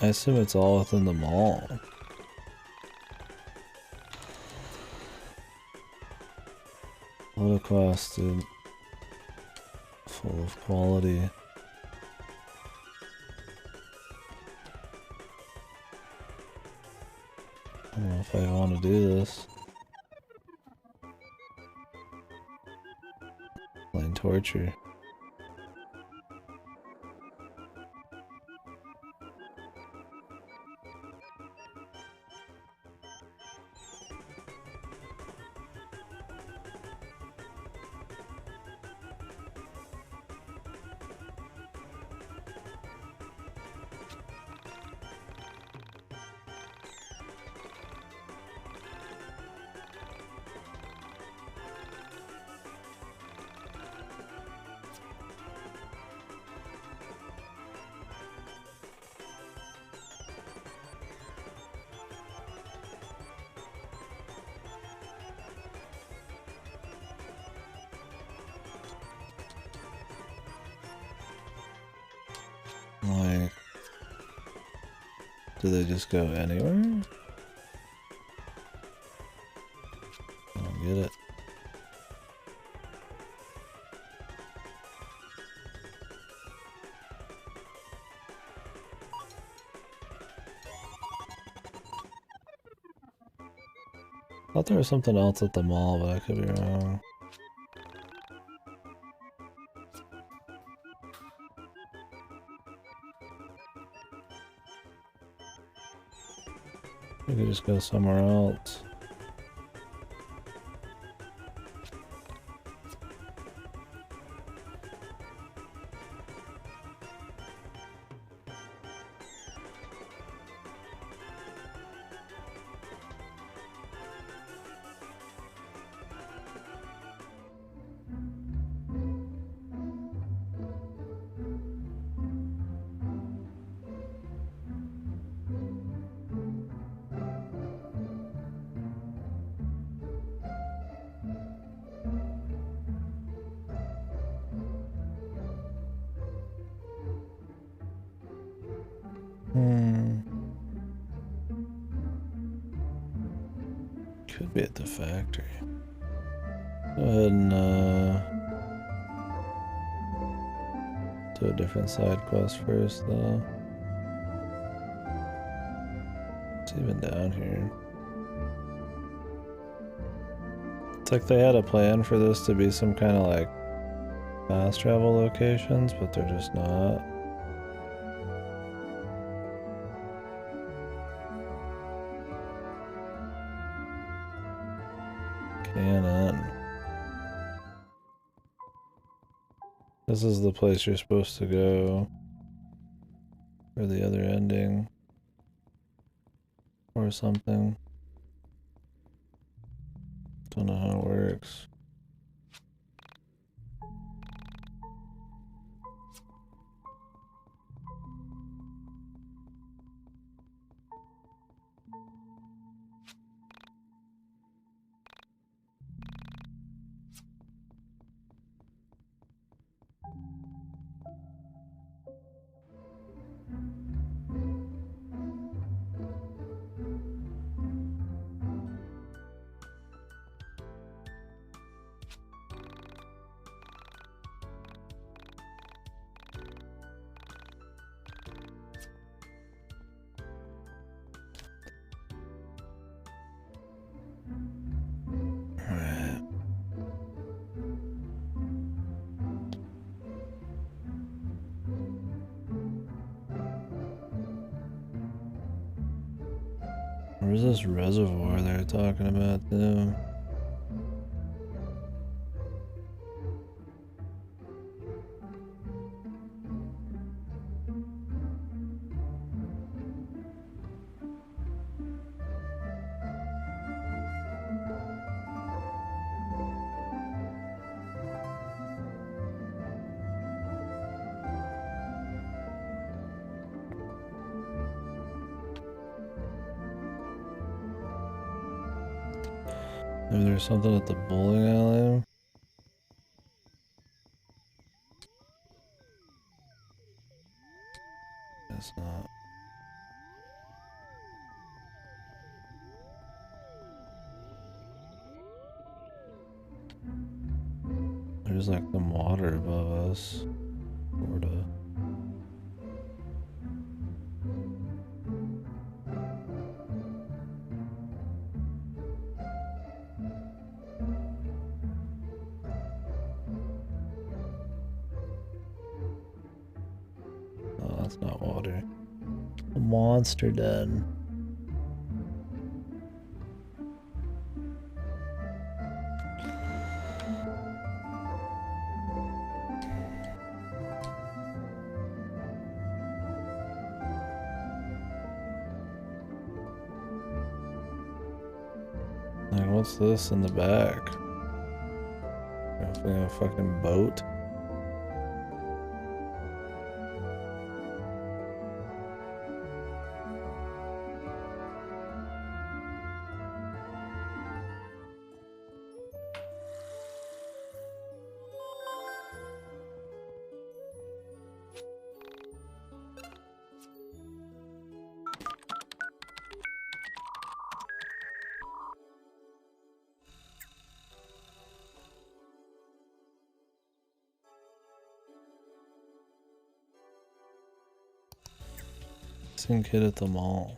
I assume it's all within the mall. What a quest, dude. Full of quality. I don't know if I want to do this. Plain torture. Like, do they just go anywhere? I don't get it. I thought there was something else at the mall, but I could be wrong. We could just go somewhere else. Could be at the factory. Go ahead and do a different side quest first, though. It's even down here. It's like they had a plan for this to be some kind of like fast travel locations, but they're just not. Cannon. This is the place you're supposed to go for the other ending or something. Don't know how it works. Where's this reservoir they're talking about, too? Maybe there's something at the bowling alley. It's not. There's like some water above us. Sorta. Oh, that's not water. A monster den. Like, what's this in the back? A fucking boat? Seen kid at the mall.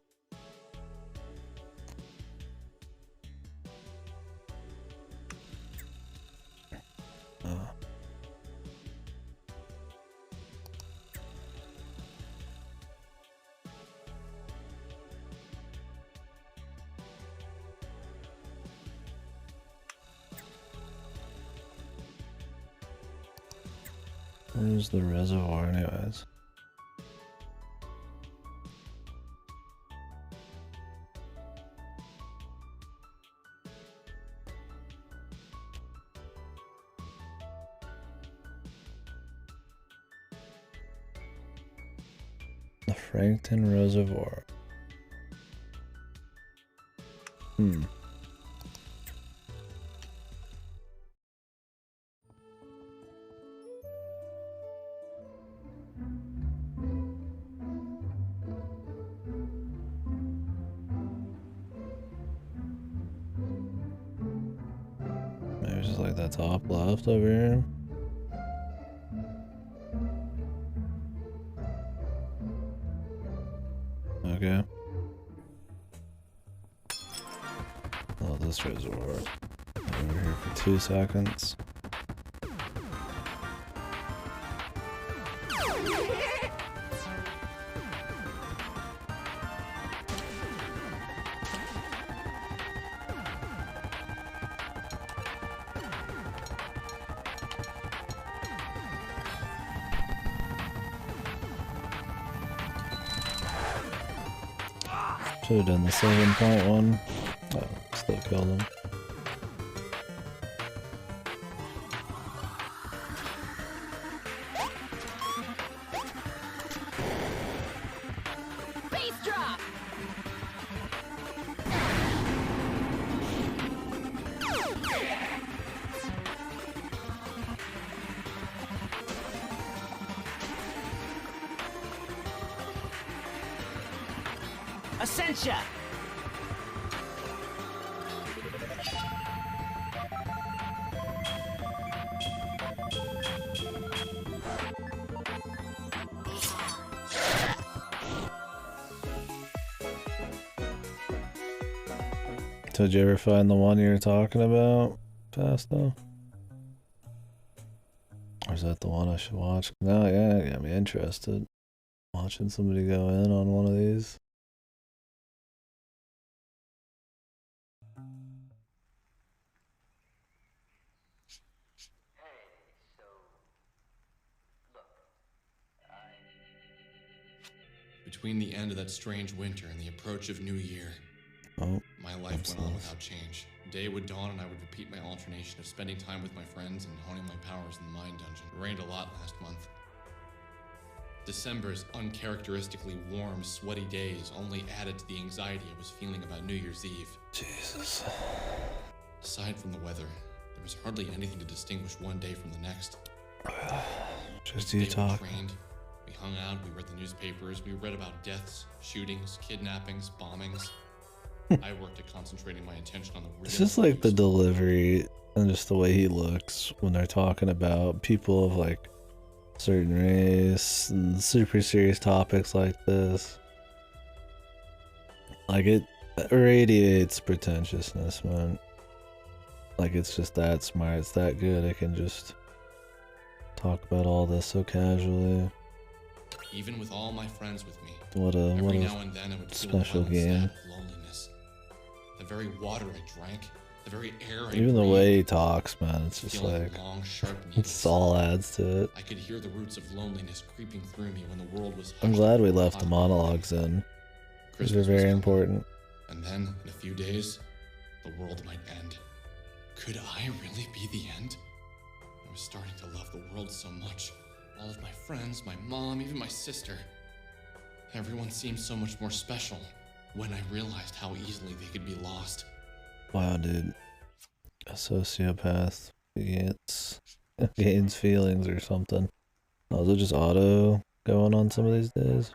Where's the reservoir anyways? The Frankton Reservoir. There's just like that top left over here. Okay. Oh, this reservoir. Over here for 2 seconds. Should have done the 7.1. Oh, still killed him. Base drop. Essentia! So did you ever find the one you were talking about, Pasto? Or is that the one I should watch? No, yeah, it got me interested. Watching somebody go in on one of these. Between the end of that strange winter and the approach of New Year, my life went on without change. Day would dawn and I would repeat my alternation of spending time with my friends and honing my powers in the Mind Dungeon. It rained a lot last month. December's uncharacteristically warm, sweaty days only added to the anxiety I was feeling about New Year's Eve. Jesus. Aside from the weather, there was hardly anything to distinguish one day from the next. Just you talk. We trained, we hung out, we read the newspapers, we read about deaths, shootings, kidnappings, bombings. I worked at concentrating my attention on the real. It's just like the delivery and just the way he looks when they're talking about people of like certain race and super serious topics like this. Like it radiates pretentiousness, man. Like it's just that smart, it's that good. It can just talk about all this so casually. Even with all my friends with me, What a now and then I would feel a special violent game. stab of loneliness. The very water I drank, the very air I Even the breathed, way he talks, man, it's just feeling like long, sharp it's all adds to it. I could hear the roots of loneliness creeping through me when the world was I'm hushed glad up we in left the hot monologues in. These are Christmas was very coming. important. And then, in a few days, the world might end. Could I really be the end? I was starting to love the world so much. All of my friends, my mom, even my sister. Everyone seemed so much more special when I realized how easily they could be lost. Wow, dude. A sociopath gains feelings or something. Oh, is it just auto going on some of these days?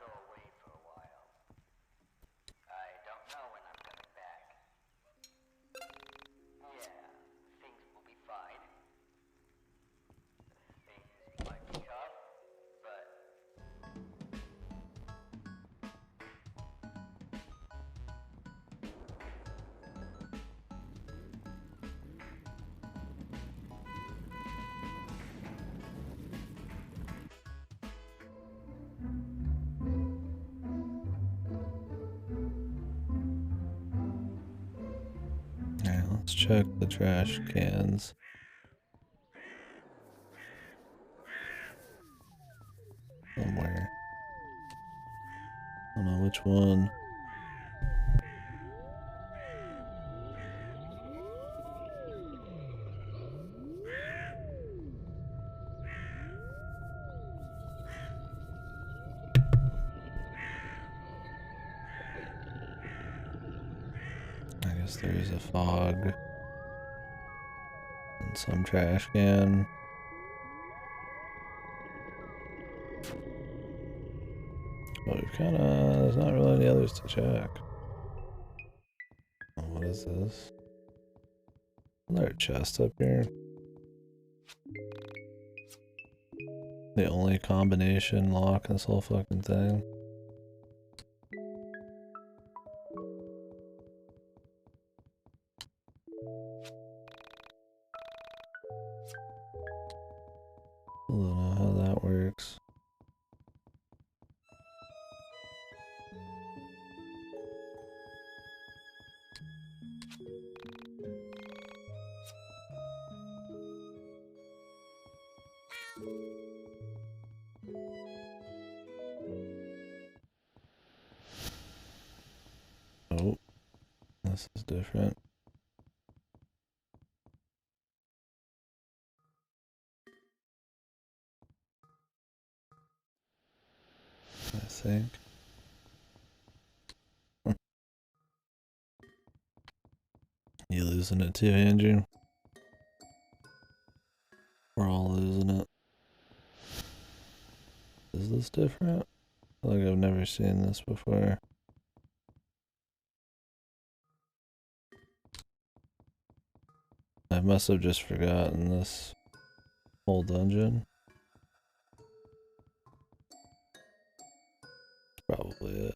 Alright, let's check the trash cans. Somewhere. I don't know which one. I guess there's a fog and some trash can. But we've there's not really any others to check. Oh, what is this? there a chest up here? The only combination lock in this whole fucking thing. I don't know how that works. Oh, this is different. I think. You losing it too, Andrew? We're all losing it. Is this different? I feel like I've never seen this before. I must have just forgotten this whole dungeon. Probably it.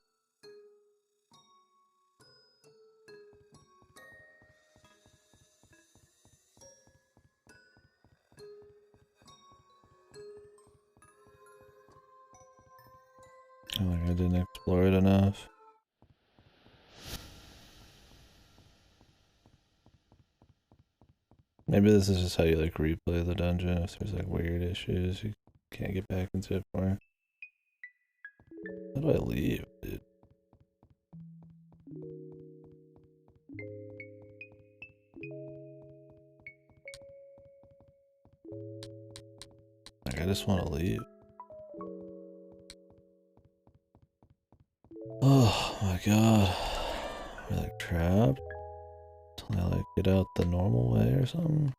I think I didn't explore it enough. Maybe this is just how you like replay the dungeon if there's like weird issues you can't get back into it for. How do I leave, dude? Like I just want to leave. Oh my god. We're like trapped? Till I like get out the normal way or something?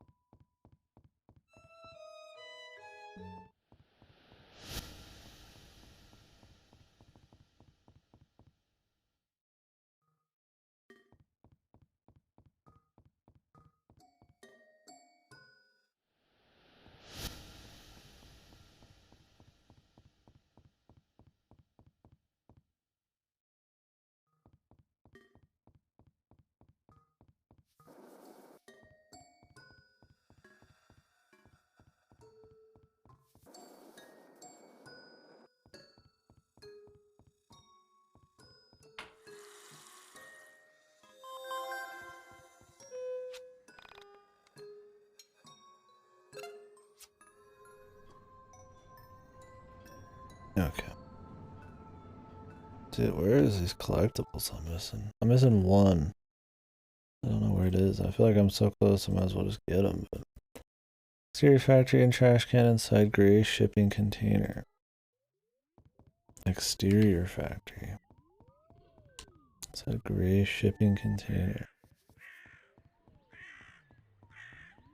Okay. Dude, where is these collectibles I'm missing? I'm missing one. I don't know where it is. I feel like I'm so close, I might as well just get them. But exterior factory and trash can inside gray shipping container. Exterior factory. Inside gray shipping container.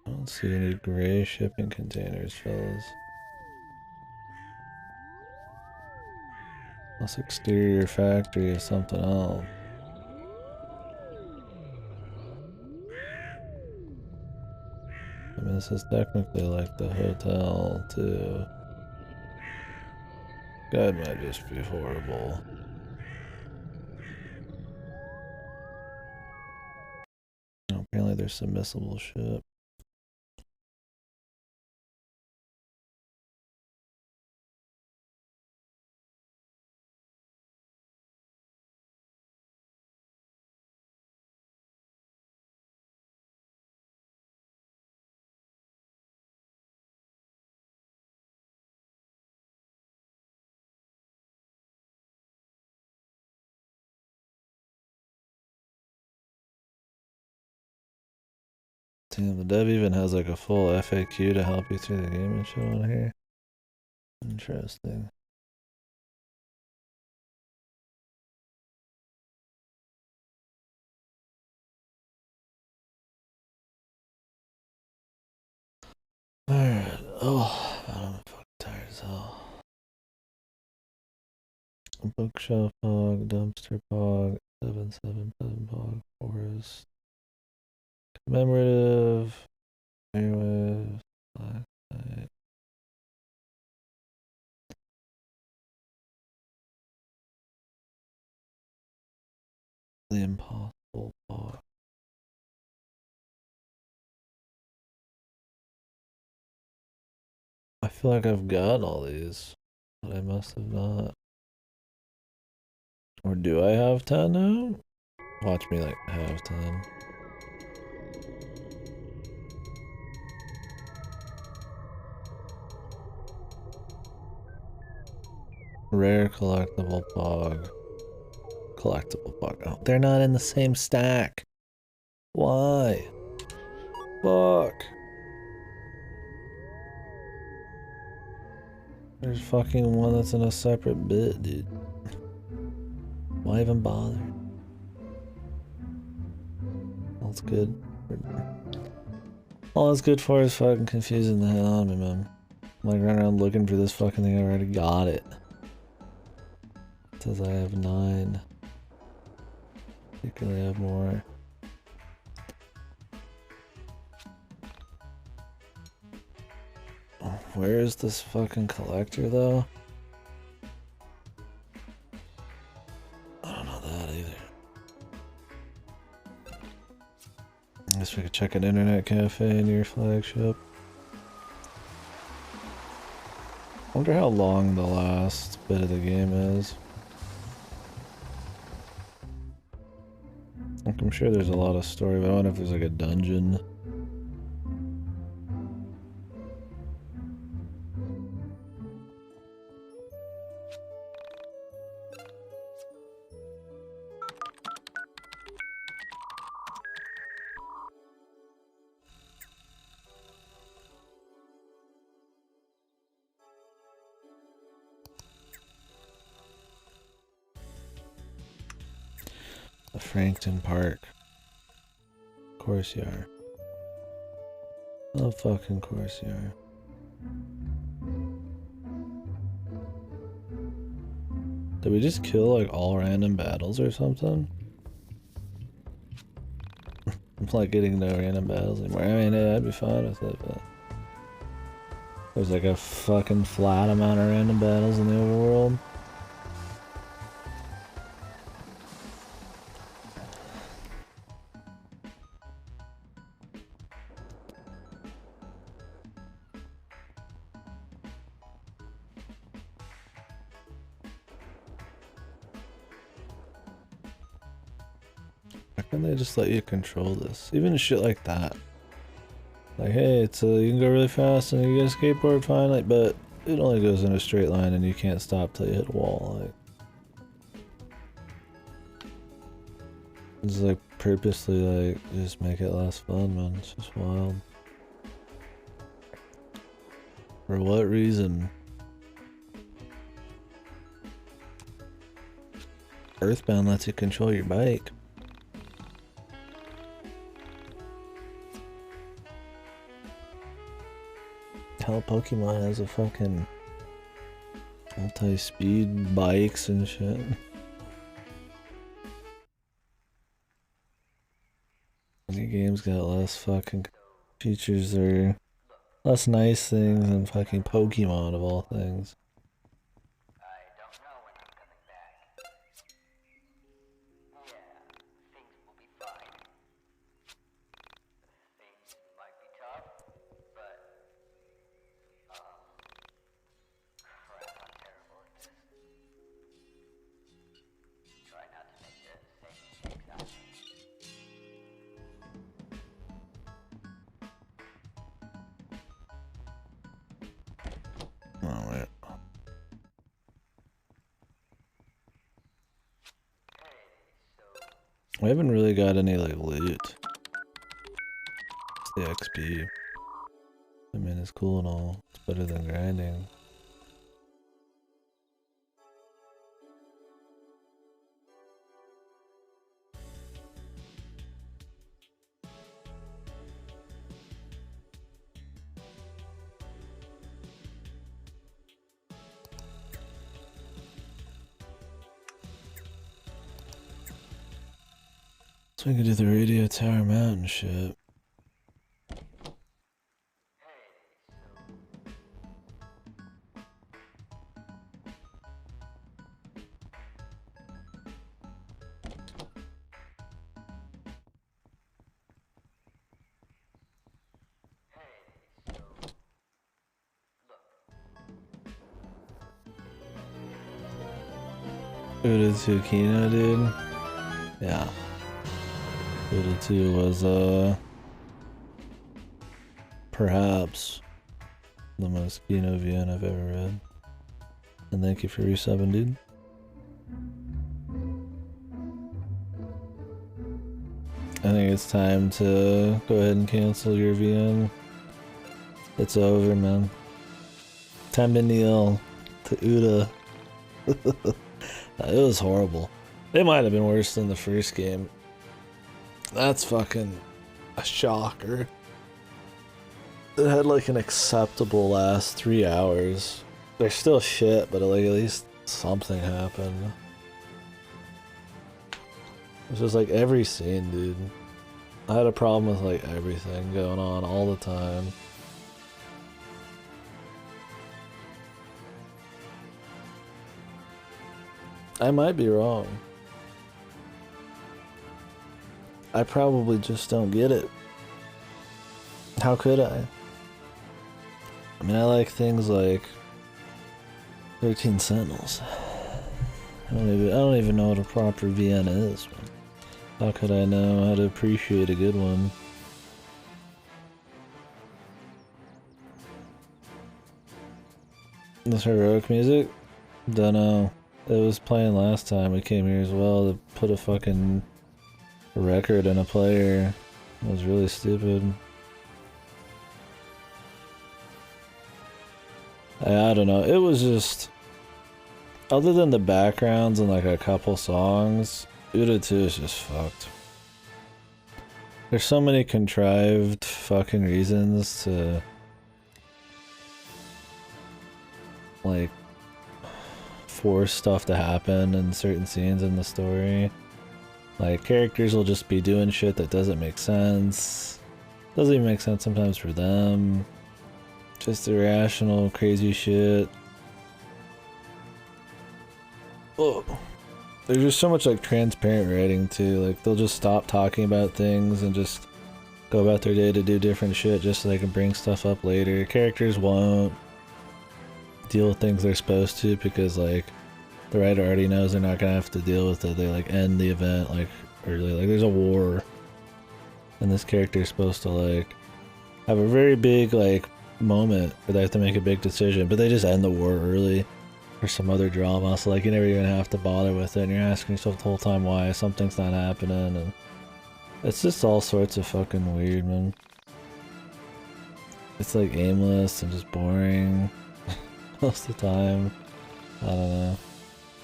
I don't see any gray shipping containers, fellas. This exterior factory is something else. I mean, this is technically like the hotel, too. God might just be horrible. Oh, apparently there's submissible shit. Damn, the dev even has like a full FAQ to help you through the game and shit on here. Interesting. Alright, oh, I'm fucking tired as hell. Bookshelf hog, dumpster pog, 777 pog, forest, Commemorative. Airwaves. Black Knight. The Impossible Box. I feel like I've got all these, but I must have not. Or do I have 10 now? Watch me like have 10. Rare collectible pog. Collectible pog. Oh, they're not in the same stack. Why? Fuck. There's fucking one that's in a separate bit, dude. Why even bother? All it's good. All it's good for is fucking confusing the hell out of me, man. I'm like running around looking for this fucking thing. I already got it. It says I have 9. Secretly I have more. Where is this fucking collector though? I don't know that either. I guess we could check an internet cafe near flagship. I wonder how long the last bit of the game is. Like, I'm sure there's a lot of story, but I wonder if there's like a dungeon. The Frankton Park. Of course you are. Of fucking course you are. Did we just kill like all random battles or something? I'm like getting no random battles anymore. I mean, yeah, I'd be fine with it, but there's like a fucking flat amount of random battles in the overworld. Why can't they just let you control this? Even shit like that. Like, hey, it's you can go really fast and you get a skateboard fine, like, but it only goes in a straight line and you can't stop till you hit a wall. Like, it's like purposely like just make it less fun, man. It's just wild. For what reason? Earthbound lets you control your bike. Hell, Pokemon has a fucking multi-speed bikes and shit. Any game's got less fucking features or less nice things than fucking Pokemon of all things. Alright. We haven't really got any like loot. It's the XP. I mean, it's cool and all. It's better than grinding. So we can do the Radio Tower Mountain shit. Uda 2 Kino, dude. Yeah. Uda 2 was, perhaps the most Kino VN I've ever read. And thank you for resubbing, dude. I think it's time to go ahead and cancel your VN. It's over, man. Time to kneel to Uda. It was horrible. It might have been worse than the first game. That's fucking a shocker. It had like an acceptable last 3 hours. They're still shit, but like at least something happened. It's just like every scene, dude. I had a problem with like everything going on all the time. I might be wrong. I probably just don't get it. How could I? I mean, I like things like 13 Sentinels. I don't even know what a proper VN is. How could I know how to appreciate a good one? This heroic music? Dunno. It was playing last time we came here as well to put a fucking record in a player. It was really stupid. I don't know. It was just... Other than the backgrounds and like a couple songs, Uda 2 is just fucked. There's so many contrived fucking reasons to... like... force stuff to happen in certain scenes in the story. Like, characters will just be doing shit that doesn't make sense. Doesn't even make sense sometimes for them. Just irrational, crazy shit. Oh. There's just so much like transparent writing too. Like, they'll just stop talking about things and just go about their day to do different shit just so they can bring stuff up later. Characters won't deal with things they're supposed to because like the writer already knows they're not gonna have to deal with it. They like end the event like early. Like there's a war and this character is supposed to like have a very big like moment where they have to make a big decision, but they just end the war early or some other drama, so like you're never gonna have to bother with it and you're asking yourself the whole time why something's not happening, and it's just all sorts of fucking weird, man. It's like aimless and just boring most of the time. I don't know.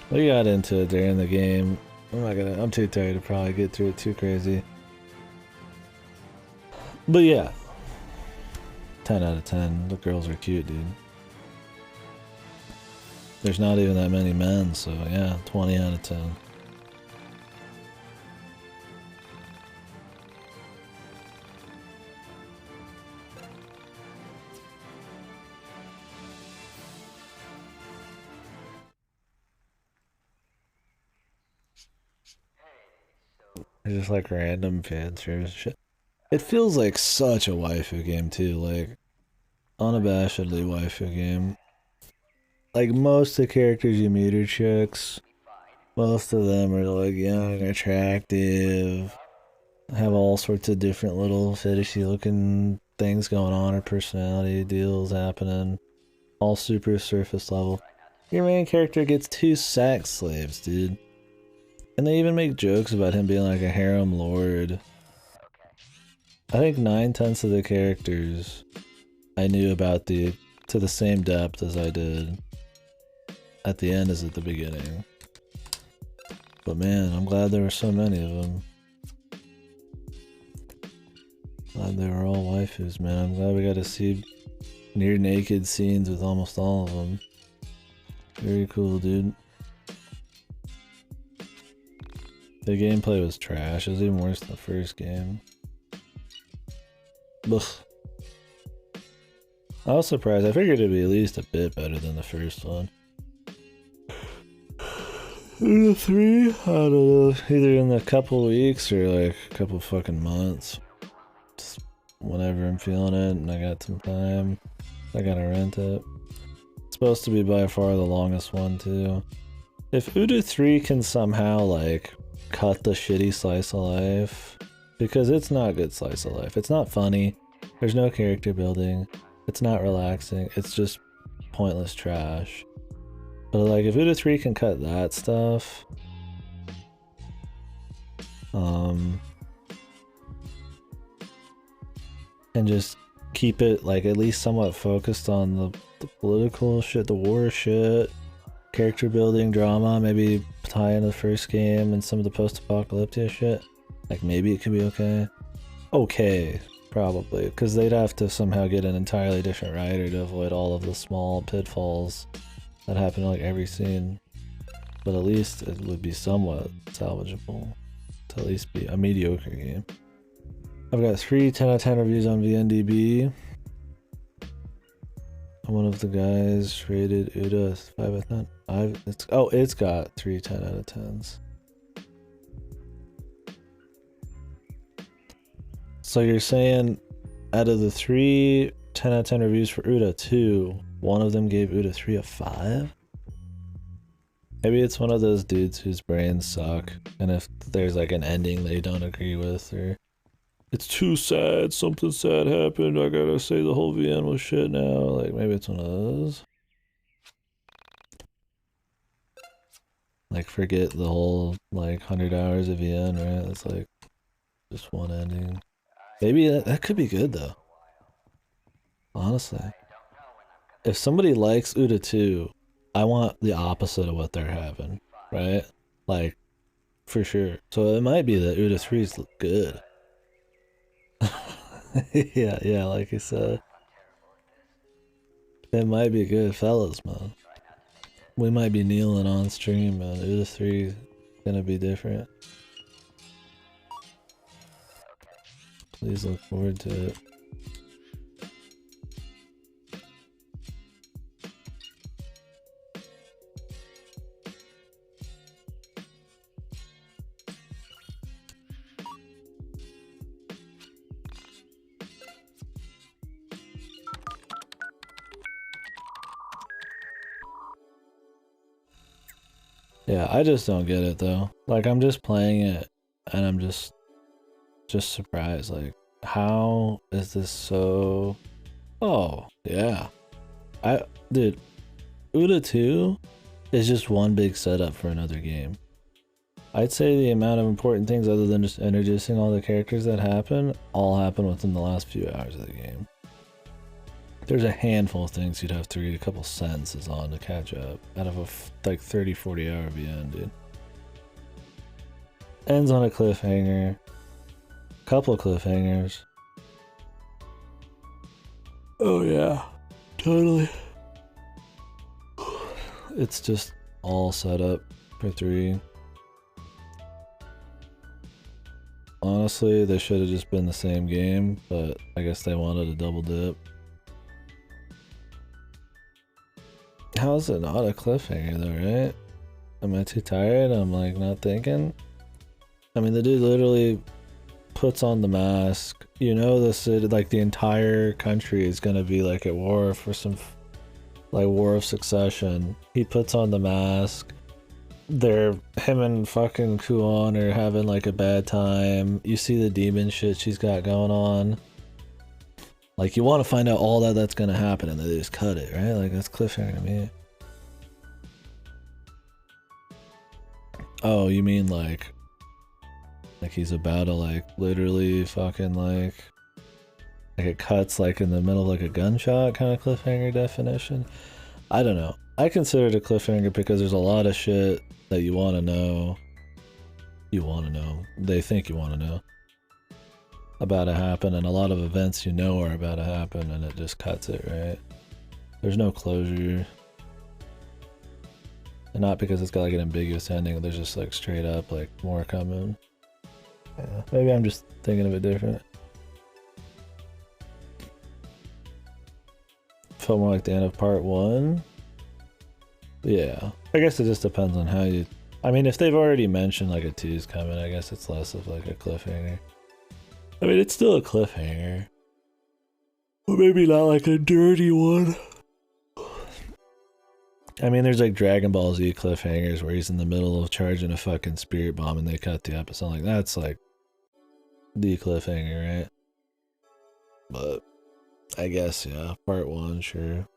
We got into it during the game. I'm too tired to probably get through it too crazy. But yeah. 10 out of 10. The girls are cute, dude. There's not even that many men, so yeah, 20 out of 10. They're just like random fanservice shit. It feels like such a waifu game too, like unabashedly waifu game. Like most of the characters you meet are chicks. Most of them are like young, attractive, have all sorts of different little fetishy looking things going on or personality deals happening. All super surface level. Your main character gets 2 sex slaves, dude. And they even make jokes about him being like a harem lord. I think 9/10 of the characters I knew about to the same depth as I did at the end as at the beginning. But man, I'm glad there were so many of them. Glad they were all waifus, man. I'm glad we got to see near naked scenes with almost all of them. Very cool, dude. The gameplay was trash. It was even worse than the first game. Ugh. I was surprised. I figured it'd be at least a bit better than the first one. The 3? I don't know. Either in a couple weeks or like a couple fucking months. Just whenever I'm feeling it and I got some time, I gotta rent it. It's supposed to be by far the longest one too. If Uda 3 can somehow, like, cut the shitty slice of life, because it's not good slice of life. It's not funny. There's no character building. It's not relaxing. It's just pointless trash. But, like, if Uda 3 can cut that stuff, and just keep it, like, at least somewhat focused on the political shit, the war shit, character building, drama, maybe tie into the first game and some of the post-apocalyptic shit, like, maybe it could be okay. Okay, probably, because they'd have to somehow get an entirely different writer to avoid all of the small pitfalls that happen in, like, every scene. But at least it would be somewhat salvageable to at least be a mediocre game. I've got 3 10 out of 10 reviews on VNDB. One of the guys rated Uda 5 out of 10. It's got 3 10 out of 10s. So you're saying out of the 3 10 out of 10 reviews for Uda 2, one of them gave Uda 3 a 5? Maybe it's one of those dudes whose brains suck, and if there's like an ending they don't agree with, or it's too sad, something sad happened, I gotta say the whole VN was shit now, like maybe it's one of those. Like forget the whole like 100 hours of VN, right? It's like just one ending. Maybe that could be good though. Honestly. If somebody likes Uda 2, I want the opposite of what they're having, right? Like, for sure. So it might be that Uda 3's good. yeah, like I said. It might be good, fellas, man. We might be kneeling on stream, man. Uda 3's gonna be different. Please look forward to it. Yeah, I just don't get it though. Like I'm just playing it and I'm just surprised. Like, how is this so? Oh, yeah. Dude, Uda 2 is just one big setup for another game. I'd say the amount of important things other than just introducing all the characters that happen, all happen within the last few hours of the game. There's a handful of things you'd have to read a couple sentences on to catch up out of a like 30-40 hour VN, dude. Ends on a cliffhanger. Couple cliffhangers. Oh yeah, totally. It's just all set up for 3. Honestly, they should have just been the same game, but I guess they wanted a double dip. How is it not a cliffhanger though, right? Am I too tired? I'm like not thinking. I mean, the dude literally puts on the mask. You know, the city, like the entire country is gonna be like at war for some, like war of succession. He puts on the mask. Him and fucking Kuon are having like a bad time. You see the demon shit she's got going on. Like you want to find out all that's gonna happen, and they just cut it, right? Like that's cliffhanger to me. Oh, you mean like he's about to like literally fucking like it cuts like in the middle of like a gunshot kind of cliffhanger definition? I don't know. I consider it a cliffhanger because there's a lot of shit that you want to know. They think you want to know about to happen, and a lot of events you know are about to happen, and it just cuts it, right? There's no closure. And not because it's got like an ambiguous ending, there's just like straight up like more coming. Yeah, maybe I'm just thinking of it different. Felt more like the end of part 1. Yeah, I guess it just depends on how you... I mean, if they've already mentioned like a 2's coming, I guess it's less of like a cliffhanger. I mean, it's still a cliffhanger. But maybe not like a dirty one. I mean, there's like Dragon Ball Z cliffhangers where he's in the middle of charging a fucking spirit bomb and they cut the episode. Like, that's like the cliffhanger, right? But I guess, yeah, part 1, sure.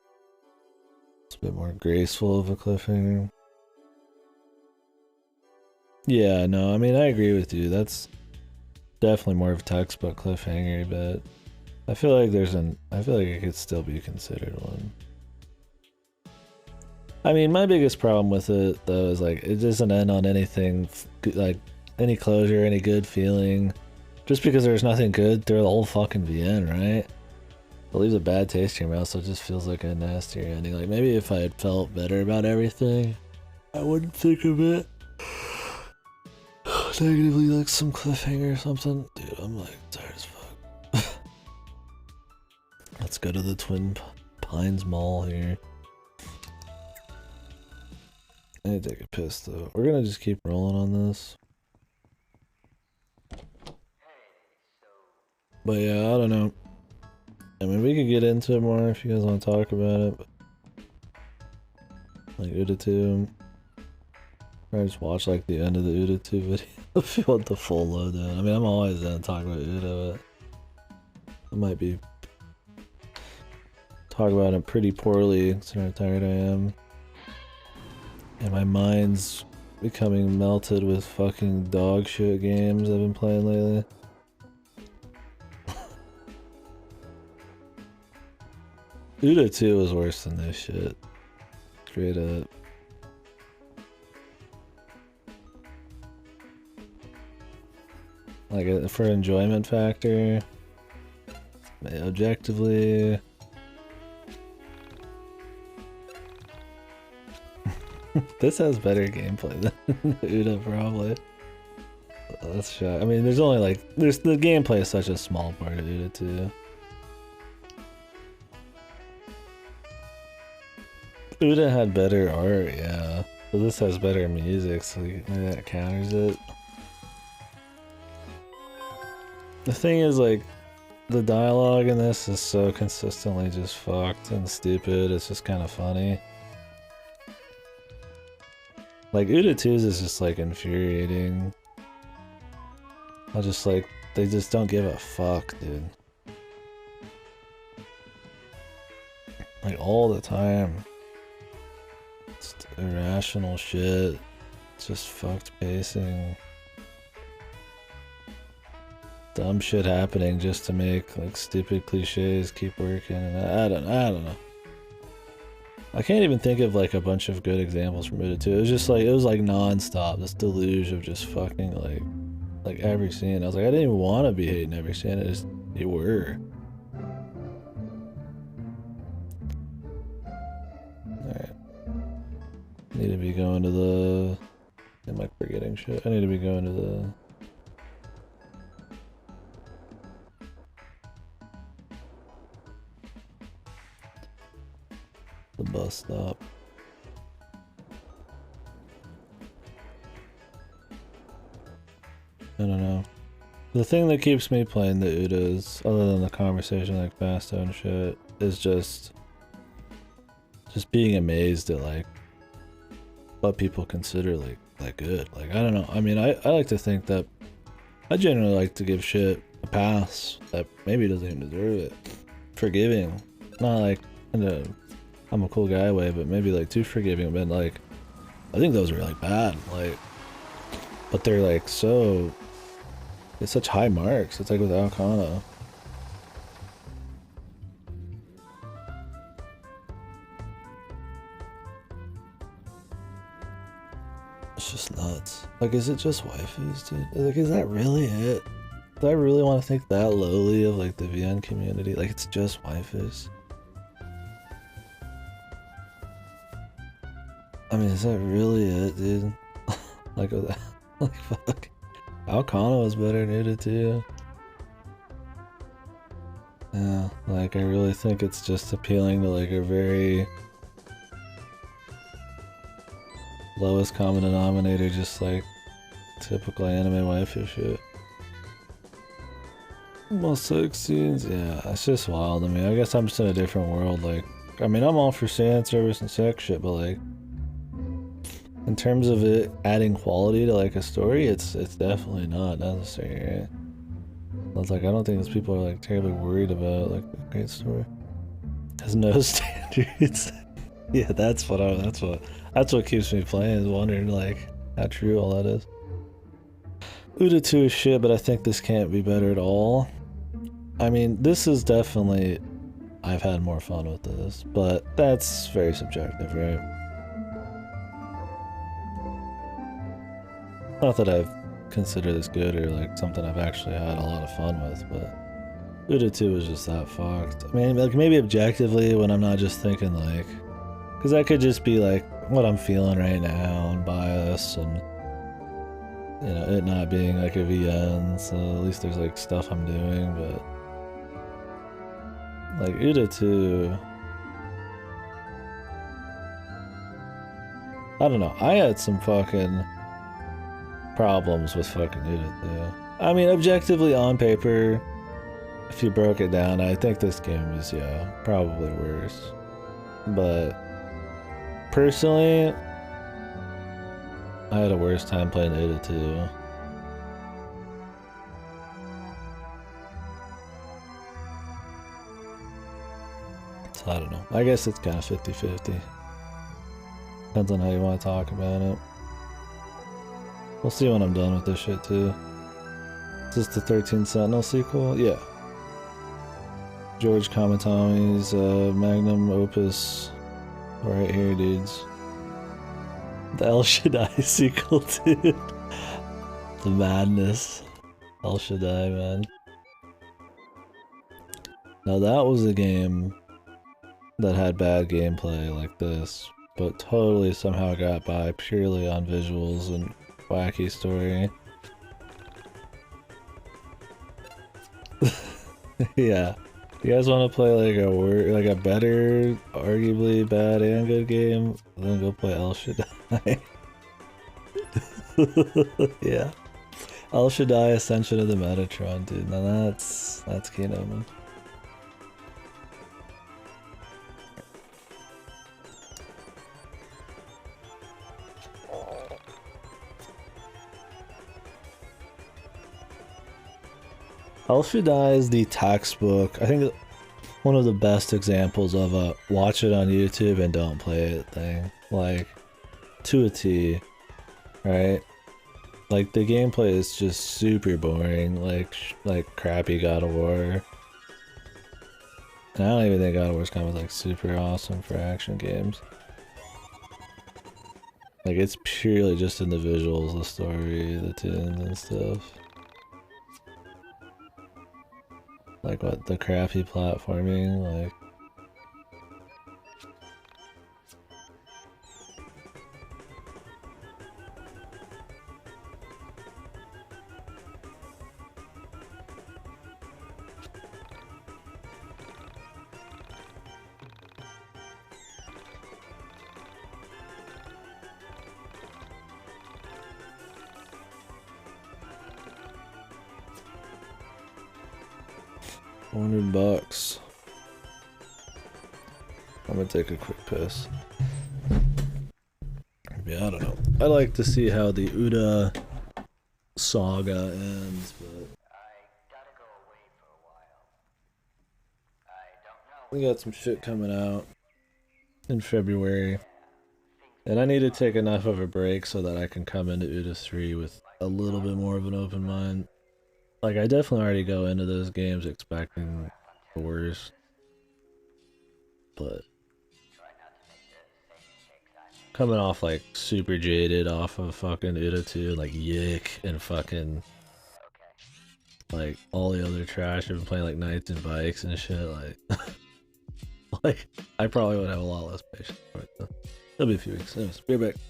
It's a bit more graceful of a cliffhanger. Yeah, no, I mean, I agree with you. That's definitely more of a textbook cliffhanger, but I feel like I feel like it could still be considered one. I mean, my biggest problem with it, though, is like, it doesn't end on anything, like, any closure, any good feeling. Just because there's nothing good through the whole fucking VN, right? It leaves a bad taste in your mouth, so it just feels like a nastier ending. Like, maybe if I had felt better about everything, I wouldn't think of it negatively, like some cliffhanger or something. Dude, I'm like tired as fuck. Let's go to the Twin Pines Mall here. I need to take a piss though. We're gonna just keep rolling on this. But yeah, I don't know. I mean, we could get into it more if you guys want to talk about it. But like Uda 2. I just watch like the end of the Uda 2 video if you want the full lowdown. I mean, I'm always down to talk about Uda, but I might be talking about it pretty poorly considering how tired I am. And my mind's becoming melted with fucking dog shit games I've been playing lately. Uda 2 was worse than this shit. Straight up. Like, for enjoyment factor, objectively, this has better gameplay than Uda probably. That's shot. I mean, there's only like, the gameplay is such a small part of Uda 2. Uda had better art, yeah. But this has better music, so maybe that counters it. The thing is, like, the dialogue in this is so consistently just fucked and stupid, it's just kind of funny. Like, Uda 2's is just, like, infuriating. I just, like, they just don't give a fuck, dude. Like, all the time. It's irrational shit. It's just fucked pacing. Dumb shit happening just to make like stupid cliches keep working, and I don't know. I can't even think of like a bunch of good examples from Uda 2. It was like non-stop, this deluge of just fucking like every scene. I was like, I didn't even want to be hating every scene, you were. Alright. Need to be going to the, am I forgetting shit? I need to be going to the bus stop. I don't know. The thing that keeps me playing the Udas, other than the conversation like Fasto and shit, is just being amazed at like what people consider like good. Like, I don't know. I mean, I like to think that I generally like to give shit a pass that maybe doesn't even deserve it. Forgiving. Not like I'm a cool guy way, but maybe like too forgiving, but like I think those are like bad, like, but they're like it's such high marks. It's like with Alcana. It's just nuts. Like, is it just waifus, dude? Like, is that really it? Do I really want to think that lowly of like the VN community? Like, it's just waifus? I mean, is that really it, dude? like fuck. Alcana was better than Uda 2. Yeah, like I really think it's just appealing to like a very lowest common denominator, just like typical anime waifu shit. Most sex scenes, yeah, it's just wild to me. I guess I'm just in a different world. Like, I mean, I'm all for fan service and sex shit, but like, In terms of it adding quality to like a story, it's definitely not necessary, right? I was like, I don't think those people are like terribly worried about like a great story. Has no standards. Yeah, that's what keeps me playing, is wondering like how true all that is. Uda 2 is shit, but I think this can't be better at all. I mean, this is definitely, I've had more fun with this, but that's very subjective, right? Not that I've considered this good or like something I've actually had a lot of fun with, but Uda 2 was just that fucked. I mean, like maybe objectively when I'm not just thinking like, because that could just be like what I'm feeling right now and bias and, you know, it not being like a VN, so at least there's like stuff I'm doing, but like Uda 2, I don't know, I had some fucking problems with fucking Uda 2. I mean, objectively on paper, if you broke it down, I think this game is, yeah, probably worse. But personally, I had a worse time playing Uda 2. So I don't know. I guess it's kind of 50-50. Depends on how you want to talk about it. We'll see when I'm done with this shit too. Is this the 13 Sentinel sequel? Yeah. George Kamatami's magnum opus right here, dudes. The El Shaddai sequel, dude. The madness. El Shaddai, man. Now that was a game that had bad gameplay like this, but totally somehow got by purely on visuals and wacky story. Yeah. You guys want to play like a better, arguably bad and good game? Then go play El Shaddai. Yeah. El Shaddai Ascension of the Metatron, dude. Now that's Kino, man. El Shaddai is the textbook. I think one of the best examples of a watch it on YouTube and don't play it thing. Like, to a T, right? Like, the gameplay is just super boring, like crappy God of War. And I don't even think God of War's kind of like super awesome for action games. Like, it's purely just in the visuals, the story, the tunes and stuff. Like what, the crappy platforming, like... $100. I'm gonna take a quick piss. Yeah, I don't know. I like to see how the Uda saga ends, but we got some shit coming out in February, and I need to take enough of a break so that I can come into Uda 3 with a little bit more of an open mind. Like, I definitely already go into those games expecting the worst, but coming off like super jaded off of fucking Uda 2, like YIIk and fucking like all the other trash. I've been playing like Knights and Bikes and shit, like like I probably would have a lot less patience for it. So it'll be a few weeks. Anyways, be right back.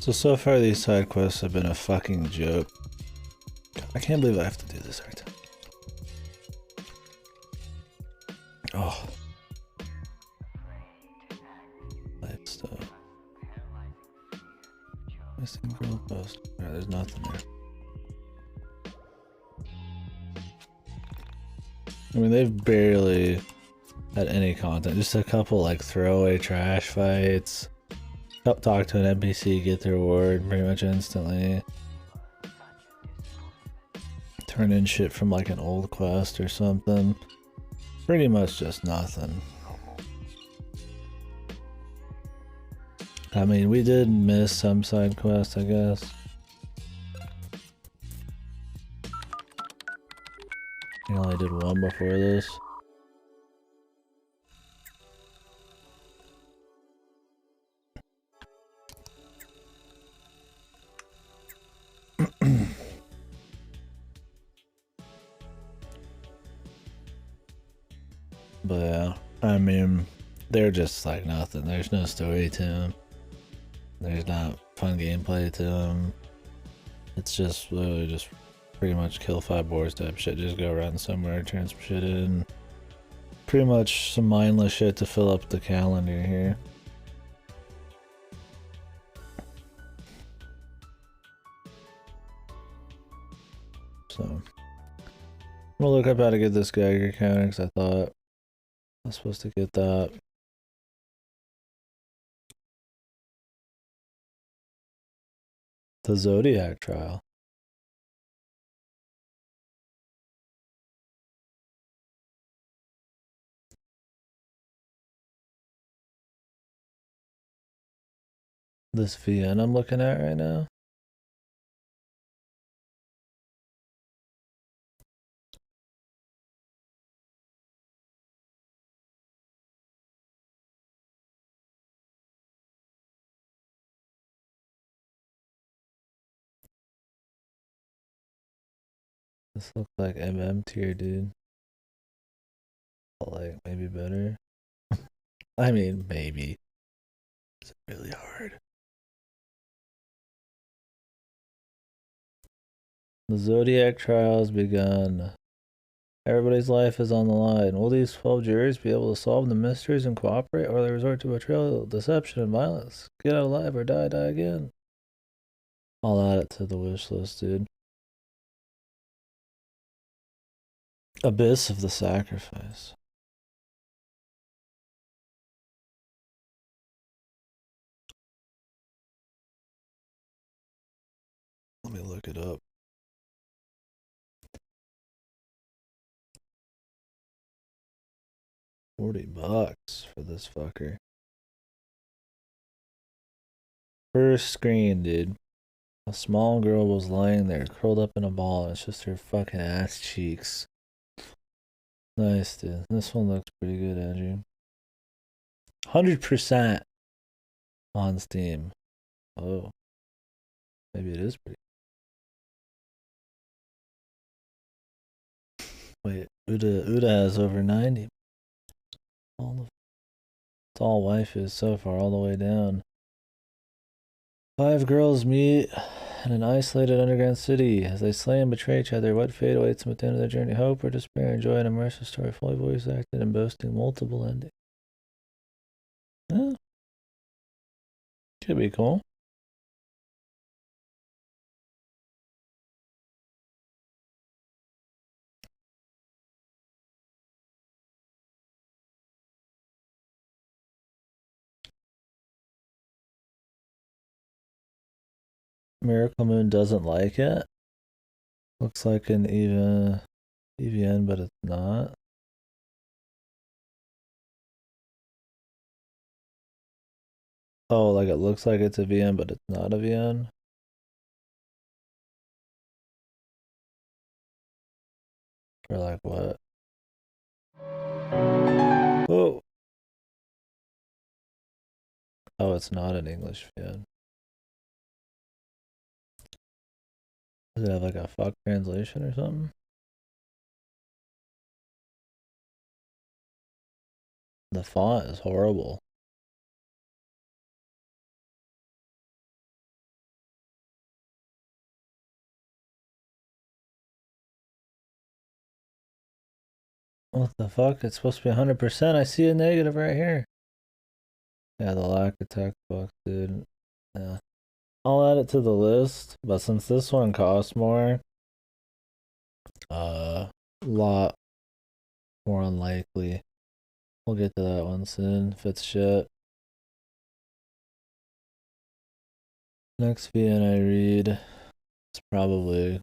So far these side quests have been a fucking joke. I can't believe I have to do this every time. Oh. Life stuff. Missing girl post. Alright, there's nothing there. I mean, they've barely had any content. Just a couple like throwaway trash fights. Talk to an NPC, get the reward pretty much instantly. Turn in shit from like an old quest or something. Pretty much just nothing. I mean, we did miss some side quests, I guess. I only did one before this. But yeah, I mean, they're just like nothing. There's no story to them. There's not fun gameplay to them. It's just literally just pretty much kill 5 boars type shit. Just go around somewhere, turn some shit in. Pretty much some mindless shit to fill up the calendar here. So, I'm gonna look up how to get this Geiger counter because I thought I was supposed to get that. The Zodiac trial. This VN I'm looking at right now. This looks like MM tier, dude. But like, maybe better. I mean, maybe. It's really hard. The Zodiac trial has begun. Everybody's life is on the line. Will these 12 jurors be able to solve the mysteries and cooperate, or they resort to betrayal, deception, and violence? Get out alive or die again. I'll add it to the wish list, dude. Abyss of the Sacrifice. Let me look it up. $40 for this fucker. First screen, dude. A small girl was lying there, curled up in a ball, and it's just her fucking ass cheeks. Nice, dude. This one looks pretty good, Andrew. 100% on Steam. Oh. Maybe it is pretty. Wait, Uda has over 90. It's all waifus so far, all the way down. 5 girls meet in an isolated underground city. As they slay and betray each other, what fate awaits them at the end of their journey? Hope or despair? Enjoy an immersive story fully voice acted and boasting multiple endings. Yeah. Could be cool. Miracle Moon doesn't like it. Looks like an EVN, but it's not. Oh, like it looks like it's a VN, but it's not a VN. Or like what? Oh. Oh, it's not an English VN. Does it have like a fuck translation or something? The font is horrible. What the fuck? It's supposed to be 100%. I see a negative right here. Yeah, the lack of textbooks, dude. Yeah. I'll add it to the list, but since this one costs more, lot more unlikely. We'll get to that one soon if it's shit. Next VN I read, it's probably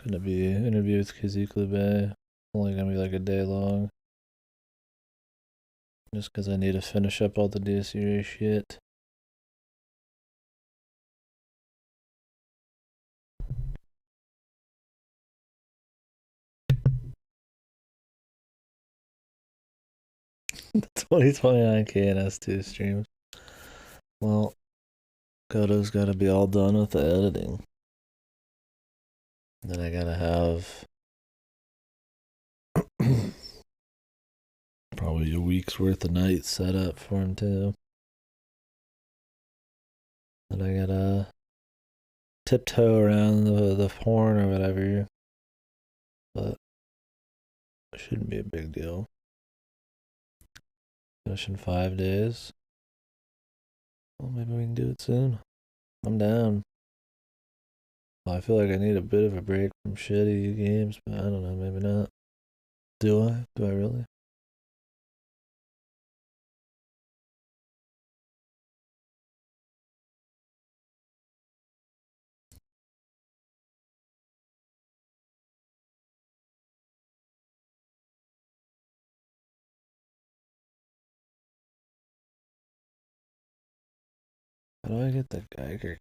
gonna be Interview with KDkill. Only gonna be like a day long. Just because I need to finish up all the DSUA shit. The 2029 KNS2 streams. Well, Goto's gotta be all done with the editing. Then I gotta have probably a week's worth of nights set up for him too. And I gotta tiptoe around the horn or whatever. But it shouldn't be a big deal. Finish in 5 days. Well, maybe we can do it soon. I'm down. Well, I feel like I need a bit of a break from shitty games, but I don't know, maybe not. Do I? Do I really? How do I get the Geiger?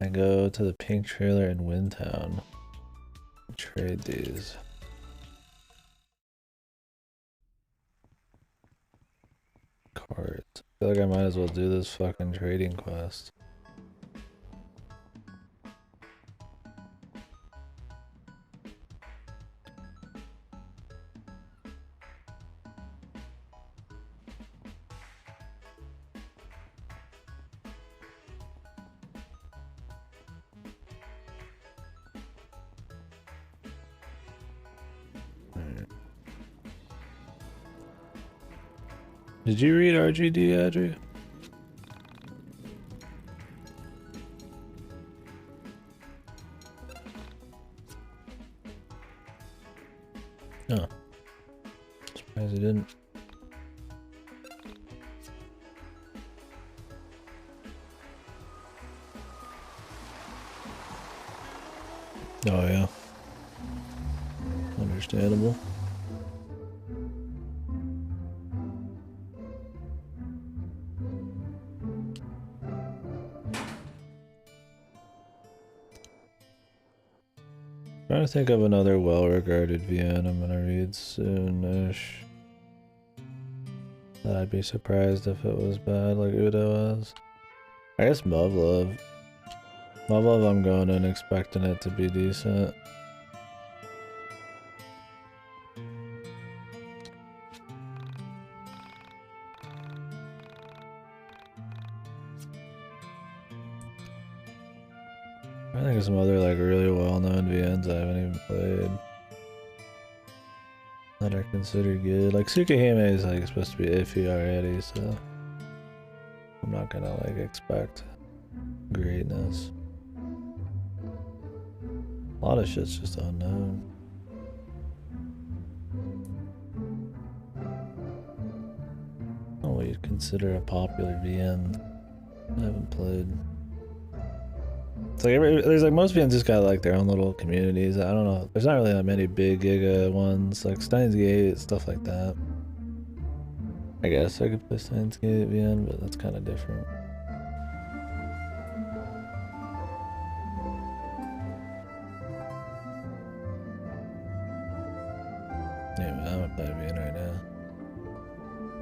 I go to the pink trailer in Windtown. Trade these. Cards. I feel like I might as well do this fucking trading quest. Did you read RGD, Adri? No. Surprised you didn't. Oh yeah. Understandable. Trying to think of another well-regarded VN I'm gonna read soonish. That I'd be surprised if it was bad like Udo was. I guess Muv-Love. Muv-Love, I'm going in expecting it to be decent. I think some other like really well-known VNs I haven't even played that are considered good. Like Tsukihime is like supposed to be iffy already, so I'm not gonna like expect greatness. A lot of shit's just unknown. What you'd consider a popular VN. I haven't played. It's like there's like most VNs just got like their own little communities. I don't know. There's not really that many big Giga ones like Steins Gate, stuff like that. I guess I could play Steins Gate VN, but that's kind of different. Yeah, I'm gonna play VN right now.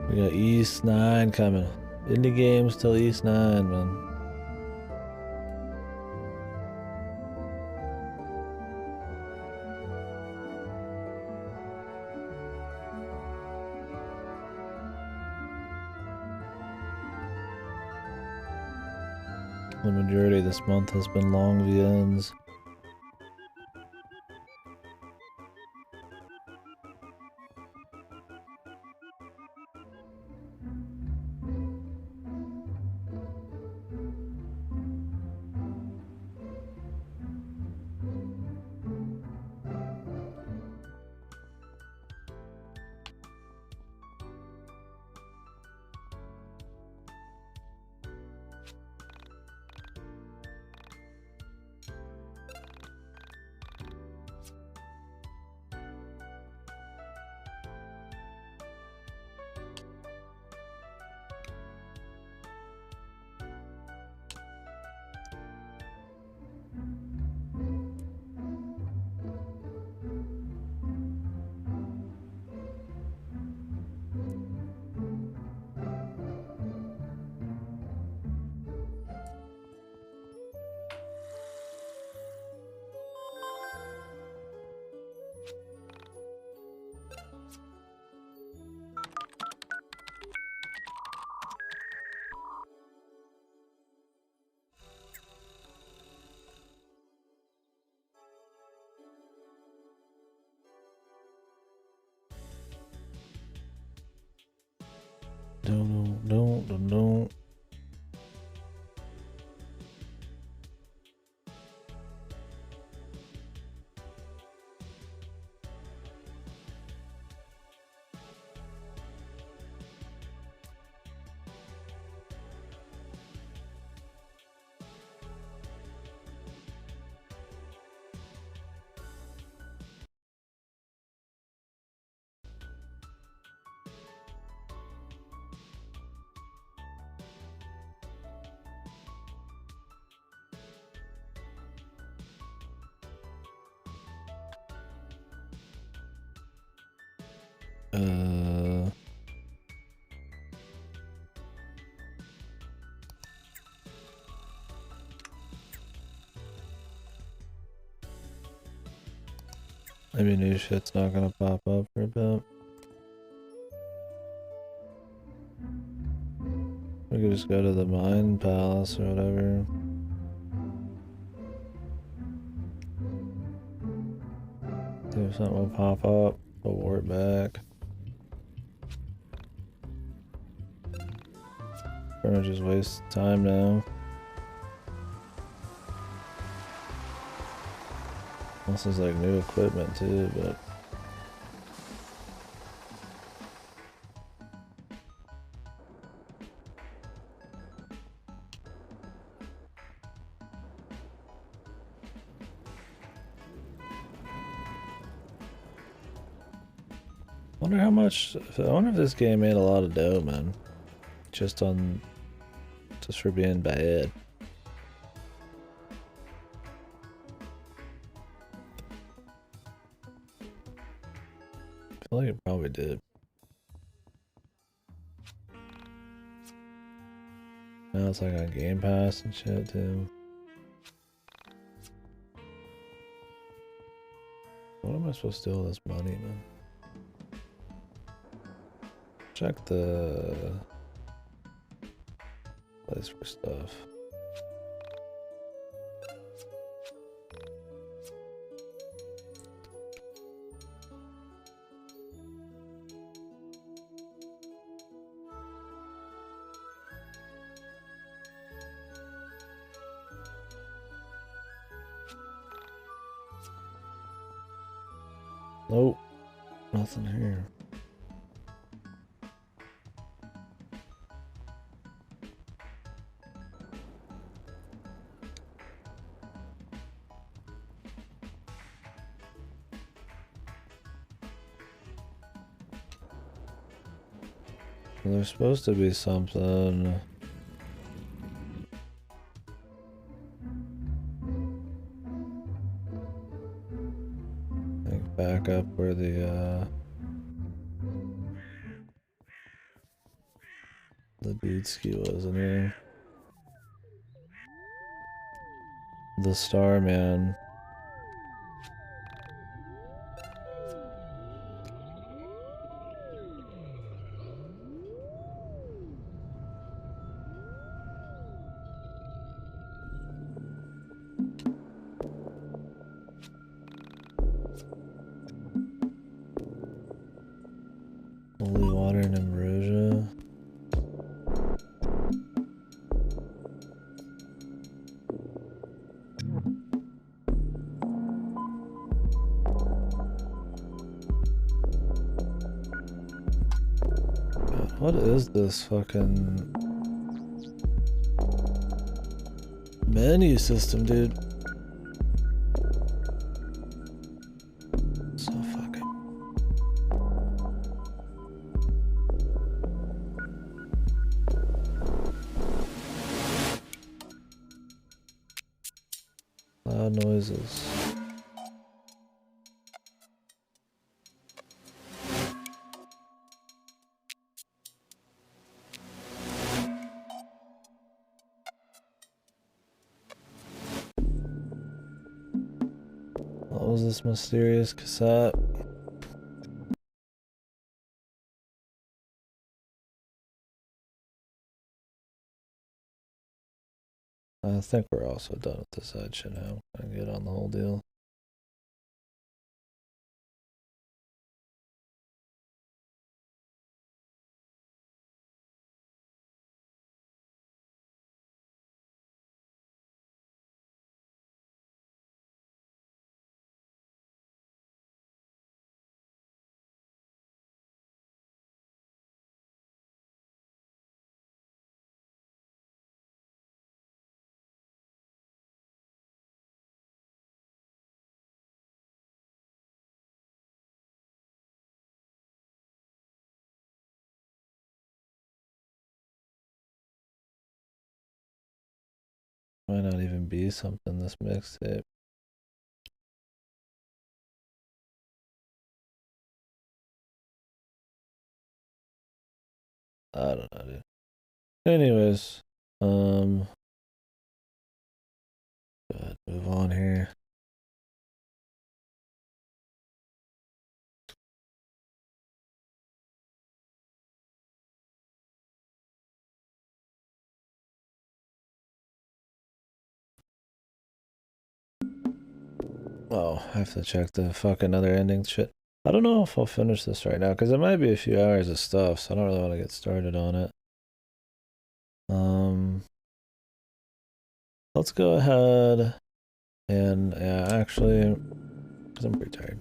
We got East 9 coming. Indie games till East 9, man. The majority of this month has been long VNs. No. Maybe new shit's not gonna pop up for a bit. We could just go to the Mine Palace or whatever. See if something will pop up. We'll warp back. Pretty much just waste time now. This is like new equipment too, but wonder how much. I wonder if this game made a lot of dough, man. Just for being bad. I feel like it probably did. Now it's like on Game Pass and shit too. What am I supposed to do with this money, man? Check the place for stuff. Nope, nothing here. There's supposed to be something. Like back up where the dude ski was in here. The Starman. What is this fucking menu system, dude? So fucking. Loud noises. What was this mysterious cassette? I think we're also done with this side shit now. I get on the whole deal. Might not even be something this mixtape. I don't know, dude. Anyways, good, move on here. Oh, I have to check the fucking other ending shit. I don't know if I'll finish this right now, because it might be a few hours of stuff, so I don't really want to get started on it. Let's go ahead and, yeah, actually, because I'm pretty tired.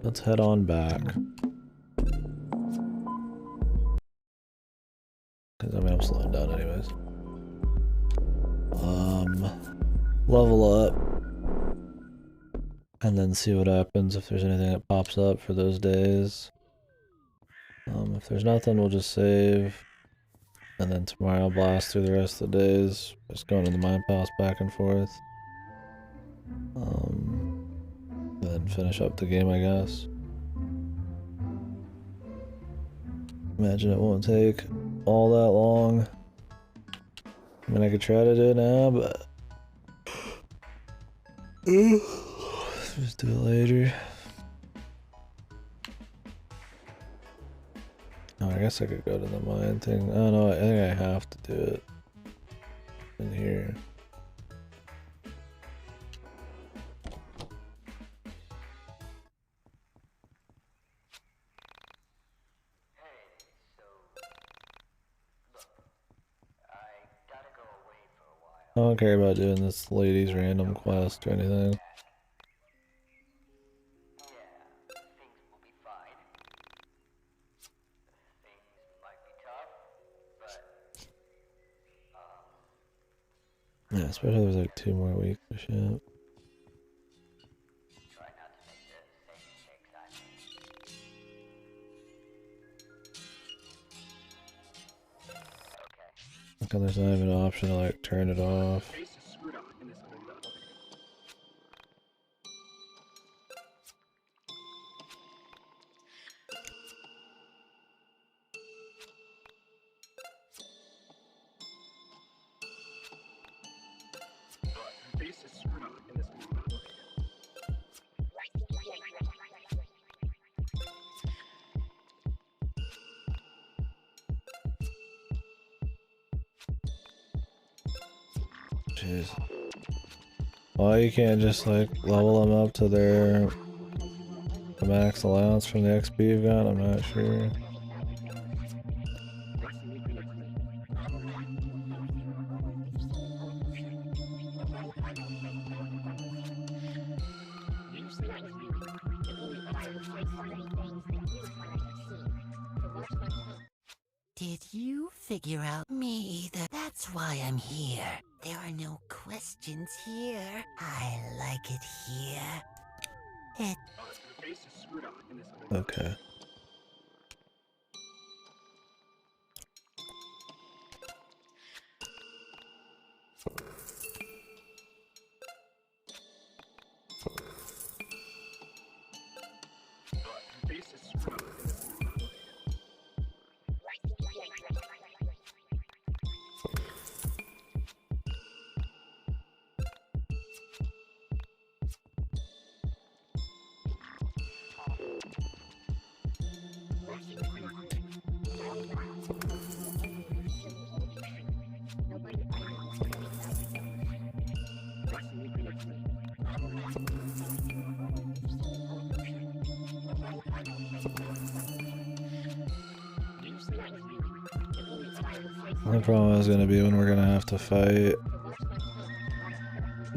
Let's head on back. Because, I mean, I'm slowing down anyways. Level up. And then see what happens if there's anything that pops up for those days. If there's nothing, we'll just save. And then tomorrow I'll blast through the rest of the days. Just going to the mine palace back and forth. Then finish up the game, I guess. Imagine it won't take all that long. I mean, I could try to do it now, but just do it later. Oh, I guess I could go to the mine thing. Oh no, I think I have to do it in here. I don't care about doing this lady's random quest or anything. Yeah, especially if there's like 2 more weeks of shit. Okay, there's not even an option to like turn it off. Jeez. Why you can't just like level them up to their max allowance from the XP you've got? I'm not sure. figure out me either. That's why I'm here. There are no questions here. I like it here. Okay. The problem is gonna be when we're gonna have to fight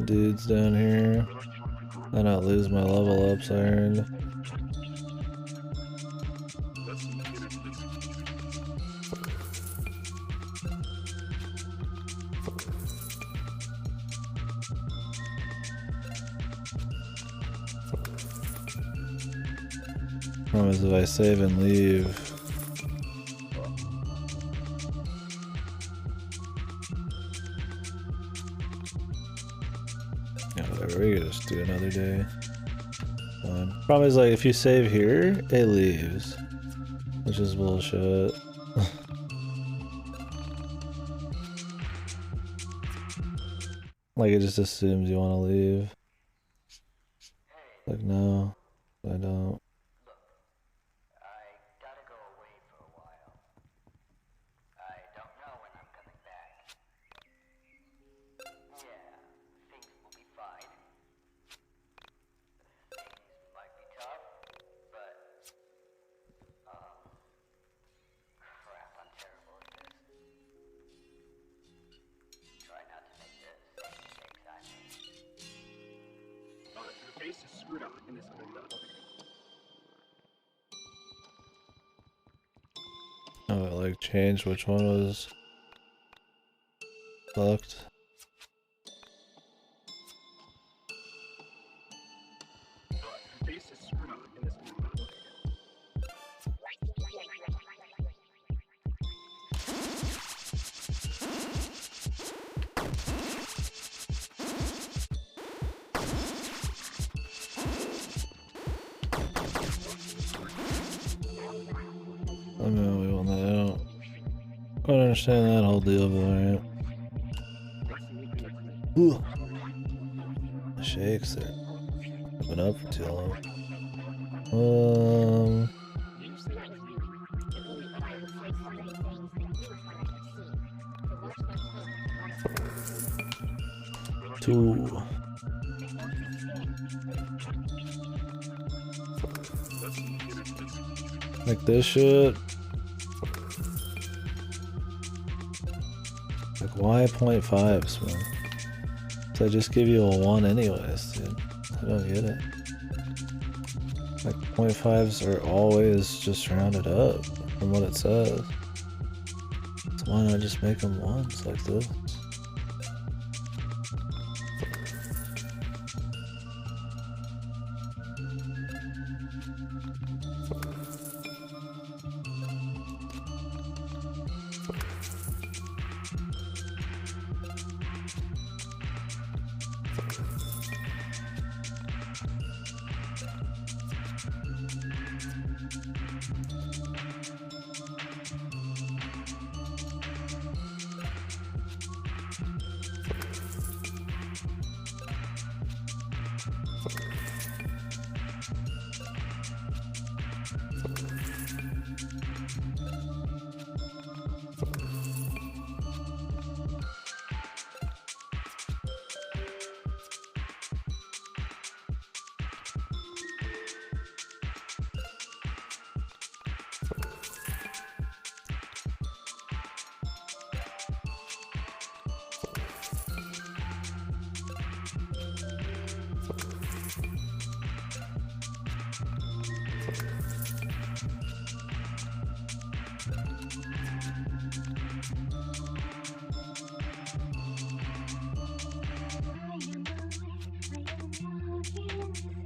dudes down here. And not lose my level ups I earned. Problem is if I save and leave. Yeah, whatever, we could just do another day. Fine. Problem is, like, if you save here, it leaves. Which is bullshit. Like, it just assumes you want to leave. Like, no, I don't. Oh, it like changed which one was fucked. I mean, we want that out. I don't understand that whole deal, but alright. Ooh. The shakes are been up for too long. 2. Like this shit. Like why 0.5s, man? So I just give you a 1 anyways, dude. I don't get it. Like 0.5s are always just rounded up from what it says. So why not just make them 1s like this?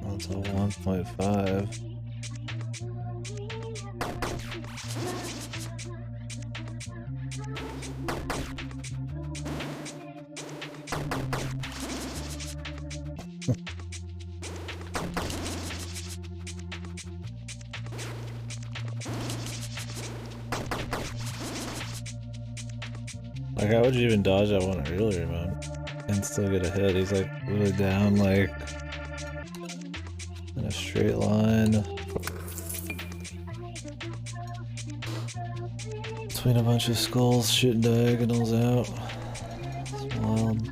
That's a 1.5. Like, how would you even dodge that one earlier, man? And still get a hit? He's like really down, like in a straight line between a bunch of skulls shooting diagonals out. It's wild.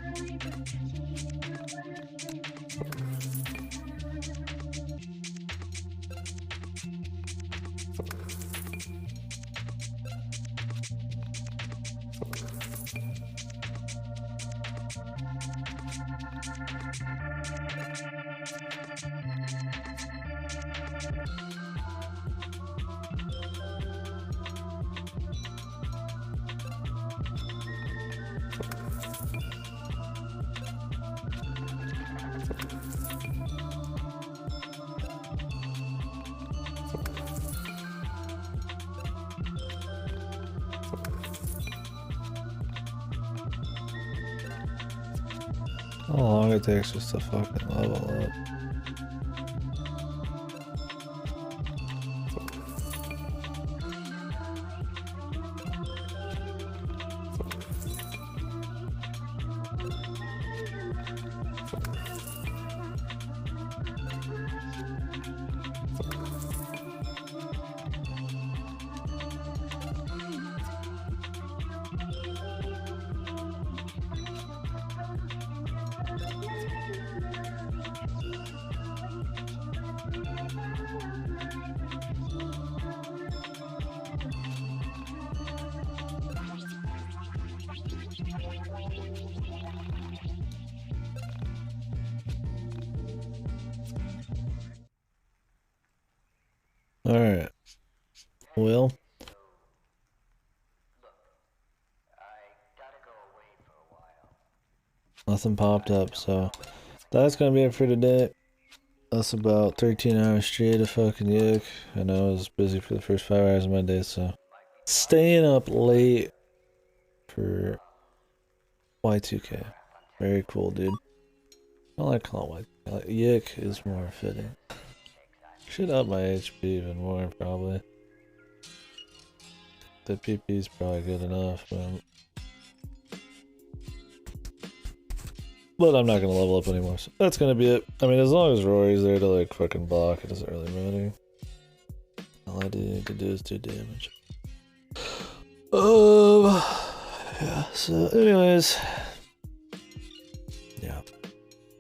How long it takes just to fucking level up. Alright. Well. Nothing popped up, so that's gonna be it for today. That's about 13 hours straight of fucking YIIk. I know I was busy for the first 5 hours of my day, so staying up late for Y2K. Very cool, dude. I don't like calling it Y2K. Like, YIIk is more fitting. Should up my HP even more, probably. The PP is probably good enough, but I'm not gonna level up anymore, so that's gonna be it. I mean, as long as Rory's there to like fucking block, it doesn't really matter. All I need to do is do damage. Yeah, so anyways. Yeah.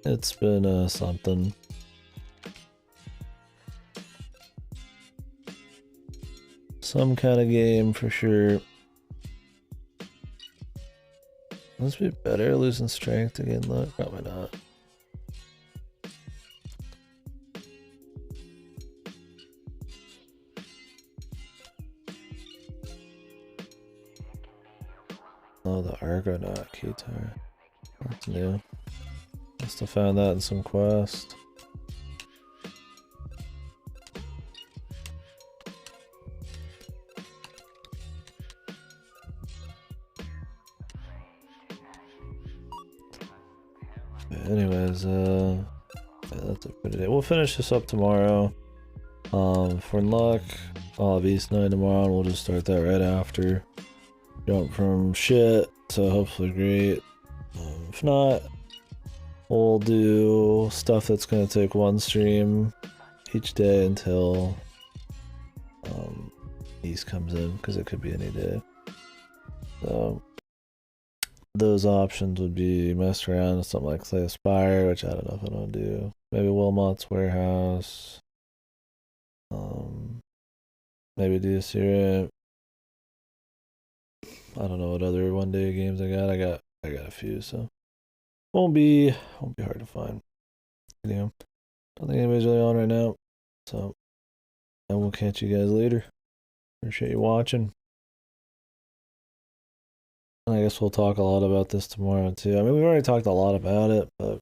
It's been something. Some kind of game for sure. Must be better losing strength again, though. Probably not. Oh, the Argonaut Keytar. That's new. Must have found that in some quest. Anyways, yeah, that's it for today. We'll finish this up tomorrow. For luck, I'll have East Night tomorrow, and we'll just start that right after. Jump from shit to hopefully great. If not, we'll do stuff that's gonna take one stream each day until East comes in, because it could be any day. So those options would be mess around with something like Slay Aspire, which I don't know if I want to do. Maybe Wilmot's Warehouse. Maybe do a series. I don't know what other one-day games I got. I got a few, so won't be hard to find. Anyway, don't think anybody's really on right now, so I will catch you guys later. Appreciate you watching. I guess we'll talk a lot about this tomorrow too. I mean, we've already talked a lot about it, but